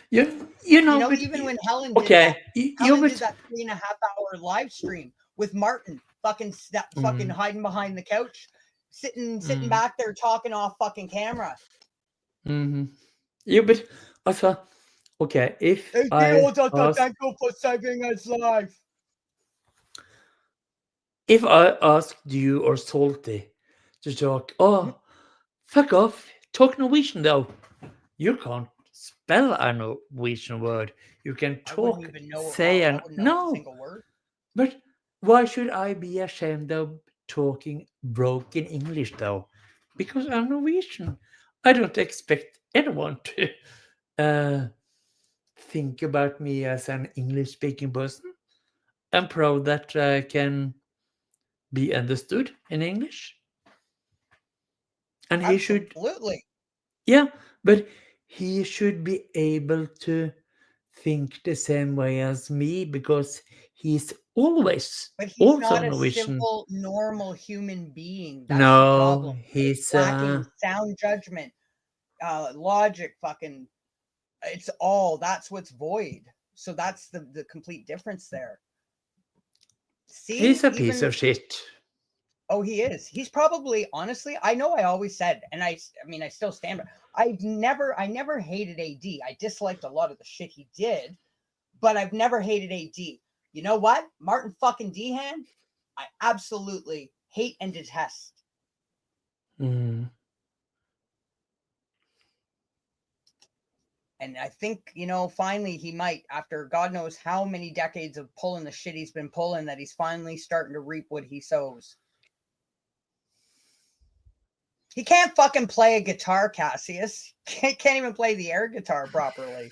You know, but, even when Helen did okay, that, Helen did that 3.5-hour live stream with Martin, fucking hiding behind the couch, sitting back there talking off fucking camera. Yeah, but also, okay, if thank you for saving his life. If I asked you or Salty to talk, fuck off, talk Norwegian though. You can't spell a Norwegian word. You can talk, say, and no. But why should I be ashamed of talking broken English though? Because I'm Norwegian. I don't expect anyone to think about me as an English-speaking person. I'm proud that I can be understood in English. And he should... Absolutely. Yeah, but he should be able to think the same way as me because he's always but he's also not a Norwegian. Simple, normal human being. That's no, the problem. He's lacking sound judgment, logic, fucking. It's all. That's what's void. So that's the complete difference there. See, he's a piece of shit. Oh, he is. He's probably, honestly, I know I always said, and I mean, I still stand by. I never hated AD. I disliked a lot of the shit he did, but I've never hated AD. You know what? Martin fucking Dehan, I absolutely hate and detest. And I think, finally he might, after God knows how many decades of pulling the shit he's been pulling, that he's finally starting to reap what he sows. He can't fucking play a guitar, Cassius. Can't even play the air guitar properly.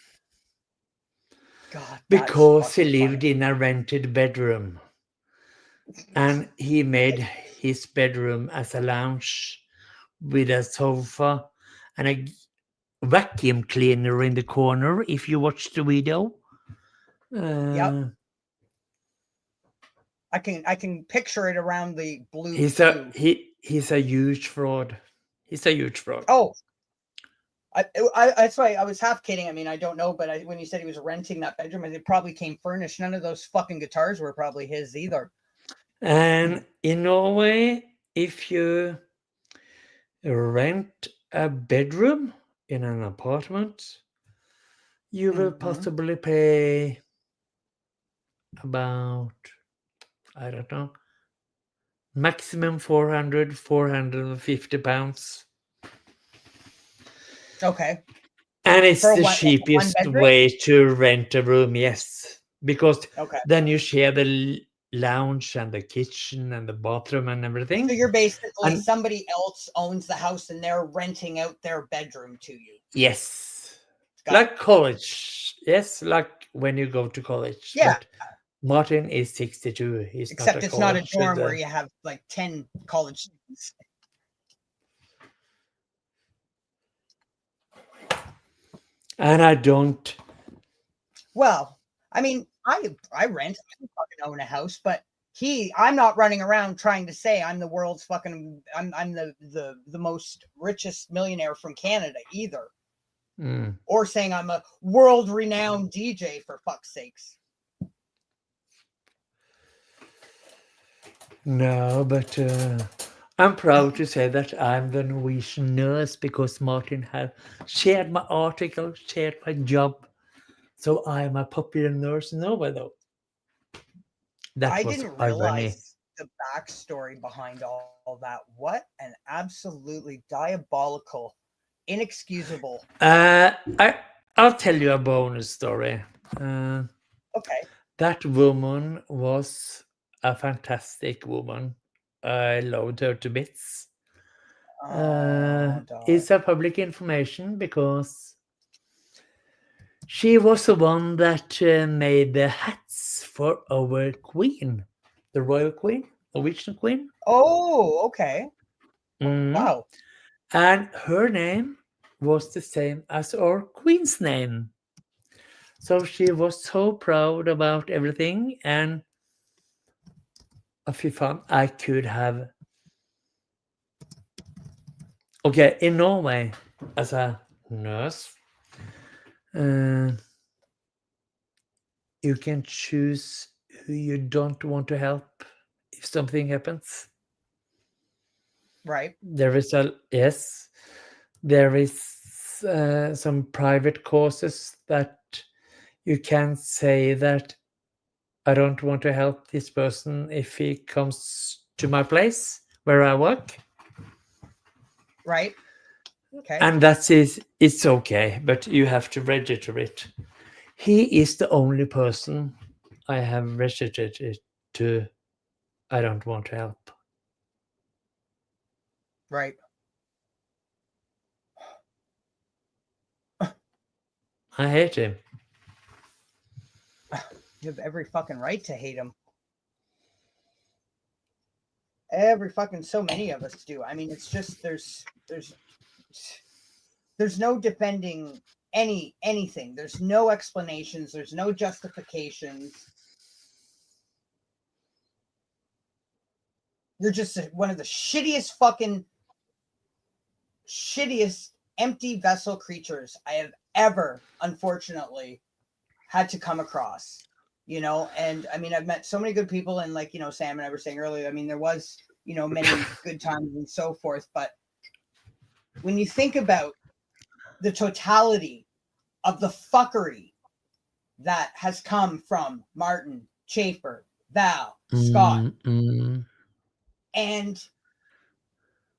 God, because he lived in a rented bedroom. And he made his bedroom as a lounge with a sofa and a vacuum cleaner in the corner, if you watch the video. Yep. I can picture it around the blue. He's a huge fraud. He's a huge fraud. Oh, that's why I was half kidding. I mean, I don't know, but when you said he was renting that bedroom, it probably came furnished. None of those fucking guitars were probably his either. And in Norway, if you rent a bedroom in an apartment, you will possibly pay about, I don't know, maximum 450 pounds. Okay. And it's the cheapest way to rent a room, yes. Because then you share the lounge and the kitchen and the bathroom and everything. So you're basically somebody else owns the house and they're renting out their bedroom to you. Yes. Like college. Yes, like when you go to college. Yeah. But Martin is 62. Except it's not a dorm where you have like 10 college students. And I don't. Well, I mean, I rent. I don't fucking own a house, but I'm not running around trying to say I'm the world's fucking. I'm the most richest millionaire from Canada either, or saying I'm a world renowned DJ for fuck's sakes. No, but I'm proud to say that I'm the Norwegian nurse because Martin have shared my article, shared my job. So I'm a popular nurse in Norway, though. That I was didn't irony. realize the backstory behind all that. What an absolutely diabolical, inexcusable. I'll tell you a bonus story. Okay. That woman was a fantastic woman. I loved her to bits. It's a public information because she was the one that made the hats for our queen, the royal queen, Norwegian queen. Oh, okay. Wow. And her name was the same as our queen's name. So she was so proud about everything, and fy faen, I could have. Okay, in Norway, as a nurse, you can choose who you don't want to help if something happens. Right. There is some private causes that you can say that I don't want to help this person if he comes to my place where I work. Right. Okay. And that is, it's okay, but you have to register it. He is the only person I have registered it to. I don't want to help. Right. I hate him. You have every fucking right to hate him. Every fucking so many of us do. I mean, it's just there's no defending anything. There's no explanations. There's no justifications. You're just one of the shittiest empty vessel creatures I have ever, unfortunately, had to come across. You know, and I mean, I've met so many good people, and like, you know, Sam and I were saying earlier, I mean, there was, you know, many good times and so forth. But when you think about the totality of the fuckery that has come from Martin, Schaefer, Val, Scott, and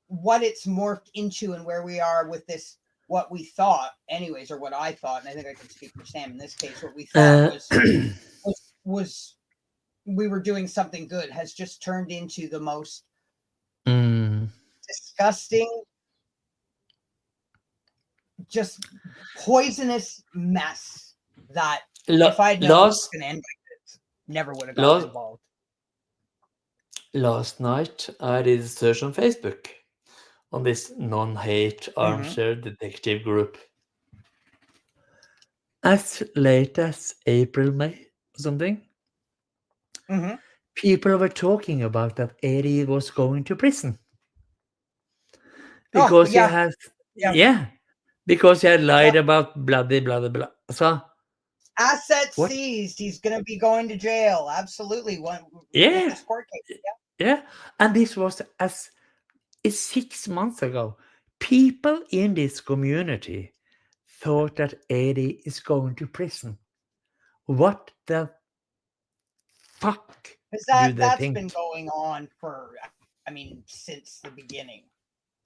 what it's morphed into and where we are with this, what we thought anyways, or what I thought, and I think I can speak for Sam in this case, what we thought was we were doing something good, has just turned into the most disgusting, just poisonous mess that if I'd known it was going to end like this, never would have gotten involved. Last night, I did a search on Facebook on this non-hate armchair detective group. As late as April, May, or something, people were talking about that Eddie was going to prison. Because he has, because he had lied about blah, blah, blah, blah. So, assets seized. He's going to be going to jail. Absolutely. This court case. Yeah. And this was it's 6 months ago. People in this community thought that Eddie is going to prison. What the fuck do they think? Been going on for, I mean, since the beginning.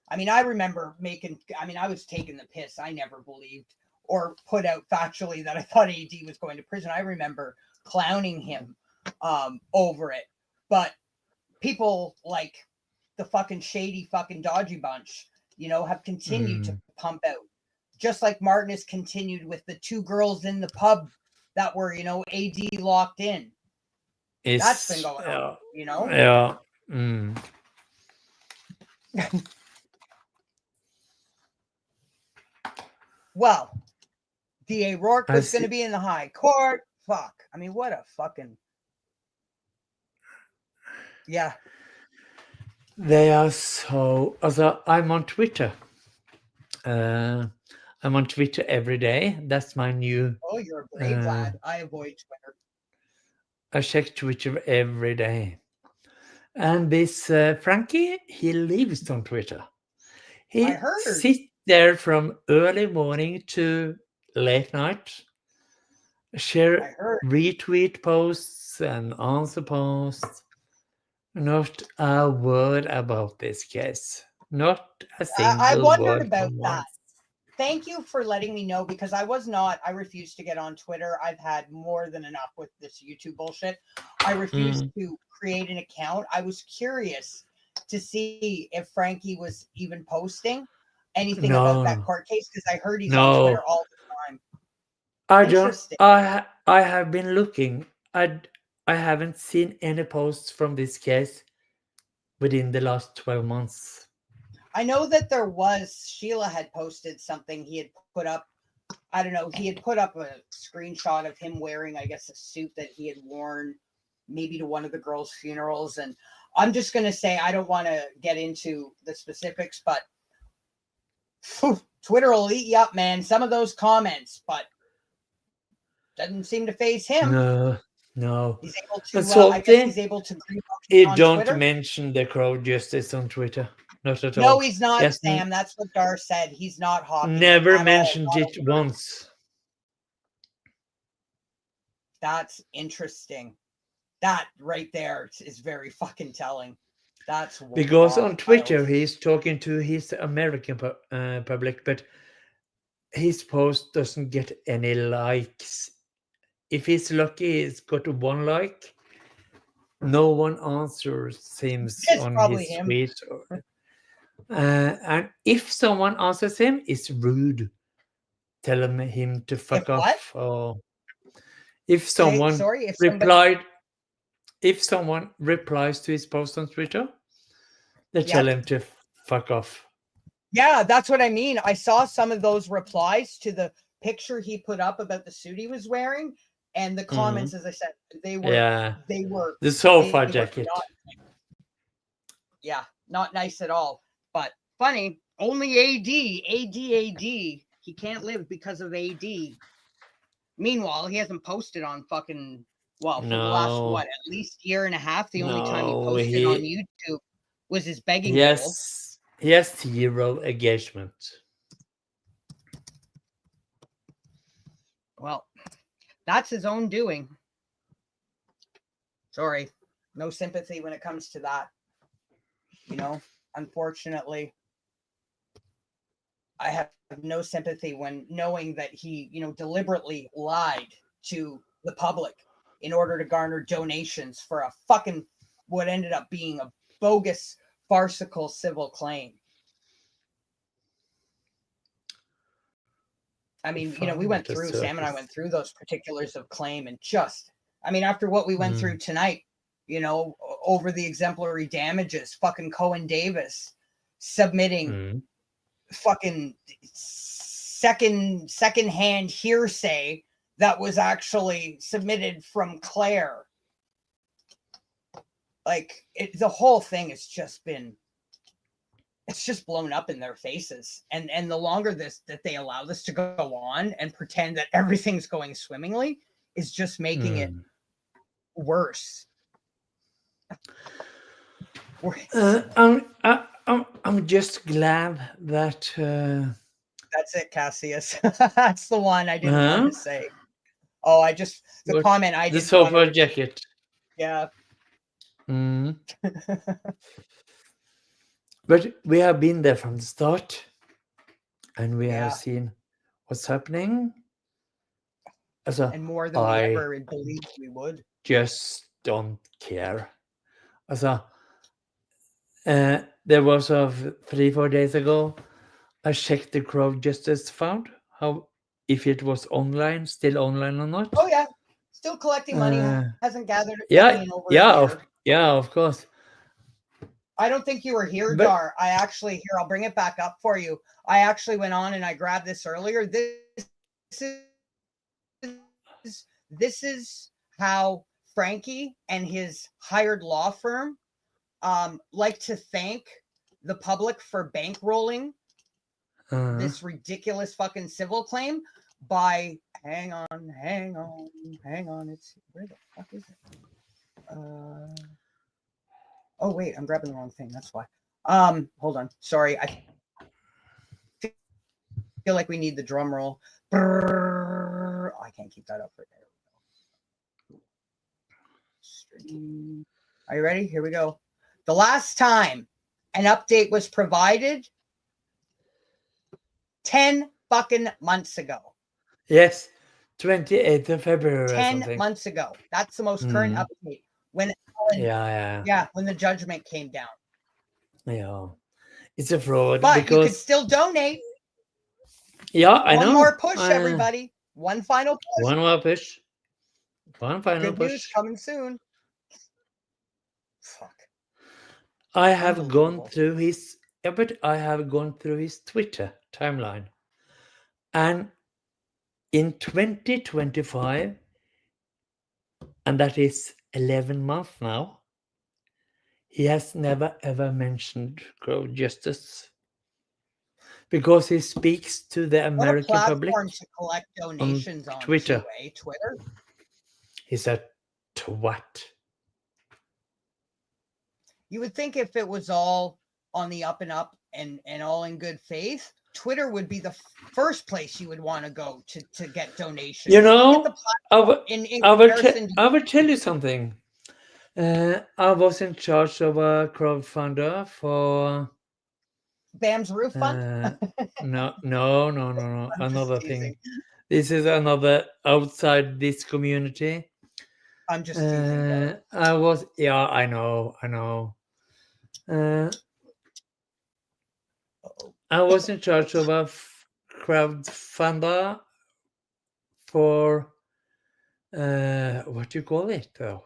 I mean, I remember I was taking the piss. I never believed or put out factually that I thought AD was going to prison. I remember clowning him over it. But people like the fucking shady fucking dodgy bunch, you know, have continued to pump out. Just like Martin has continued with the two girls in the pub that were, you know, AD locked in. That's been going on, you know? Yeah. Well, D.A. Rourke was going to be in the high court. Fuck. I mean, what a fucking... Yeah. They are so... Also, I'm on Twitter. I'm on Twitter every day. That's my new... Oh, you're a brave lad. I avoid Twitter. I check Twitter every day. And this Frankie, he lives on Twitter. He I heard. sits there from early morning to late night, share retweet posts and answer posts. Not a word about this case. Not a single I wondered word about from that. once. Thank you for letting me know, because I refused to get on Twitter. I've had more than enough with this YouTube bullshit. I refused to create an account. I was curious to see if Frankie was even posting anything about that court case, because I heard he's on Twitter all the time. I have been looking. I haven't seen any posts from this case within the last 12 months. I know that Sheila had posted something he had put up. I don't know. He had put up a screenshot of him wearing, I guess, a suit that he had worn maybe to one of the girls' funerals. And I'm just going to say, I don't want to get into the specifics, but Twitter will eat you up, man. Some of those comments, but doesn't seem to faze him. No. He's able to, I guess he's able to he on don't Twitter. mention the crowd justice on Twitter. Not at all. No, he's not, Sam. That's what Dar said. He's not hawking. Never mentioned it once. That's interesting. That right there is very fucking telling. That's because on Twitter he's talking to his American public, but his post doesn't get any likes. If he's lucky, he's got 1 like. No one answers him on his tweet. And if someone answers him, it's rude. Telling him to fuck off. Or if someone if someone replies to his post on Twitter, they tell him to fuck off. Yeah, that's what I mean. I saw some of those replies to the picture he put up about the suit he was wearing, and the comments, as I said, they were the sofa jacket. Not nice at all. But funny, only AD. He can't live because of AD. Meanwhile, he hasn't posted on fucking for the last at least year and a half. The only time he posted on YouTube was his begging bowl. He has 0 engagement. Well, that's his own doing. Sorry, no sympathy when it comes to that. Unfortunately, I have no sympathy when knowing that he, deliberately lied to the public in order to garner donations for a fucking what ended up being a bogus, farcical civil claim. I mean, we went through, Sam and I went through those particulars of claim, and after what we went through tonight, over the exemplary damages, fucking Cohen Davis submitting fucking second-hand hearsay that was actually submitted from Claire. Like, the whole thing has just been, it's just blown up in their faces. And the longer that they allow this to go on and pretend that everything's going swimmingly is just making it worse. I'm just glad that that's it, Cassius. That's the one I didn't want to say. Oh, comment I didn't want to jacket. Yeah. But we have been there from the start, and we have seen what's happening. And more than we ever believed we would. Just don't care. There was 3-4 days ago, I checked the crowd justice fund, if it was still online or not. Oh yeah, still collecting money. Hasn't gathered money in over a year. Of course. I don't think you were here, Dar. I'll bring it back up for you. I actually went on and I grabbed this earlier. This is how Frankie and his hired law firm like to thank the public for bankrolling this ridiculous fucking civil claim by hang on. It's where the fuck is it? Oh wait, I'm grabbing the wrong thing. That's why. Hold on. Sorry. I feel like we need the drum roll. Oh, I can't keep that up right there. Are you ready? Here we go. The last time an update was provided 10 fucking months ago. Yes, 28th of February. 10 months ago. That's the most current update. When when the judgment came down. Yeah, it's a fraud. But because you could still donate. Yeah, I know. One more push, everybody. One final push. One more push. One final Good push. news coming soon. Fuck. I have gone through his Twitter timeline, and in 2025, and that is 11 months now, he has never ever mentioned crowd justice, because he speaks to the American public to collect donations on Twitter. Twitter. He's a twat. You would think if it was all on the up and up and all in good faith, Twitter would be the first place you would want to go to get donations. You know, I will tell you something. I was in charge of a crowdfunder for Bam's Roof Fund. No. Another thing. This is another outside this community. I'm just teasing. I was, yeah, I know. I was in charge of a crowdfunder for what do you call it though?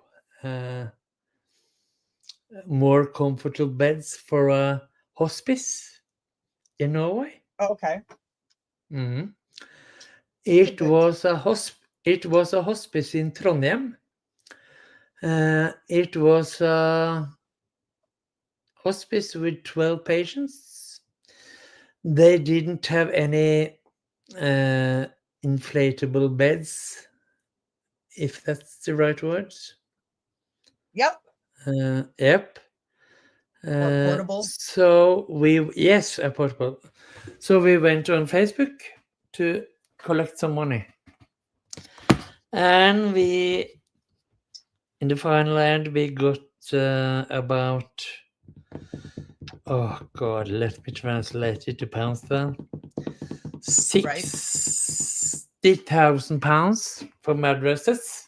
More comfortable beds for a hospice in Norway. Okay. Mm-hmm. It was a hospice in Trondheim. It was a hospice with 12 patients. They didn't have any inflatable beds, if that's the right words. Yep. Yep. Or portable. So a portable. So we went on Facebook to collect some money, and in the final end, we got about, oh God, let me translate it to pounds then. 60,000 pounds for mattresses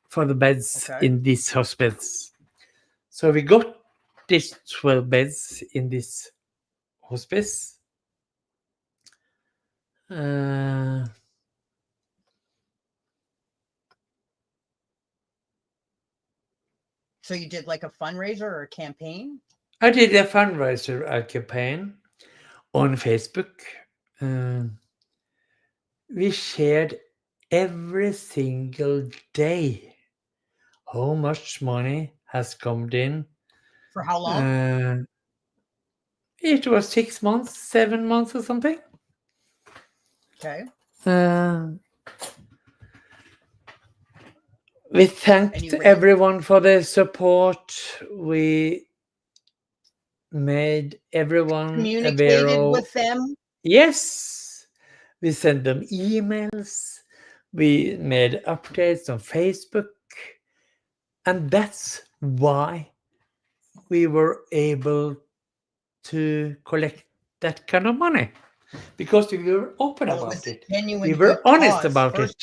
for the beds in this hospice. So we got these 12 beds in this hospice. So you did like a fundraiser or a campaign? I did a fundraiser campaign on Facebook. We shared every single day how much money has come in. For how long? It was 6 months, 7 months or something. Okay. We thanked everyone for their support. We made everyone communicated with them. Yes. We sent them emails. We made updates on Facebook. And that's why we were able to collect that kind of money. Because we were open about it. We were honest about it.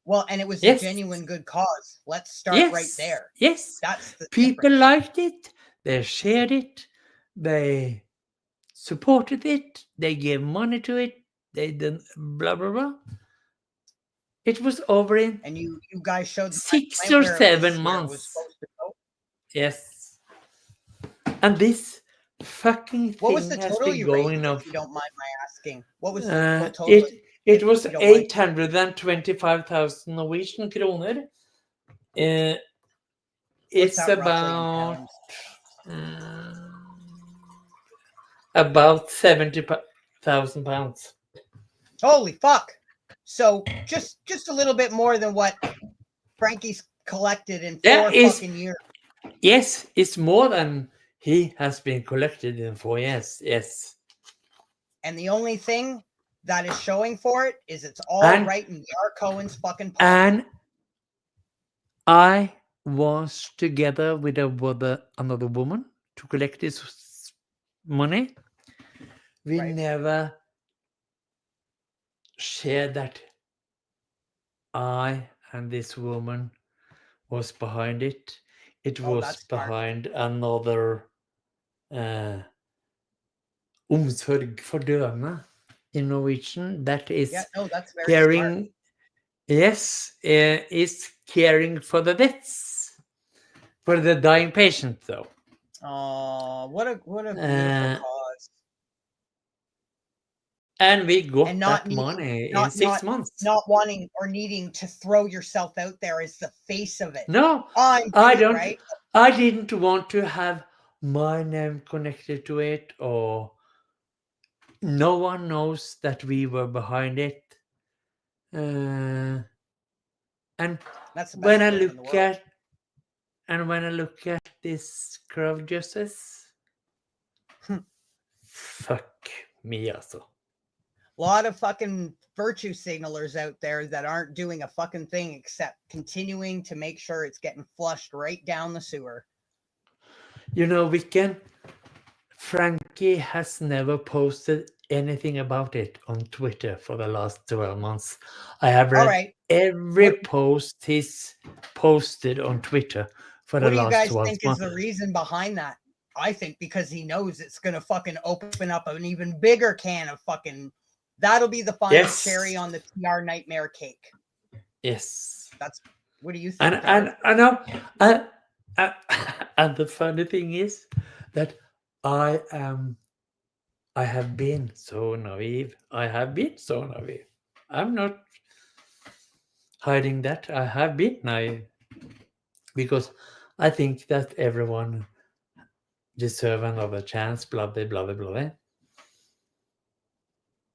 Well, and it was a genuine good cause. Let's start right there. Yes. That's the people liked it. They shared it. They supported it. They gave money to it. They did blah, blah, blah. It was over in and you guys showed 6 or 7 months. Yes. And this fucking thing has been going on. If you don't mind my asking, what was the total? It was 825,000 Norwegian kroner. It's about 70,000 pounds. Holy fuck! So just a little bit more than what Frankie's collected in 4 fucking years. Yes, it's more than he has been collected in 4 years. Yes. And the only thing that is showing for it is it's all right in Yar Cohen's fucking pocket. And I was together with another woman to collect this money. We never shared that I and this woman was behind it. It was behind another omsorg for døende in Norwegian. That is that's very caring. smart. Yes, is caring for the deaths, for the dying patient, though. Oh, what a beautiful cause. And we got that money in 6 months. Not wanting or needing to throw yourself out there as the face of it. No, I don't. Right? I didn't want to have my name connected to it, or no one knows that we were behind it. And that's the best when I look at this curve justice, fuck me also. A lot of fucking virtue signalers out there that aren't doing a fucking thing except continuing to make sure it's getting flushed right down the sewer. You know, Frankie has never posted anything about it on Twitter for the last 12 months. I have read every post he's posted on Twitter for the last 12 months. What do you guys think is the reason behind that? I think because he knows it's going to fucking open up an even bigger can of fucking... That'll be the final cherry on the PR nightmare cake. Yes. What do you think? And I know. And the funny thing is that I have been so naive. I'm not hiding that. I have been naive because I think that everyone deserves another chance. Blah blah blah blah blah.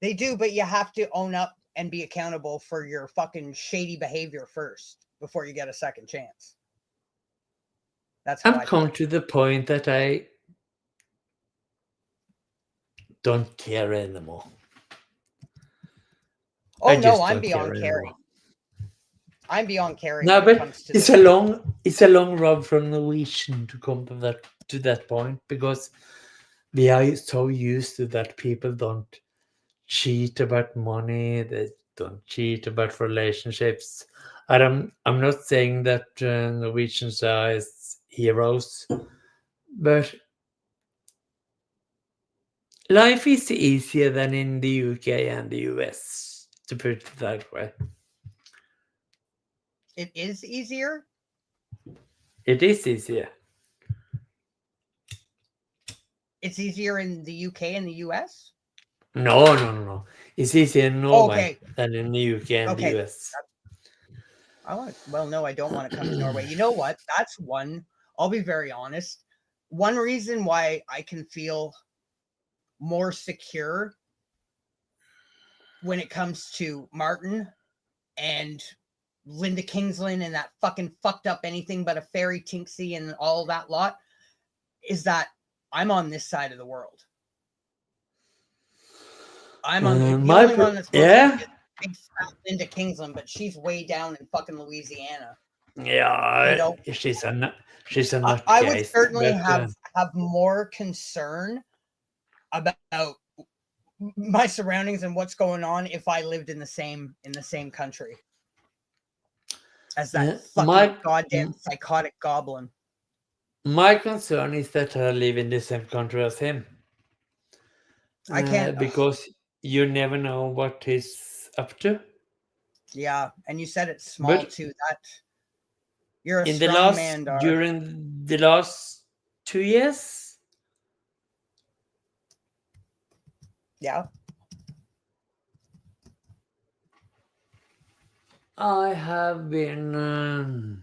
They do, but you have to own up and be accountable for your fucking shady behavior first before you get a second chance. That's how I've come to the point that I don't care anymore. Oh no, I'm beyond caring. I'm beyond caring. No, but it's a long road from Norwegian to come to that point, because we are so used to that people don't cheat about money, they don't cheat about relationships. I'm not saying that Norwegians are heroes, but life is easier than in the UK and the US, to put it that way. It is easier? It is easier. It's easier in the UK and the US? No. It's easier in Norway than in the UK and the US. No, I don't want to come to Norway. You know what? That's one, I'll be very honest. One reason why I can feel more secure when it comes to Martin and Linda Kingsland and that fucking fucked up anything but a fairy Tinksy and all that lot is that I'm on this side of the world. I'm on the only one that's big fat Linda Kingsland, but she's way down in fucking Louisiana. Yeah, you know, she's a nutcase. I would certainly have more concern about my surroundings and what's going on if I lived in the same country as that fucking goddamn psychotic goblin. My concern is that I live in the same country as him. I can't because you never know what he's up to. Yeah, and you said it's small too. That you're a strong man, Dar. During the last 2 years. Yeah. I have been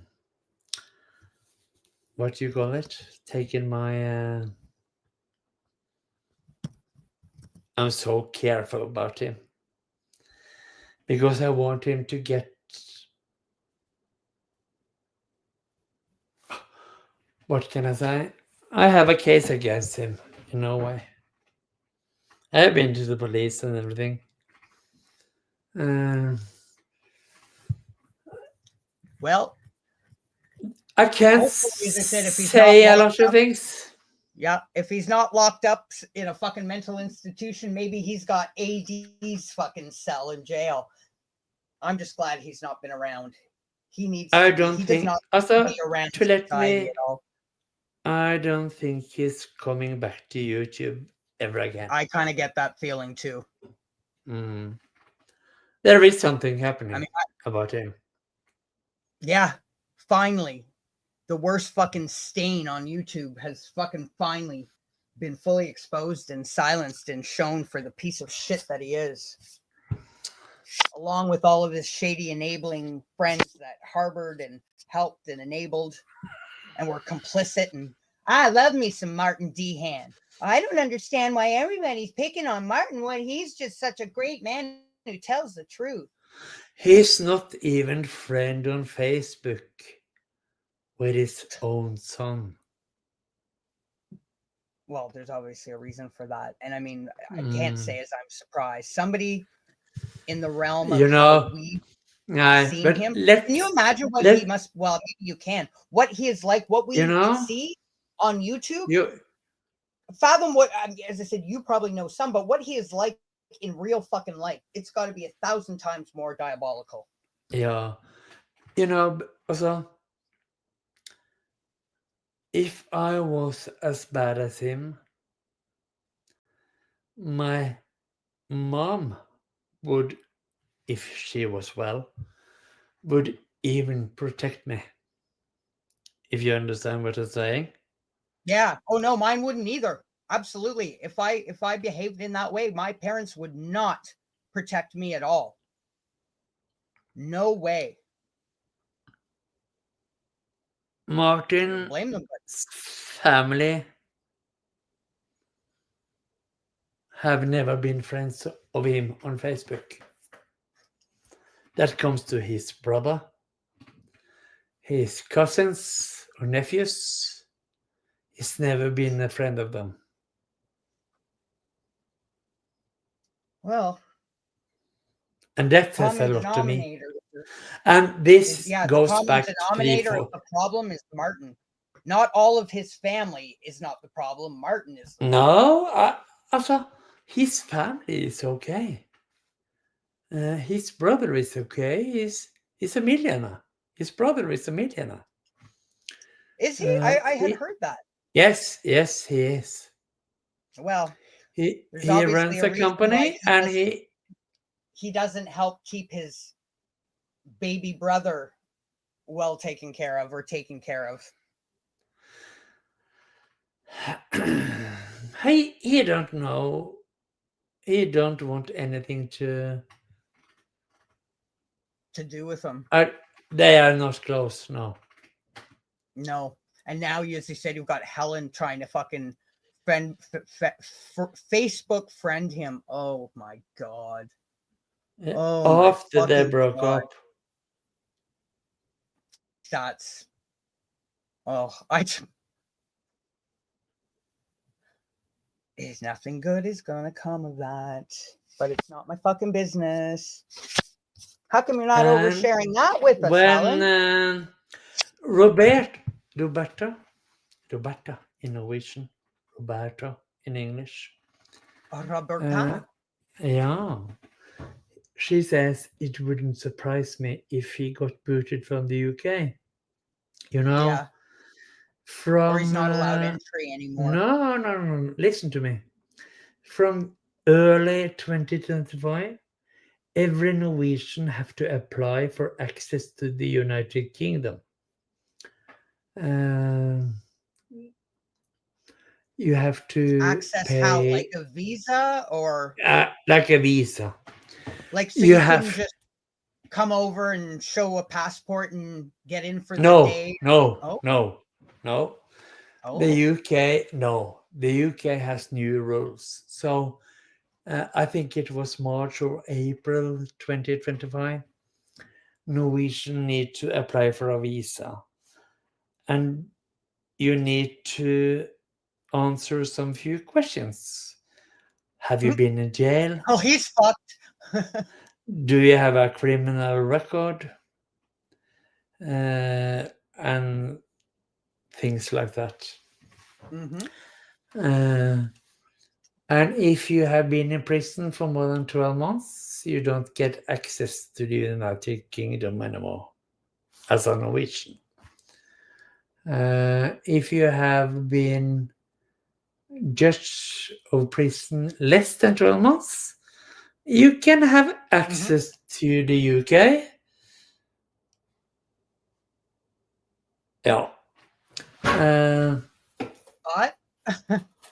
what do you call it? Taking my I'm so careful about him because I want him to get what can I say? I have a case against him in Norway. I have been to the police and everything. Well, I can't hopefully, as I said, if he's say not a lot locked of up- things. yeah, if he's not locked up in a fucking mental institution, maybe he's got AD's fucking cell in jail. I'm just glad he's not been around. He needs. I to don't he think. does not Also, be around to let society me, at all. I don't think he's coming back to YouTube ever again. I kind of get that feeling too. Mm. There is something happening I mean, about him. Yeah, finally, the worst fucking stain on YouTube has fucking finally been fully exposed and silenced and shown for the piece of shit that he is. Along with all of his shady enabling friends that harbored and helped and enabled and were complicit. And I love me some Martin Dehan. I don't understand why everybody's picking on Martin when he's just such a great man who tells the truth. He's not even friend on Facebook with his own son. Well, there's obviously a reason for that. And I mean, I can't say as I'm surprised. Somebody in the realm of how we've seen him. Can you imagine what he must, well, maybe you can, what he is like, what we see on YouTube? Fathom what, as I said, you probably know some, but what he is like in real fucking life, it's got to be 1,000 times more diabolical. Yeah. Also, if I was as bad as him, my mom would, if she was well, would even protect me. If you understand what I'm saying. Yeah. Oh no, mine wouldn't either. Absolutely. If I behaved in that way, my parents would not protect me at all. No way. Martin's blame them, family have never been friends of him on Facebook. That comes to his brother, his cousins or nephews. He's never been a friend of them. Well, and that says a lot to me. And this goes back to the problem is Martin. Not all of his family is not the problem. Martin is. No, also his family is okay. His brother is okay. He's a millionaire. His brother is a millionaire. Is he? I had heard that. Yes, he is. Well, he runs a company, and he doesn't help keep his baby brother well taken care of or taken care of. He don't know. He don't want anything to do with them. They are not close, no. No. And now, as you said, you've got Helen trying to fucking Facebook friend him. Oh my God. Oh, after they broke up. That's. Nothing good is gonna come of that. But it's not my fucking business. How come you're not oversharing that with us, Helen? Roberta in Norwegian, Roberta in English. Roberta? Yeah. She says it wouldn't surprise me if he got booted from the UK. Yeah. Or he's not allowed entry anymore. No. Listen to me. From early 2025, every Norwegian have to apply for access to the United Kingdom. You have to access pay, how, like a visa or like a visa. Like so you couldn't just come over and show a passport and get in for the day. No. Oh. The UK has new rules. So I think it was March or April 2025. Norwegian need to apply for a visa. And you need to answer some few questions. Have you been in jail? Oh, he's fucked. Do you have a criminal record? And things like that. Mm-hmm. And if you have been in prison for more than 12 months, you don't get access to the United Kingdom anymore as a Norwegian. If you have been judged of prison less than 12 months, you can have access to the UK. Yeah. But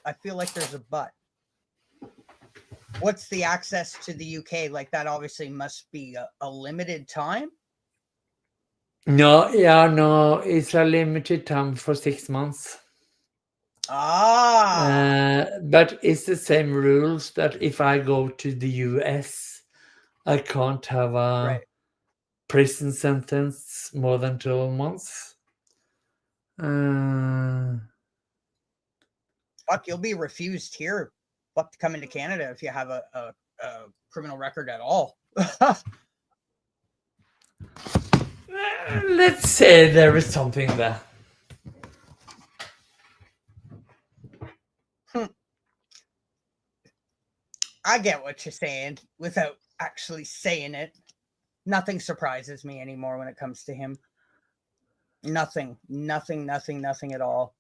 I feel like there's a but. What's the access to the UK? Like that obviously must be a limited time. No, it's a limited time for 6 months. But it's the same rules that if I go to the US, I can't have a prison sentence more than 12 months. Fuck, you'll be refused here. Fuck to come into Canada if you have a criminal record at all. Let's say there is something there. I get what you're saying without actually saying it. Nothing surprises me anymore when it comes to him. Nothing at all.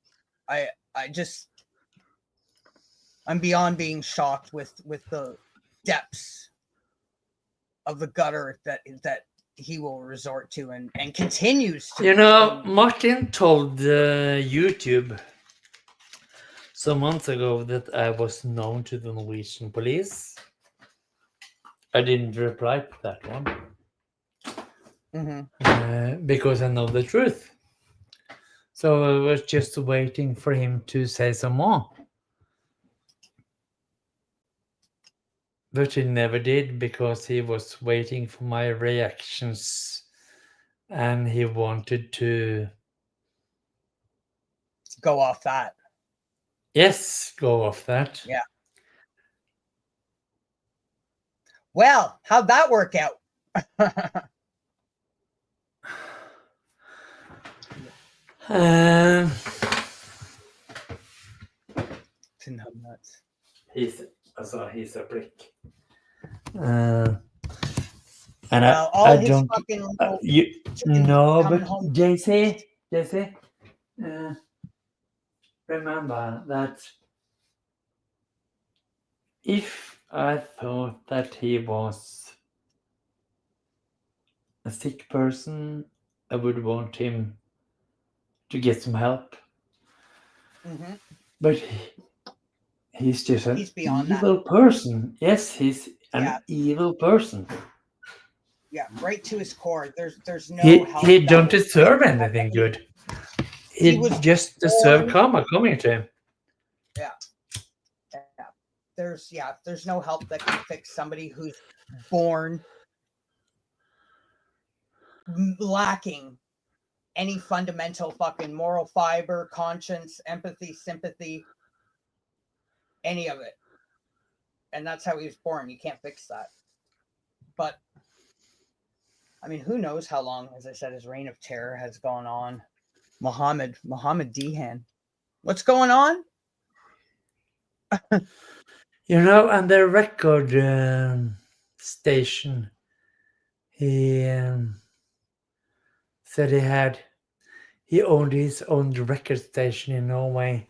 I'm beyond being shocked with the depths of the gutter that he will resort to and continues to. You know, Martin told YouTube some months ago that I was known to the Norwegian police. I didn't reply to that one. Because I know the truth. So I was just waiting for him to say some more. But he never did because he was waiting for my reactions and he wanted to go off that. Yes, go off that. Yeah. Well, how'd that work out? Nuts. He's a prick. And well, I don't. But JC, remember that if I thought that he was a sick person, I would want him to get some help. But he's just an evil person. Yes, he's an evil person. Yeah, right to his core. There's no help. He don't deserve anything good. He just deserve karma coming to him. Yeah. There's no help that can fix somebody who's born lacking any fundamental fucking moral fiber, conscience, empathy, sympathy, any of it. And that's how he was born. You can't fix that. But I mean, who knows how long, as I said, his reign of terror has gone on. Mohammed Dehan. What's going on? You know, and the record station, he said he owned his own record station in Norway.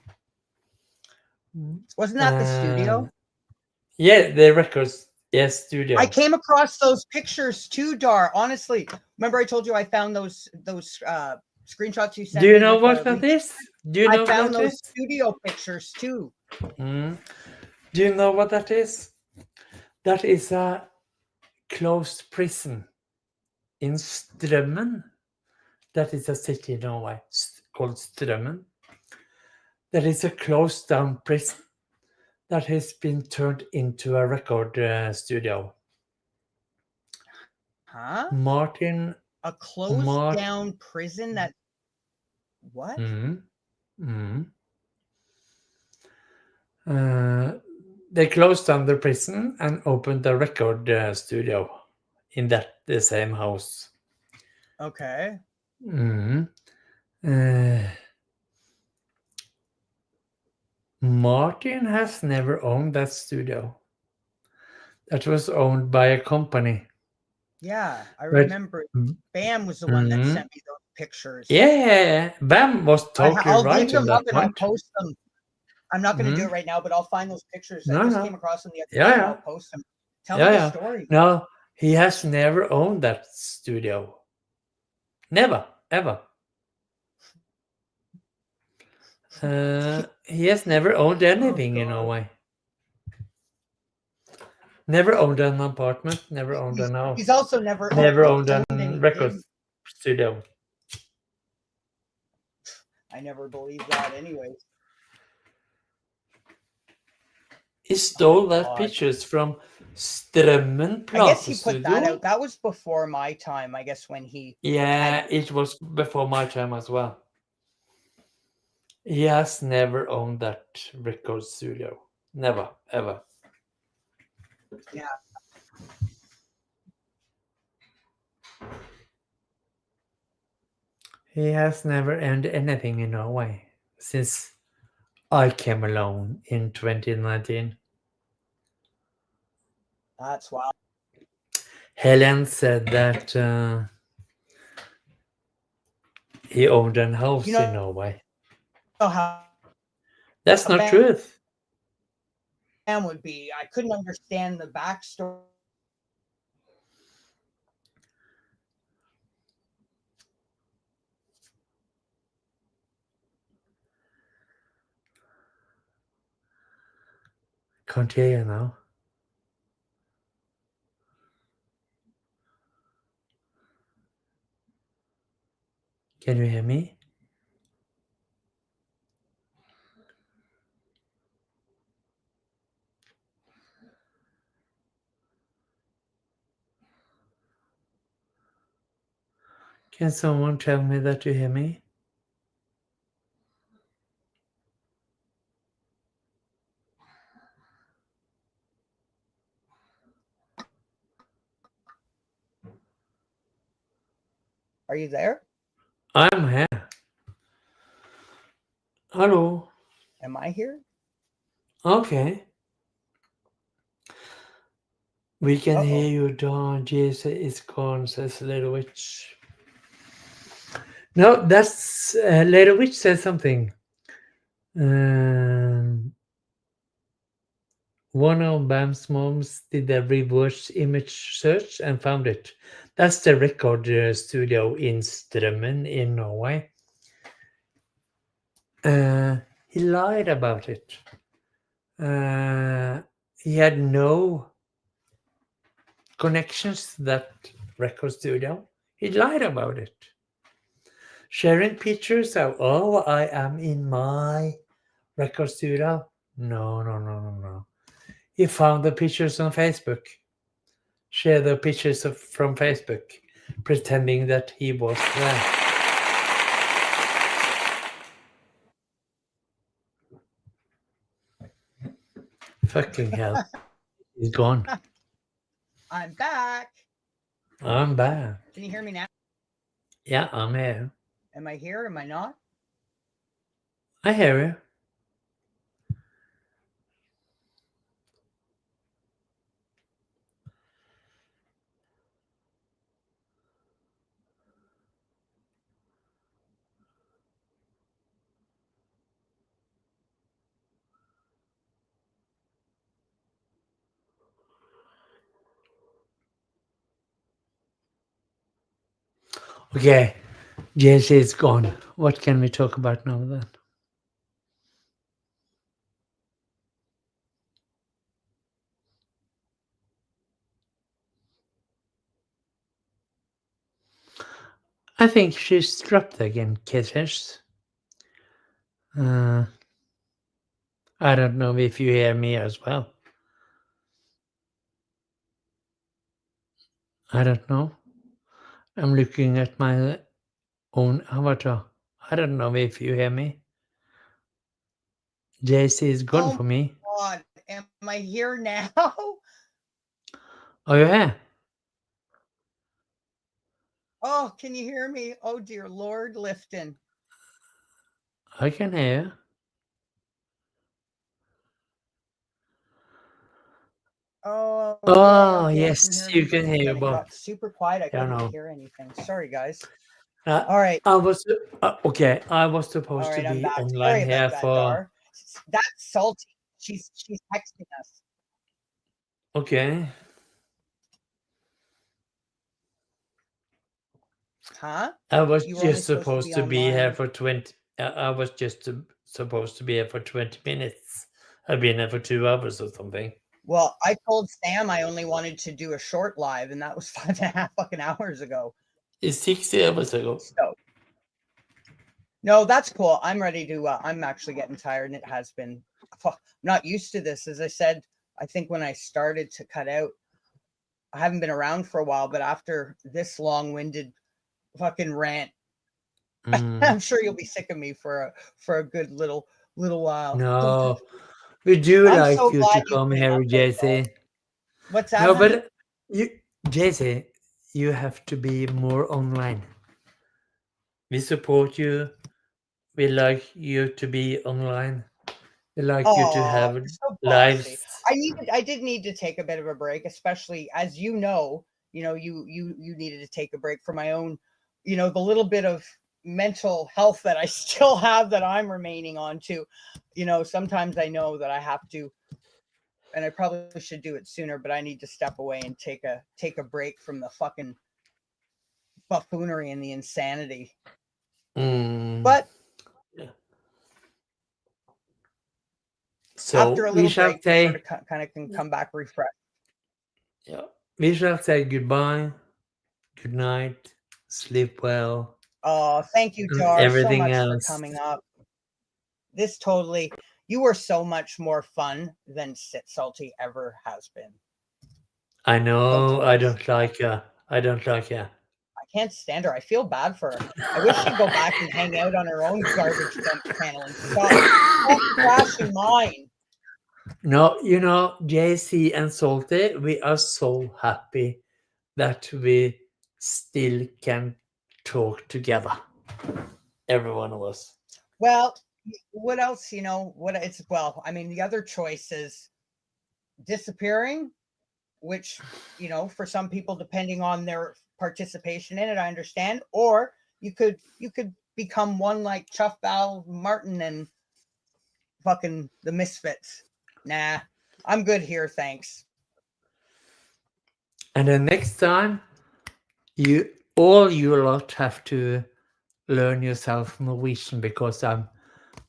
Wasn't that the studio? Yeah, the records. Yes, studio. I came across those pictures too, Dar. Honestly, remember I told you I found those screenshots you sent. Do you know what that is? Do you know I found those studio pictures too. Do you know what that is? That is a closed prison in Strømmen. That is a city in Norway called Strømmen. That is a closed down prison that has been turned into a record studio. Huh? Martin. A closed down prison that. What? They closed down the prison and opened a record studio in the same house. Okay. Martin has never owned that studio. That was owned by a company. Yeah, I But- remember. Bam was the one that sent me those pictures. Yeah, Bam was totally I'll right leave them on up that and I'll point. post them. I'm not going to do it right now, but I'll find those pictures. No, I just no. came across them the other Yeah, day and yeah. I'll post them. Tell me the story. No, he has never owned that studio. Never, ever. He has never owned anything in Norway. Never owned an apartment, never owned an house. He's also never owned a anything. record studio. I never believed that anyways. He stole that pictures from Strømmen I guess he Platestudio. put that out. That was before my time, I guess, when he... Yeah, it was before my time as well. He has never owned that record studio. Never, ever. Yeah. He has never owned anything in Norway since I came along in 2019. That's wild. Helen said that he owned a house in Norway. That's not truth. Would be. I couldn't understand the backstory. Can't hear you now. Can you hear me? Can someone tell me that you hear me? Are you there? I'm here. Hello. Am I here? Okay. We can hear you, Don. Jesus is gone, says Little Witch. No, that's Little Witch says something. One of Bam's moms did a reverse image search and found it. That's the record studio in Strømmen in Norway. He lied about it. He had no connections to that record studio. He lied about it. Sharing pictures of, oh, I am in my record studio. No. He found the pictures on Facebook. Share the pictures from Facebook, pretending that he was there. Fucking hell. He's gone. I'm back. I'm back. Can you hear me now? Yeah, I'm here. Am I here? Am I not? I hear you. Okay, JC is gone. What can we talk about now then? I think she's dropped again, Kisses. I don't know if you hear me as well. I don't know. I'm looking at my own avatar. I don't know if you hear me. JC is gone Oh for me. God, am I here now? Oh, yeah. Oh, can you hear me? Oh dear Lord, Lifton. I can hear. Oh, Oh, okay, I yes, can hear you me. can And hear, then it but got super quiet. I I don't couldn't know. hear anything. Sorry, guys. Uh, All right. I was okay. I was supposed All to right, I'm be back. online Sorry here about that, for. Dar. That's salty. She's texting us. Okay. Huh? I was You were only just supposed to be here online. for 20. I was just supposed to be here for 20 minutes. I've been here for 2 hours or something. Well, I told Sam I only wanted to do a short live, and that was 5.5 fucking hours ago. It's 60 hours ago. So, no, that's cool. I'm ready to. I'm actually getting tired, and it has been. I'm not used to this. As I said, I think when I started to cut out, I haven't been around for a while, but after this long-winded fucking rant, I'm sure you'll be sick of me for a good little while. No, we do I'm like so you glad to you come came here, up, though, Dar. JC. What's that? No, honey? but JC, you have to be more online. We support you. We like you to be online. We like you to have you're so lives. bossy. I did need to take a bit of a break, especially as you needed to take a break for my own, the little bit of mental health that I still have that I'm remaining on to. Sometimes I know that I have to, and I probably should do it sooner, but I need to step away and take a break from the fucking buffoonery and the insanity. But so after a little break, say, sort of kind of can come back refreshed. Yeah, we shall say goodbye, good night, sleep well. Oh, thank you, and Dar, so everything much else. for coming up. You were so much more fun than Salty ever has been. I know. I don't like her. I don't like her. I can't stand her. I feel bad for her. I wish she'd go back and hang out on her own garbage dump channel and stop crashing mine. No, JC and Salty, we are so happy that we still can talk together. Every one of us. Well, what else? The other choice is disappearing, which, for some people, depending on their participation in it, I understand. Or you could become one like Chuff Val Martin and fucking the Misfits. Nah, I'm good here, thanks. And then next time, you lot have to learn yourself Norwegian, because I'm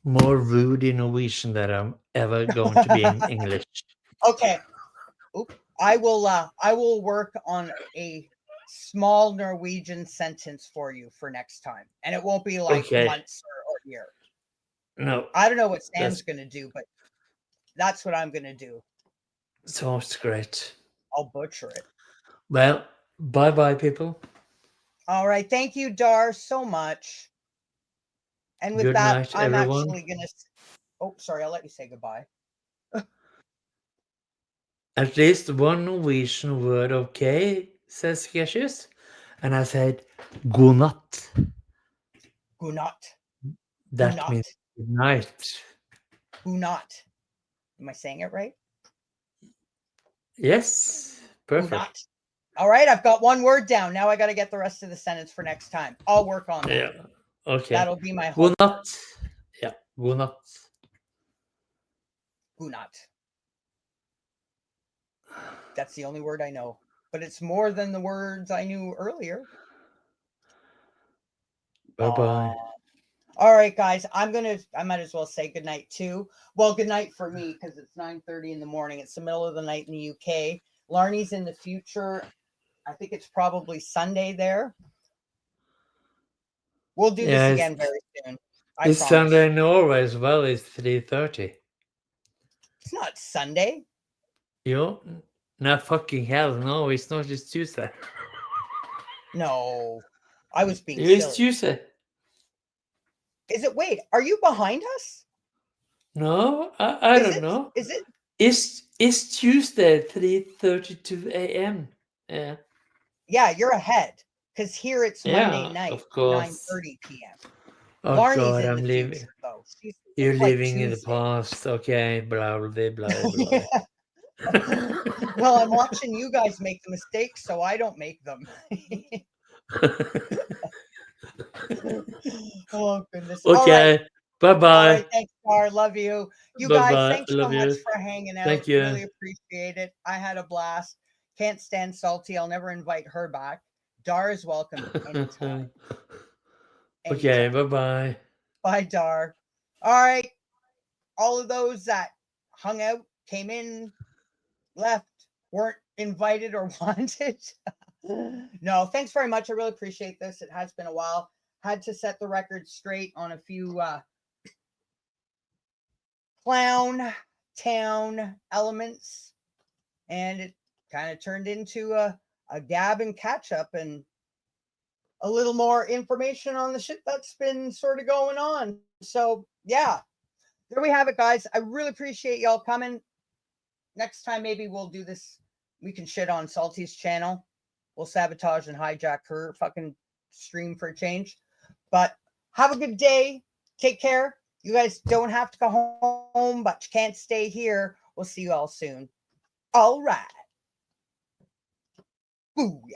more rude in Norwegian than I'm ever going to be in English. Okay. I will work on a small Norwegian sentence for you for next time, and it won't be like months or years. No, I don't know what Sam's gonna do, but that's what I'm gonna do. Sounds great. I'll butcher it. Well, bye people. All right, thank you, Dar, so much. And with Good that, night, I'm everyone. actually gonna. Oh, sorry, I'll let you say goodbye. At least one Norwegian word, okay, says Jesus. And I said, god natt. Good night. That means good night. Good night. Am I saying it right? Yes, perfect. All right, I've got one word down. Now I got to get the rest of the sentence for next time. I'll work on that. Yeah, okay. That'll be my homework. God natt. Yeah, god natt. Good night. That's the only word I know, but it's more than the words I knew earlier. Bye-bye. All right, guys, I might as well say goodnight too. Well, good night for me, because it's 9:30 in the morning. It's the middle of the night in the UK. Larnie's in the future. I think it's probably Sunday there. We'll do this again very soon. It's Sunday in Norway as well. It's 3:30. It's not Sunday. Not fucking hell. No, it's not. It's Tuesday. No, I was being silly. It's Tuesday. Is it? Wait, are you behind us? No, I Is don't it? know. Is it? It's Tuesday, 3:32 a.m. Yeah. Yeah, you're ahead. Because here it's Monday Yeah, night, of course. 9:30 p.m. Oh Larnie's God, in I'm the living. future, though. You're It's like living in the Tuesday. past. Okay, blah blah blah blah blah. Yeah. Well, I'm watching you guys make the mistakes, so I don't make them. Oh, goodness. All right. Okay. Bye All bye. right. Thanks, Dar. Love you. You Bye guys, bye. thanks so Love much you. for hanging out. Thank you. Really appreciate it. I had a blast. Can't stand Salty. I'll never invite her back. Dar is welcome anytime. Okay. Anytime. Bye bye. Bye, Dar. All right. All of those that hung out, came in, left, weren't invited or wanted. No, thanks very much. I really appreciate this. It has been a while. Had to set the record straight on a few clown town elements, and it kind of turned into a Gab and Ketchup and a little more information on the shit that's been sort of going on. So yeah, there we have it, guys. I really appreciate y'all coming. Next time, maybe we'll do this. We can shit on Salty's channel. We'll sabotage and hijack her fucking stream for a change. But have a good day. Take care. You guys don't have to go home, but you can't stay here. We'll see you all soon. All right. Booyah.